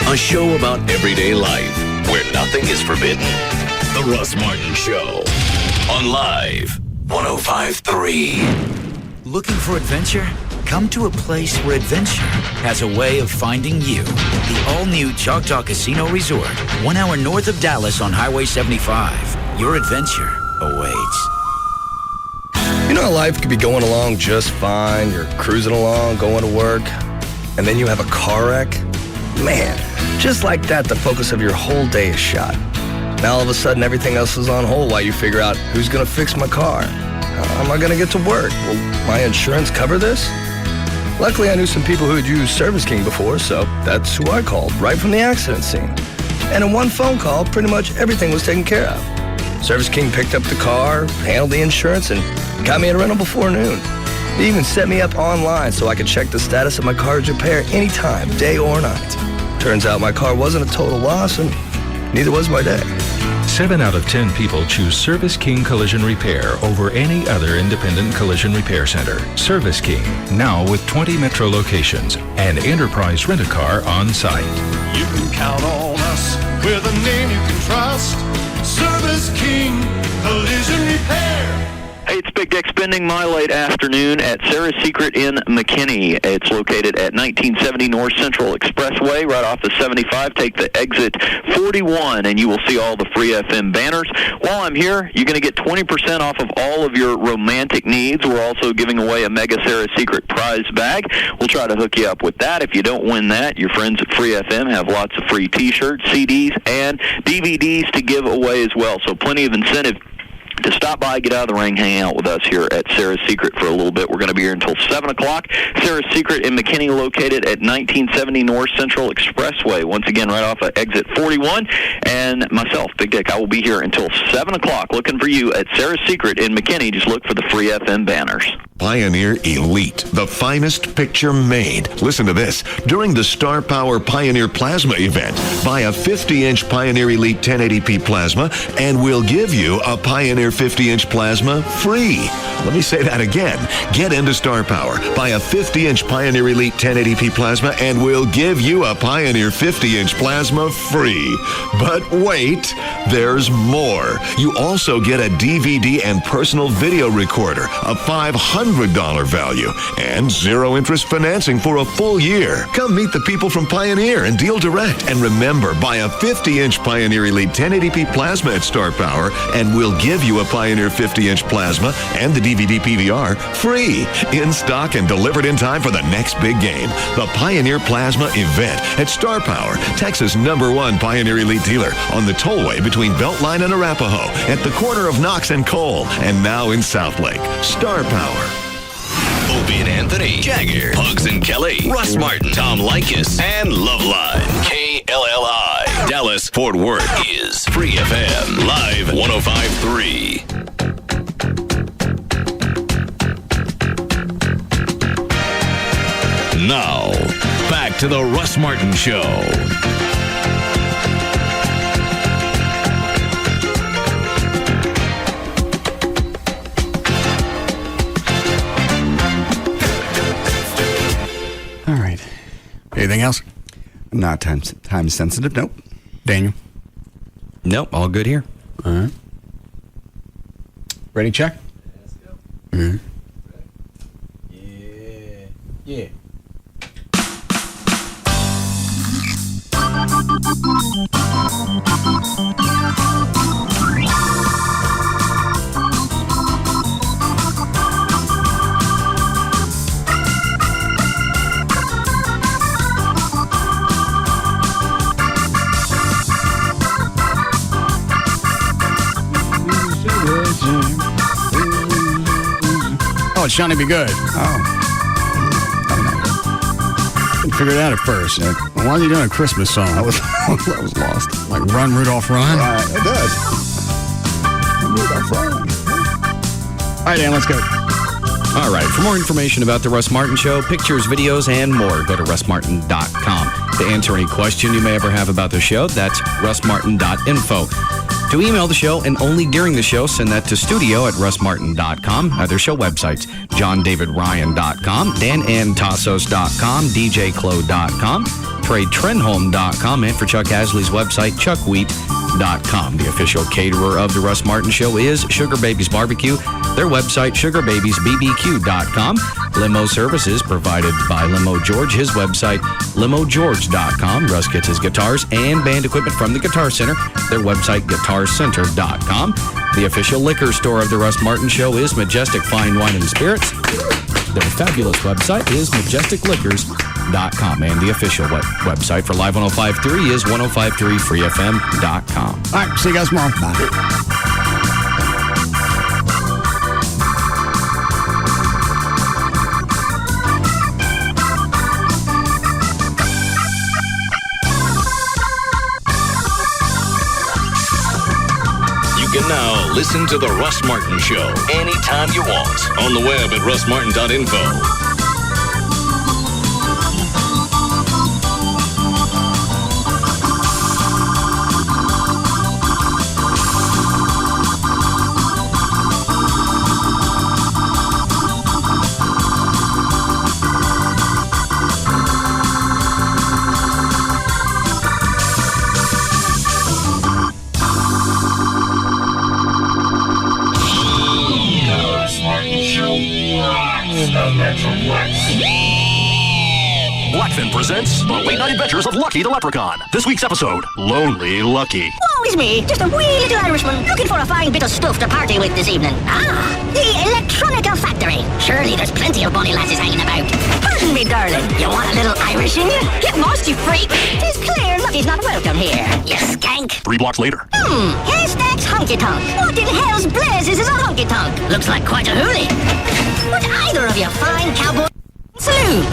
A show about everyday life where nothing is forbidden. The Russ Martin Show on Live 105.3. Looking for adventure? Come to a place where adventure has a way of finding you. The all-new Choctaw Casino Resort, 1 hour north of Dallas on Highway 75. Your adventure awaits. You know how life could be going along just fine. You're cruising along, going to work, and then you have a car wreck? Man, just like that, the focus of your whole day is shot. Now all of a sudden, everything else is on hold while you figure out who's going to fix my car. How am I going to get to work? Will my insurance cover this? Luckily, I knew some people who had used Service King before, so that's who I called, right from the accident scene. And in one phone call, pretty much everything was taken care of. Service King picked up the car, handled the insurance, and got me a rental before noon. They even set me up online so I could check the status of my car's repair anytime, day or night. Turns out my car wasn't a total loss, and neither was my day. 7 out of 10 people choose Service King Collision Repair over any other independent collision repair center. Service King, now with 20 metro locations and enterprise rent-a-car on site. You can count on us with a name you can trust. Service King Collision Repair. Hey, it's Big Dick spending my late afternoon at Sarah's Secret in McKinney. It's located at 1970 North Central Expressway, right off the 75. Take the exit 41, and you will see all the free FM banners. While I'm here, you're going to get 20% off of all of your romantic needs. We're also giving away a Mega Sarah's Secret prize bag. We'll try to hook you up with that. If you don't win that, your friends at Free FM have lots of free T-shirts, CDs, and DVDs to give away as well. So plenty of incentive to stop by, get out of the ring, hang out with us here at Sarah's Secret for a little bit. We're going to be here until 7 o'clock. Sarah's Secret in McKinney, located at 1970 North Central Expressway. Once again, right off of exit 41. And myself, Big Dick, I will be here until 7 o'clock looking for you at Sarah's Secret in McKinney. Just look for the free FM banners. Pioneer Elite, the finest picture made. Listen to this. During the Star Power Pioneer Plasma event, buy a 50-inch Pioneer Elite 1080p plasma, and we'll give you a Pioneer 50-inch plasma free. Let me say that again. Get into Star Power, buy a 50-inch Pioneer Elite 1080p plasma, and we'll give you a Pioneer 50-inch plasma free. But wait, there's more. You also get a DVD and personal video recorder, a $500 value, and zero-interest financing for a full year. Come meet the people from Pioneer and deal direct. And remember, buy a 50-inch Pioneer Elite 1080p plasma at Star Power, and we'll give you a Pioneer 50-inch plasma and the DVD PVR free. In stock and delivered in time for the next big game. The Pioneer Plasma event at Star Power, Texas' #1 Pioneer Elite dealer on the tollway between Beltline and Arapahoe at the corner of Knox and Cole, and now in Southlake. Star Power. Opie and Anthony, Jagger, Pugs and Kelly, Russ Martin, Tom Likas, and Loveline. KLLI, Dallas, Fort Worth is Free FM, live 105.3. Now, back to the Russ Martin Show. All right. Anything else? Not time sensitive. Nope. Daniel? Nope. All good here. All right. Ready, check? Let's go. Mm-hmm. Yeah. Oh, it's Johnny Be Good. Oh. Couldn't figure it out at first. Why are you doing a Christmas song? I was lost. Like Run, Rudolph, Run? Right, it does. Rudolph, Run. All right, Dan, let's go. All right. For more information about The Russ Martin Show, pictures, videos, and more, go to russmartin.com. To answer any question you may ever have about the show, that's russmartin.info. To email the show, and only during the show, send that to studio@russmartin.com. Their show websites, johndavidryan.com, danantassos.com, djclo.com, tradetrenholm.com, and for Chuck Hasley's website, chuckwheat.com. The official caterer of the Russ Martin Show is Sugar Babies Barbecue. Their website, sugarbabiesbbq.com. Limo services provided by Limo George. His website, limogeorge.com. Russ gets his guitars and band equipment from the Guitar Center. Their website, guitarcenter.com. The official liquor store of the Russ Martin Show is Majestic Fine Wine and Spirits. Their fabulous website is majesticliquors.com. And the official website for Live 105.3 is 1053freefm.com. All right, see you guys tomorrow. Bye. You can now listen to The Russ Martin Show anytime you want on the web at russmartin.info. Blackfin presents The Late Night Adventures of Lucky the Leprechaun. This week's episode, Lonely Lucky. Oh, it's me, just a wee little Irishman looking for a fine bit of stuff to party with this evening. Ah, the Electronica Factory. Surely there's plenty of bonny lasses hanging about. Pardon me, darling. You want a little Irish in you? Get lost, you freak. 'Tis clear Lucky's not welcome here, you skank. 3 blocks later. Haystack's honky-tonk. What in hell's blazes is a honky-tonk? Looks like quite a hoolie. Would either of you fine cowboy saloon?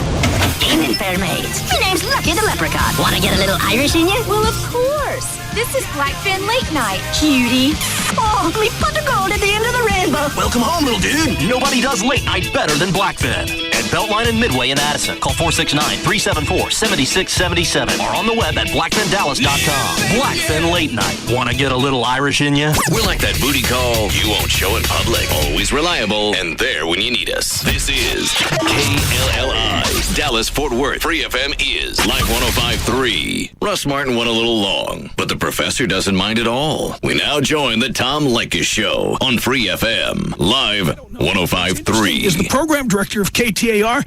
Evening, fair maids. My name's Lucky the Leprechaun. Want to get a little Irish in you? Well, of course. This is Blackfin Late Night. Cutie. Oh, me butter of gold at the end of the rainbow. Welcome home, little dude. Nobody does late night better than Blackfin. At Beltline and Midway in Addison. Call 469-374-7677 or on the web at blackfindallas.com. Blackfin Late Night. Want to get a little Irish in you? We're like that booty call you won't show in public. Always reliable and there when you need us. This is KLLI. Dallas Fort Worth. Free FM is Live 105.3. Russ Martin went a little long, but the professor doesn't mind at all. We now join the Tom Leykis Show on Free FM. Live 105.3. Is the program director of KTAR.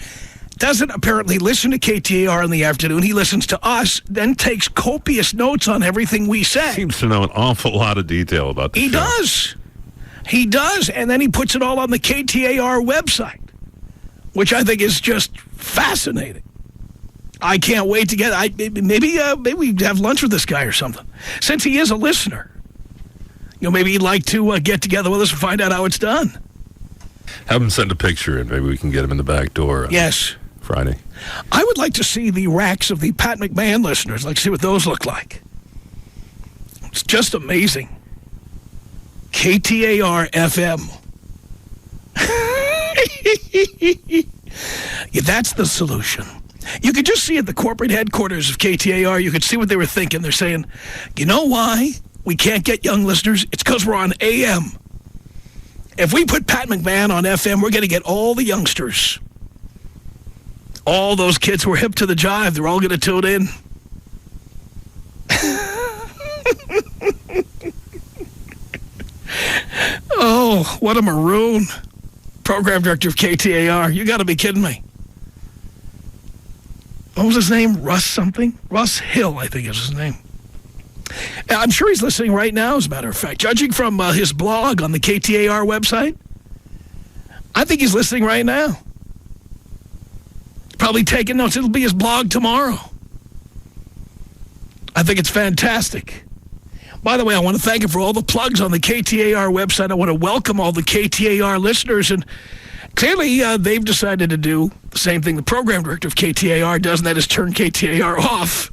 Doesn't apparently listen to KTAR in the afternoon. He listens to us, then takes copious notes on everything we say. Seems to know an awful lot of detail about the show. He does. He does, and then he puts it all on the KTAR website, which I think is just fascinating. I can't wait to get... maybe we have lunch with this guy or something. Since he is a listener, maybe he'd like to get together with us and find out how it's done. Have him send a picture, and maybe we can get him in the back door. Yes. Friday. I would like to see the racks of the Pat McMahon listeners. I'd like to see what those look like. It's just amazing. KTAR FM. Yeah, that's the solution. You could just see at the corporate headquarters of KTAR, you could see what they were thinking. They're saying, you know why we can't get young listeners? It's because we're on AM. If we put Pat McMahon on FM, we're going to get all the youngsters. All those kids who are hip to the jive, they're all going to tune in. Oh, what a maroon. Program director of KTAR. You got to be kidding me. What was his name? Russ something? Russ Hill, I think is his name. I'm sure he's listening right now, as a matter of fact. Judging from his blog on the KTAR website, I think he's listening right now. Probably taking notes. It'll be his blog tomorrow. I think it's fantastic. By the way, I want to thank him for all the plugs on the KTAR website. I want to welcome all the KTAR listeners. And clearly, they've decided to do the same thing the program director of KTAR does, and that is turn KTAR off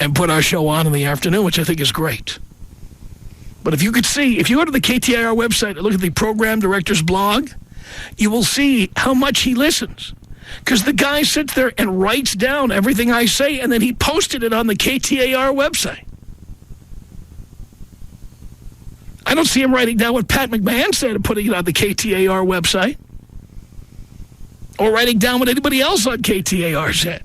and put our show on in the afternoon, which I think is great. But if you could see, if you go to the KTAR website and look at the program director's blog, you will see how much he listens. Because the guy sits there and writes down everything I say, and then he posted it on the KTAR website. I don't see him writing down what Pat McMahon said and putting it on the KTAR website. Or writing down what anybody else on KTAR said.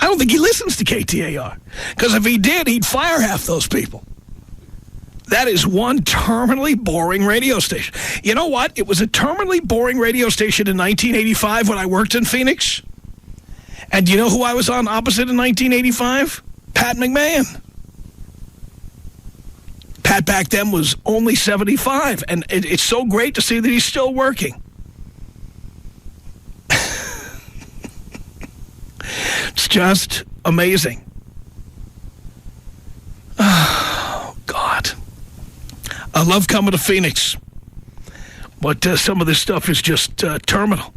I don't think he listens to KTAR. Because if he did, he'd fire half those people. That is one terminally boring radio station. You know what? It was a terminally boring radio station in 1985 when I worked in Phoenix. And do you know who I was on opposite in 1985? Pat McMahon. Pat back then was only 75, and it's so great to see that he's still working. It's just amazing. Oh, God. I love coming to Phoenix, but some of this stuff is just terminal.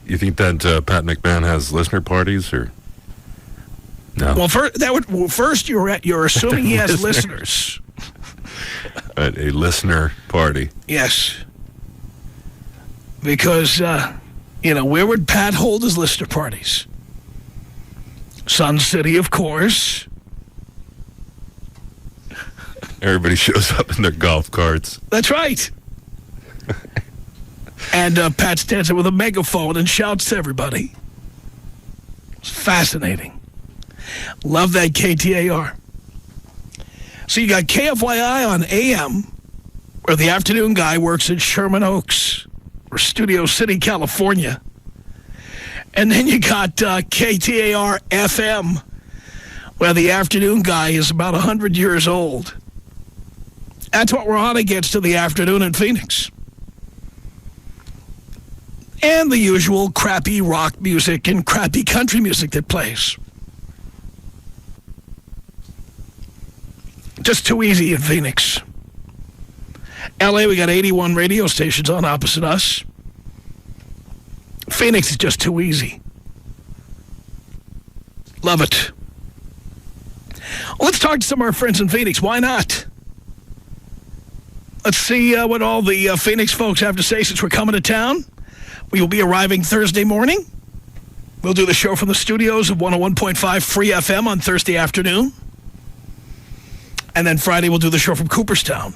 You think that Pat McMahon has listener parties, or no? Well, first you're assuming he has listeners. A listener party. Yes. Because, where would Pat hold his listener parties? Sun City, of course. Everybody shows up in their golf carts. That's right. And Pat stands there with a megaphone and shouts to everybody. It's fascinating. Love that KTAR. So you got KFYI on AM, where the afternoon guy works in Sherman Oaks, or Studio City, California. And then you got KTAR FM, where the afternoon guy is about 100 years old. That's what we're on against to the afternoon in Phoenix. And the usual crappy rock music and crappy country music that plays. Just too easy in Phoenix. LA, we got 81 radio stations on opposite us. Phoenix is just too easy. Love it. Let's talk to some of our friends in Phoenix. Why not? Let's see what all the Phoenix folks have to say since we're coming to town. We will be arriving Thursday morning. We'll do the show from the studios of 101.5 Free FM on Thursday afternoon. And then Friday we'll do the show from Cooperstown.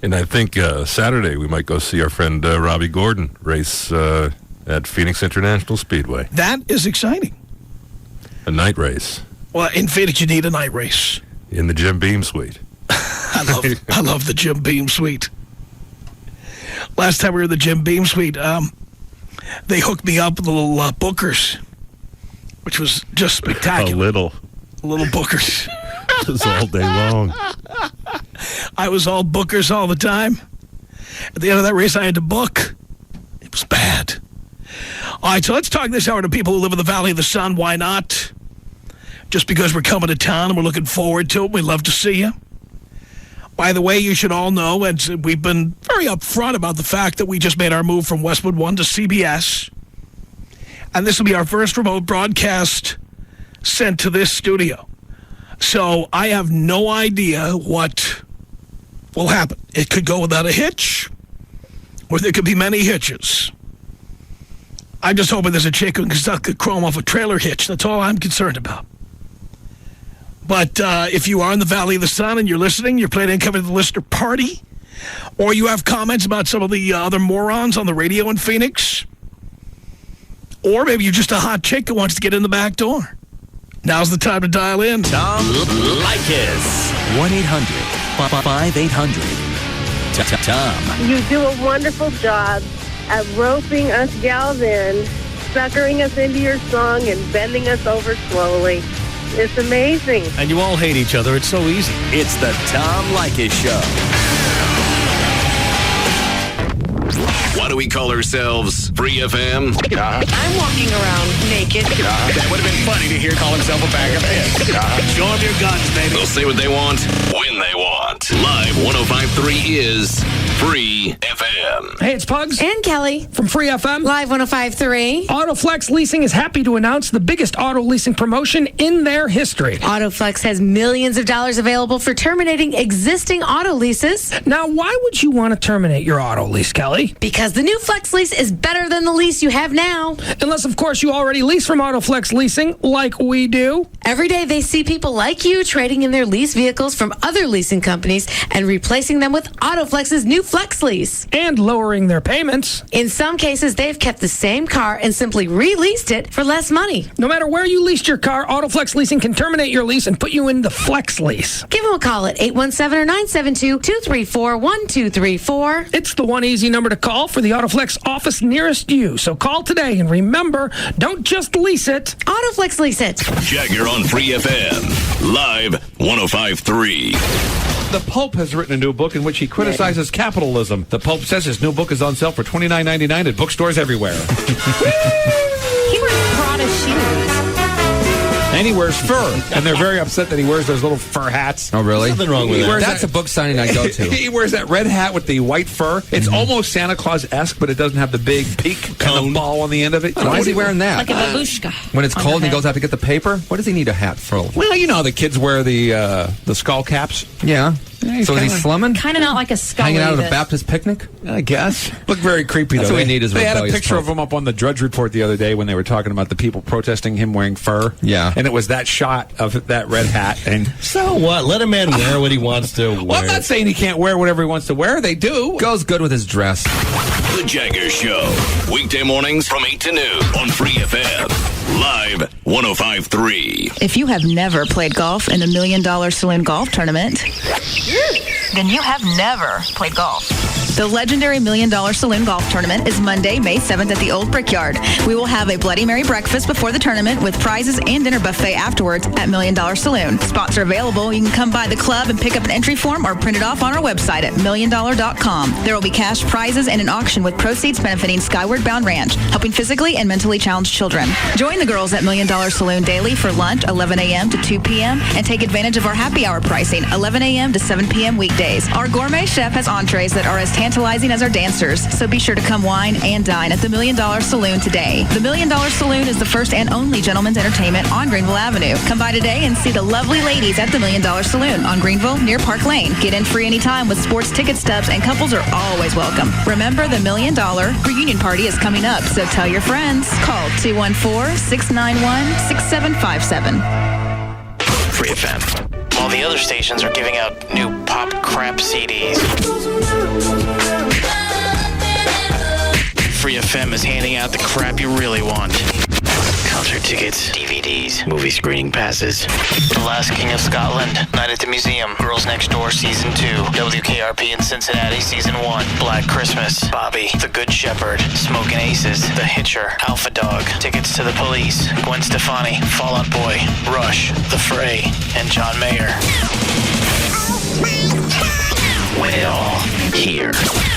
And I think Saturday we might go see our friend Robbie Gordon race at Phoenix International Speedway. That is exciting. A night race. Well, in Phoenix you need a night race. In the Jim Beam Suite. I love the Jim Beam Suite. Last time we were in the Jim Beam Suite, they hooked me up with the little bookers, which was just spectacular. Little bookers. It was all day long. I was all bookers all the time. At the end of that race, I had to book. It was bad. All right, so let's talk this hour to people who live in the Valley of the Sun. Why not? Just because we're coming to town and we're looking forward to it, we'd love to see you. By the way, you should all know, and we've been very upfront about the fact that we just made our move from Westwood 1 to CBS. And this will be our first remote broadcast sent to this studio. So I have no idea what will happen. It could go without a hitch, or there could be many hitches. I'm just hoping there's a chick who can suck the chrome off a trailer hitch. That's all I'm concerned about. But if you are in the Valley of the Sun and you're listening, you're planning on coming to the listener party, or you have comments about some of the other morons on the radio in Phoenix, or maybe you're just a hot chick who wants to get in the back door, now's the time to dial in. Tom Leykis. 1-800-5800-TOM. You do a wonderful job at roping us gals in, suckering us into your song, and bending us over slowly. It's amazing. And you all hate each other. It's so easy. It's the Tom Leykis Show. Why do we call ourselves Free FM? I'm walking around naked. That would have been funny to hear call himself a bag of hair. Show them your guns, baby. They'll say what they want, when they want. Live 105.3 is Free FM. Hey, it's Pugs. And Kelly. From Free FM. Live 105.3. Autoflex Leasing is happy to announce the biggest auto leasing promotion in their history. Autoflex has millions of dollars available for terminating existing auto leases. Now, why would you want to terminate your auto lease, Kelly? Because the new Flex lease is better than the lease you have now. Unless, of course, you already lease from Autoflex Leasing, like we do. Every day they see people like you trading in their lease vehicles from other leasing companies and replacing them with Autoflex's new Flex lease. And lowering their payments. In some cases, they've kept the same car and simply re-leased it for less money. No matter where you leased your car, Autoflex Leasing can terminate your lease and put you in the Flex lease. Give them a call at 817 or 972-234-1234. It's the one easy number to call for the Autoflex office nearest you. So call today and remember, don't just lease it. Autoflex lease it. Jagger on Free FM. Live 105.3. The Pope has written a new book in which he criticizes capitalism. The Pope says his new book is on sale for $29.99 at bookstores everywhere. He wears Prada shoes. And he wears fur. And they're very upset that he wears those little fur hats. Oh, really? Nothing wrong with that. That's a book signing I go to. He wears that red hat with the white fur. It's almost Santa Claus-esque, but it doesn't have the big peak and the ball on the end of it. Why is he wearing that? Like a babushka. When it's cold and he goes out to get the paper? What does he need a hat for? Well, you know how the kids wear the skull caps. Yeah. So is he slumming? Kind of not like a skull. Hanging out at a Baptist picnic? I guess. Look very creepy, though. That's what we need is They had a rebellious picture Pope. of him up on the Drudge Report the other day when they were talking about the people protesting him wearing fur. Yeah. And it was that shot of that red hat. And so what? Let a man wear what he wants to wear. Well, I'm not saying he can't wear whatever he wants to wear. They do. Goes good with his dress. The Jagger Show. Weekday mornings from 8 to noon on Free FM. Live 105.3. If you have never played golf in the $1 Million Saloon Golf Tournament, then you have never played golf. The legendary $1 Million Saloon Golf Tournament is Monday, May 7th at the Old Brickyard. We will have a Bloody Mary breakfast before the tournament with prizes and dinner buffet afterwards at $1 Million Saloon. Spots are available. You can come by the club and pick up an entry form or print it off on our website at $1milliondollar.com. There will be cash prizes and an auction with proceeds benefiting Skyward Bound Ranch, helping physically and mentally challenged children. Join the girls at $1 Million Saloon daily for lunch, 11 a.m. to 2 p.m., and take advantage of our happy hour pricing, 11 a.m. to 7 7 p.m. weekdays. Our gourmet chef has entrees that are as tantalizing as our dancers, so be sure to come wine and dine at the $1 Million Saloon today. The $1 Million Saloon is the first and only gentleman's entertainment on Greenville Avenue. Come by today and see the lovely ladies at the $1 Million Saloon on Greenville near Park Lane. Get in free anytime with sports ticket stubs, and couples are always welcome. Remember, the $1 Million reunion party is coming up, so tell your friends. Call 214-691-6757. Free FM. While the other stations are giving out new pop crap CDs, Free FM is handing out the crap you really want. Concert tickets, DVDs, movie screening passes. The Last King of Scotland, Night at the Museum, Girls Next Door Season 2, WKRP in Cincinnati Season 1, Black Christmas, Bobby, The Good Shepherd, Smokin' Aces, The Hitcher, Alpha Dog, Tickets to the Police, Gwen Stefani, Fall Out Boy, Rush, The Fray, and John Mayer. Win it all here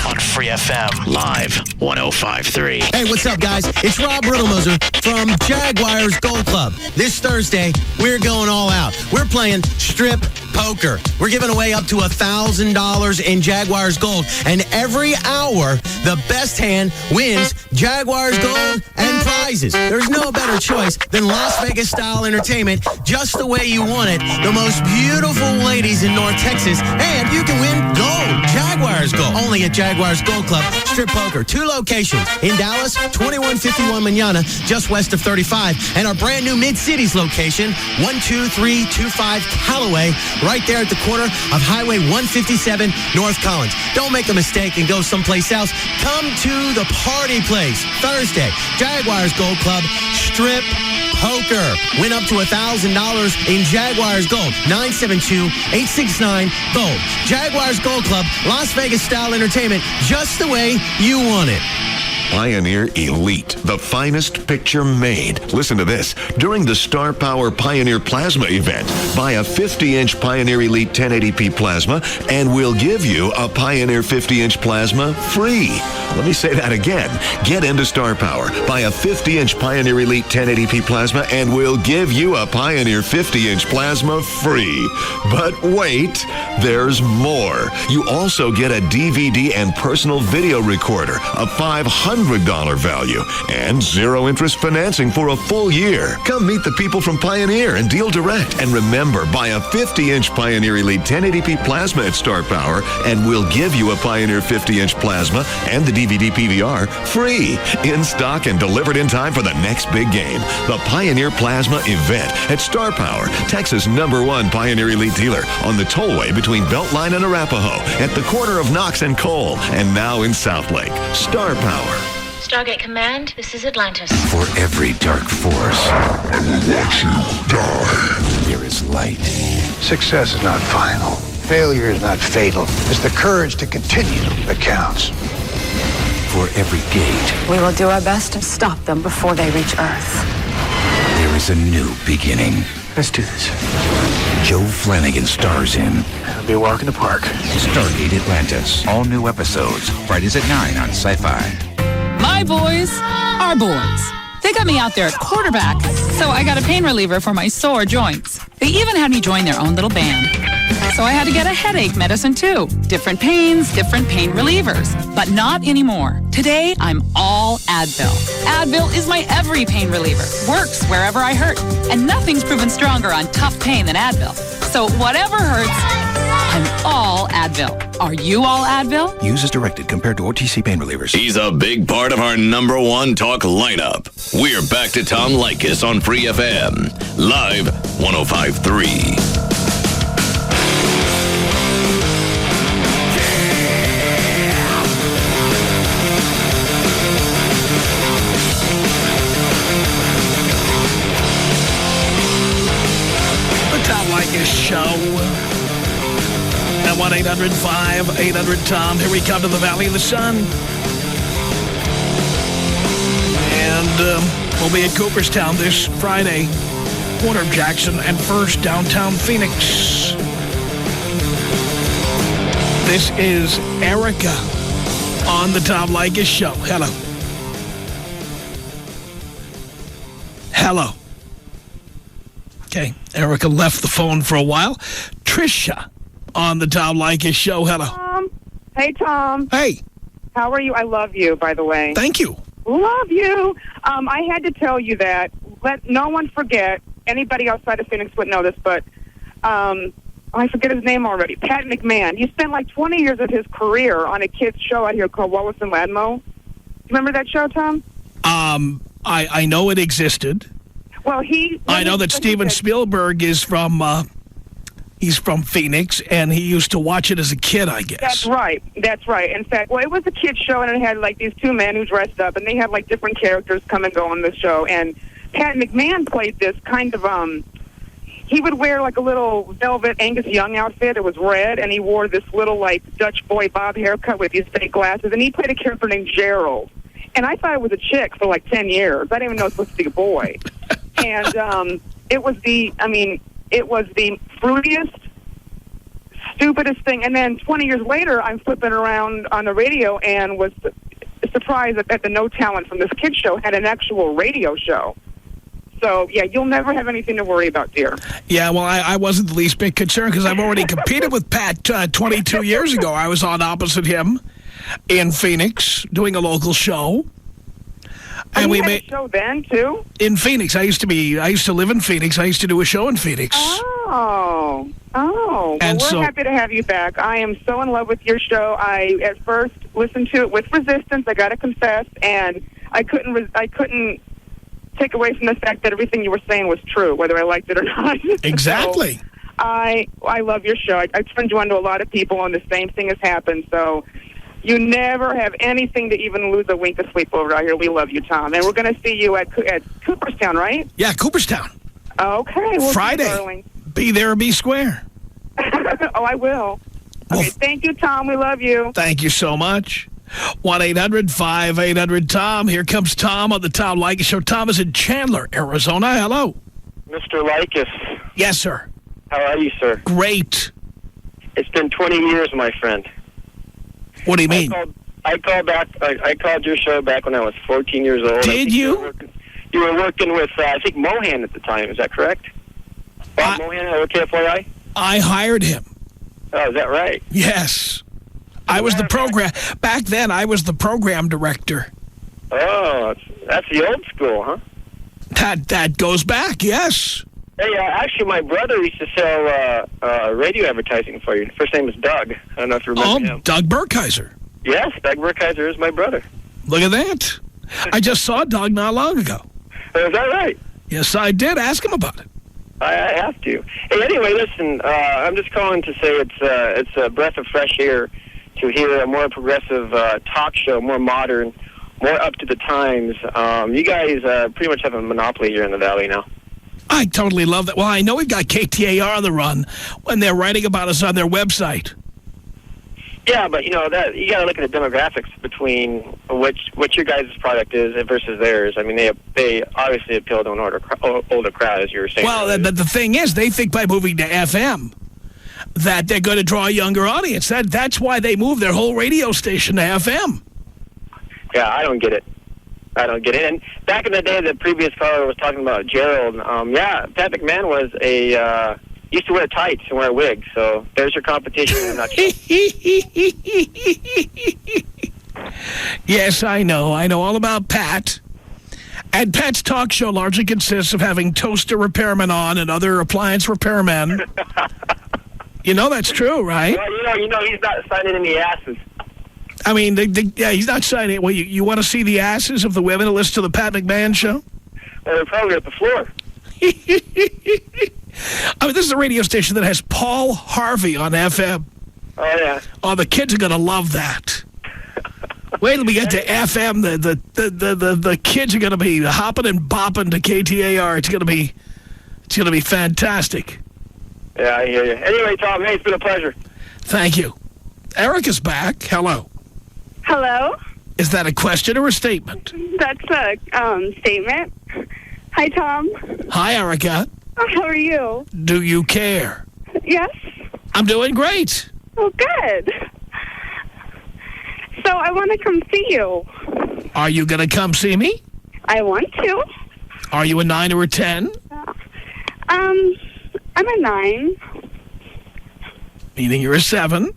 on Free FM Live 105.3. Hey, what's up, guys? It's Rob Riddlemoser from Jaguars Gold Club. This Thursday, we're going all out. We're playing strip poker. We're giving away up to $1,000 in Jaguars Gold, and every hour, the best hand wins Jaguars Gold and prizes. There's no better choice than Las Vegas-style entertainment, just the way you want it. The most beautiful ladies in North Texas, and you can win gold. Jaguars Gold. Only at Jaguars Gold Club. Strip poker. 2 locations. In Dallas, 2151 Manana, just west of 35. And our brand new Mid-Cities location, 12325 Callaway, right there at the corner of Highway 157 North Collins. Don't make a mistake and go someplace else. Come to the party place. Thursday, Jaguars Gold Club. Strip poker. Win up to $1,000 in Jaguars Gold. 972-869-GOLD. Jaguars Gold Club, Las Vegas-style entertainment, just the way you want it. Pioneer Elite, the finest picture made. Listen to this. During the Star Power Pioneer Plasma event, buy a 50-inch Pioneer Elite 1080p plasma, and we'll give you a Pioneer 50-inch plasma free. Let me say that again. Get into Star Power. Buy a 50-inch Pioneer Elite 1080p plasma, and we'll give you a Pioneer 50-inch plasma free. But wait, there's more. You also get a DVD and personal video recorder, a $500 value, and zero-interest financing for a full year. Come meet the people from Pioneer and deal direct. And remember, buy a 50-inch Pioneer Elite 1080p plasma at Star Power, and we'll give you a Pioneer 50-inch plasma and the DVD PVR free, in stock and delivered in time for the next big game. The Pioneer Plasma event at Star Power, Texas' #1 Pioneer Elite dealer, on the tollway between Beltline and Arapahoe, at the corner of Knox and Cole, and now in Southlake. Star Power. Stargate Command, this is Atlantis. For every dark force, I will watch you die. There is light. Success is not final. Failure is not fatal. It's the courage to continue that counts. For every gate, we will do our best to stop them before they reach Earth. there is a new beginning. Let's do this. Joe Flanagan stars in It'll be a walk in the park. Stargate Atlantis. All new episodes, Fridays at 9 on Sci-Fi. My boys are boys. They got me out there at quarterback, so I got a pain reliever for my sore joints. They even had me join their own little band. So I had to get a headache medicine too. Different pains, different pain relievers. But not anymore. Today, I'm all Advil. Advil is my every pain reliever. Works wherever I hurt. And nothing's proven stronger on tough pain than Advil. So whatever hurts, I'm all Advil. Are you all Advil? Use as directed compared to OTC pain relievers. He's a big part of our #1 talk lineup. We're back to Tom Leykis on Free FM. Live 105.3. Show at 1-800-5800-TOM. Here we come to the Valley of the Sun. And we'll be at Cooperstown this Friday. Corner of Jackson and First, downtown Phoenix. This is Erica on the Tom Leykis Show. Hello. Hello. Okay, Erica left the phone for a while. Trisha on the Tom Leykis Show. Hello. Hey, Tom. Hey. How are you? I love you, by the way. Thank you. Love you. I had to tell you that. Let no one forget, anybody outside of Phoenix wouldn't know this, but I forget his name already. Pat McMahon. He spent like 20 years of his career on a kid's show out here called Wallace and Ladmo. Remember that show, Tom? I know it existed. Well, I know that Steven Spielberg is from... he's from Phoenix, and he used to watch it as a kid, I guess. That's right. That's right. In fact, well, it was a kid's show, and it had, like, these two men who dressed up, and they had, like, different characters come and go on the show. And Pat McMahon played this kind of, he would wear, like, a little velvet Angus Young outfit. It was red, and he wore this little, like, Dutch boy bob haircut with these fake glasses, and he played a character named Gerald. And I thought it was a chick for, like, 10 years. I didn't even know it was supposed to be a boy. And it was the fruitiest, stupidest thing. And then 20 years later, I'm flipping around on the radio and was surprised that the No Talent from this kid show had an actual radio show. So, yeah, you'll never have anything to worry about, dear. Yeah, well, I wasn't the least bit concerned because I've already competed with Pat 22 years ago. I was on opposite him in Phoenix doing a local show. And we made a show then, too? In Phoenix. I used to live in Phoenix. I used to do a show in Phoenix. Oh. Well, we're happy to have you back. I am so in love with your show. I, at first, listened to it with resistance, I got to confess, and I couldn't take away from the fact that everything you were saying was true, whether I liked it or not. Exactly. So, I love your show. I turned you on to a lot of people, and the same thing has happened, so... You never have anything to even lose a wink of sleep over out here. We love you, Tom. And we're going to see you at Cooperstown, right? Yeah, Cooperstown. Okay. Well, Friday. Be there or be square. Oh, I will. Okay, thank you, Tom. We love you. Thank you so much. 1-800-5800-TOM. Here comes Tom on the Tom Leykis Show. Tom is in Chandler, Arizona. Hello. Mr. Leykis. Yes, sir. How are you, sir? Great. It's been 20 years, my friend. What do you mean? I called back. I called your show back when I was 14 years old. Did you? You were working with, I think, Mohan at the time. Is that correct? Bob Mohan at KLLI? I hired him. Oh, is that right? Yes. I was the program. Back then, I was the program director. Oh, that's the old school, huh? That goes back, yes. Hey, actually, my brother used to sell radio advertising for you. His first name was Doug. I don't know if you remember him. Doug Burkheiser. Yes, Doug Burkheiser is my brother. Look at that. I just saw Doug not long ago. Is that right? Yes, I did. Ask him about it. I have to. Hey, anyway, listen, I'm just calling to say it's a breath of fresh air to hear a more progressive talk show, more modern, more up to the times. You guys pretty much have a monopoly here in the Valley now. I totally love that. Well, I know we've got KTAR on the run when they're writing about us on their website. Yeah, but, you know, that you got to look at the demographics between what your guys' product is versus theirs. I mean, they obviously appeal to an older crowd, as you were saying. Well, the thing is, they think by moving to FM that they're going to draw a younger audience. That's why they moved their whole radio station to FM. Yeah, I don't get it. And back in the day, the previous caller was talking about Gerald. Yeah, Pat McMahon was used to wear tights and wear a wig. So there's your competition in a nutshell. Yes, I know. I know all about Pat. And Pat's talk show largely consists of having toaster repairmen on and other appliance repairmen. You know that's true, right? Well, you know he's not signing any asses. I mean, yeah, he's not signing it. Well, you want to see the asses of the women who listen to the Pat McMahon show? Well, they're probably at the floor. I mean, this is a radio station that has Paul Harvey on FM. Oh, yeah. Oh, the kids are going to love that. Wait till we get to FM. The kids are going to be hopping and bopping to KTAR. It's going to be fantastic. Yeah, I hear you. Anyway, Tom, hey, it's been a pleasure. Thank you. Erica's back. Hello. Hello? Is that a question or a statement? That's a statement. Hi, Tom. Hi, Erica. How are you? Do you care? Yes. I'm doing great. Oh, good. So I want to come see you. Are you going to come see me? I want to. Are you a 9 or a 10? I'm a 9. Meaning you're a 7?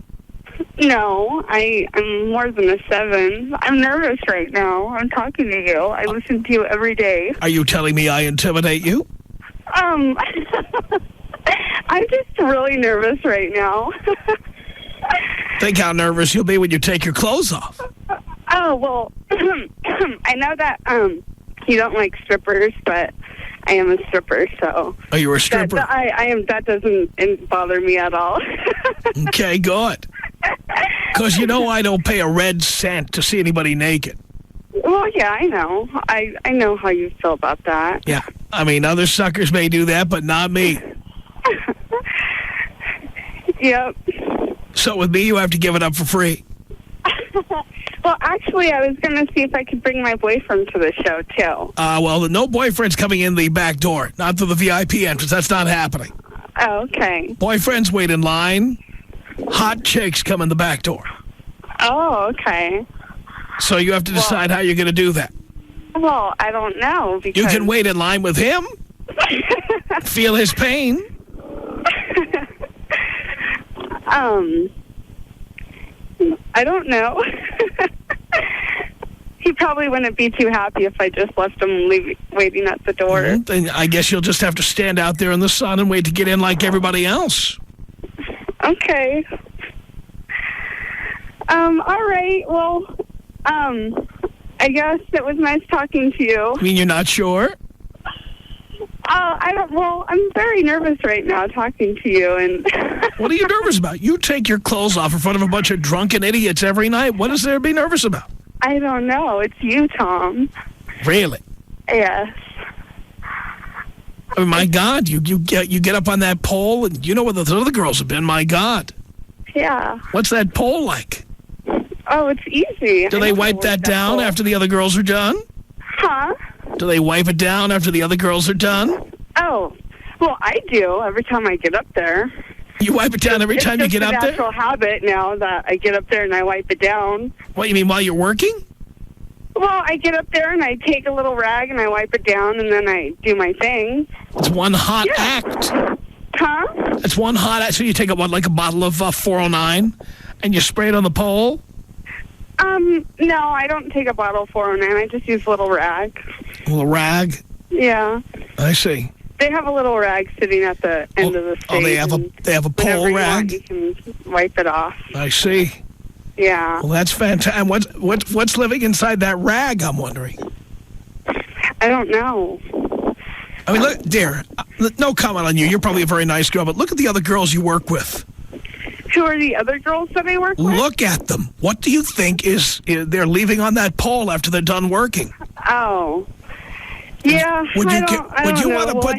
No, I'm more than a 7. I'm nervous right now. I'm talking to you. I listen to you every day. Are you telling me I intimidate you? I'm just really nervous right now. Think how nervous you'll be when you take your clothes off. Oh, well, I know that you don't like strippers, but I am a stripper, so... Oh, you're a stripper? That doesn't bother me at all. Okay, good. Because you know I don't pay a red cent to see anybody naked. Well, yeah, I know. I know how you feel about that. Yeah. I mean, other suckers may do that, but not me. Yep. So with me, you have to give it up for free. Well, actually, I was going to see if I could bring my boyfriend to the show, too. Well, no boyfriend's coming in the back door. Not through the VIP entrance. That's not happening. Oh, okay. Boyfriends wait in line. Hot chicks come in the back door. Oh, okay. So you have to decide how you're going to do that. Well, I don't know, because... You can wait in line with him. Feel his pain. I don't know. He probably wouldn't be too happy if I just left him waiting at the door. Then I guess you'll just have to stand out there in the sun and wait to get in like everybody else. Okay. All right. Well, I guess it was nice talking to you. I mean, you're not sure? I'm very nervous right now talking to you. And what are you nervous about? You take your clothes off in front of a bunch of drunken idiots every night. What is there to be nervous about? I don't know. It's you, Tom. Really? Yes. Oh, my God, you get up on that pole, and you know where those other girls have been. My God. Yeah. What's that pole like? Oh, it's easy. Do they wipe that down after the other girls are done? Huh? Do they wipe it down after the other girls are done? Oh, well, I do every time I get up there. You wipe it down every time you get up there? It's a natural habit now that I get up there and I wipe it down. What, you mean while you're working? Well, I get up there and I take a little rag and I wipe it down and then I do my thing. It's one hot act. Huh? It's one hot act. So you take like a bottle of 409 and you spray it on the pole? No, I don't take a bottle of 409. I just use a little rag. A little rag? Yeah. I see. They have a little rag sitting at the end of the stage. Oh, they have a pole rag? You can wipe it off. I see. Yeah. Well, that's fantastic. And what's living inside that rag, I'm wondering? I don't know. I mean, look, dear, no comment on you. You're probably a very nice girl, but look at the other girls you work with. Who are the other girls that I work with? Look at them. What do you think they're leaving on that pole after they're done working? Oh. Yeah, Would you want to put